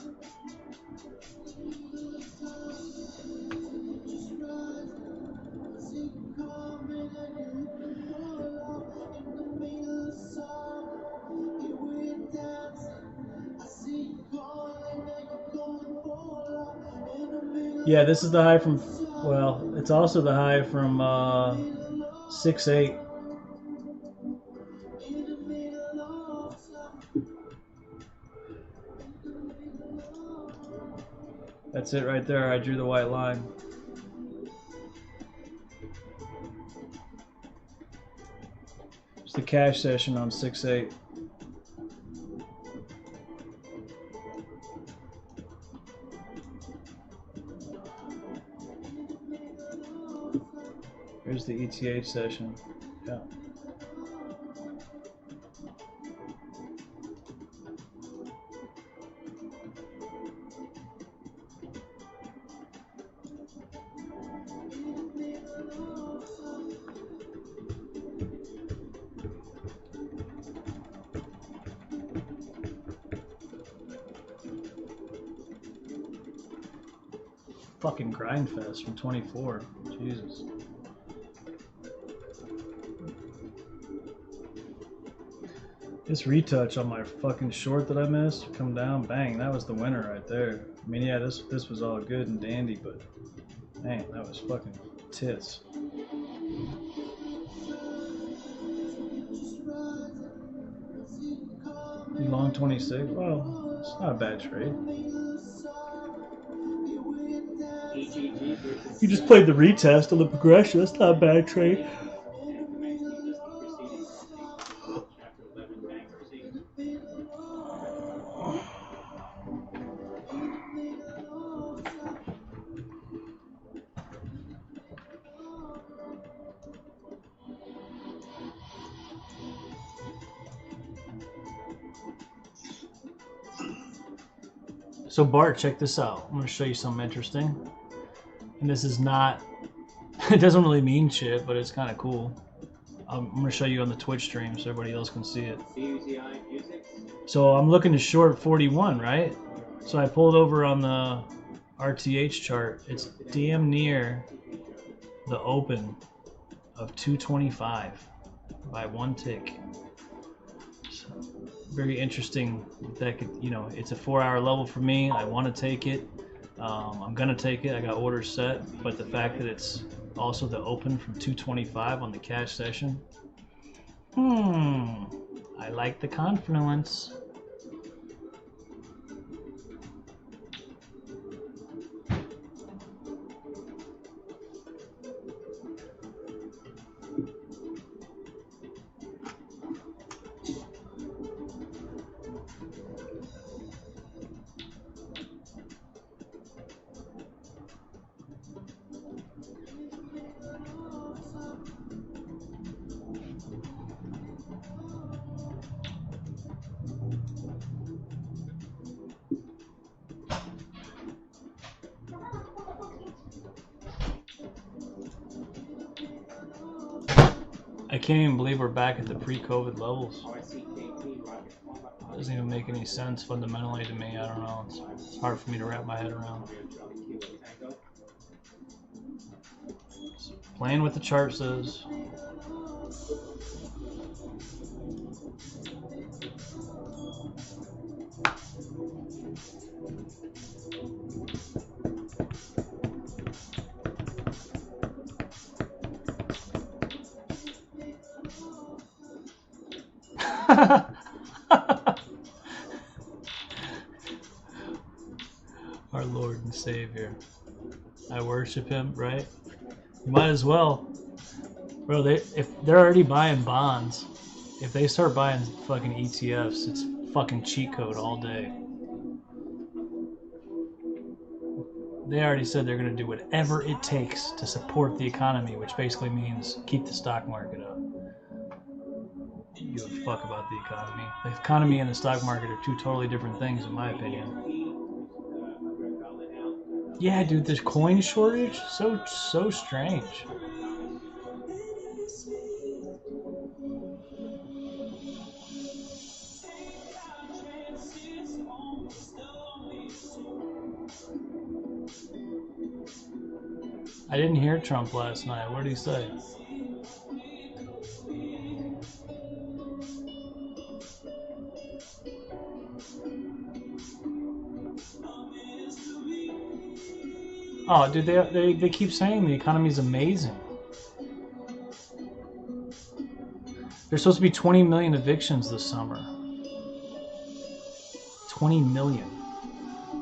Yeah, this is the high from. Well, it's also the high from 6'8". That's it right there. I drew the white line. It's the cash session on 6'8". Here's the ETH session. Yeah. Fucking Grindfest from 24. Jesus. This retouch on my fucking short that I missed, come down, bang, that was the winner right there. I mean, yeah, this was all good and dandy, but man, that was fucking tits. Long 26, well, it's not a bad trade. EGG versus You just played the retest of the progression, that's not a bad trade. and commencing listing proceedings. Chapter 11 bankruptcy. So Bart, check this out. I'm going to show you something interesting. And this is not, it doesn't really mean shit, but it's kind of cool. I'm going to show you on the Twitch stream so everybody else can see it. CUZI music. So I'm looking to short 41, right? So I pulled over on the RTH chart. It's damn near the open of 225 by one tick. So very interesting. That could, you know, it's a 4-hour level for me. I want to take it. I'm gonna take it. I got orders set, but the fact that it's also the open from 225 on the cash session. I like the confluence. I can't even believe we're back at the pre-COVID levels. RCKT Rocket Pharma. Doesn't even make any sense fundamentally to me. I don't know. It's hard for me to wrap my head around. Charlie Kilo Tango. Playing what the chart says. Our Lord and Savior. I worship him, right? You might as well. Bro, if they're already buying bonds, if they start buying fucking ETFs, it's fucking cheat code all day. They already said they're going to do whatever it takes to support the economy, which basically means keep the stock market up. You give a fuck about the economy. The economy and the stock market are two totally different things, in my opinion. Under $1 now. Yeah, dude, there's coin shortage. So strange. I didn't hear Trump last night. What did he say? Oh, dude, they keep saying the economy's amazing. There's supposed to be 20 million evictions this summer. 20 million.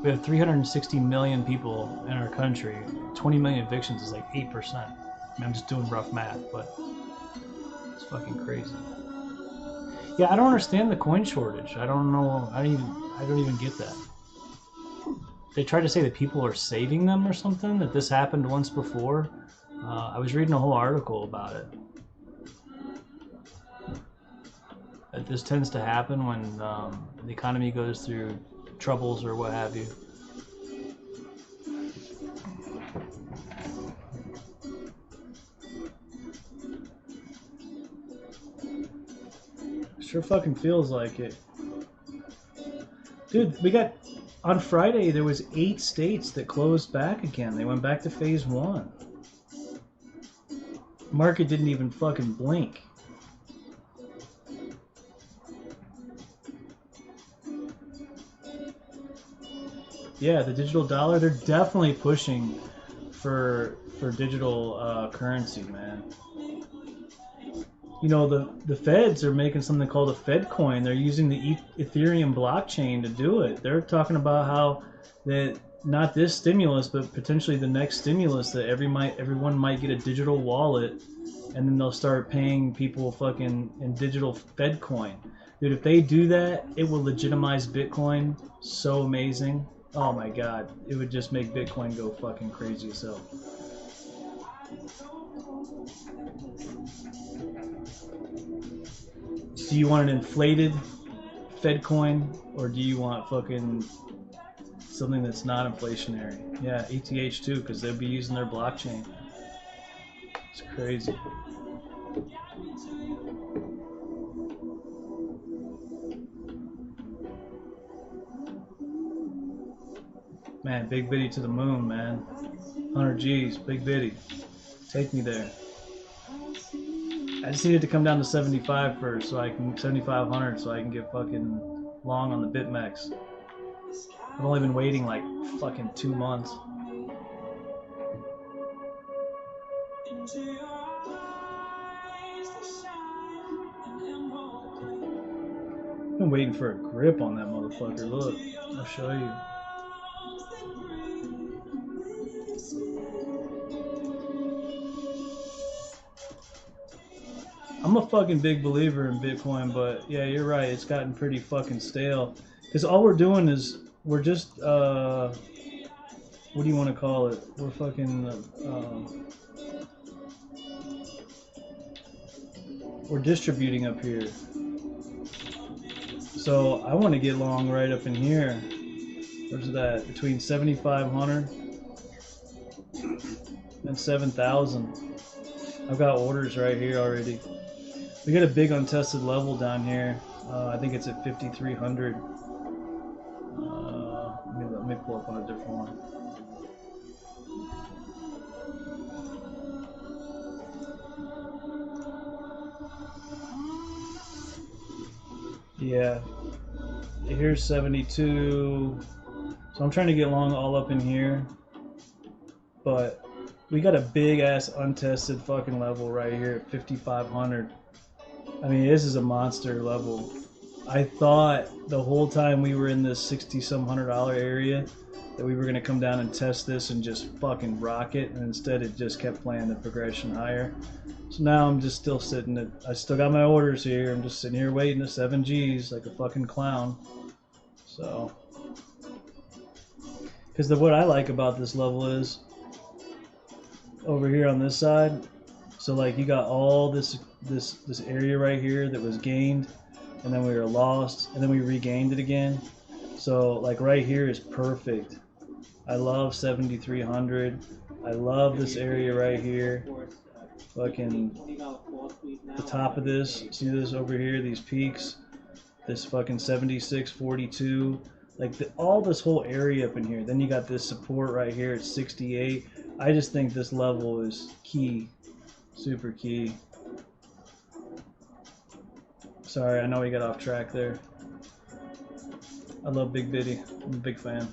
We have 360 million people in our country. 20 million evictions is like 8%. I mean, I'm just doing rough math, but it's fucking crazy. Yeah, I don't understand the coin shortage. I don't know. I don't even get that. They tried to say that people are saving them or something, that this happened once before. I was reading a whole article about it. That this tends to happen when the economy goes through troubles or what have you. Sure fucking feels like it. Dude, we got... On Friday, there was 8 states that closed back again. They went back to phase 1. Market didn't even fucking blink. Yeah, the digital dollar, they're definitely pushing for digital currency, man. You know, the feds are making something called a Fed coin. They're using the Ethereum blockchain to do it. They're talking about how that not this stimulus, but potentially the next stimulus, that everyone might get a digital wallet, and then they'll start paying people fucking in digital Fed coin. Dude, if they do that, it will legitimize Bitcoin. So amazing. Oh my god, it would just make Bitcoin go fucking crazy as hell. Do you want an inflated Fed coin, or do you want fucking something that's not inflationary? Yeah, ETH too, because they'll be using their blockchain. It's crazy. Man, Big Biddy to the moon, man. 100 G's, Big Biddy. Take me there. I just needed to come down to 75 first, so I can 7,500, so I can get fucking long on the BitMEX. I've only been waiting like fucking 2 months. I've been waiting for a grip on that motherfucker. Look, I'll show you. I'm a fucking big believer in Bitcoin, but yeah, you're right. It's gotten pretty fucking stale. Because all we're doing is, we're just, what do you want to call it? We're fucking, we're distributing up here. So I want to get long right up in here. Where's that? Between 7,500 and 7,000. I've got orders right here already. We got a big untested level down here. I think it's at 5,300. Let me pull up on a different one. Yeah. Here's 72. So I'm trying to get long all up in here. But we got a big ass untested fucking level right here at 5,500. I mean, this is a monster level. I thought the whole time we were in this $60-some $100 area that we were going to come down and test this and just fucking rock it, and instead it just kept playing the progression higher. So now I'm just still sitting at, I still got my orders here. I'm just sitting here waiting at 7 G's like a fucking clown. So, because what I like about this level is over here on this side, so like you got all this area right here that was gained, and then we were lost, and then we regained it again. So like right here is perfect. I love 7,300. I love this area right here. Fucking the top of this, see this over here, these peaks, this fucking 76.42, like all this whole area up in here. Then you got this support right here at 68. I just think this level is key, super key. Sorry, I know we got off track there. I love Big Biddy. I'm a big fan.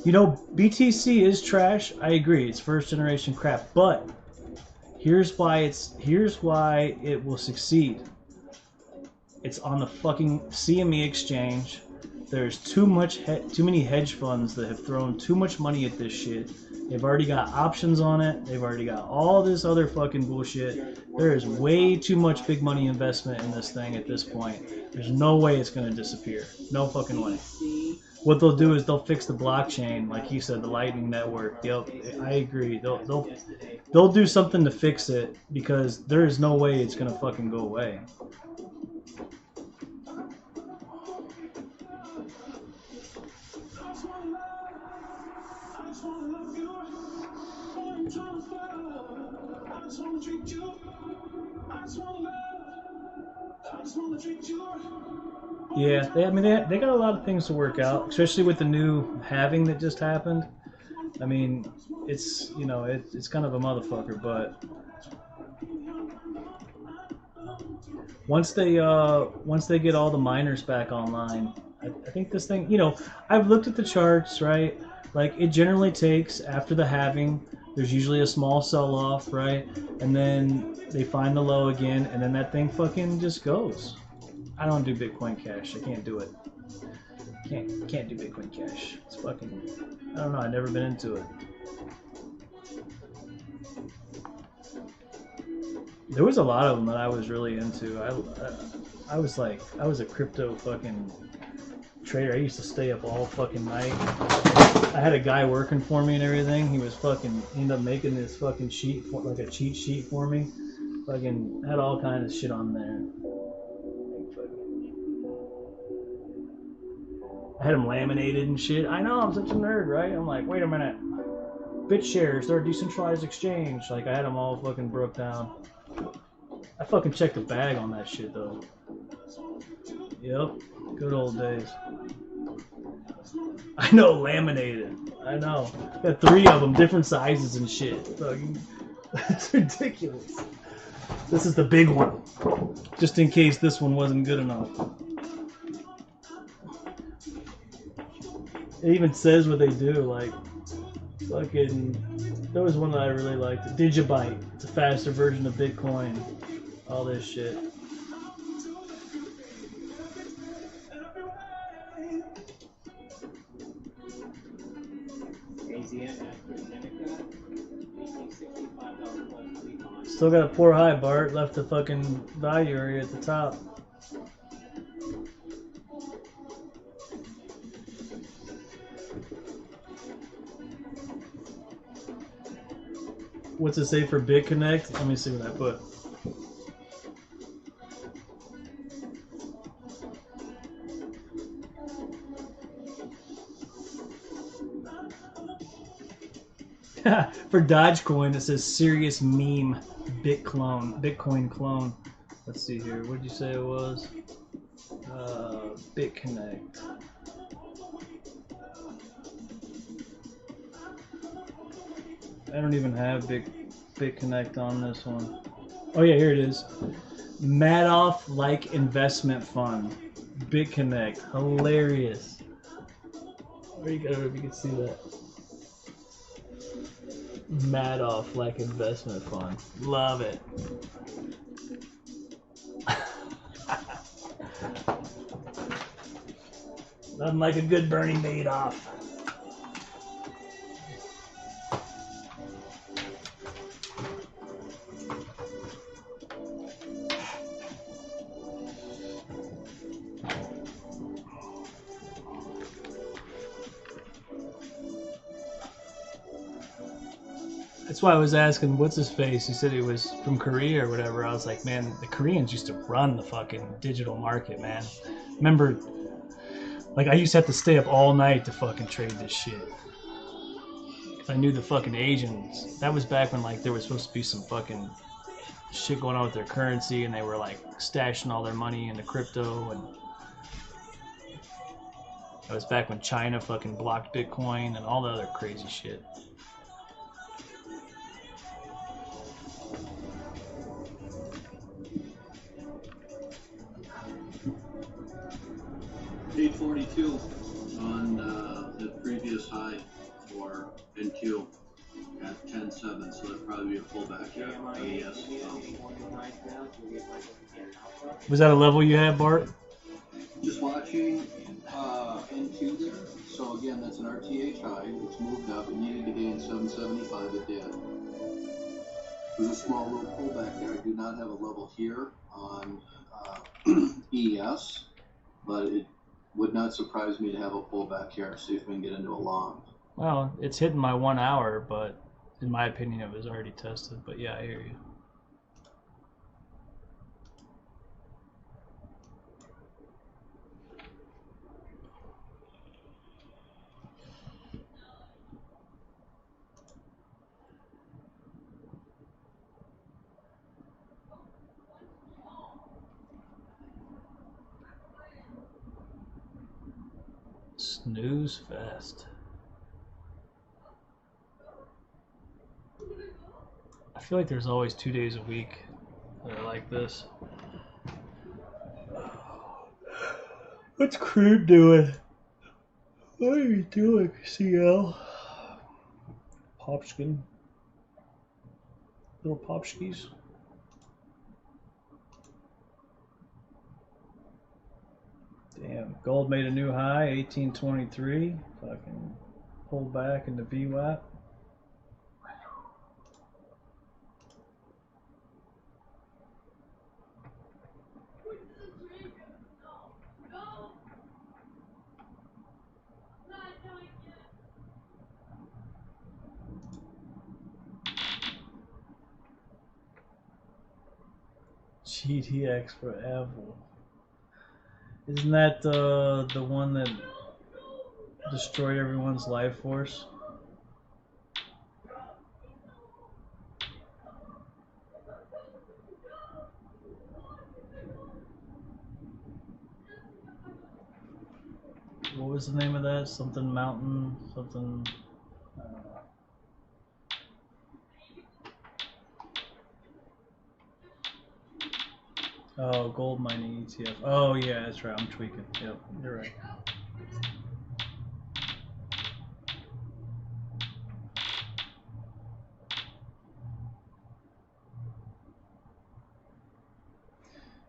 You know, BTC is trash. I agree. It's first generation crap, but here's why it will succeed. It's on the fucking CME exchange. There's too many hedge funds that have thrown too much money at this shit. They've already got options on it. They've already got all this other fucking bullshit. There is way too much big money investment in this thing at this point. There's no way it's gonna disappear. No fucking way. What they'll do is they'll fix the blockchain, like you said, the Lightning Network. Yep, I agree. They'll do something to fix it because there is no way it's gonna fucking go away. Yeah, they got a lot of things to work out, especially with the new halving that just happened. I mean, it's it's kind of a motherfucker, but once they get all the miners back online, I think this thing, I've looked at the charts, right? Like, it generally takes, after the halving, there's usually a small sell-off, right? And then they find the low again, and then that thing fucking just goes. I don't do Bitcoin Cash. I can't do it. Can't do Bitcoin Cash. It's fucking, I don't know, I've never been into it. There was a lot of them that I was really into. I was a crypto fucking trader. I used to stay up all fucking night. I had a guy working for me and everything. He ended up making this fucking sheet, like a cheat sheet for me. Fucking had all kinds of shit on there. I had them laminated and shit. I know, I'm such a nerd, right? I'm like, wait a minute. BitShares, they're a decentralized exchange. Like, I had them all fucking broke down. I fucking checked the bag on that shit, though. Yep, good old days. I know, laminated. I know. Got 3 of them, different sizes and shit. Fucking, it's ridiculous. This is the big one, just in case this one wasn't good enough. It even says what they do, like, fucking, there was one that I really liked, Digibyte. It's a faster version of Bitcoin. All this shit. Still got a poor high, Bart. Left the fucking value area at the top. What's it say for BitConnect? Let me see what I put. For Dogecoin, it says serious meme Bitcoin clone. Let's see here. What did you say it was? BitConnect. I don't even have BitConnect on this one. Oh yeah, here it is. Madoff-like investment fund. BitConnect. Hilarious. Where you go if you can see that. Madoff-like investment fund. Love it. Nothing like a good Bernie Madoff. That's why I was asking, what's his face? He said he was from Korea or whatever. I was like, man, the Koreans used to run the fucking digital market, man. Remember, like, I used to have to stay up all night to fucking trade this shit. If I knew the fucking Asians, that was back when, like, there was supposed to be some fucking shit going on with their currency and they were, like, stashing all their money into crypto. And That was back when China fucking blocked Bitcoin and all the other crazy shit. $8.42 on the previous high for NQ at 10.7, so that'd probably be a pullback here. Yes. Was that a level you had, Bart? Just watching NQ there. So again, that's an RTH high. It's moved up. It needed to gain 775. It did. There's a small little pullback there. I do not have a level here on ES, but it would not surprise me to have a pullback here. See if we can get into a long. Well, it's hitting my 1 hour, but in my opinion, it was already tested. But yeah, I hear you. Snooze fest. I feel like there's always 2 days a week that are like this. What's Crude doing? What are you doing, CL? Popskin. Little popskis. Damn, gold made a new high, 1823. Fucking pulled back into VWAP. GTX forever. Isn't that the one that destroyed everyone's life force? What was the name of that? Something Mountain, something. Oh, gold mining ETF. Oh yeah, that's right. I'm tweaking. Yep, you're right.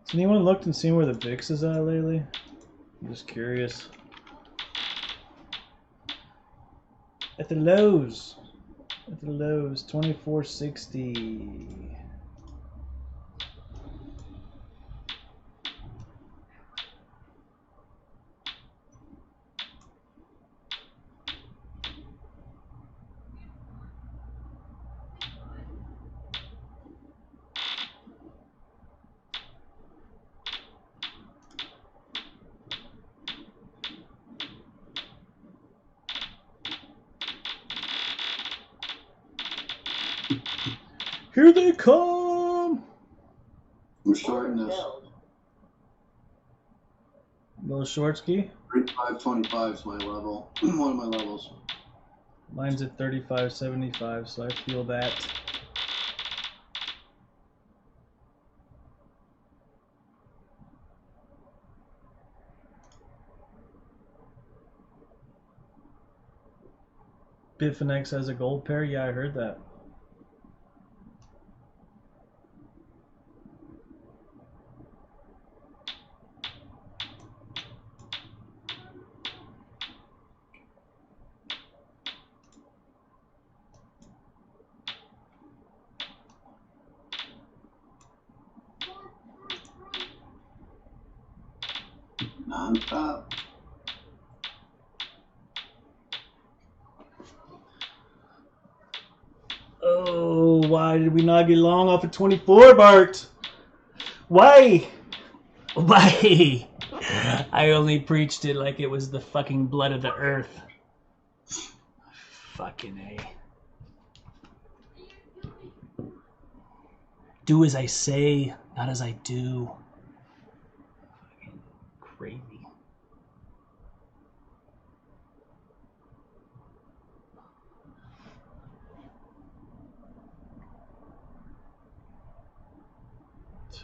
Has anyone looked and seen where the VIX is at lately? I'm just curious. At the lows. At the lows, 2460. Here they come! We're starting this. Little short ski. 35.25 is my level. One of my levels. Mine's at 35.75, so I feel that. Bitfinex has a gold pair? Yeah, I heard that. Non-stop. Oh, why did we not get long off at 24, Bart? Why? Why? I only preached it like it was the fucking blood of the earth. Fucking A. Do as I say, not as I do. Fucking crazy.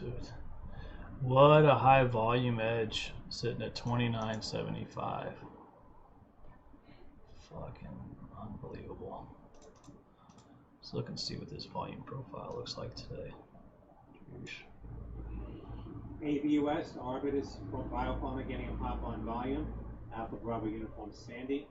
Dude. What a high volume edge sitting at 29.75. Fucking unbelievable. Let's look and see what this volume profile looks like today. Jeez. ABUS, Arbutus, Biopharma getting a pop on volume. Alpha Bravo Uniform Sandy.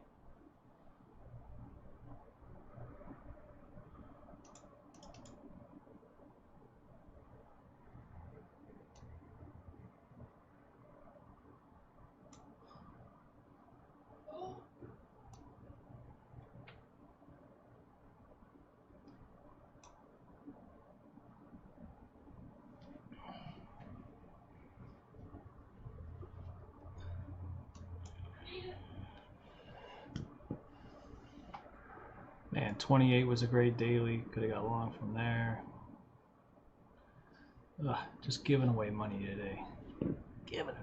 Man, 28 was a great daily. Could have got long from there. Ugh, just giving away money today. Giving it.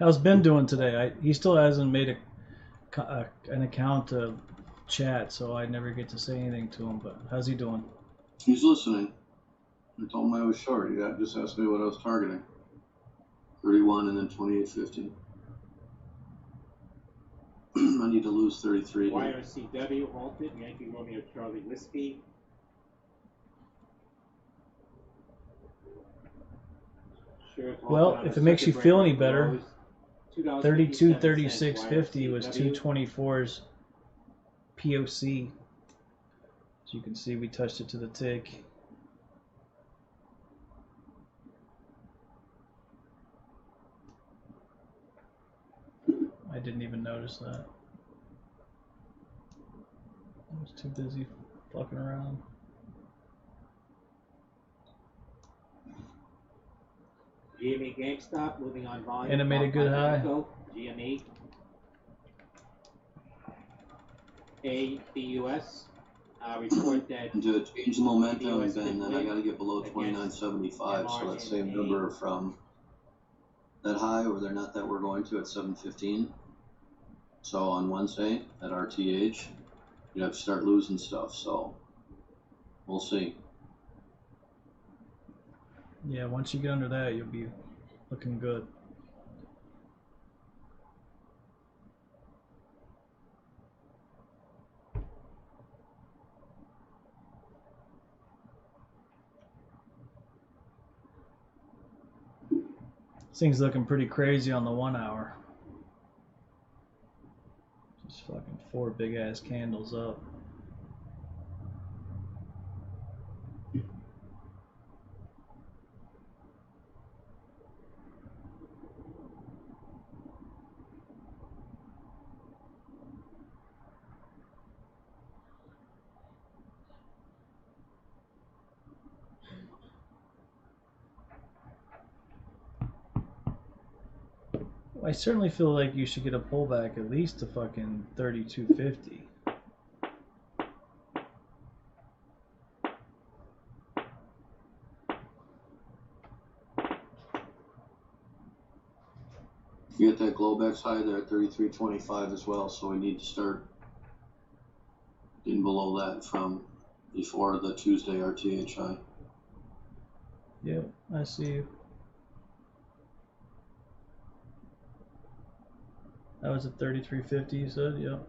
How's Ben doing today? He still hasn't made an account to chat, so I never get to say anything to him. But how's he doing? He's listening. I told him I was short. You just asked me what I was targeting. 31 and then 28.50. I need to lose 33. YRCW halted, Yankee Romeo Charlie Whiskey. Well, if it makes you feel any better, 32.36.50 was 224's POC. As you can see, we touched it to the tick. I didn't even notice that. I was too busy fucking around. GME GameStop moving on volume. And it made a good high. GME. ABUS. Report that To change the momentum, Ben, then I got to get below 29.75. So that same number from that high over there, not that we're going to at 7:15. So on Wednesday at RTH, you have to start losing stuff. So we'll see. Yeah, once you get under that, you'll be looking good. This thing's looking pretty crazy on the 1 hour. Just fucking 4 big ass candles up. I certainly feel like you should get a pullback at least to fucking 32.50. You get that Globex high there at 33.25 as well, so we need to start getting below that from before the Tuesday RTH high. Yep, I see you. That was at 33.50, you said? Yep.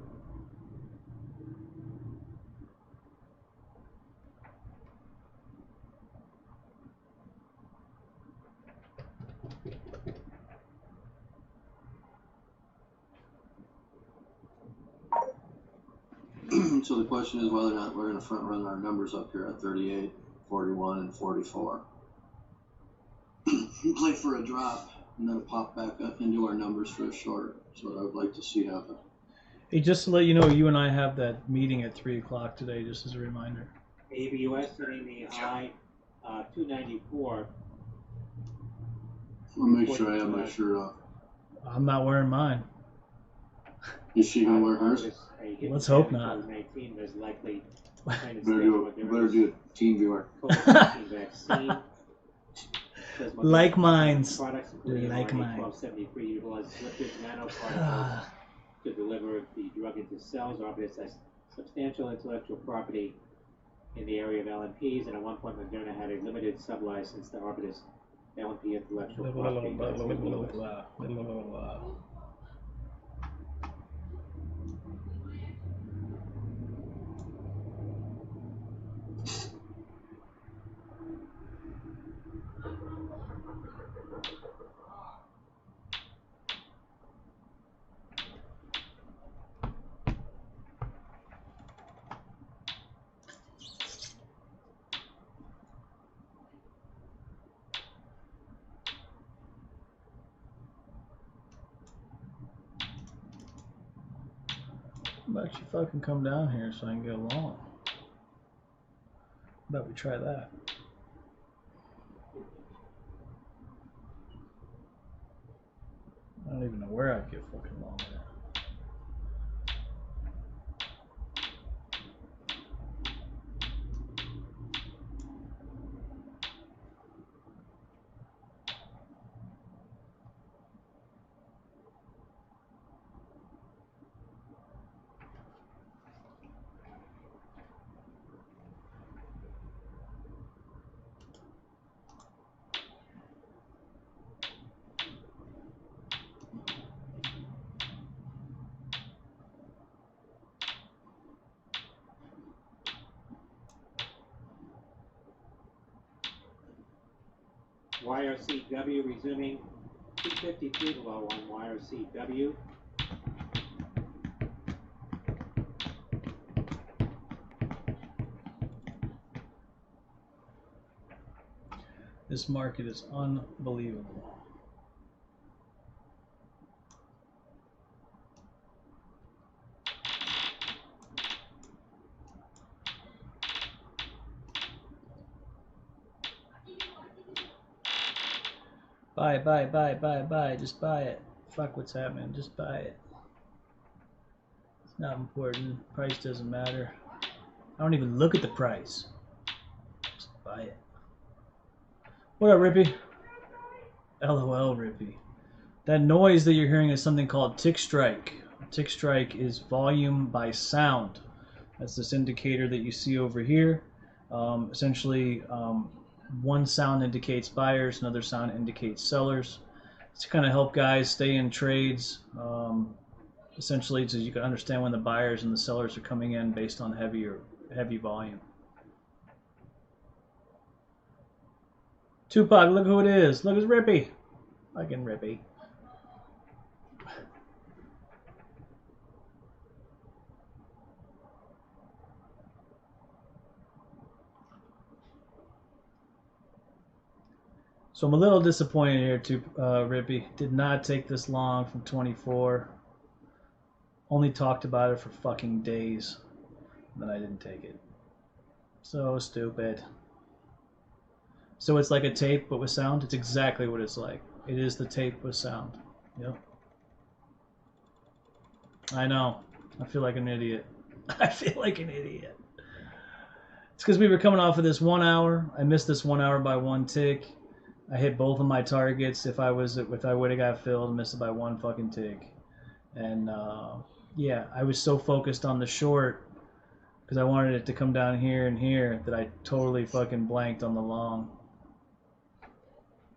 So the question is whether or not we're going to front run our numbers up here at 38, 41, and 44. Play for a drop and then pop back up into our numbers for a short. That's what I would like to see happen. Hey, just to let you know, you and I have that meeting at 3 o'clock today, just as a reminder. ABUS setting the high 294. I'll make sure I have my shirt off. I'm not wearing mine. Is she going to wear hers? Let's hope not. 19 is likely Better do a team viewer. COVID-19 vaccine. Like mines. Products Like mine. 1273 utilize lipid nanoparticles to deliver the drug into cells. Arbutus has substantial intellectual property in the area of LNPs, and at one point Moderna had a limited sublicense to Arbutus LNP intellectual property. How about you fucking come down here so I can get along? How about we try that? I don't even know where I'd get fucking along with that. YRCW resuming 253 below on YRCW. This market is unbelievable. Buy. Just buy it. Fuck what's happening. Just buy it. It's not important. Price doesn't matter. I don't even look at the price. Just buy it. What up, Rippy? LOL, Rippy. That noise that you're hearing is something called tick strike. Tick strike is volume by sound. That's this indicator that you see over here. Essentially, one sound indicates buyers, another sound indicates sellers. It's to kind of help guys stay in trades. Essentially, so you can understand when the buyers and the sellers are coming in based on heavy volume. Tupac, look who it is. Look, it's Rippy. Fucking Rippy. So I'm a little disappointed here, too, Rippy. Did not take this long from 24. Only talked about it for fucking days. Then I didn't take it. So stupid. So it's like a tape but with sound? It's exactly what it's like. It is the tape with sound. Yep. I know. I feel like an idiot. I feel like an idiot. It's because we were coming off of this 1 hour. I missed this 1 hour by one tick. I hit both of my targets. If I would have got filled, missed it by one fucking tick. And yeah, I was so focused on the short because I wanted it to come down here and here that I totally fucking blanked on the long.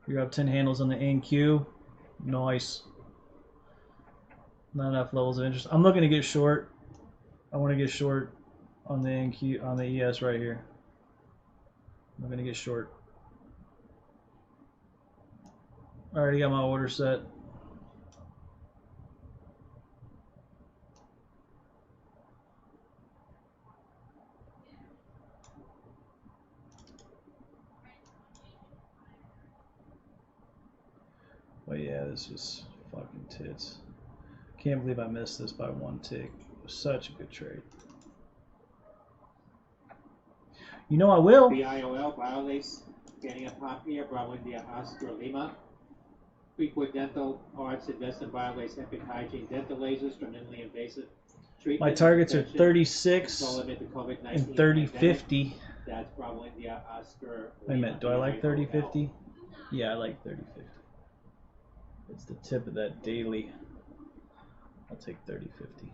You're up 10 handles on the NQ. Nice. Not enough levels of interest. I'm looking to get short. I want to get short on the NQ, on the ES right here. I'm going to get short. I already got my order set. But yeah, this was fucking tits. Can't believe I missed this by one tick. It was such a good trade. You know I will. BIOL, Biolace, getting a pop here, Bravo India, Oscar Lima. Frequent Dental Arts, invest in Biolace, Epic Hygiene, dental lasers for minimally invasive treatment. My targets are prevention, 36 control amid the COVID-19 and 30, pandemic. 50. That's Bravo India, Oscar Wait a minute, do I like 30, BIOL. 50? Yeah, I like 30, 50. It's the tip of that daily. I'll take 30, 50.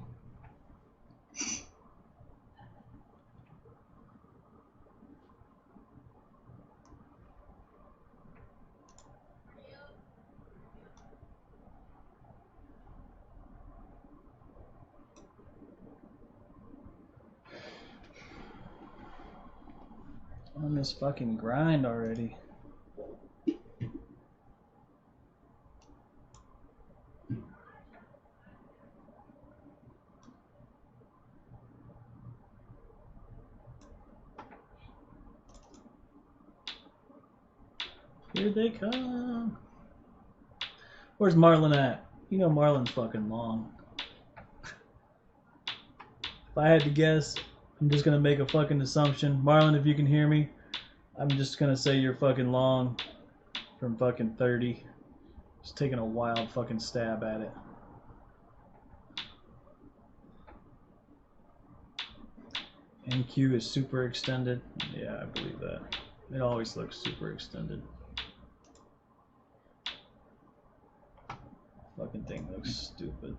On this fucking grind already. Here they come. Where's Marlon at? You know Marlon's fucking long. If I had to guess, I'm just gonna make a fucking assumption. Marlon, if you can hear me, I'm just gonna say you're fucking long from fucking 30. Just taking a wild fucking stab at it. NQ is super extended. Yeah, I believe that. It always looks super extended. Fucking thing looks stupid.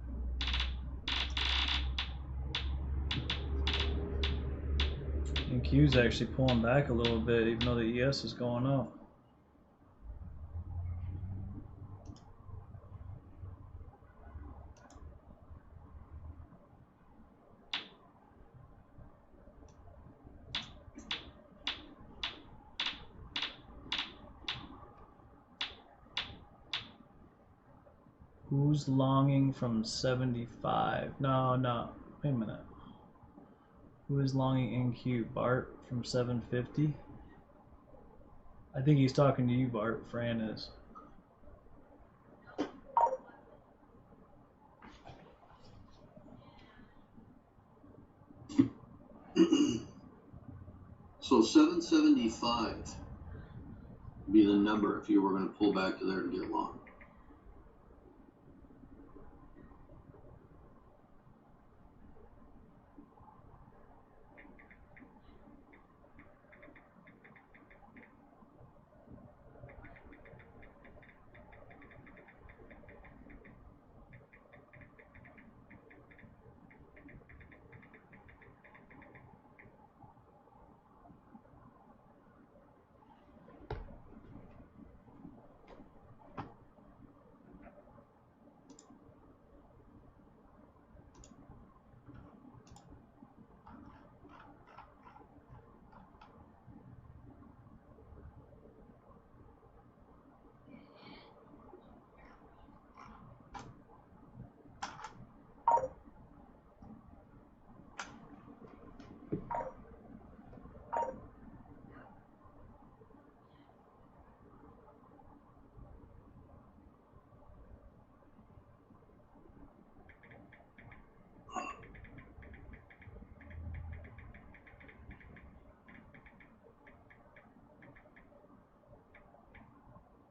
NQ's actually pulling back a little bit, even though the ES is going up. Who's longing from 75? No. Wait a minute. Who is longing NQ? Bart from 750? I think he's talking to you, Bart. Fran is. So 775 would be the number if you were going to pull back to there to get long.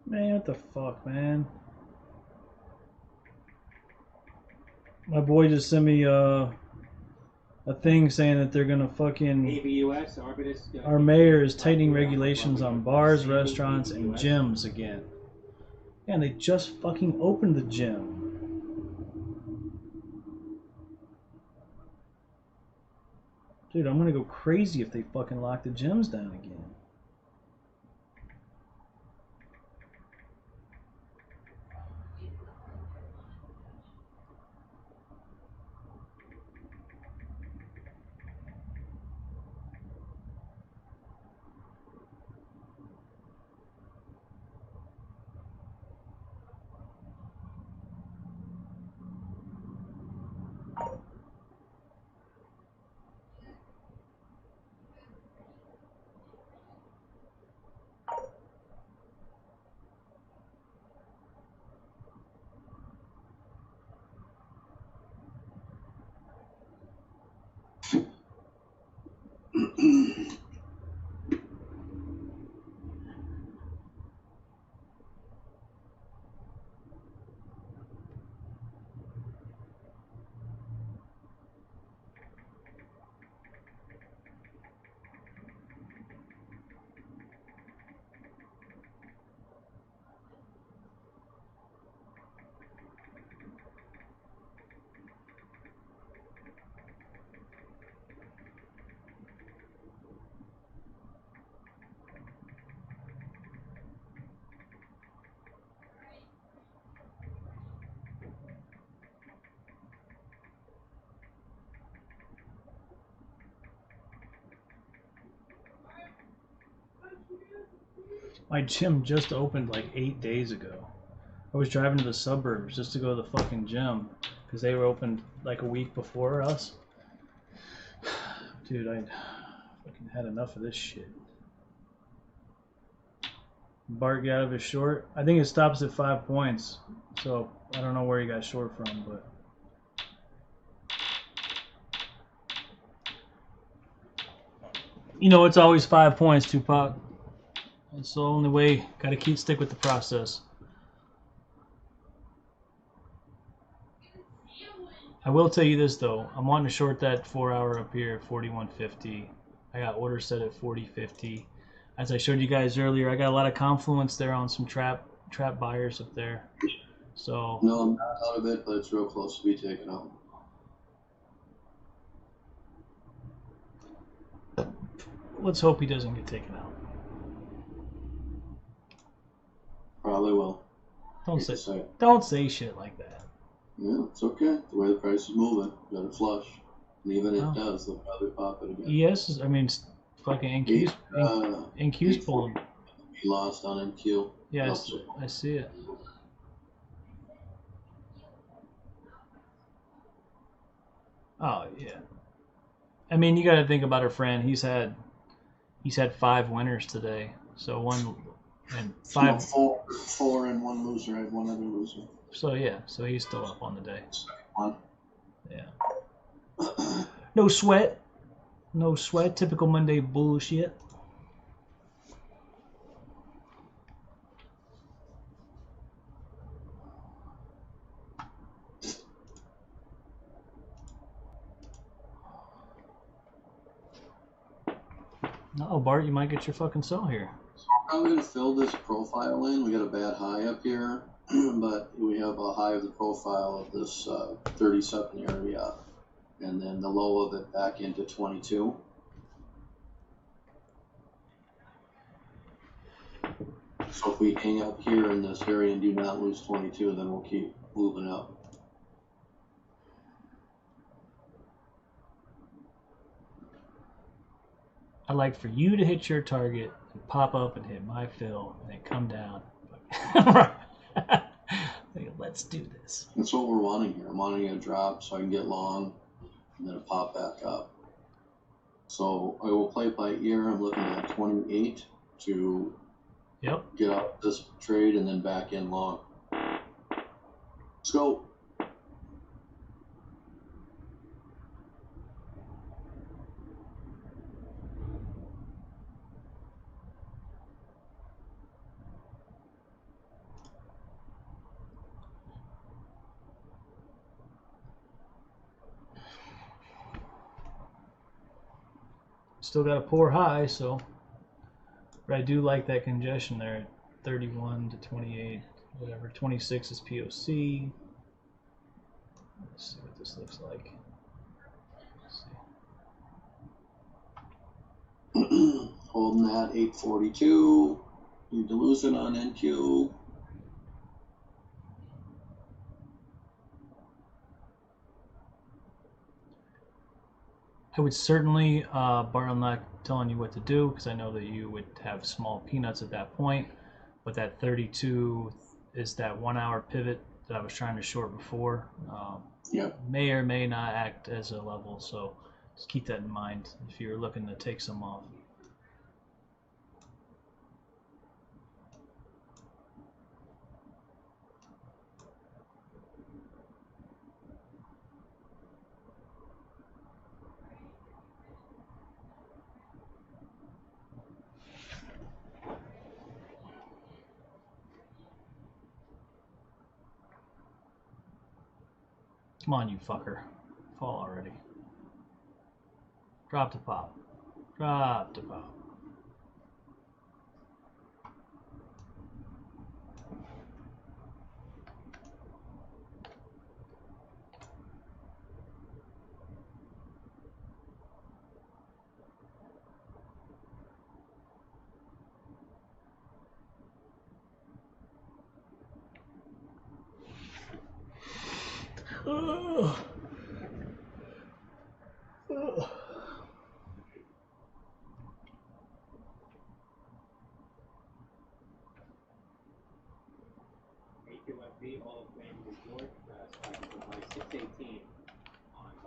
Man, what the fuck, man? My boy just sent me a thing saying that they're gonna fucking. ABUS, Arbitus. Our mayor is tightening regulations on bars, restaurants, and gyms again. And they just fucking opened the gym. Dude, I'm gonna go crazy if they fucking lock the gyms down again. My gym just opened like 8 days ago. I was driving to the suburbs just to go to the fucking gym because they were opened like a week before us. Dude, I fucking had enough of this shit. Bart got out of his short. I think it stops at 5 points, so I don't know where he got short from, but. You know, it's always 5 points, Tupac. That's the only way. Gotta stick with the process. I will tell you this though. I'm wanting to short that 4 hour up here at 41.50. I got orders set at 40.50. As I showed you guys earlier, I got a lot of confluence there on some trap buyers up there. So No, I'm not out of it, but it's real close to be taken out. let's hope he doesn't get taken out. Probably will. Don't say shit like that. Yeah, it's okay. The way the price is moving, let it flush. And even if it does, they'll probably pop it again. Yes, I mean, fucking NQ's pulling. He lost on NQ. Yes, I see it. Oh yeah. I mean, you got to think about our friend. He's had 5 winners today. So 1 and 5. No, four and 1 loser. I had 1 other loser. So yeah, so he's still up on the day. One. Yeah. No sweat. No sweat. Typical Monday bullshit. No, Bart, you might get your fucking sell here. So we're probably going to fill this profile in. We got a bad high up here, but we have a high of the profile of this 37 area, and then the low of it back into 22. So if we hang up here in this area and do not lose 22, then we'll keep moving up. I'd like for you to hit your target and pop up and hit my fill and then come down. Let's do this. That's what we're wanting here. I'm wanting a drop so I can get long and then a pop back up. So I will play by ear. I'm looking at 28 to get out this trade and then back in long. Let's go. Still got a poor high, so but I do like that congestion there at 31 to 28, whatever. 26 is POC. Let's see what this looks like. Holding that 842. Need to lose it on NQ. I would certainly, Bart, I'm not telling you what to do because I know that you would have small peanuts at that point, but that 32 is that 1 hour pivot that I was trying to short before. May or may not act as a level, so just keep that in mind if you're looking to take some off. Come on, you fucker. Fall already. Drop to pop. Drop to pop.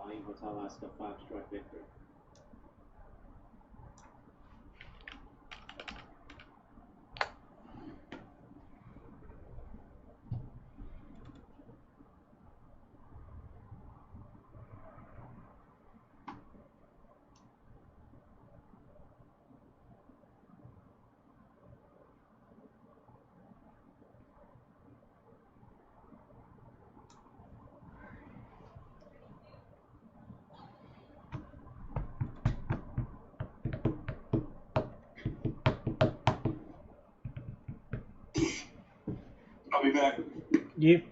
Volume Hotel Oscar Foxtrot Victor. I'll be back. Yep.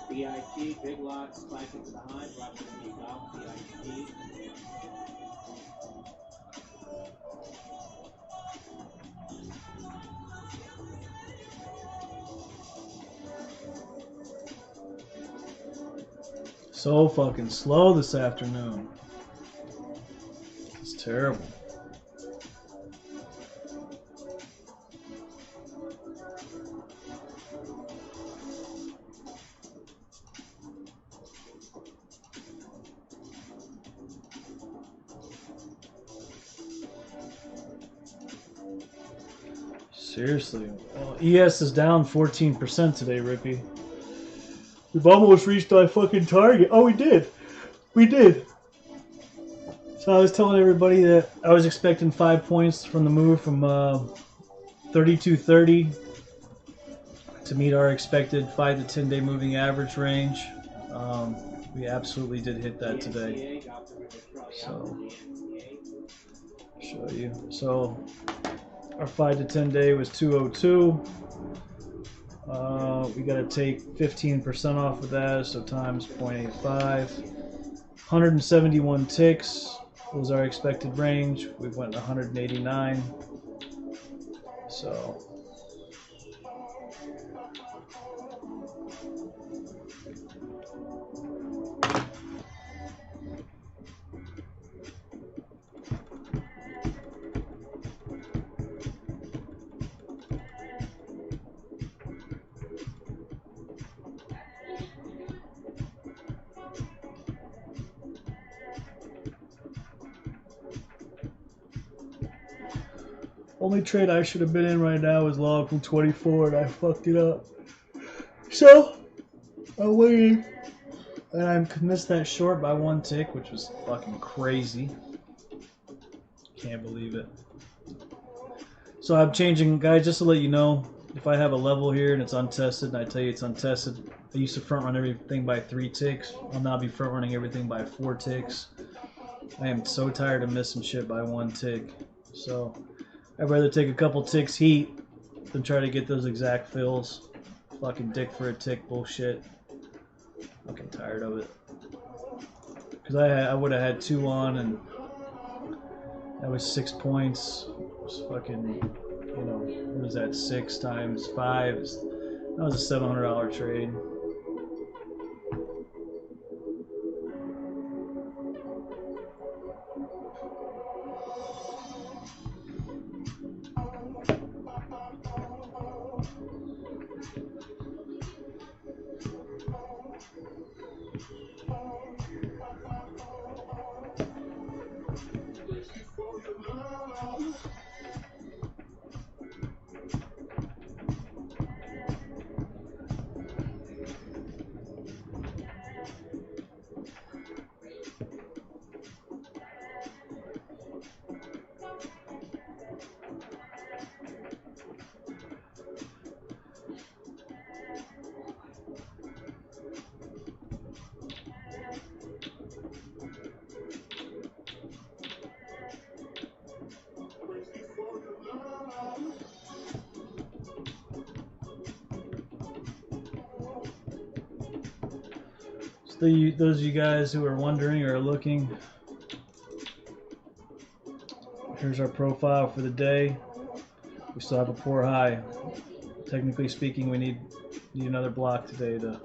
BIG, Big Lots, Spike into the Hunt, Rocket City Golf, BIG. So fucking slow this afternoon. It's terrible. Seriously. Well, ES is down 14% today, Rippy. We've almost reached our fucking target. Oh, we did. We did. So I was telling everybody that I was expecting 5 points from the move from 3230 to meet our expected 5 to 10 day moving average range. We absolutely did hit that today. So, show you. So, our 5 to 10 day was 202. We got to take 15% off of that, so times 0.85. 171 ticks was our expected range. We went 189. So. Only trade I should have been in right now is log from 24 and I fucked it up. So, I'm waiting. And I missed that short by 1 tick, which was fucking crazy. Can't believe it. So I'm changing, guys, just to let you know, if I have a level here and it's untested and I tell you it's untested, I used to front run everything by 3 ticks. I'll now be front running everything by 4 ticks. I am so tired of missing shit by 1 tick. So I'd rather take a couple ticks heat than try to get those exact fills. Fucking dick for a tick bullshit. Fucking tired of it. Because I would have had 2 on and that was 6 points. It was fucking, you know, what was that? 6 times 5. That was a $700 trade. Those of you guys who are wondering or looking, Here's our profile for the day. We still have a poor high. Technically speaking, we need another block today to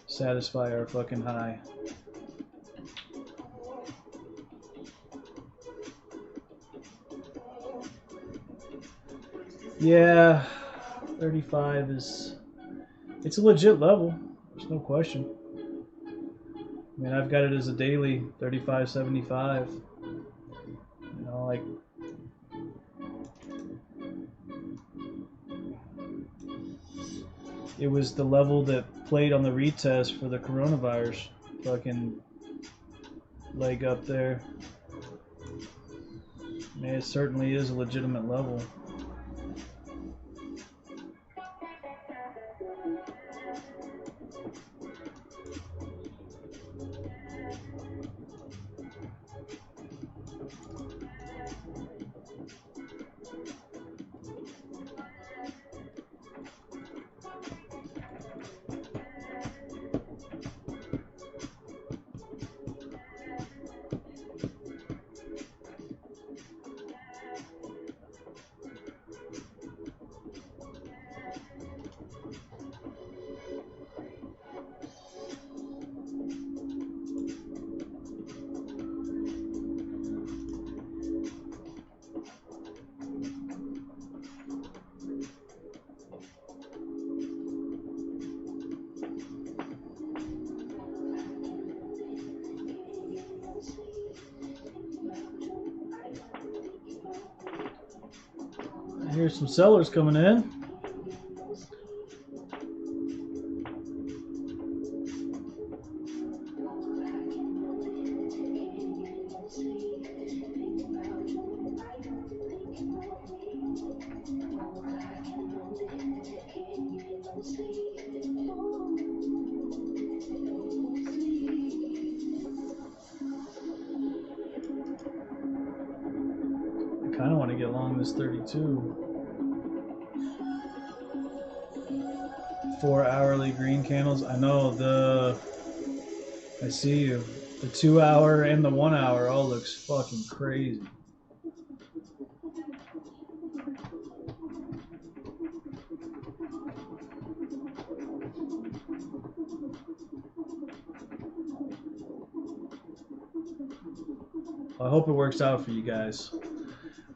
satisfy our fucking high. Yeah, 35 is, it's a legit level. There's no question. I mean, I've got it as a daily 35.75. You know, like, it was the level that played on the retest for the coronavirus fucking leg up there. I mean, it certainly is a legitimate level. Here's some sellers coming in. I kind of want to get long this 32. 4 hourly green candles. I know I see you. The 2 hour and the 1 hour all looks fucking crazy. I hope it works out for you guys.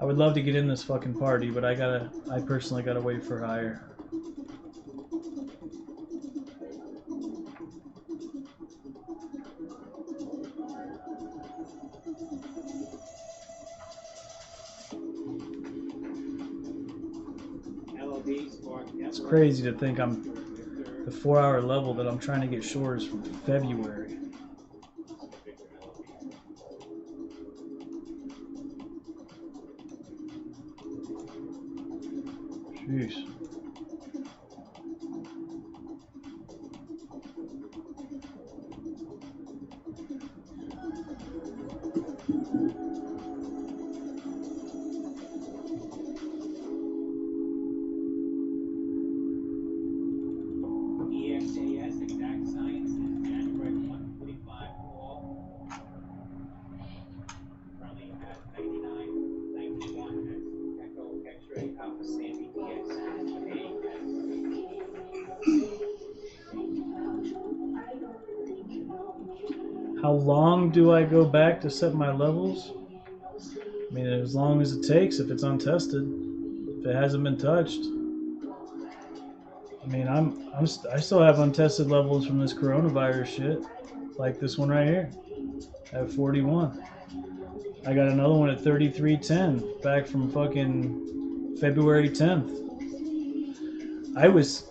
I would love to get in this fucking party, but I personally gotta wait for higher. It's crazy to think the 4 hour level that I'm trying to get short is from February. Jeez. EXAS Exact Sciences, January 145 call. Currently at 99.91 Echo X-ray Alpha Sandy How long do I go back to set my levels? I mean, as long as it takes if it's untested. If it hasn't been touched. I mean, I still have untested levels from this coronavirus shit, like this one right here, at 41. I got another one at 33.10, back from fucking February 10th. I was,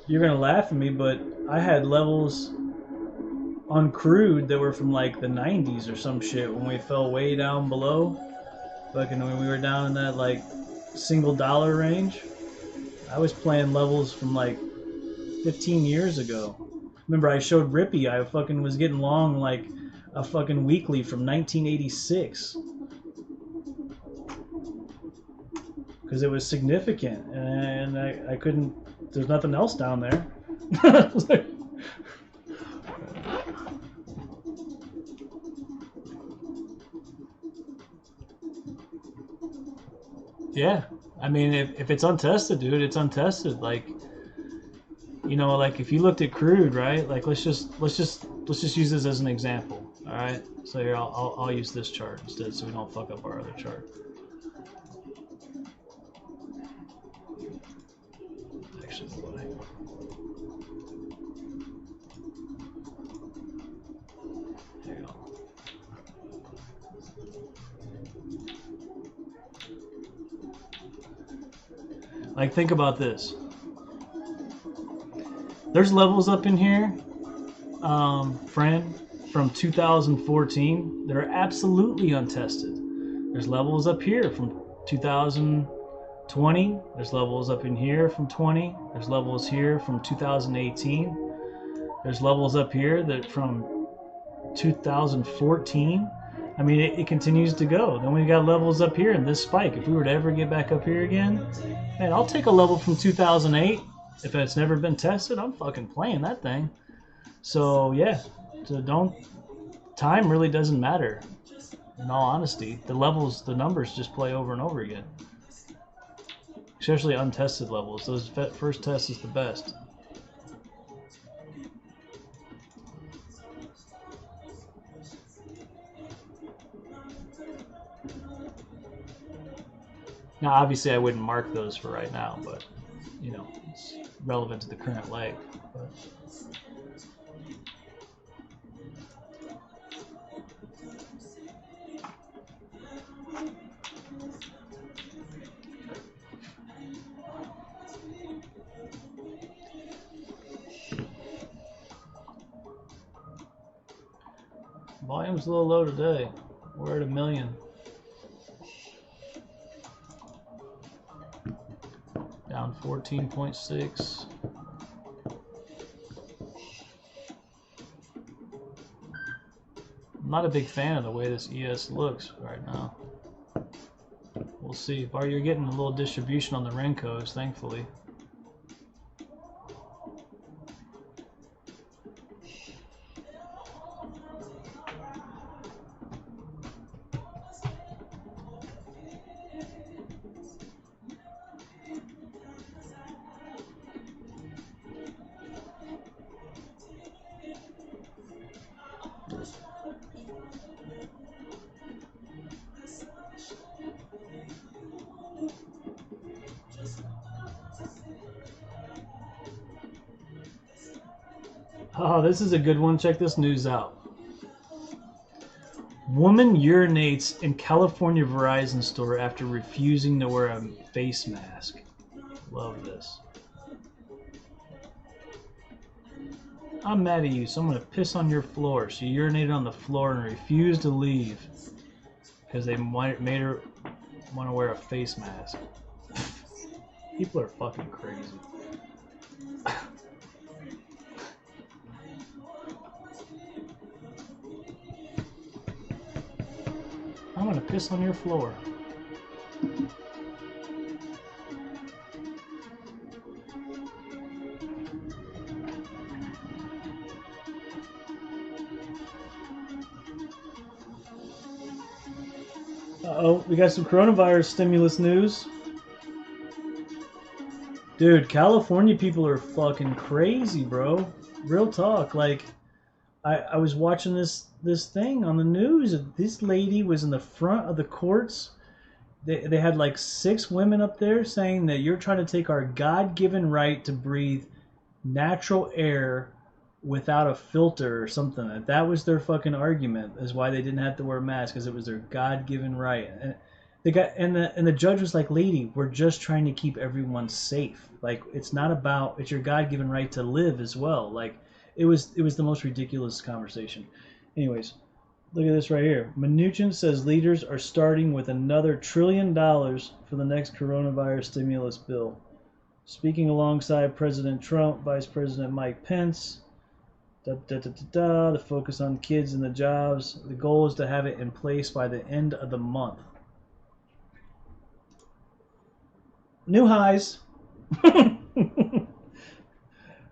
you're gonna laugh at me, but I had levels on crude that were from like the 90s or some shit when we fell way down below. Fucking when we were down in that like $1 range. I was playing levels from like 15 years ago. Remember, I showed Rippy, I fucking was getting long like a fucking weekly from 1986. Because it was significant, and I couldn't, there's nothing else down there. Yeah, I mean, if it's untested, dude, it's untested. Like, you know, like if you looked at crude, right? Like let's just use this as an example. All right. So here, I'll use this chart instead, so we don't fuck up our other chart. Actually, why? There you go. Like, think about this. There's levels up in here, friend, from 2014 that are absolutely untested. There's levels up here from 2020. There's levels up in here from 20. There's levels here from 2018. There's levels up here that from 2014. I mean, it continues to go. Then we got levels up here in this spike. If we were to ever get back up here again, man, I'll take a level from 2008. If it's never been tested, I'm fucking playing that thing. So yeah, so don't. Time really doesn't matter. In all honesty, the levels, the numbers just play over and over again. Especially untested levels. Those first test is the best. Now, obviously, I wouldn't mark those for right now, but you know, it's relevant to the current leg. But. Volume's a little low today. We're at 1 million. Down 14.6. I'm not a big fan of the way this ES looks right now. We'll see. You're getting a little distribution on the Renkos, thankfully. Oh, this is a good one. Check this news out. Woman urinates in California Verizon store after refusing to wear a face mask. Love this. I'm mad at you, so I'm going to piss on your floor. She urinated on the floor and refused to leave because they made her want to wear a face mask. People are fucking crazy. I'm gonna piss on your floor. Uh-oh, we got some coronavirus stimulus news. Dude, California people are fucking crazy, bro. Real talk. Like, I was watching this thing on the news. This lady was in the front of the courts. They had like 6 women up there saying that you're trying to take our God-given right to breathe natural air without a filter or something. That was their fucking argument, is why they didn't have to wear masks, because it was their God-given right. And the judge was like, lady, we're just trying to keep everyone safe. Like, it's your God-given right to live as well. Like, it was the most ridiculous conversation. Anyways, look at this right here. Mnuchin says leaders are starting with another $1 trillion for the next coronavirus stimulus bill. Speaking alongside President Trump, Vice President Mike Pence. The focus on kids and the jobs. The goal is to have it in place by the end of the month. New highs.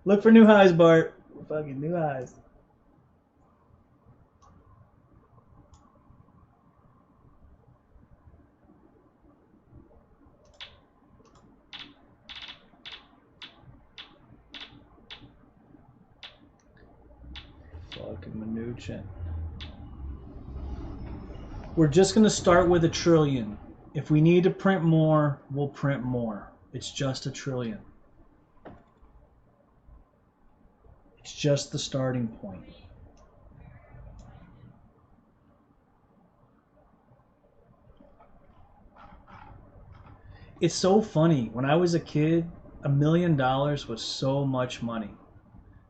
Look for new highs, Bart. Fucking new highs. fucking Mnuchin. We're just gonna start with 1 trillion. If we need to print more, we'll print more. It's just 1 trillion. It's just the starting point. It's so funny. When I was a kid, $1 million was so much money.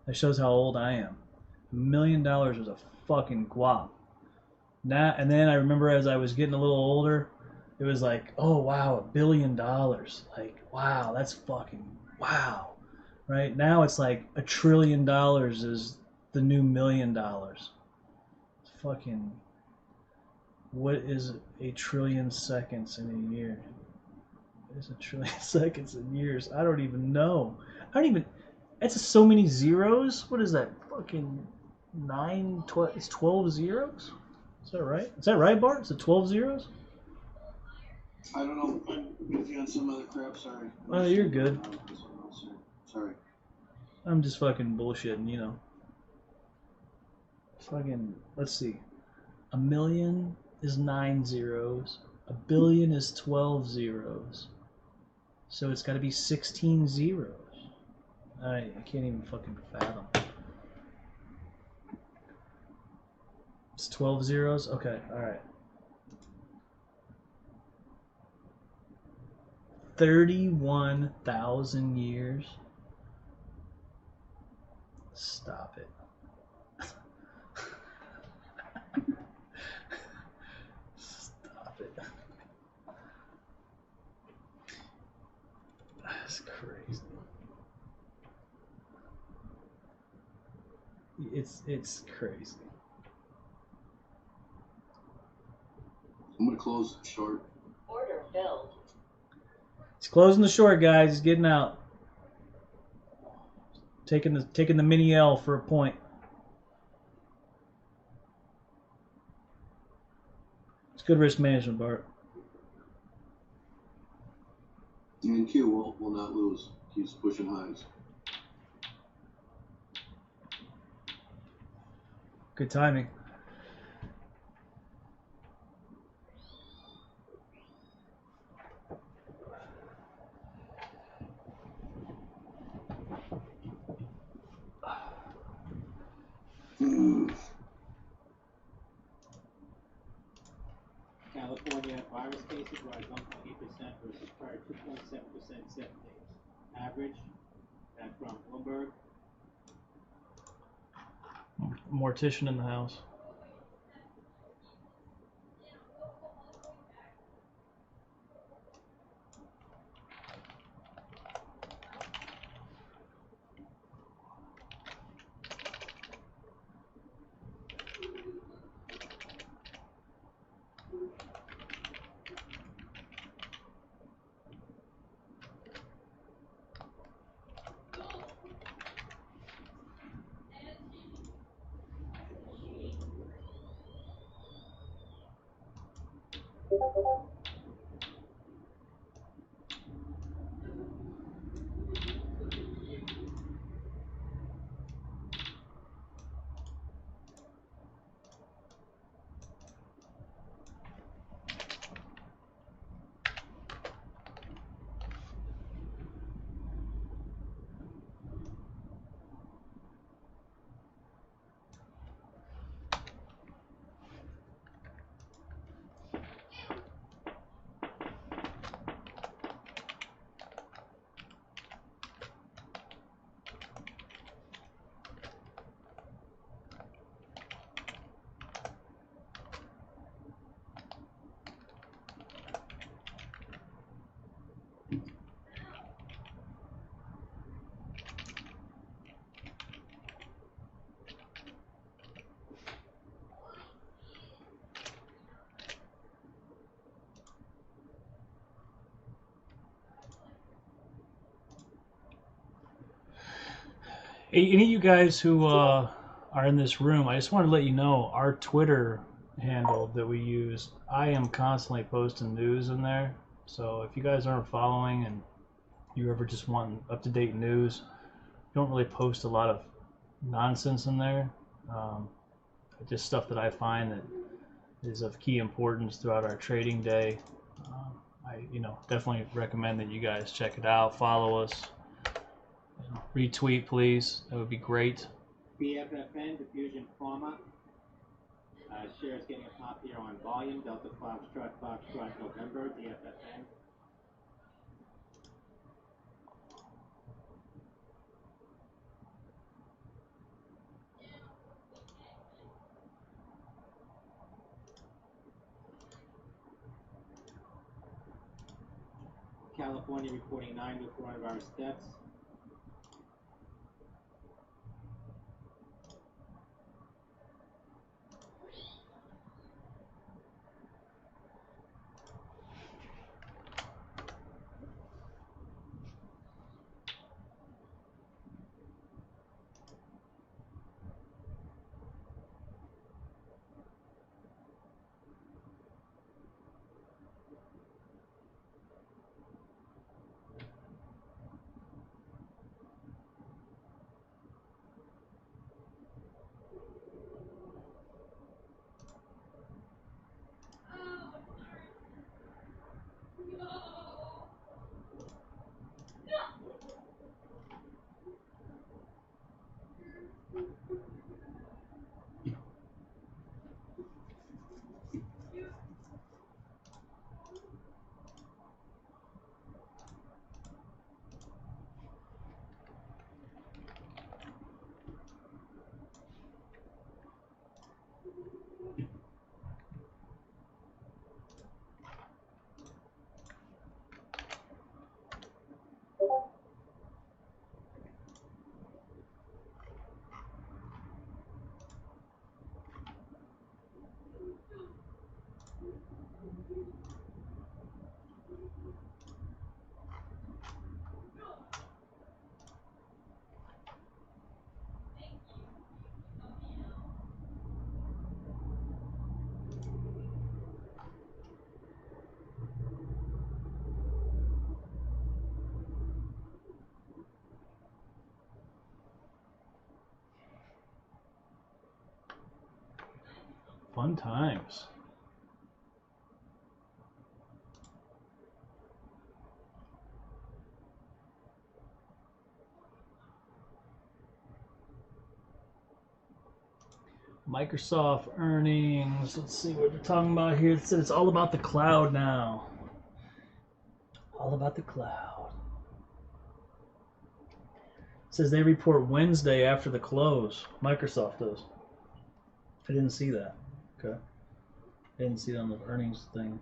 That shows how old I am. $1 million was a fucking guap. Now, and then I remember as I was getting a little older, it was like, oh wow, $1 billion. Like, wow, that's fucking wow. Right? Now it's like $1 trillion is the new $1 million. It's fucking, what is 1 trillion seconds in a year? What is 1 trillion seconds in years? I don't even know. It's so many zeros. What is that? Fucking 9, 12, it's 12 zeros? Is that right? Is that right, Bart? Is it 12 zeros? I don't know. I'm busy on some other crap. Sorry. Oh, you're good. Sorry. I'm just fucking bullshitting, you know. Fucking, let's see. 1 million is 9 zeros. 1 billion is 12 zeros. So it's got to be 16 zeros. I can't even fucking fathom. It's 12 zeros? Okay, alright. 31,000 years. Stop it. Stop it. That's crazy. It's crazy. I'm gonna close it short. Order filled. He's closing the short, guys. He's getting out. Taking the mini L for a point. It's good risk management, Bart. And Q will not lose. Keeps pushing highs. Good timing. California virus cases rise 1.8% versus prior 2.7% 7 days. Average, that from Bloomberg. Mortician in the house. Hey, any of you guys who are in this room, I just want to let you know our Twitter handle that we use. I am constantly posting news in there. So if you guys aren't following and you ever just want up-to-date news, don't really post a lot of nonsense in there. just stuff that I find that is of key importance throughout our trading day. I definitely recommend that you guys check it out. Follow us. Retweet, please. That would be great. BFFN, Diffusion Pharma. Shares getting a pop here on volume. Delta Foxtrot, November, DFFN. California reporting 9 new coronavirus deaths. Fun times. Microsoft earnings. Let's see what they're talking about here. It said it's all about the cloud now. All about the cloud. It says they report Wednesday after the close. Microsoft does. I didn't see that. Okay. I didn't see it on the earnings thing.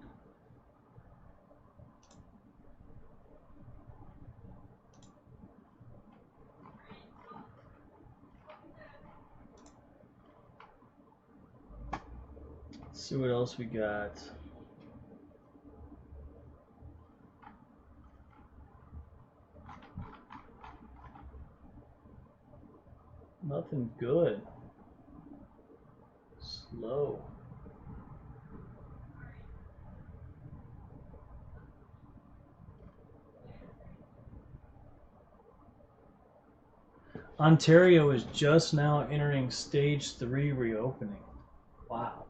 Let's see what else we got. Nothing good. Slow. Ontario is just now entering stage 3 reopening. Wow.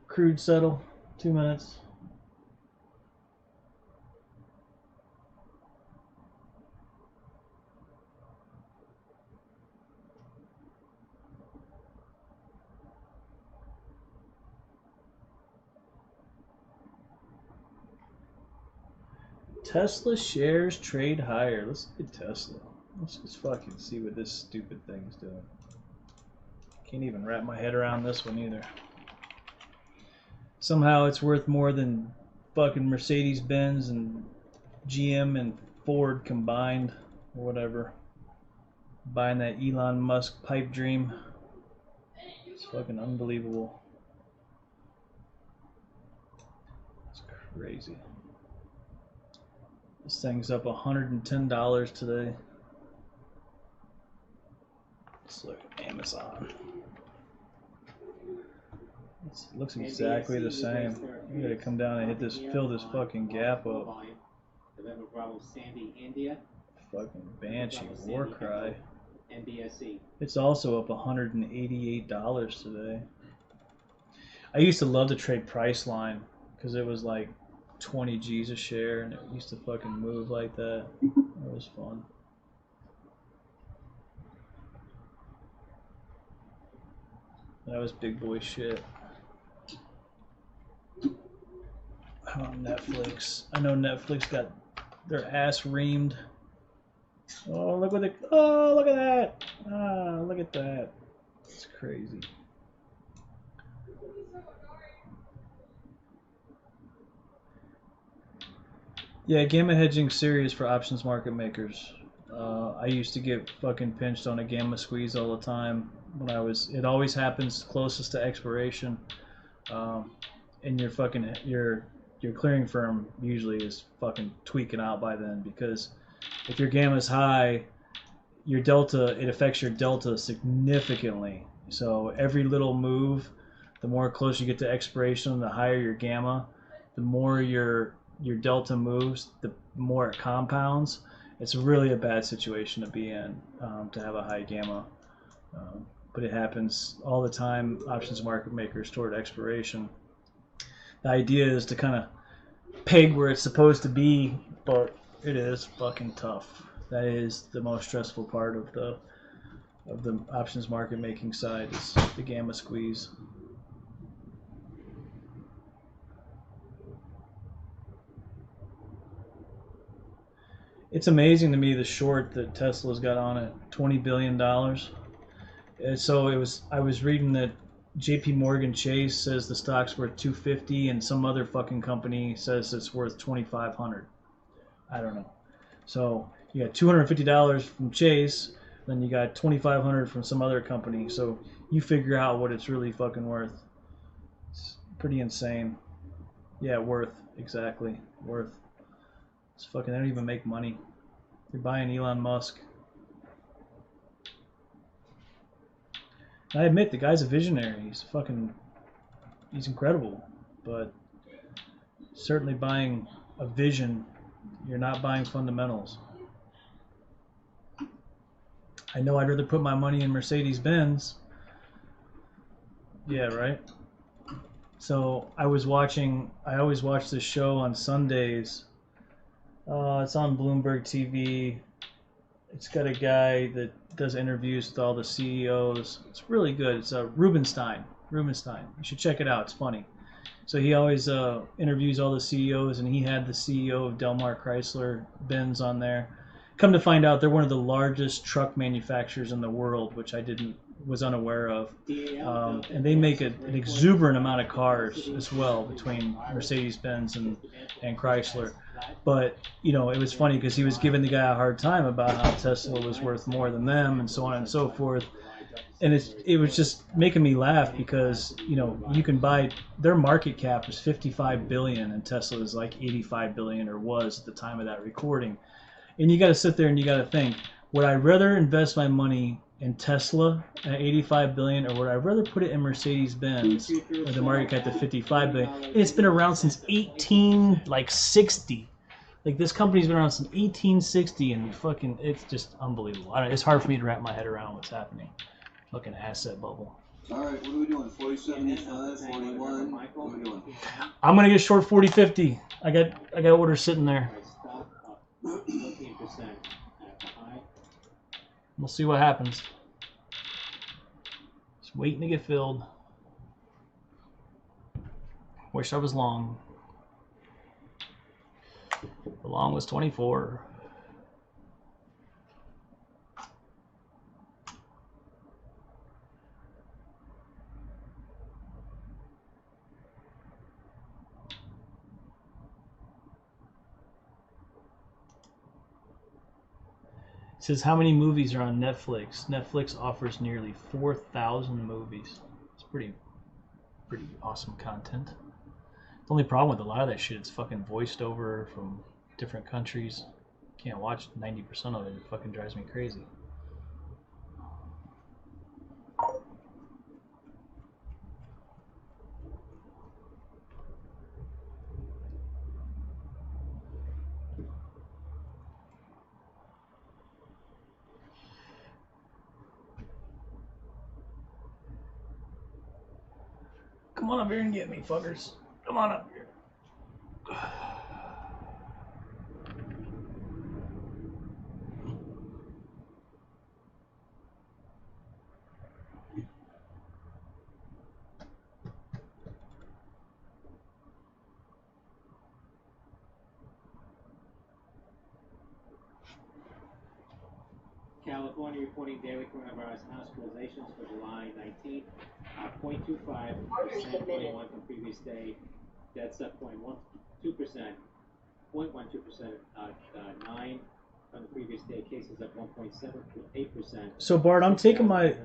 Crude settle, 2 minutes. Tesla shares trade higher. Let's look at Tesla. Let's just fucking see what this stupid thing's doing. Can't even wrap my head around this one either. Somehow it's worth more than fucking Mercedes-Benz and GM and Ford combined, or whatever. Buying that Elon Musk pipe dream. It's fucking unbelievable. It's crazy. This thing's up $110 today. Let's look at Amazon. It looks exactly the same. You gotta come down and hit this, fill this fucking gap up. November Bravo Sandy, India. Fucking Banshee war cry. NBSE. It's also up $188 today. I used to love to trade Priceline because it was like 20 G's a share and it used to fucking move like that. It was fun. That was big boy shit. How about Netflix? I know Netflix got their ass reamed. Oh, look what oh, look at that. Ah, look at that. It's crazy. Yeah, gamma hedging serious for options market makers. I used to get fucking pinched on a gamma squeeze all the time when I was. It always happens closest to expiration, and your clearing firm usually is fucking tweaking out by then because if your gamma's high, your delta, it affects your delta significantly. So every little move, the more close you get to expiration, the higher your gamma, the more your delta moves, the more it compounds. It's really a bad situation to be in, to have a high gamma. But it happens all the time, options market makers toward expiration. The idea is to kind of peg where it's supposed to be, but it is fucking tough. That is the most stressful part of the options market making side is the gamma squeeze. It's amazing to me the short that Tesla's got on it, $20 billion. And so I was reading that JP Morgan Chase says the stock's worth 250 and some other fucking company says it's worth 2,500. I don't know. So you got $250 from Chase, then you got 2,500 from some other company. So you figure out what it's really fucking worth. It's pretty insane. Yeah, worth, exactly. Worth. It's fucking, they don't even make money. They're buying Elon Musk. I admit, the guy's a visionary. He's incredible. But certainly buying a vision, you're not buying fundamentals. I know I'd rather put my money in Mercedes-Benz. Yeah, right? So I always watch this show on Sundays. It's on Bloomberg TV. It's got a guy that does interviews with all the CEOs. It's really good. It's Rubenstein. You should check it out. It's funny. So he always interviews all the CEOs, and he had the CEO of Delmar Chrysler Benz on there. Come to find out, they're one of the largest truck manufacturers in the world, which I was unaware of. And they make an exuberant amount of cars as well between Mercedes-Benz and Chrysler. But, it was funny because he was giving the guy a hard time about how Tesla was worth more than them and so on and so forth. And it was just making me laugh because, you can buy, their market cap is 55 billion and Tesla is like 85 billion or was at the time of that recording. And you got to sit there and you got to think, would I rather invest my money in Tesla at 85 billion or would I rather put it in Mercedes-Benz with the market cap at 55 billion? And it's been around since 1860. Like, this company's been around since 1860 and fucking, it's just unbelievable. It's hard for me to wrap my head around what's happening. Fucking asset bubble. All right, what are we doing? 40.75, 41. What are we doing? I'm gonna get short 40.50. I got orders sitting there. We'll see what happens. Just waiting to get filled. Wish I was long. The long was 24. It says how many movies are on Netflix. Netflix offers nearly 4,000 movies. It's pretty awesome content. The only problem with a lot of that shit is fucking voiced over from different countries. Can't watch 90% of it. It fucking drives me crazy. on up here and get me, fuckers. Come on up here. California reporting daily coronavirus hospitalizations for July 19th, 0.25%, 0.1 from previous day. That's up 0.12%, 9 from the previous day. Cases up 1.78%. So Bart, I'm taking my,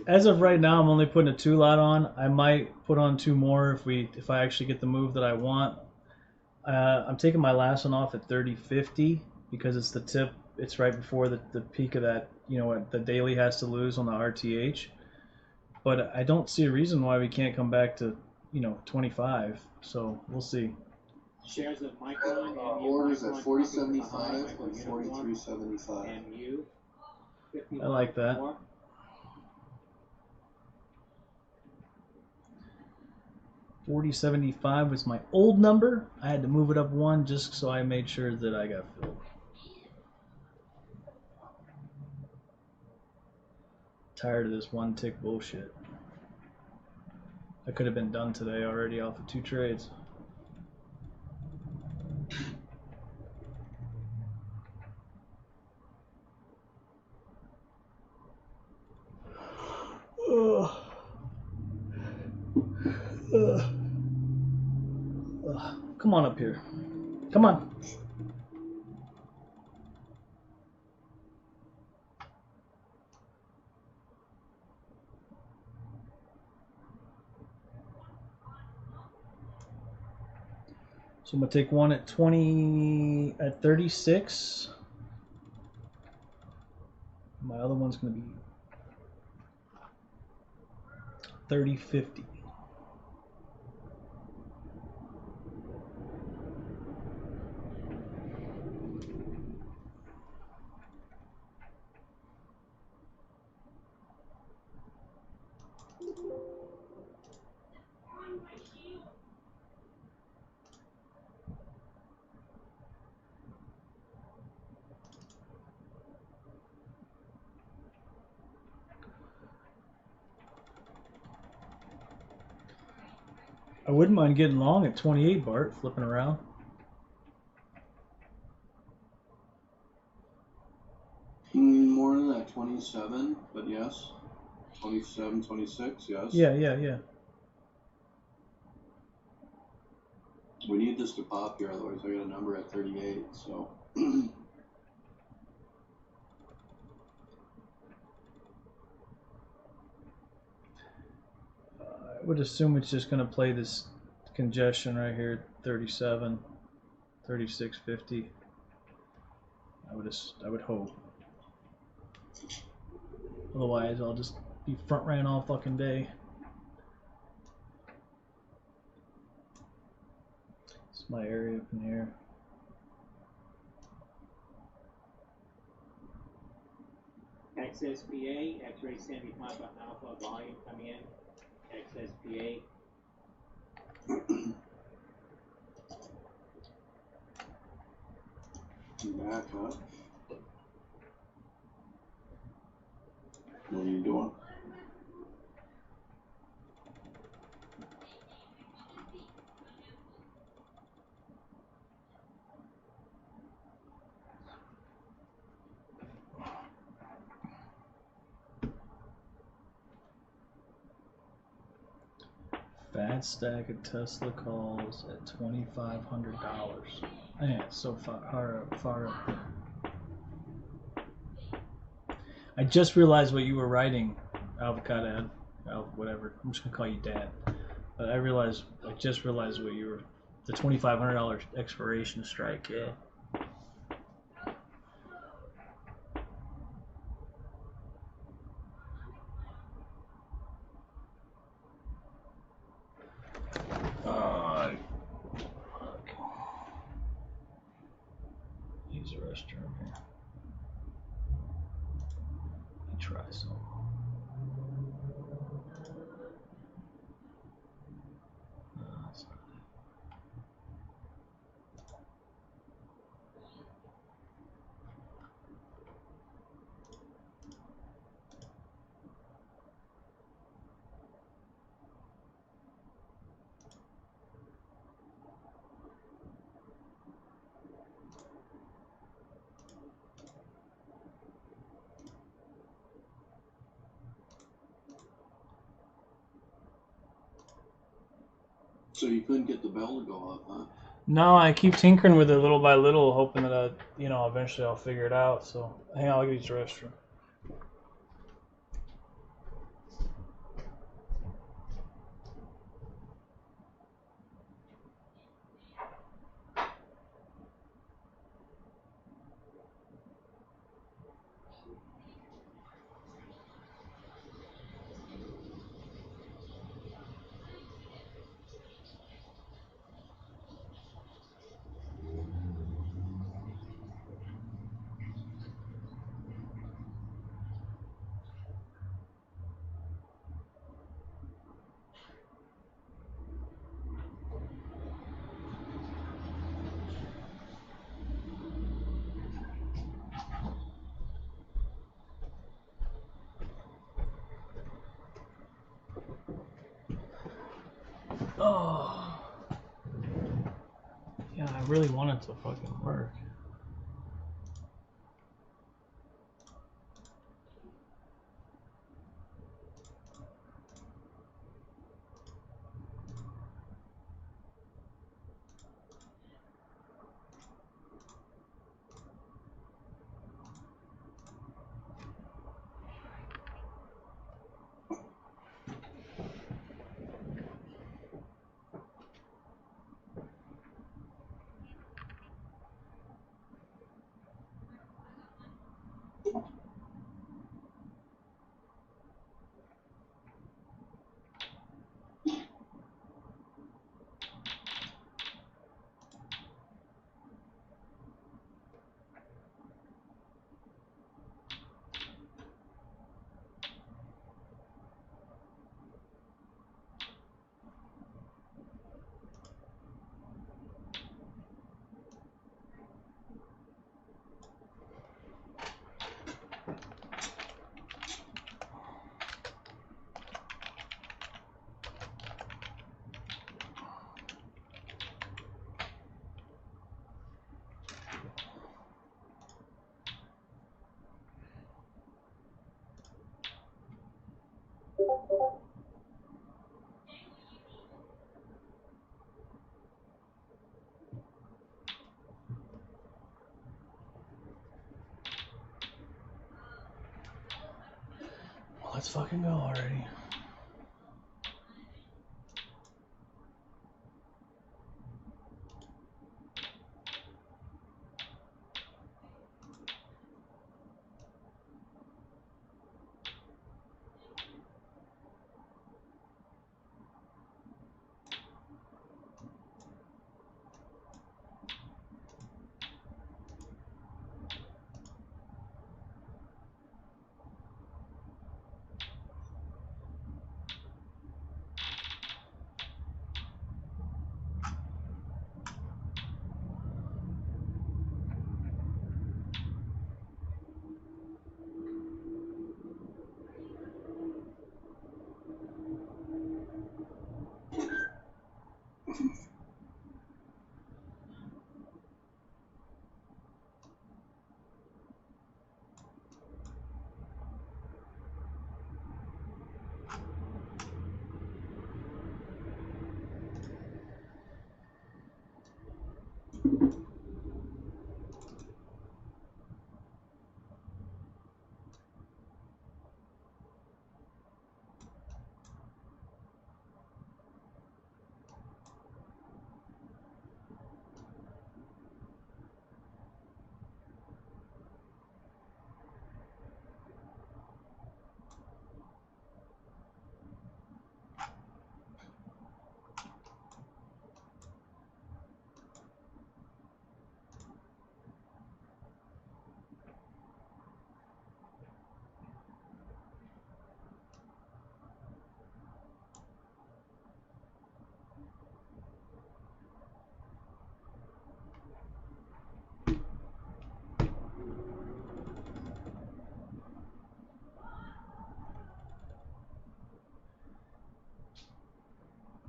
as of right now, I'm only putting a 2 lot on. I might put on 2 more if I actually get the move that I want. I'm taking my last one off at 30.50 because it's the tip. It's right before the peak of that, you know, what the daily has to lose on the RTH. But I don't see a reason why we can't come back to, you know, 25. So we'll see. Shares of Micron and Orders at Micron 40.75 and 43.75. MU. I like that. 40.75 was my old number. I had to move it up 1 just so I made sure that I got filled. Tired of this 1 tick bullshit. I could have been done today already off of 2 trades. Come on up here. Come on. So I'm gonna take one at 36. My other one's gonna be 30.50. I wouldn't mind getting long at 28, Bart, flipping around. More than that, 27, but yes. 27, 26, yes. Yeah. We need this to pop here, otherwise I got a number at 38, so. I would assume it's just going to play this congestion right here, 37, 36.50. I would hope. Otherwise, I'll just be front ran all fucking day. It's my area up in here. XSPA, X-ray 75 alpha volume coming in. XSPA. Back up. What are you doing? Fat stack of Tesla calls at $2,500. Man, it's so far up there. I just realized what you were writing, Avocado, whatever. I'm just gonna call you Dad. But I just realized what you were. The $2,500 expiration strike. Yeah. Use the restroom here. Let me try some. So you couldn't get the bell to go up, huh? No, I keep tinkering with it little by little, hoping that eventually I'll figure it out. So hang on, I'll get you the restroom. Oh. Yeah, I really want it to fucking work. Well, let's fucking go already.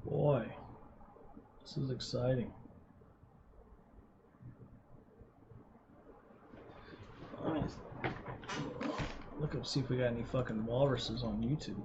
Boy, this is exciting. Alright. Look up, see if we got any fucking walruses on YouTube.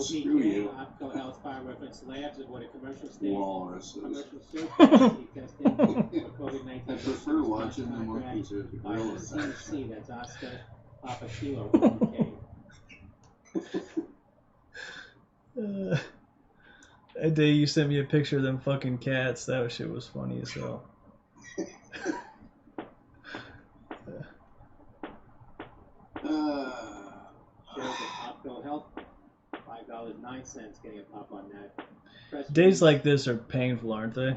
Screw OPK, you. Opco Health Fire Reference Labs aboard a commercial stage. Walruses. Commercial surface testing for COVID-19. I prefer watching them work these by the gorillas. CDC, that's Oscar Papa Kilo OPK. That day you sent me a picture of them fucking cats. That shit was funny as hell. Shares of Opco Health, $5.09, getting a pop on that. Press Days release. like this are painful, aren't they?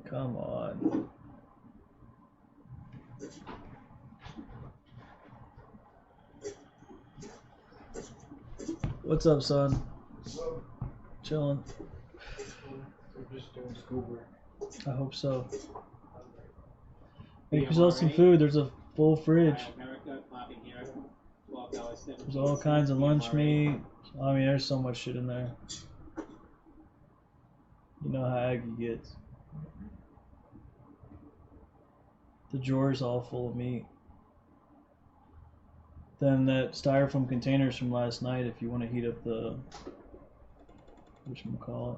Come on. What's up, son? Chilling. We're just doing schoolwork. I hope so. Make yourself some food. There's a full fridge. America, popping here, $12.17. There's all kinds of lunch meat. I mean, there's so much shit in there. You know how Aggie gets. The drawer's all full of meat. Then that styrofoam containers from last night, if you want to heat up the whatchamacallit,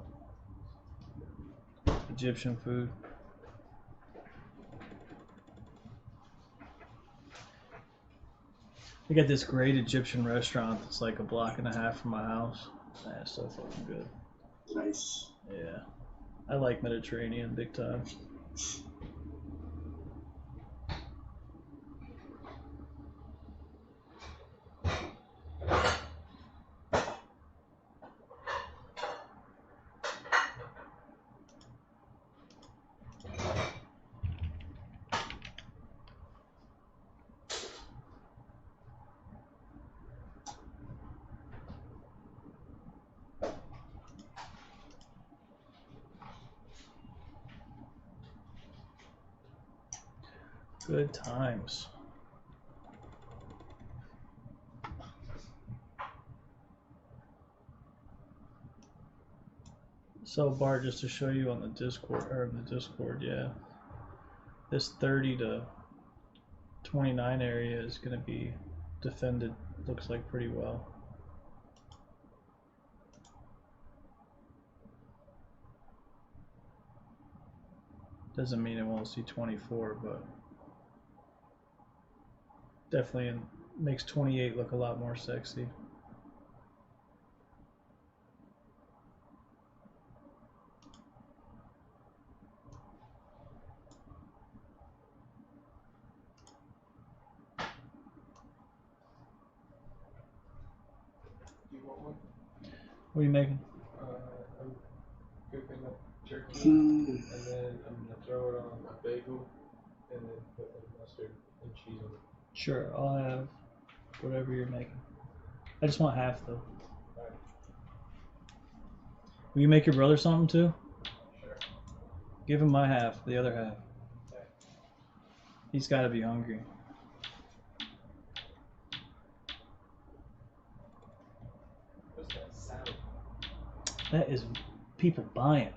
Egyptian food. They got this great Egyptian restaurant that's like a block and a half from my house. Man, it's so fucking good. Nice. Yeah. I like Mediterranean big time. Good times. So Bart, just to show you on the Discord, yeah. This 30 to 29 area is going to be defended, looks like pretty well. Doesn't mean it won't see 24, but definitely makes 28 look a lot more sexy. Do you want one? What are you making? I'm cooking up turkey, and then I'm gonna throw it on my bagel, and then put like mustard and cheese on it. Sure, I'll have whatever you're making. I just want half though. Alright. Will you make your brother something too? Sure. Give him my half, the other half. Okay. He's got to be hungry. What's that sound? That is people buying.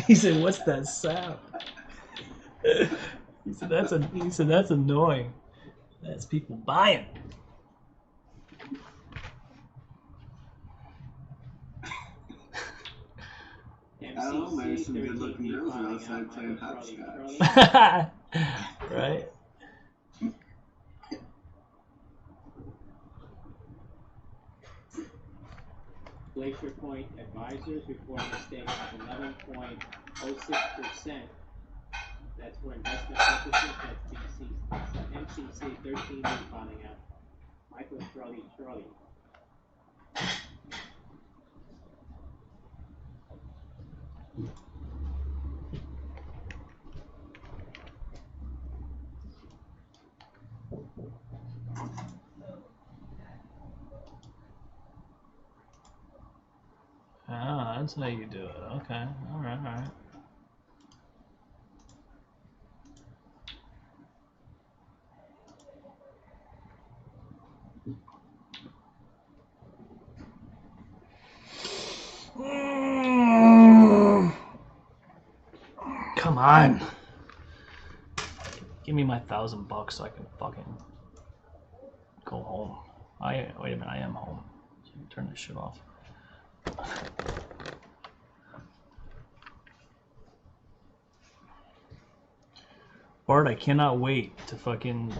He said, "What's that sound?" He said, "That's annoying." That's people buying. I don't know, maybe some good-looking girls are outside playing hopscotch. Right? Glacier Point Advisors reporting a stake of 11.06%. That's for investment purposes. That's MCC 13 filing out. Michael Charlie. Ah, That's how you do it. Okay. All right. All right. Come on. Give me my $1,000 so I can fucking go home. Wait a minute, I am home. So you can turn this shit off. Bart, I cannot wait to fucking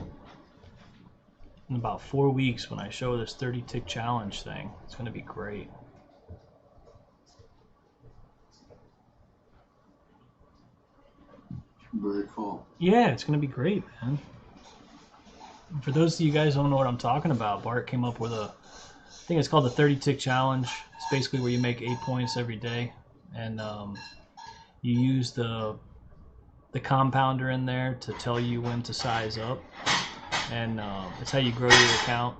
in about 4 weeks when I show this 30 tick challenge thing. It's gonna be great. Very cool. Yeah, it's gonna be great, man. For those of you guys who don't know what I'm talking about, Bart came up with I think it's called the 30 tick challenge. It's basically where you make 8 points every day, and you use the compounder in there to tell you when to size up, and it's how you grow your account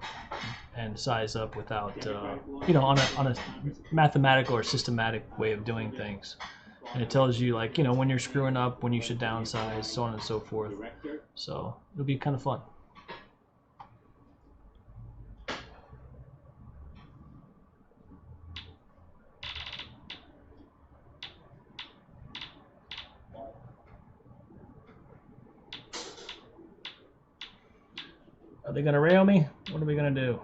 and size up without on a mathematical or systematic way of doing things. And it tells you, like, when you're screwing up, when you should downsize, so on and so forth. So it'll be kind of fun. Are they gonna rail me? What are we gonna do?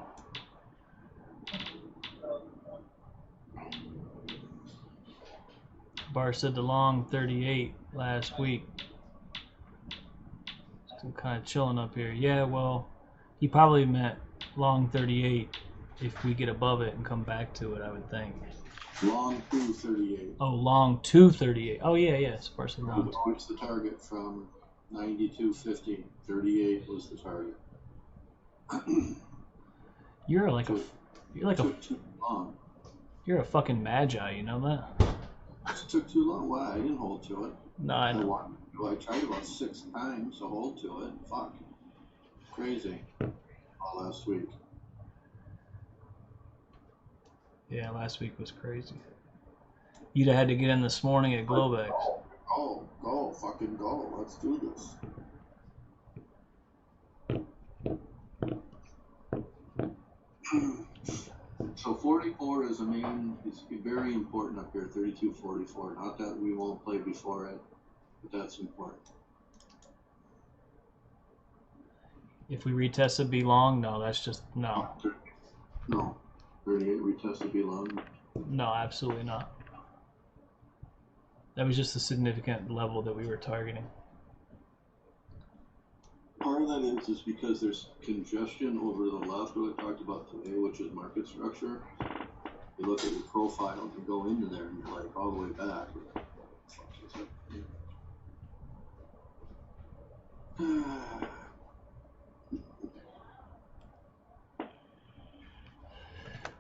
Bar said the long 38 last week. Still kind of chilling up here. Yeah, well, he probably meant long 38 if we get above it and come back to it, I would think. Long 238. Oh, long 238. Oh, yeah, yes. Bar said long. What's the target from 92.50? 38 was the target. You're like a took too long. you're a fucking magi, you know that? It took too long. Why? I didn't hold to it. No, I know. I tried about 6 times to hold to it. Fuck. Crazy. All last week. Yeah, last week was crazy. You'd have had to get in this morning at Globex. Go, fucking go. Let's do this. So 44 is it's very important up here, 32-44. Not that we won't play before it, but that's important. If we retest it, be long? No, that's just, no. No. 38 retested be long. No, absolutely not. That was just a significant level that we were targeting. Part of that is because there's congestion over the left, what I talked about today, which is market structure. You look at your profile and you go into there and you're like all the way back.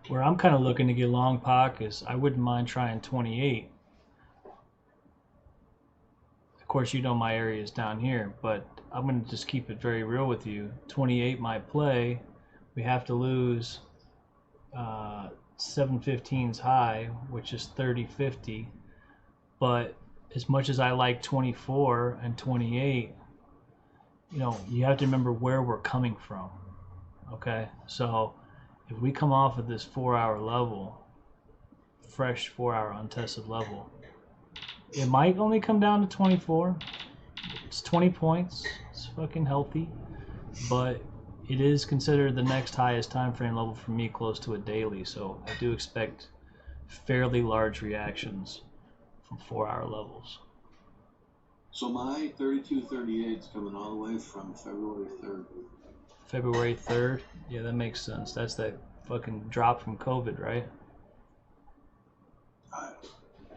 Where I'm kind of looking to get long POC is I wouldn't mind trying 28. Of course, you know my area is down here, but I'm going to just keep it very real with you. 28 might play. We have to lose 715's high, which is 30.50. But as much as I like 24 and 28, you have to remember where we're coming from. Okay? So if we come off of this 4-hour level, fresh 4-hour untested level, it might only come down to 24. It's 20 points. It's fucking healthy. But it is considered the next highest time frame level for me, close to a daily. So I do expect fairly large reactions from 4-hour levels. So my 32.38 is coming all the way from February 3rd. February 3rd? Yeah, that makes sense. That's that fucking drop from COVID, right?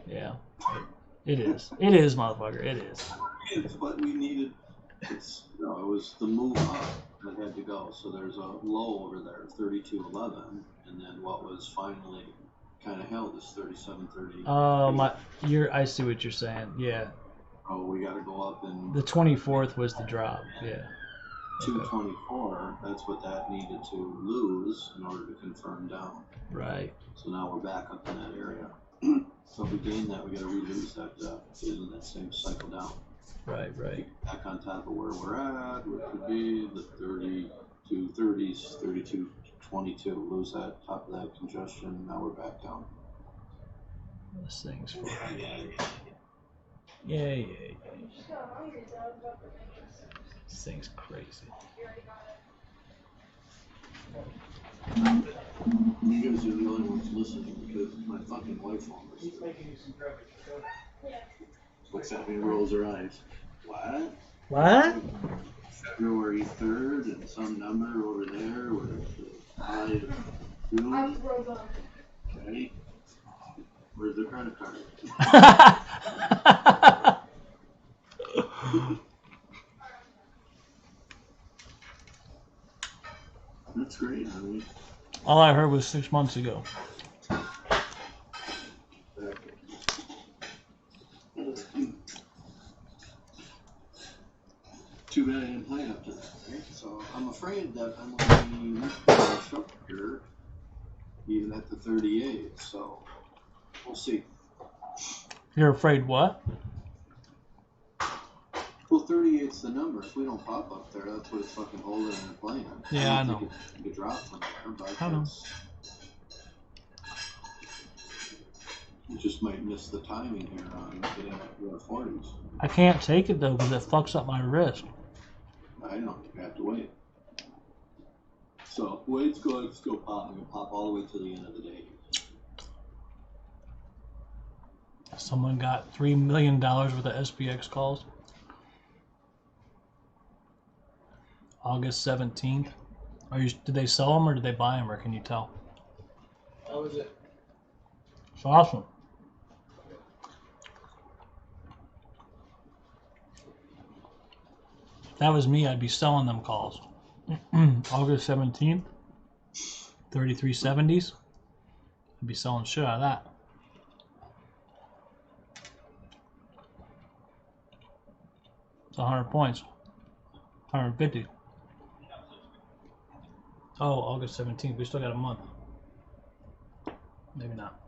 Yeah. It is. It is, motherfucker. It is. It's what we needed. It was the move up that had to go. So there's a low over there, 32.11, and then what was finally kind of held is 37.30. Oh, I see what you're saying. Yeah. Oh, we got to go up and the 24th was the drop. Yeah. 224. That's what that needed to lose in order to confirm down. Right. So now we're back up in that area. So if we gain that, we gotta re-lose that, get in that same cycle down. Right. Back on top of where we're at, which would be the 32 30s, 32 22. Lose that top of that congestion, now we're back down. This thing's fucking. Yeah. This thing's crazy. You guys are the only ones listening because my fucking wife won't listen. He's making you some garbage. Looks at me, rolls her eyes. What? What? February 3rd and some number over there with the high of June. Okay. Where's the credit card? That's great, honey. All I heard was 6 months ago. Too bad I didn't play up to that, right? So I'm afraid that I'm going to be short here, even at the 38. So we'll see. You're afraid what? Well, 38's the number. If we don't pop up there, that's what it's fucking holding and playing. Yeah, I don't know. think it could drop from there, but I know. you just might miss the timing here on getting up to the 40s. I can't take it though because it fucks up my wrist. I know. You have to wait. So wait's going to still pop. I'm going to pop all the way to the end of the day. Someone got $3 million worth of SPX calls. August 17th. Did they sell them or did they buy them, or can you tell? How was it? It's awesome. If that was me, I'd be selling them calls. August 17th, 3370s. I'd be selling shit out of that. It's 100 points. 150. Oh, August 17th. We still got a month. Maybe not.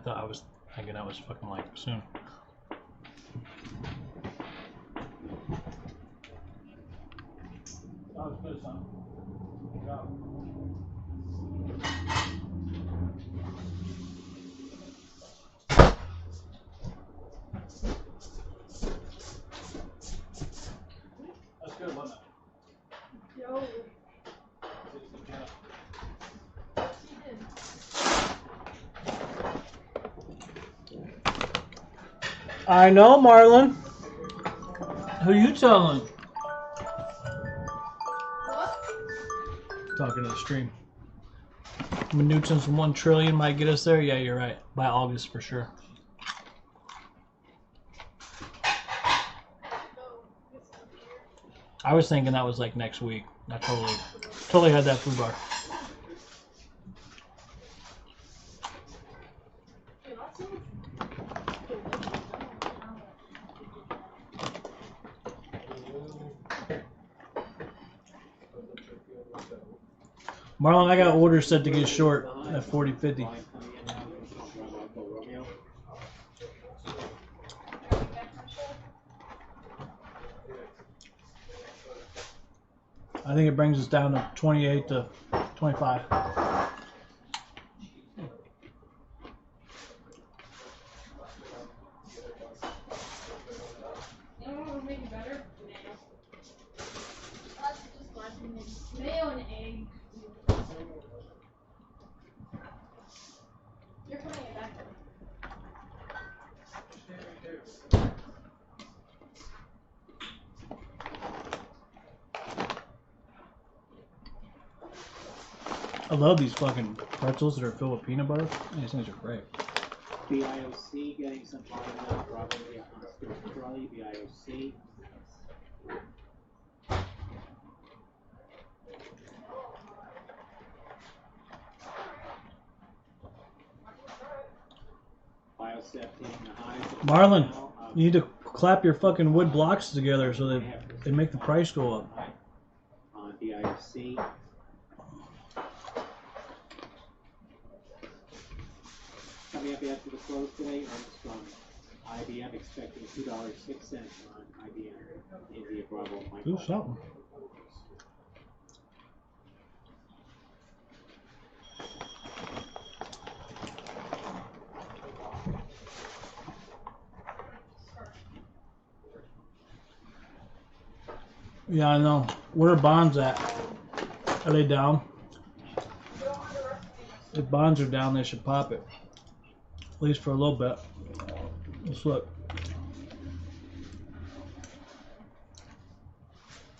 I was thinking that was fucking like soon. That was good, son. Good job. That's good, wasn't it? Yo. I know, Marlon. Who you telling? Talking to the stream. Minute's 1 trillion might get us there. Yeah, you're right. By August for sure. I was thinking that was like next week. I totally had that food bar. Marlon, I got orders set to get short at 40.50. I think it brings us down to 28 to 25. Mayo and egg. You're putting it back there. I love these fucking pretzels that are filled with peanut butter. These things are great. BIOC getting some volume now, probably a Oscar Trolley, BIOC. Biocept taking the highs. Marlon, Now, you need to clap your fucking wood blocks together so that they make the price go up. on BIOC. coming up after the close today. Armstrong, IBM expecting $2.06 on IBM. India Bravo. Do something. Yeah, I know. Where are bonds at? Are they down? If bonds are down, they should pop it. At least for a little bit. Let's look.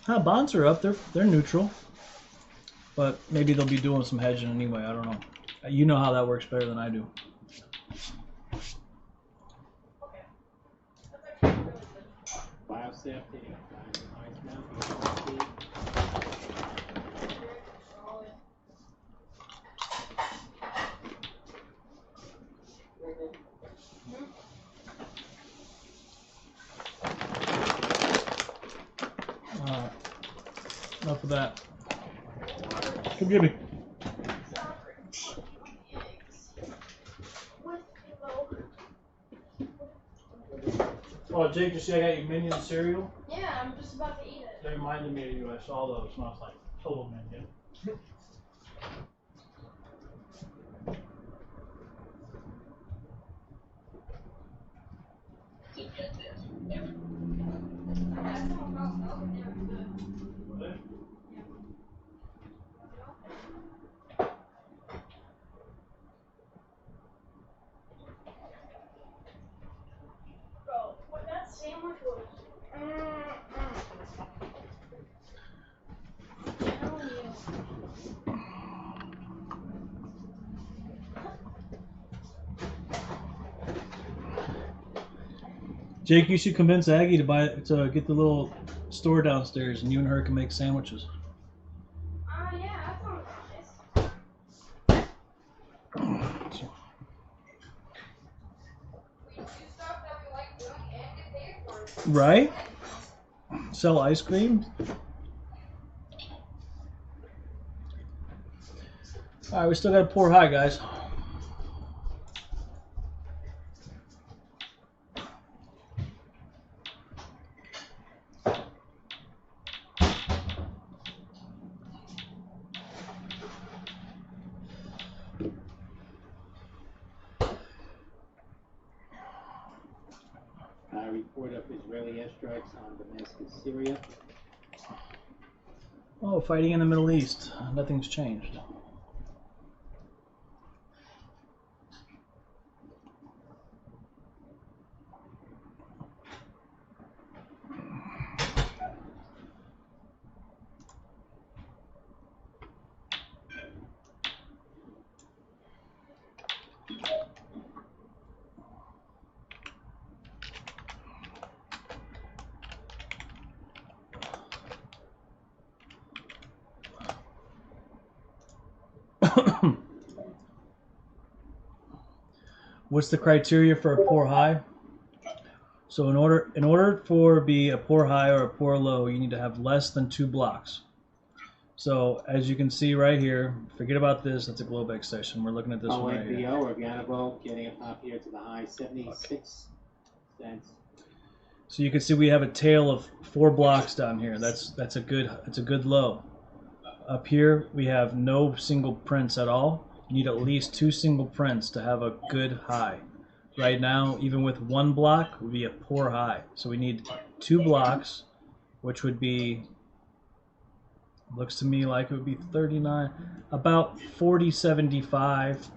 Bonds are up. They're neutral. But maybe they'll be doing some hedging anyway. I don't know. You know how that works better than I do. Biosafety. Enough of that. Forgive me. Oh, Jake, you see I got you Minion cereal? Yeah, I'm just about to eat it. That reminded me of you. I saw those and I was like, total Minion. Bro, what that sandwich was. Telling you. Jake, you should convince Aggie to get the little store downstairs, and you and her can make sandwiches. Yeah, that sounds nice. We do stuff that we like doing and get paid for it. Right? Sell ice cream. All right, we still got to pour high, guys. Report of Israeli airstrikes on Damascus, Syria. Oh, fighting in the Middle East. Nothing's changed. What's the criteria for a pour high? So in order for be a pour high or a pour low, you need to have less than 2 blocks. So as you can see right here, forget about this. That's a Globex session. We're looking at this one right here. ONBO or Ganabo getting it up here to the high 76 cents. So you can see we have a tail of 4 blocks down here. That's a good low. Up here we have no single prints at all. You need at least 2 single prints to have a good high. Right now, even with 1 block, would be a poor high. So we need 2 blocks, which would be, looks to me like it would be 39, about 40.75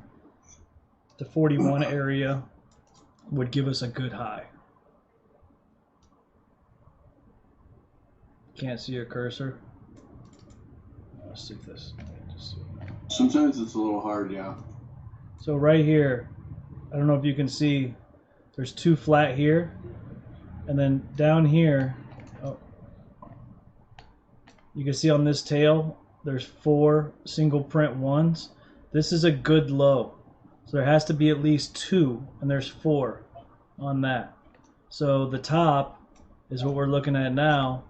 to 41 area would give us a good high. Can't see your cursor. Let's see if this. Sometimes it's a little hard, yeah. So right here, I don't know if you can see, there's 2 flat here, and then down here, oh, you can see on this tail, there's 4 single print ones. This is a good low. So there has to be at least 2, and there's 4 on that. So the top is what we're looking at now.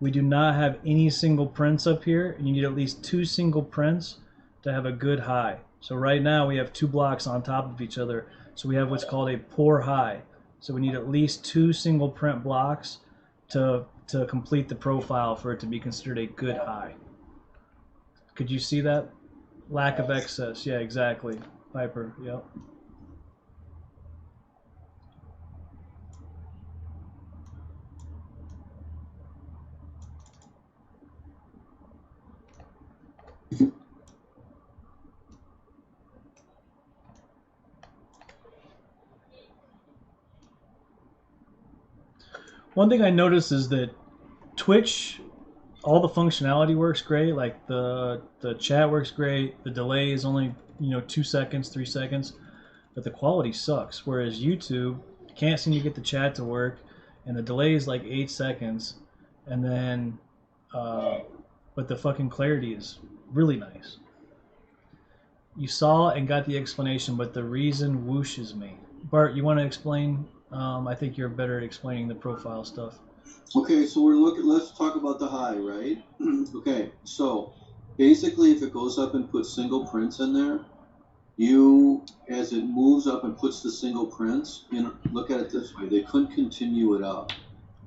We do not have any single prints up here, and you need at least 2 single prints to have a good high. So right now we have 2 blocks on top of each other. So we have what's called a pour high. So we need at least 2 single print blocks to complete the profile for it to be considered a good high. Could you see that? Lack of excess. Yeah, exactly. Piper, yep. One thing I noticed is that Twitch, all the functionality works great. Like the chat works great. The delay is only 2 seconds, 3 seconds, but the quality sucks. Whereas YouTube can't seem to get the chat to work, and the delay is like 8 seconds, and then but the fucking clarity is really nice. You saw and got the explanation, but the reason whooshes me. Bart, you want to explain? I think you're better at explaining the profile stuff. Okay, so let's talk about the high, right? Okay, so basically if it goes up and puts single prints in there, as it moves up and puts the single prints, look at it this way, they couldn't continue it up.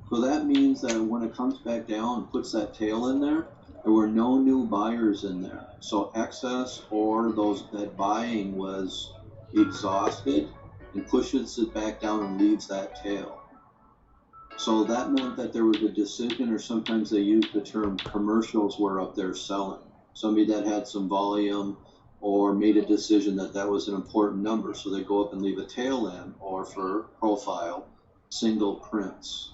So that means that when it comes back down and puts that tail in there, there were no new buyers in there. So excess or that buying was exhausted and pushes it back down and leaves that tail. So that meant that there was a decision, or sometimes they used the term commercials were up there selling. Somebody that had some volume or made a decision that was an important number. So they go up and leave a tail in, or for profile, single prints.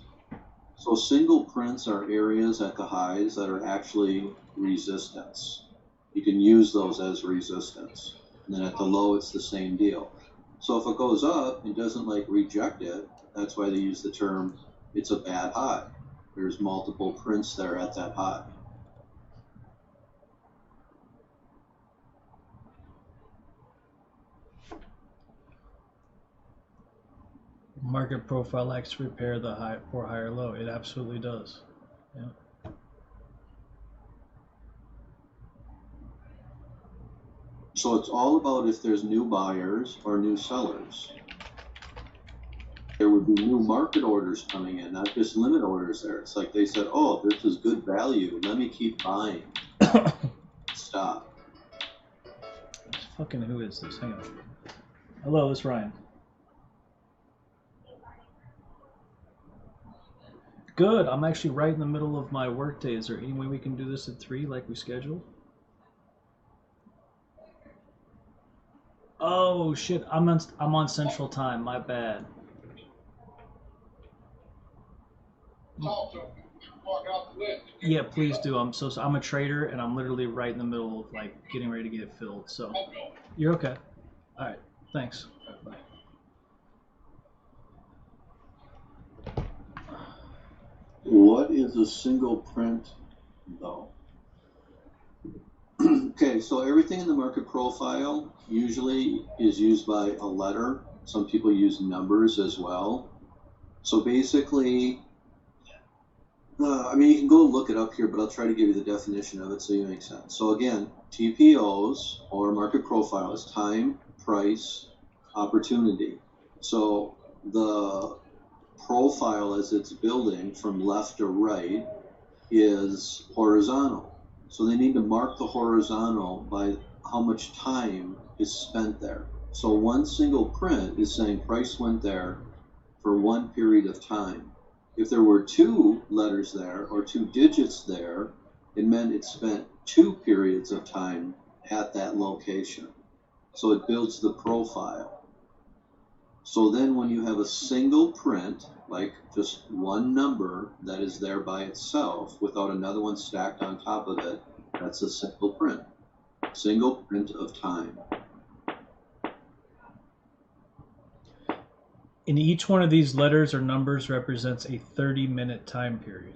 So single prints are areas at the highs that are actually resistance. You can use those as resistance. And then at the low, it's the same deal. So if it goes up and doesn't reject it, that's why they use the term, it's a bad high. There's multiple prints there at that high. Market profile likes to repair the high or higher low. It absolutely does. Yeah. So it's all about if there's new buyers or new sellers. There would be new market orders coming in, not just limit orders there. It's like they said, oh, this is good value. Let me keep buying. Stop. Fucking who is this? Hang on. Hello, this is Ryan. Good. I'm actually right in the middle of my workday. Is there any way we can do this at 3 like we scheduled? Oh shit! I'm on Central Time. My bad. Yeah, please do. I'm a trader, and I'm literally right in the middle of getting ready to get it filled. So you're okay. All right. Thanks. Bye. What is a single print, though? Okay, so everything in the market profile usually is used by a letter. Some people use numbers as well. So basically, you can go look it up here, but I'll try to give you the definition of it so you make sense. So again, TPOs, or market profile, is time, price, opportunity. So the profile as it's building from left to right is horizontal. So they need to mark the horizontal by how much time is spent there. So one single print is saying price went there for one period of time. If there were 2 letters there or 2 digits there, it meant it spent 2 periods of time at that location. So it builds the profile. So then when you have a single print, like just one number that is there by itself without another one stacked on top of it, that's a single print. Single print of time. And each one of these letters or numbers represents a 30-minute time period.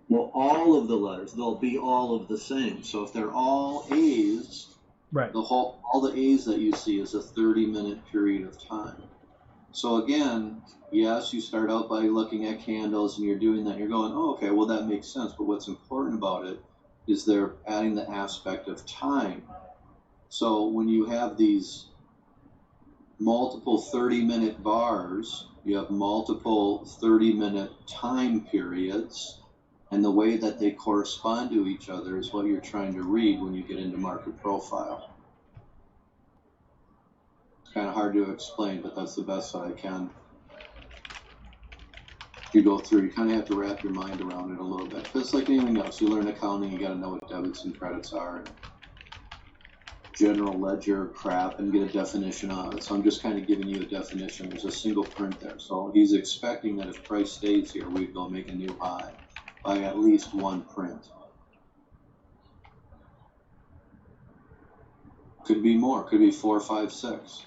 Well, all of the letters, they'll be all of the same. So if they're all A's, right, all the A's that you see is a 30-minute period of time. So again, yes, you start out by looking at candles and you're doing that. You're going, oh, okay, well, that makes sense. But what's important about it is they're adding the aspect of time. So when you have these multiple 30-minute bars, you have multiple 30-minute time periods, and the way that they correspond to each other is what you're trying to read when you get into market profile. It's kind of hard to explain, but that's the best that I can. You go through, you kind of have to wrap your mind around it a little bit. It's like anything else. You learn accounting, you got to know what debits and credits are, and general ledger crap, and get a definition of it. So I'm just kind of giving you a definition. There's a single print there. So he's expecting that if price stays here, we'd go make a new high by at least one print. Could be more. Could be 4, 5, 6.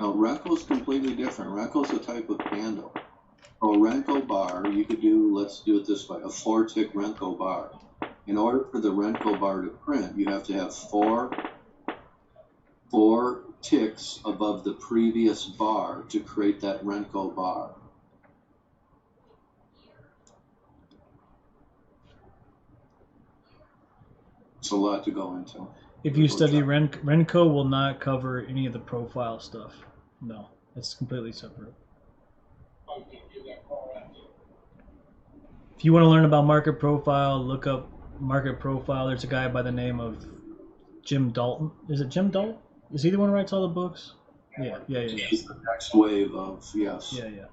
Now, Renko is completely different. Renko is a type of candle. For a Renko bar, you could do, let's do it this way, a 4-tick Renko bar. In order for the Renko bar to print, you have to have four ticks above the previous bar to create that Renko bar. It's a lot to go into. If you study Renko will not cover any of the profile stuff. No, it's completely separate. If you want to learn about market profile, look up market profile. There's a guy by the name of Jim Dalton. Is it Jim Dalton? Is he the one who writes all the books? Yeah. He's the next wave of, yes. Yeah.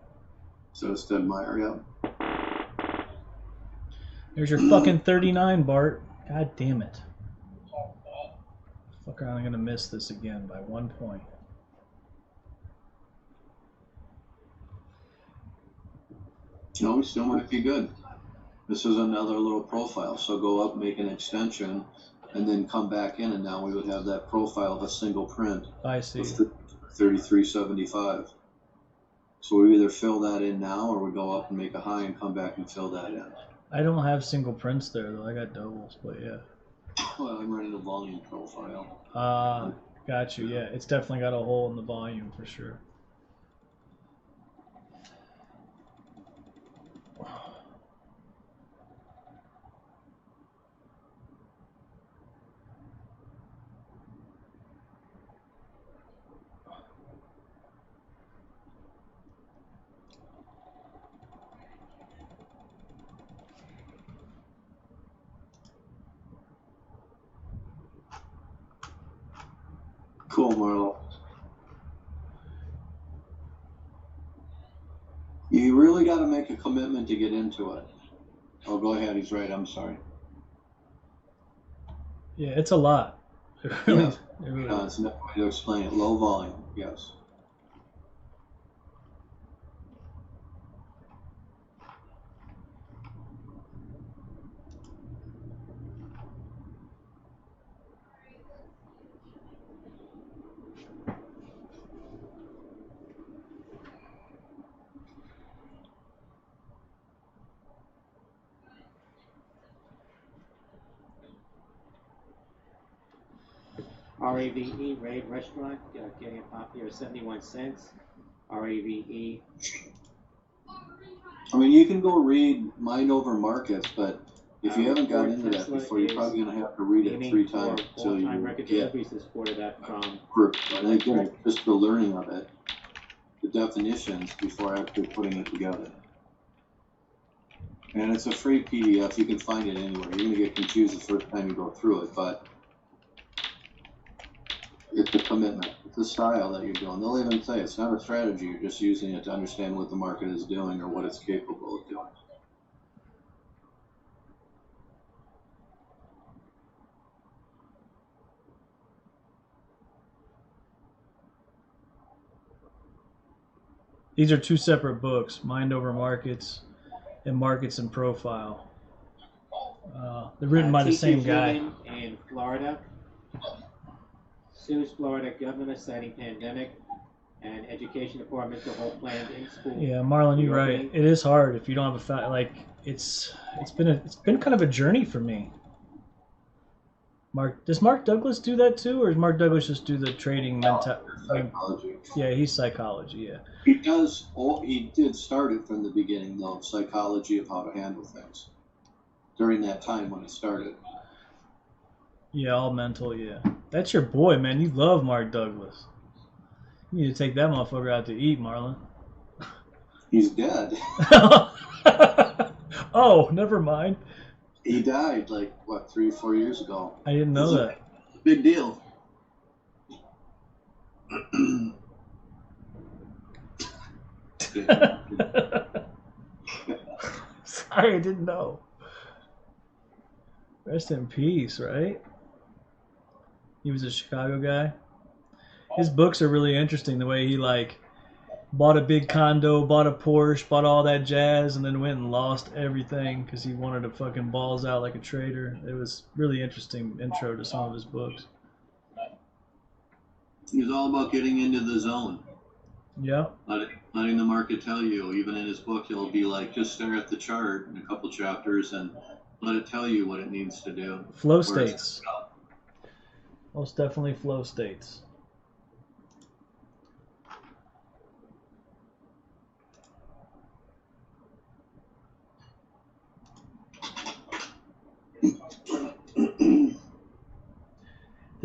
So it's Ted Meyer, yeah. There's your fucking 39, Bart. God damn it. Fucker, I'm gonna miss this again by 1 point. No, we still might be good. This is another little profile. So go up, make an extension, and then come back in, and now we would have that profile of a single print. I see. 33.75. So we either fill that in now, or we go up and make a high and come back and fill that in. I don't have single prints there though. I got doubles, but yeah. Well, I'm running a volume profile. Got you. Yeah, it's definitely got a hole in the volume for sure. Cool, Marlo. You really got to make a commitment to get into it. Oh, go ahead. He's right. I'm sorry. Yeah, it's a lot. It really It's no way to explain it. Low volume, yes. RAVE, Raid Restaurant, getting a pop here, 71 cents. RAVE. I mean, you can go read Mind Over Markets, but if you haven't got Ford into that Tesla before, you're is probably going to have to read it aiming 3 for times until all-time you record get increases for that from and again, just the learning of it, the definitions before actually putting it together. And it's a free PDF. You can find it anywhere. You're going to get confused the first time you go through it, but it's a commitment. It's a style that you're doing. They'll even say it's not a strategy. You're just using it to understand what the market is doing or what it's capable of doing. These are 2 separate books, Mind Over Markets and Markets and Profile. They're written by the same guy. In Florida, sues Florida governor citing pandemic and education department to hold planned in school. Yeah, Marlon, you're right. It is hard if you don't have a it's been kind of a journey for me. Does Mark Douglas do that too, or does Mark Douglas just do the trading Psychology. Yeah, he's psychology. Yeah. He does. Oh, he did start it from the beginning, though. Psychology of how to handle things during that time when he started. Yeah, all mental. Yeah, that's your boy, man. You love Mark Douglas. You need to take that motherfucker out to eat, Marlon. He's dead. Oh, never mind. He died like what 3 or 4 years ago. I didn't know that. Big deal. Sorry, I didn't know. Rest in peace, right? He was a Chicago guy. His books are really interesting. The way he like bought a big condo, bought a Porsche, bought all that jazz, and then went and lost everything because he wanted to fucking balls out like a trader. It was really interesting intro to some of his books. He was all about getting into the zone. Yeah. Letting the market tell you. Even in his book, he'll be like, just stare at the chart in a couple chapters and let it tell you what it needs to do. Flow states. Most definitely flow states.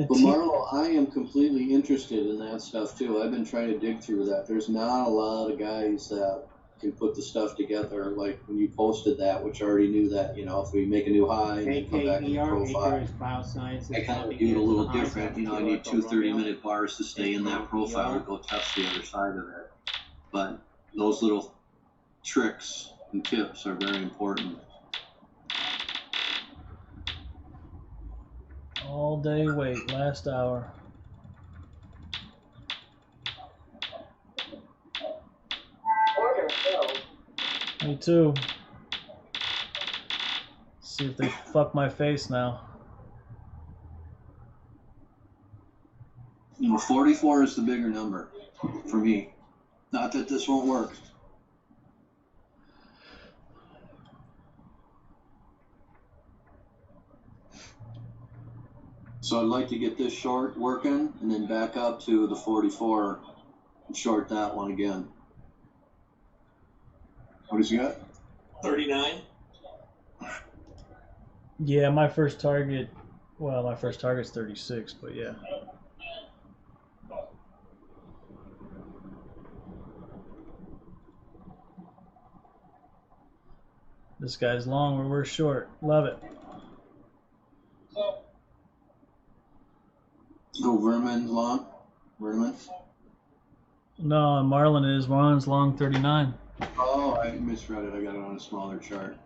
Well, Marlo, I am completely interested in that stuff too. I've been trying to dig through that. There's not a lot of guys that can put the stuff together. Like when you posted that, which I already knew that, you know, if we make a new high and then come back to the profile, I kind of do it a little different. You know, I need 2 30-minute bars to stay in that profile to go test the other side of it. But those little tricks and tips are very important. All day wait, last hour. Order filled. Me too. See if they fuck my face now. 44 is the bigger number for me. Not that this won't work. So I'd like to get this short working and then back up to the 44 and short that one again. What does he got? 39. Yeah, my first target's 36, but yeah. This guy's long where we're short. Love it. Go Vermin long. Vermin. No, Marlon is. Marlon's long 39. Oh, I misread it. I got it on a smaller chart.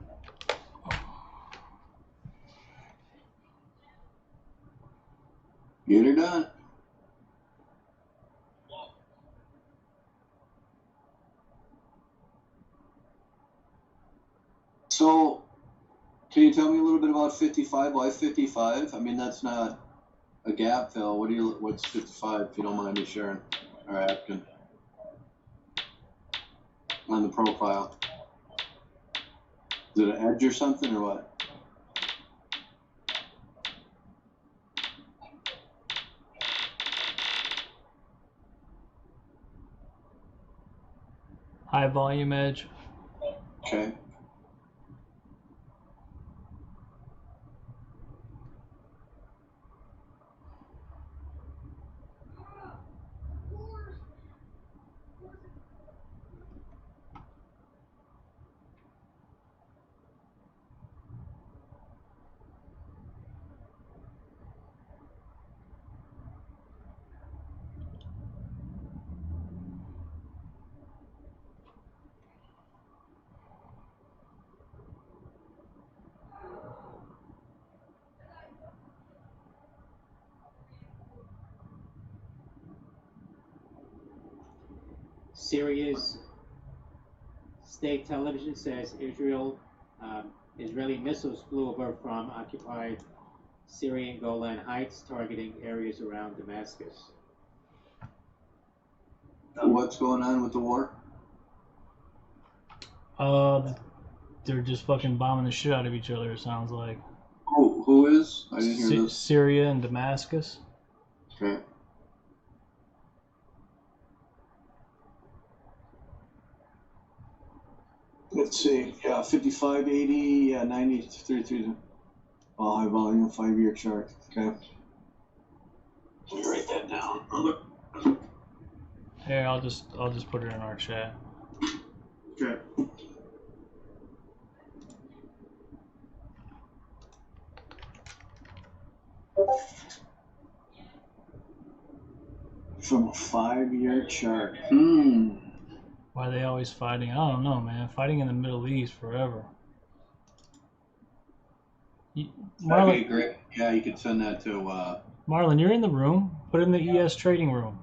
Get her done. So, can you tell me a little bit about 55? Why 55? I mean, that's not a gap fill. What's 55, if you don't mind me sharing? All right, Apkin. On the profile. Is it an edge or something or what? High volume edge. Okay. Syria's state television says Israeli missiles flew over from occupied Syrian Golan Heights, targeting areas around Damascus. What's going on with the war? They're just fucking bombing the shit out of each other, it sounds like. Oh, Who is? I didn't hear this. Syria and Damascus. Okay. Let's see. Yeah, 5580, yeah, 93. Oh, high volume, 5-year chart. Okay. Let me write that down. Here, I'll just put it in our chat. Okay. From a 5-year chart. Why are they always fighting? I don't know, man. Fighting in the Middle East forever. That'd Marlon, be great. Yeah, you could send that to. Marlon, you're in the room. Put it in the ES trading room.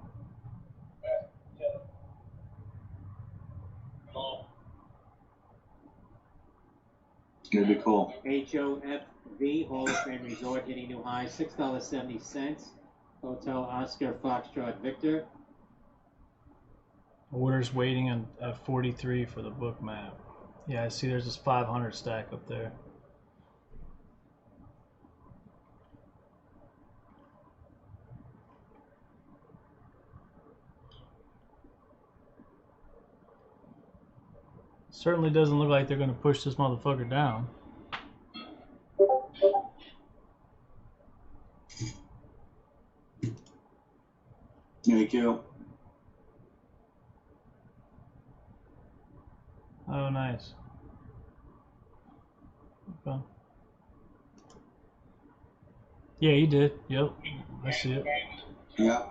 It'd be cool. HOFV, Hall of Fame Resort, hitting new high, $6.70. Hotel Oscar Foxtrot Victor. Orders waiting at 43 for the book map. Yeah, I see there's this 500 stack up there. Certainly doesn't look like they're going to push this motherfucker down. Thank you. Oh, nice. Okay. Yeah, you did. Yep, I see it. Yeah.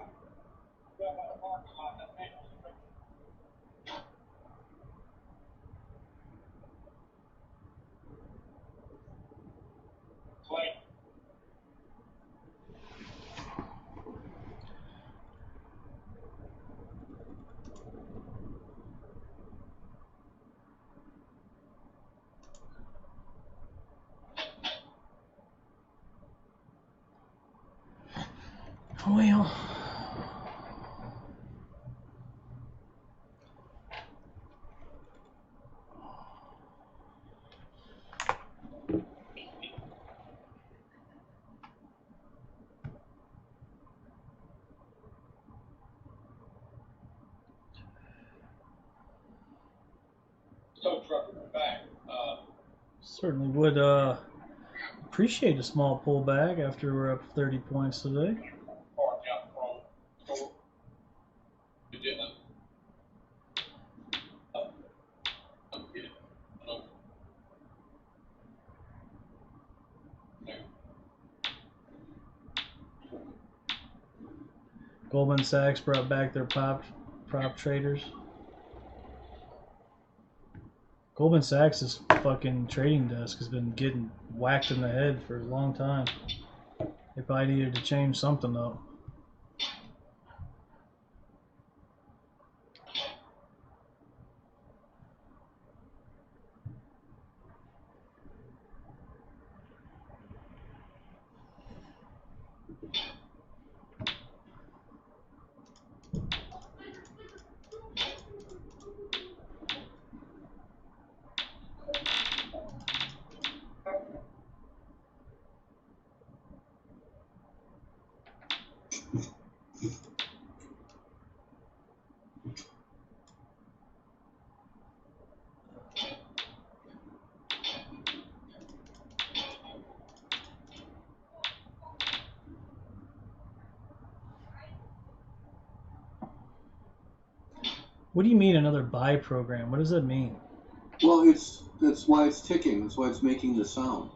Well, certainly would appreciate a small pullback after we're up 30 points today. Goldman Sachs brought back their prop traders. Goldman Sachs' fucking trading desk has been getting whacked in the head for a long time. They probably needed to change something up. What do you mean another buy program? What does that mean? Well, that's why it's ticking. That's why it's making the sound.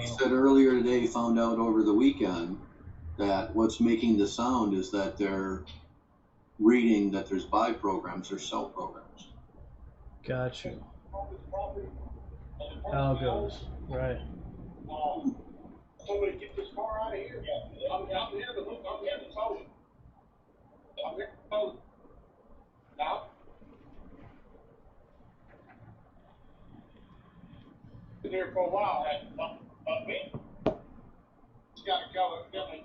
He said earlier today, he found out over the weekend that what's making the sound is that they're reading that there's buy programs or sell programs. Got you. Algos, right. Somebody get this car out of here. I'm here to look. I'm here to tow it. I'm here to tow it. Now? Been here for a while. Me? It's got to go. Evidently.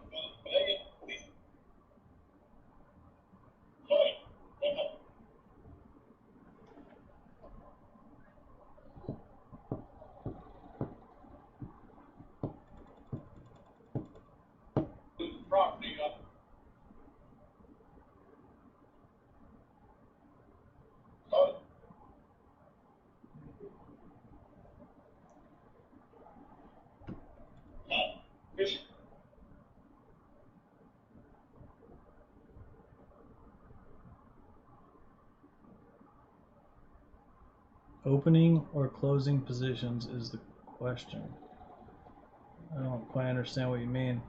Opening or closing positions is the question. I don't quite understand what you mean.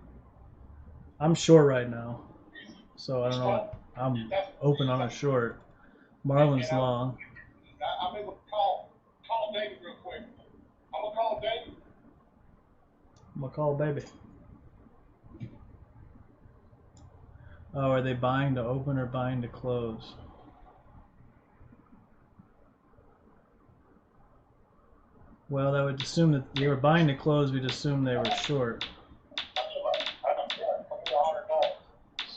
I'm short right now, so I don't know. I'm open on a short. Marlin's long. I'm able to call David real quick. I'm gonna call David. I'm gonna call baby. Oh, are they buying to open or buying to close? Well, that would assume that they were buying to close. We'd assume they were short.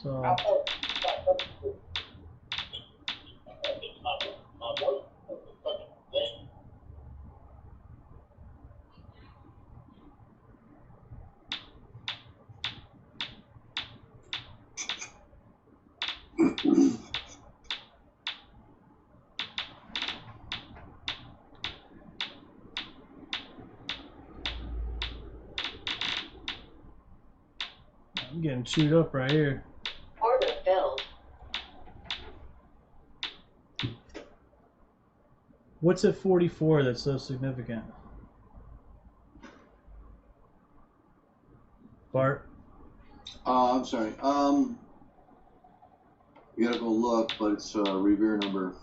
So I'm getting chewed up right here. Order filled. What's at 44 that's so significant? Bart? I'm sorry. You gotta go look, but it's Revere number.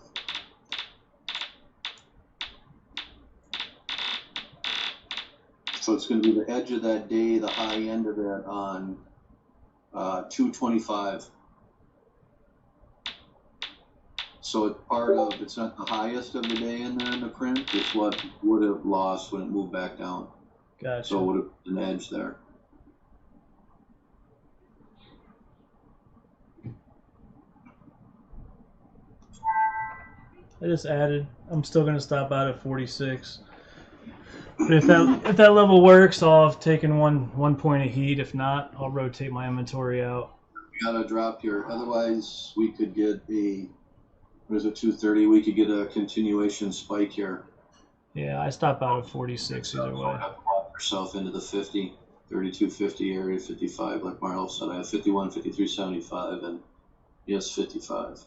So it's gonna be the edge of that day, the high end of it on 225. So it's part of, it's not the highest of the day in there in the print, it's what would have lost when it moved back down. Gotcha. So it would have been an edge there. I just added. I'm still gonna stop out at 46. But if that level works, I'll have taken one point of heat. If not, I'll rotate my inventory out. We got a drop here. Otherwise, we could get a, what is it, 230? We could get a continuation spike here. Yeah, I stop out at 46 either way. Lock yourself into the 50, 3250 area, 55, like Marlo said. I have 51, 53, 75, and yes, 55.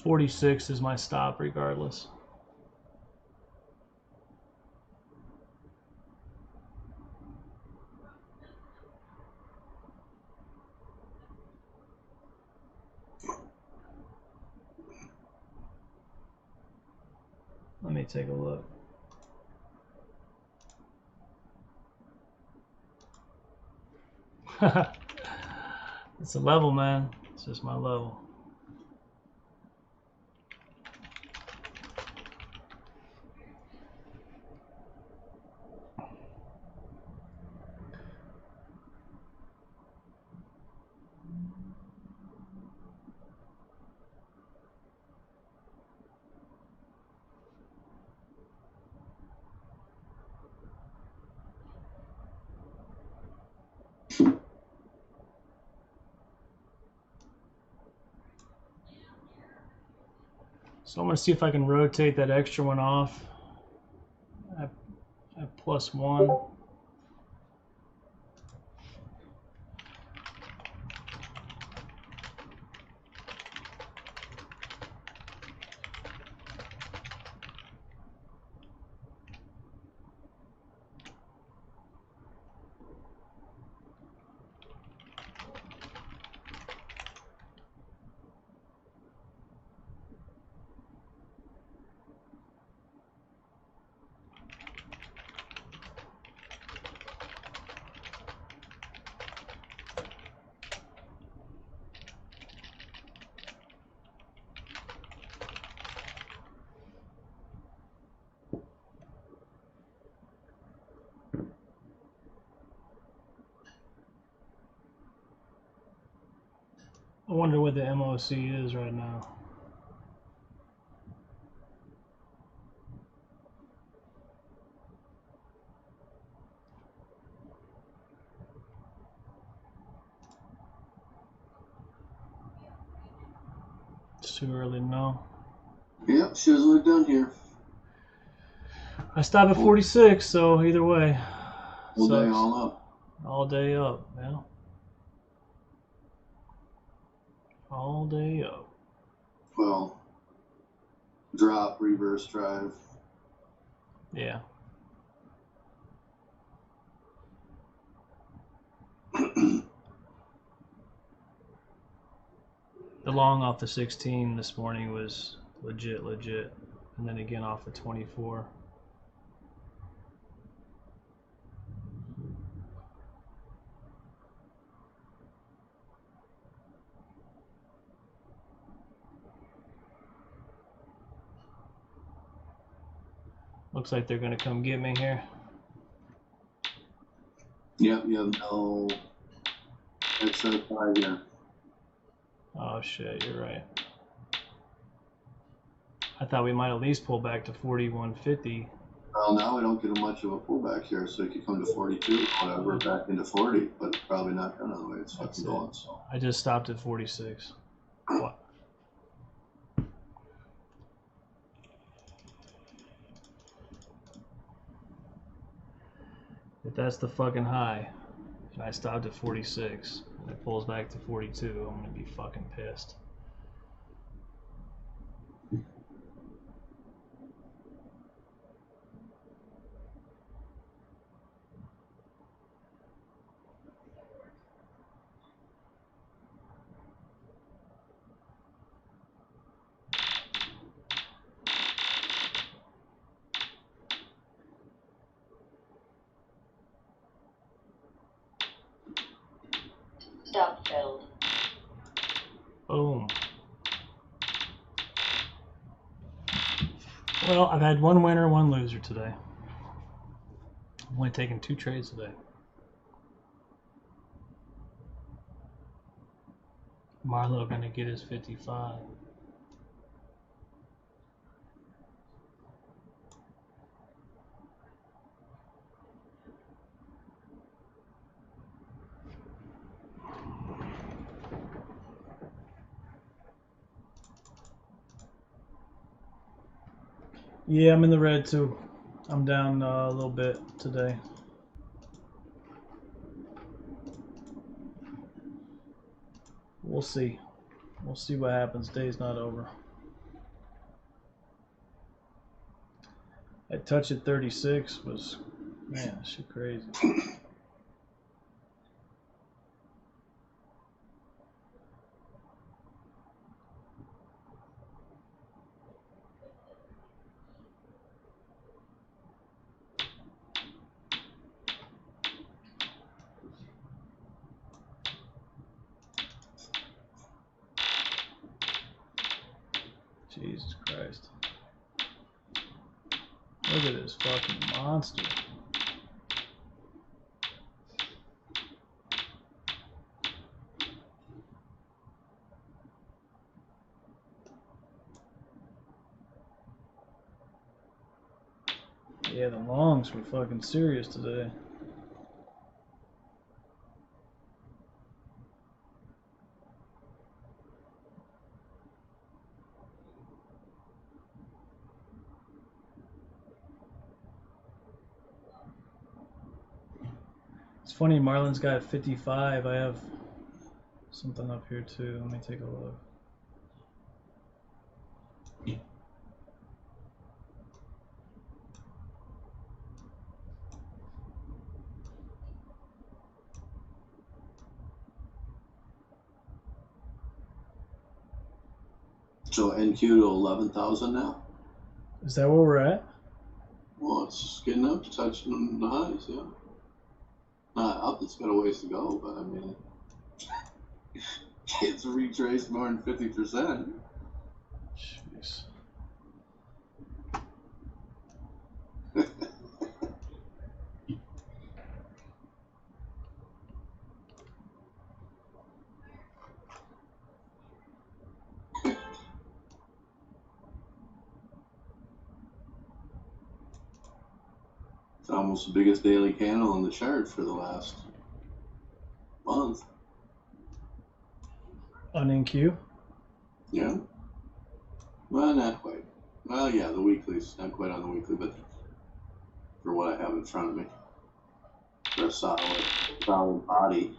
46 is my stop regardless. Let me take a look. It's a level, man. It's just my level. So I'm going to see if I can rotate that extra one off at +1. I wonder what the MOC is right now. It's too early to know. Yep, shows look done here. I stop at 46, so either way. All day, Sucks. all up. All day up, yeah. All day up. Well, drop, reverse drive. Yeah. The long off the 16 this morning was legit, and then again off the 24. Looks like they're gonna come get me here. Yep, you have no excess high here. Oh shit, you're right. I thought we might at least pull back to 41.50. Well, now we don't get much of a pullback here, so you could come to 42, whatever, back into 40, but probably not gonna the way it's That's fucking it. going. So I just stopped at 46. What? If that's the fucking high, and I stopped at 46, and it pulls back to 42, I'm gonna be fucking pissed. Stop filled. Boom. Well, I've had one winner, one loser today. I'm only taking 2 trades today. Marlo gonna get his 55. Yeah, I'm in the red too. I'm down a little bit today. We'll see. We'll see what happens. Day's not over. That touch at 36 was, man, shit crazy. Jesus Christ. Look at this fucking monster. Yeah, the longs were fucking serious today. It's funny, Marlon's got 55. I have something up here too. Let me take a look. So NQ to 11,000 now. Is that where we're at? Well, it's getting up to touching the highs, yeah. Not up, it's got a ways to go, but I mean, it's retraced more than 50%. Jeez. It's almost the biggest daily candle on the chart for the last month. On NQ? Yeah. Well, not quite. Well, yeah, the weekly's not quite on the weekly, but for what I have in front of me, for a solid body.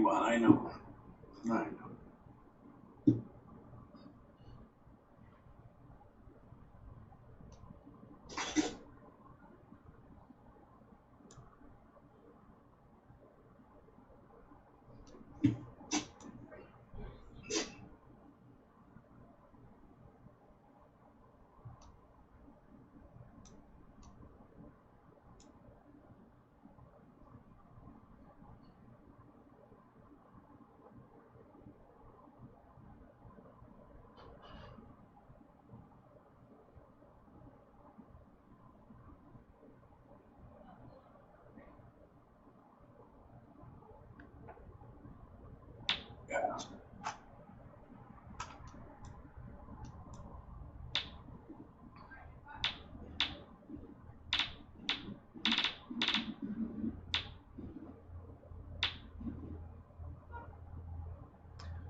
you want. I know. I know.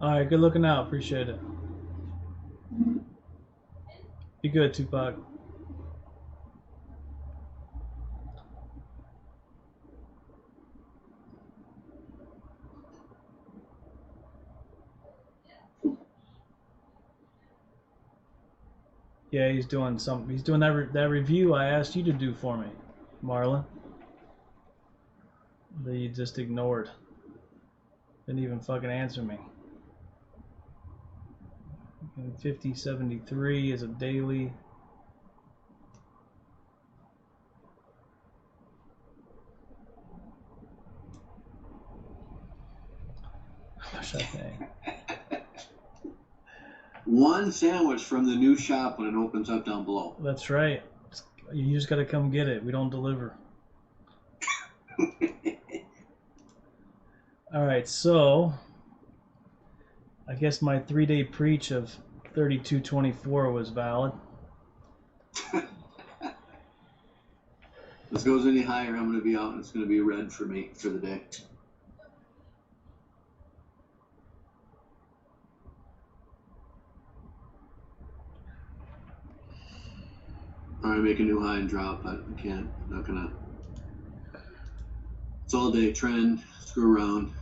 All right, good looking out. Appreciate it. Be good, Tupac. Yeah, he's doing something. He's doing that review I asked you to do for me, Marlon. That you just ignored. Didn't even fucking answer me. And 5073 is a daily. Gosh, dang. One sandwich from the new shop when it opens up down below. That's right. You just gotta come get it. We don't deliver. All right, so I guess my 3-day preach of 3224 was valid. If this goes any higher, I'm going to be out and it's going to be red for me for the day. All right, make a new high and drop. I can't. I'm not going to. It's all day trend. Screw around.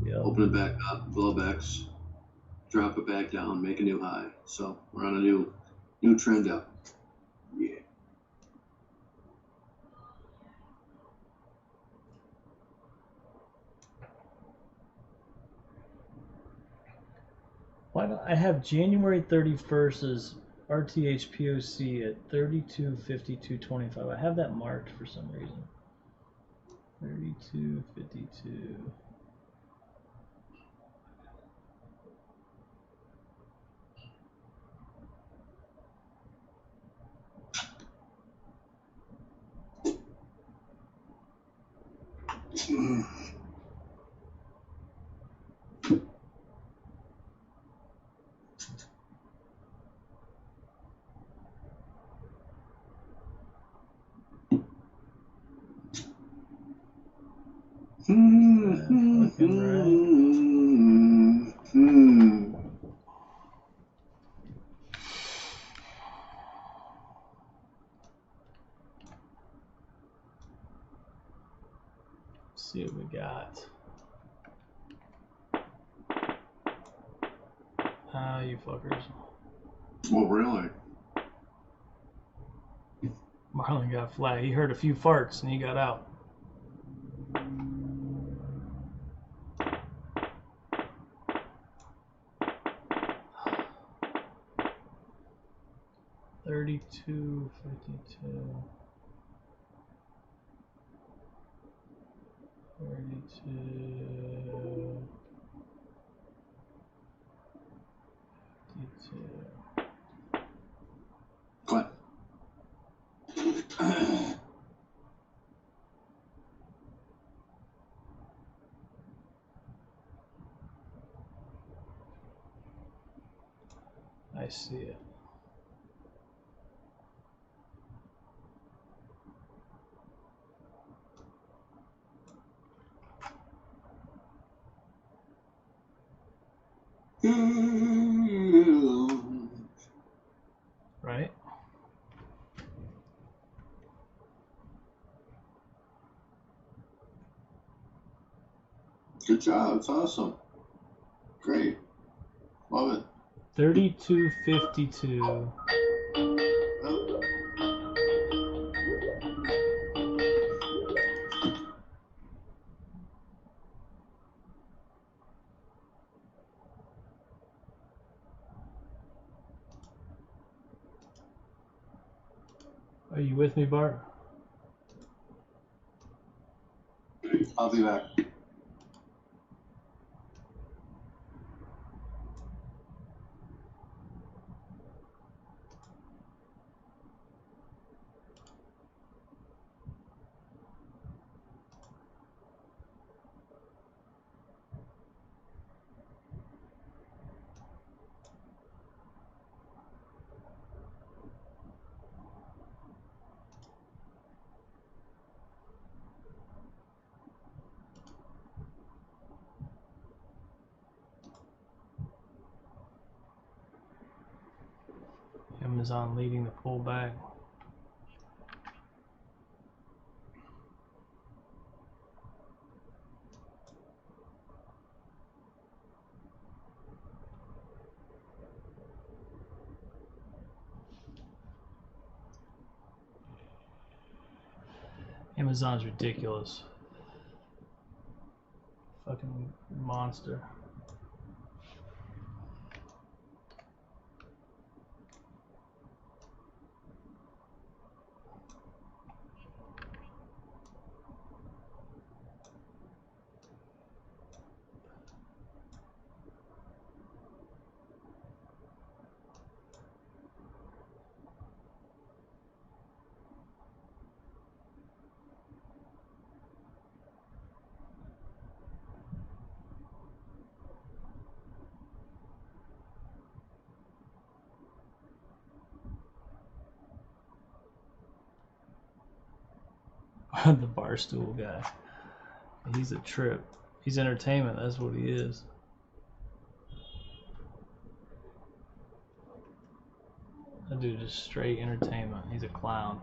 Yep. Open it back up. Blowbacks. Drop it back down. Make a new high. So we're on a new trend up. Yeah. Why don't I have January 31st as RTH POC at 3252.25? I have that marked for some reason. 3252. Fucking Let's see what we got. Ah, you fuckers. Oh, really? Marlon got flat. He heard a few farts and he got out. $32.52. 32. 52. What? I see it. Right? Good job. It's awesome. Great. Love it. 3252. Oh, Are you with me, Bart? I'll be back. Amazon leading the pullback. Amazon's ridiculous. Fucking monster. The barstool guy. He's a trip. He's entertainment. That's what he is. That dude is straight entertainment. He's a clown.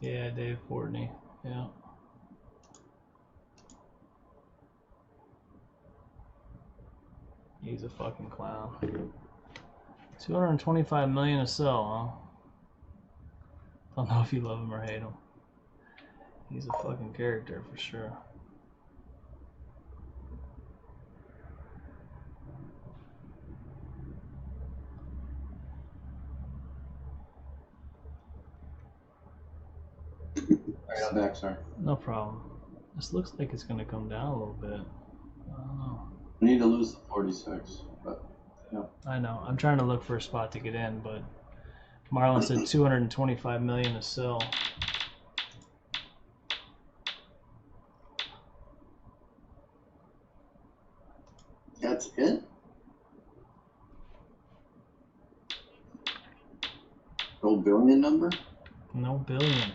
Yeah, Dave Courtney. Yeah. He's a fucking clown. 225 million to sell, huh? Don't know if you love him or hate him. He's a fucking character for sure. Alright, I'm back, sorry. No problem. This looks like it's gonna come down a little bit. I don't know. We need to lose the 46, but yeah. I know. I'm trying to look for a spot to get in, but Marlon said 225 million to sell. That's it? No billion number? No billion.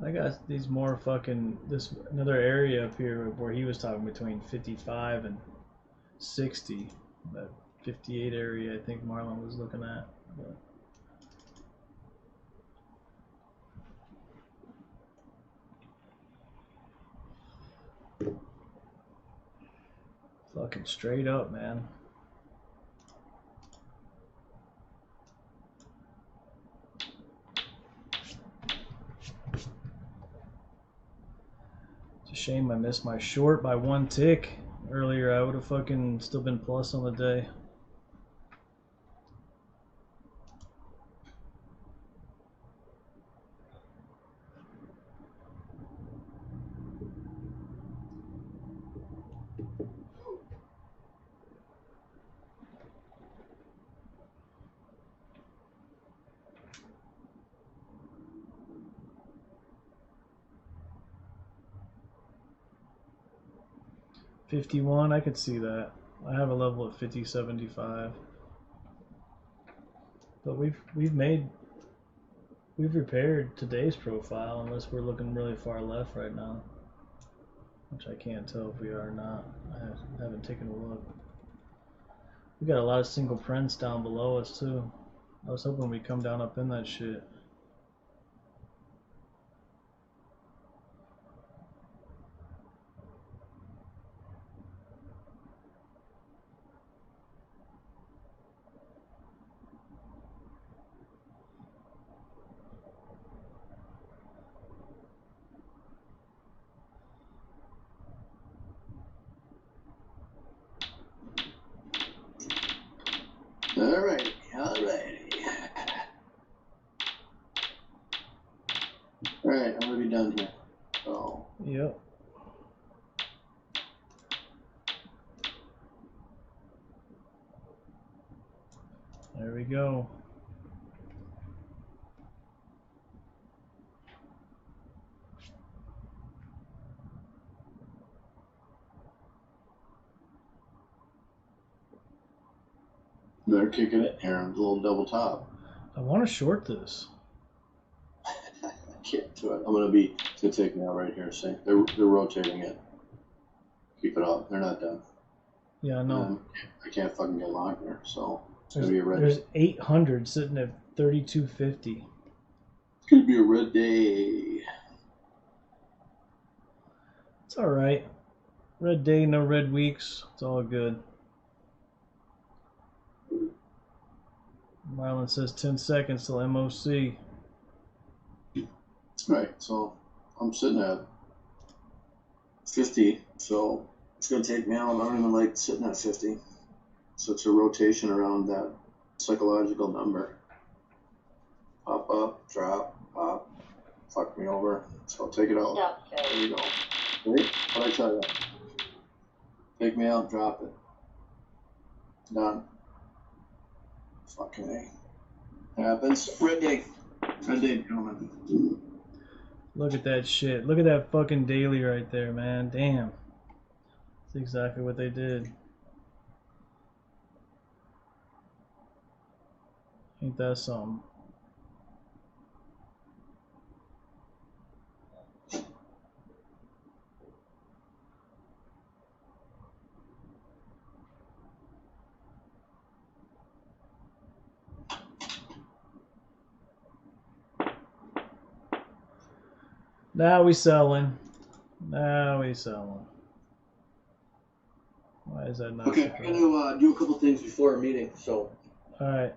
I got these more fucking this another area up here where he was talking between 55 and 60. That 58 area I think Marlon was looking at. But fucking straight up, man. It's a shame I missed my short by one tick. Earlier I would have fucking still been plus on the day. 51, I could see that. I have a level at 5075. But we've repaired today's profile unless we're looking really far left right now. Which I can't tell if we are or not. I haven't taken a look. We got a lot of single prints down below us too. I was hoping we'd come down up in that shit. Alrighty. Alright, I'm gonna be done here. So, Yep. There we go. better kick it here. A little double top. I want to short this. I can't do it. It's gonna take me out right here. See, they're rotating it. Keep it up. They're not done. Yeah, I know. I can't fucking get long here. So it's gonna be a red. There's 800 sitting at 3250. It's gonna be a red day. It's all right. Red day, no red weeks. It's all good. Marlon says 10 seconds till MOC. Right. So I'm sitting at 50. So it's gonna take me out. I don't even like sitting at 50. So it's a rotation around that psychological number. Pop up, drop, pop, fuck me over. So I'll take it out. Stop There phone. you go. Wait, what I tell you? Take me out, drop it. Done. Fucking A. Happens. Red day. Red day coming. Look at that shit. Look at that fucking daily right there, man. Damn. That's exactly what they did. Ain't that something? Now we selling. Now we selling. Why is that not? Okay, I'm gonna do a couple things before our meeting. So. All right.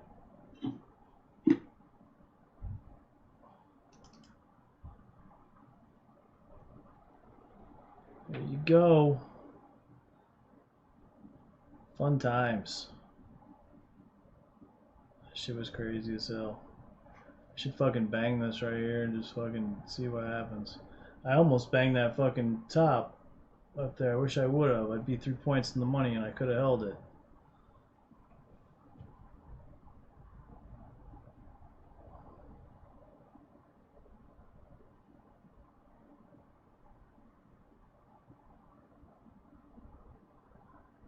There you go. Fun times. That shit was crazy as hell. I should fucking bang this right here and just fucking see what happens. I almost banged that fucking top up there. I wish I would have. I'd be 3 points in the money and I could have held it.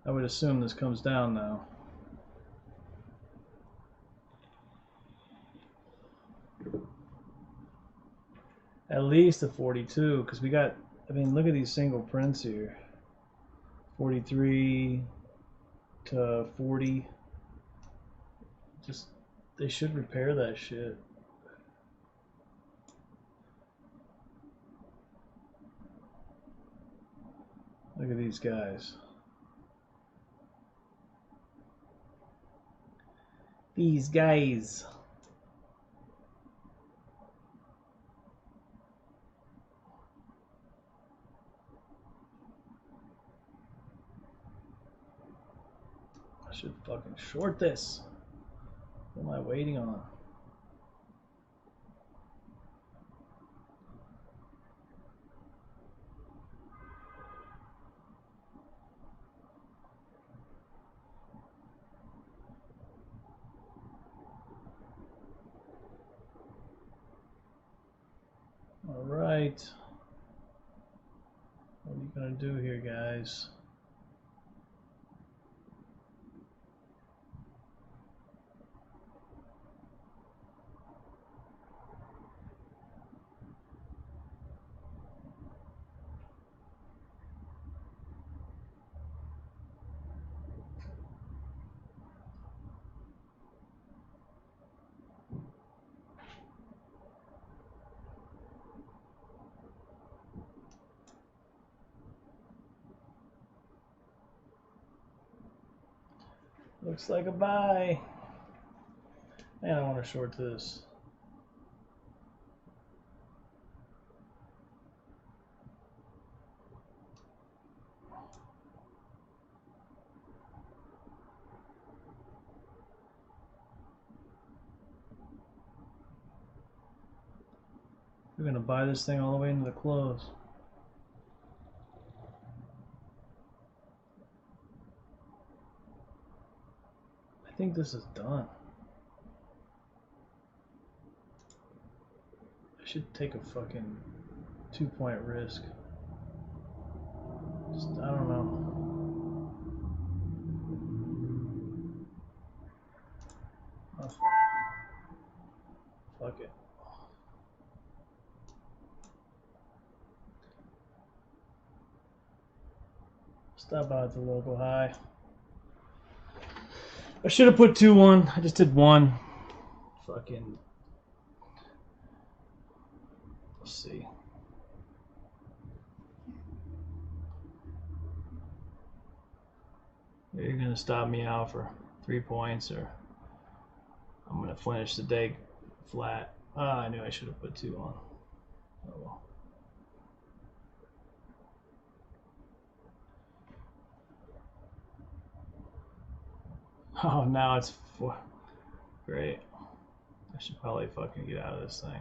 I would assume this comes down now. At least a 42, because we got, I mean, look at these single prints here. 43 to 40. Just, they should repair that shit. Look at these guys. These guys. I should fucking short this. What am I waiting on? All right. What are you gonna do here, guys? Looks like a buy. Man, I want to short this. We're gonna buy this thing all the way into the close. I think this is done. I should take a fucking 2-point risk. Just, I don't know. Oh, fuck it. Stop out at the local high. I should have put 2-1. I just did 1. Fucking. Let's see. You're gonna stop me out for 3 points, or I'm gonna finish the day flat. I knew I should have put 2 on. Oh well. Oh, now it's 4. Great. I should probably fucking get out of this thing.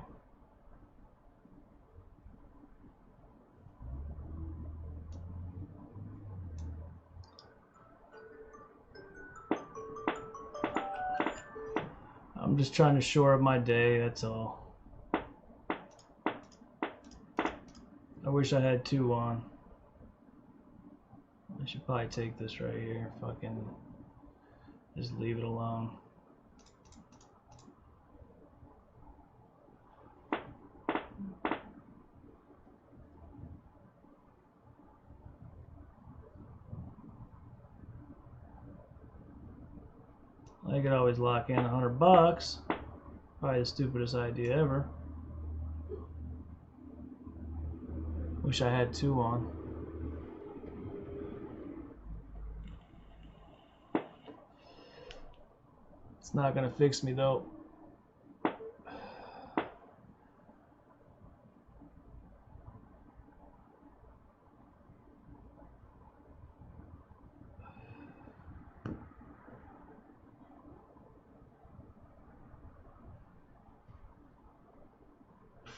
I'm just trying to shore up my day, that's all. I wish I had 2 on. I should probably take this right here. Fucking just leave it alone. I could always lock in $100. Probably the stupidest idea ever. Wish I had 2 on. It's not gonna fix me though.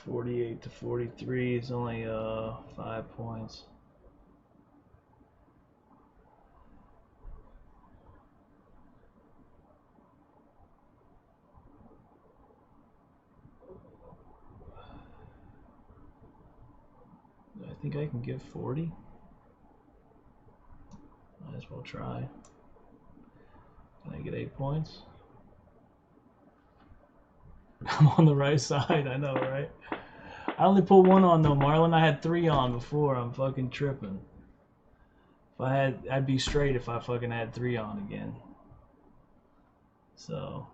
$48 to $43 is only 5 points. I think I can give 40. Might as well try. Can I get 8 points? I'm on the right side, I know, right? I only put 1 on though, Marlon. I had 3 on before. I'm fucking tripping. If I had, I'd be straight if I fucking had 3 on again. So,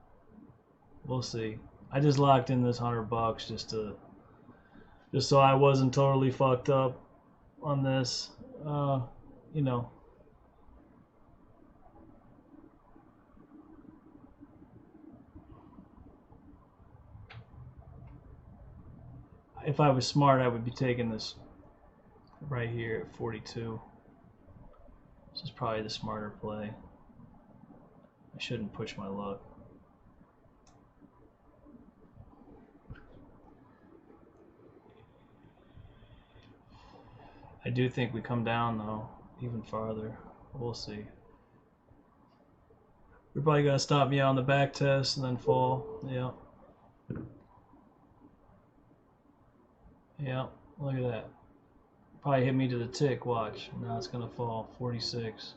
we'll see. I just locked in this $100 just so I wasn't totally fucked up on this. You know. If I was smart, I would be taking this right here at 42. This is probably the smarter play. I shouldn't push my luck. I do think we come down though, even farther. We'll see. We're probably gonna stop me out on the back test and then fall. Yeah. Yeah, look at that. Probably hit me to the tick, watch. Now it's gonna fall, 46.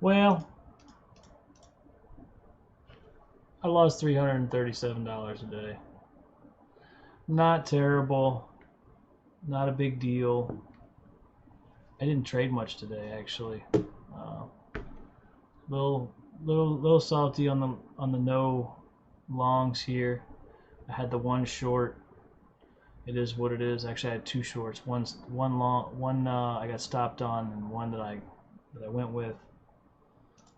Well, I lost $337 a day. Not terrible, not a big deal. I didn't trade much today, actually. Little salty on the no longs here. I had the 1 short It is what it is. Actually, I had two shorts. One long, one I got stopped on, and one that I went with.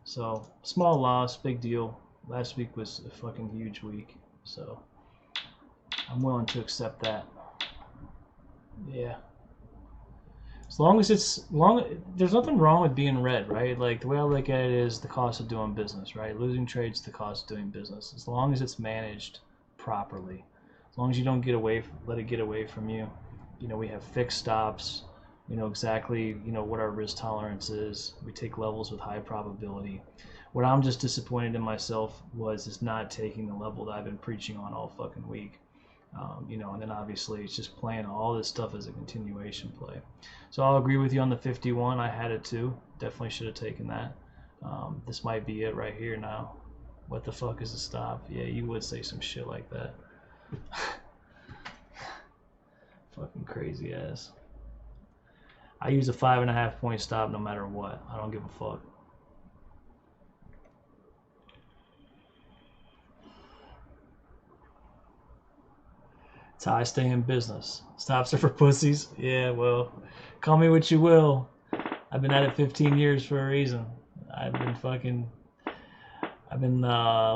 So small loss, big deal. Last week was a fucking huge week, so I'm willing to accept that. Yeah. As long as there's nothing wrong with being red, right? Like the way I look at it is the cost of doing business, right? Losing trades, the cost of doing business. As long as it's managed properly, as long as you don't let it get away from you. You know, we have fixed stops. We know exactly, what our risk tolerance is. We take levels with high probability. What I'm just disappointed in myself is not taking the level that I've been preaching on all fucking week. And then obviously it's just playing all this stuff as a continuation play. So I'll agree with you on the 51. I had it too. Definitely should have taken that. This might be it right here now. What the fuck is a stop? Yeah, you would say some shit like that. Fucking crazy ass. I use a 5.5 point stop no matter what. I don't give a fuck. It's how I stay in business. Stops are for pussies. Yeah, well, call me what you will. I've been at it 15 years for a reason.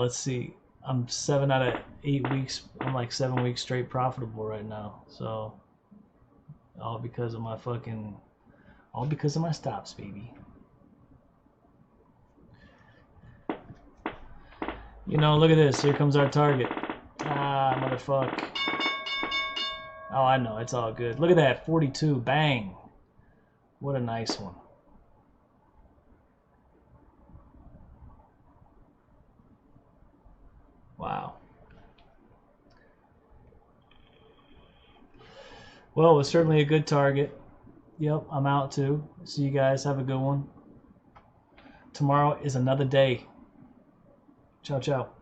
Let's see. I'm 7 out of 8 weeks. I'm like 7 weeks straight profitable right now. So, all because of my stops, baby. Look at this. Here comes our target. Ah, motherfucker. Oh, I know. It's all good. Look at that. 42. Bang. What a nice one. Wow. Well, it was certainly a good target. Yep, I'm out too. See you guys. Have a good one. Tomorrow is another day. Ciao, ciao.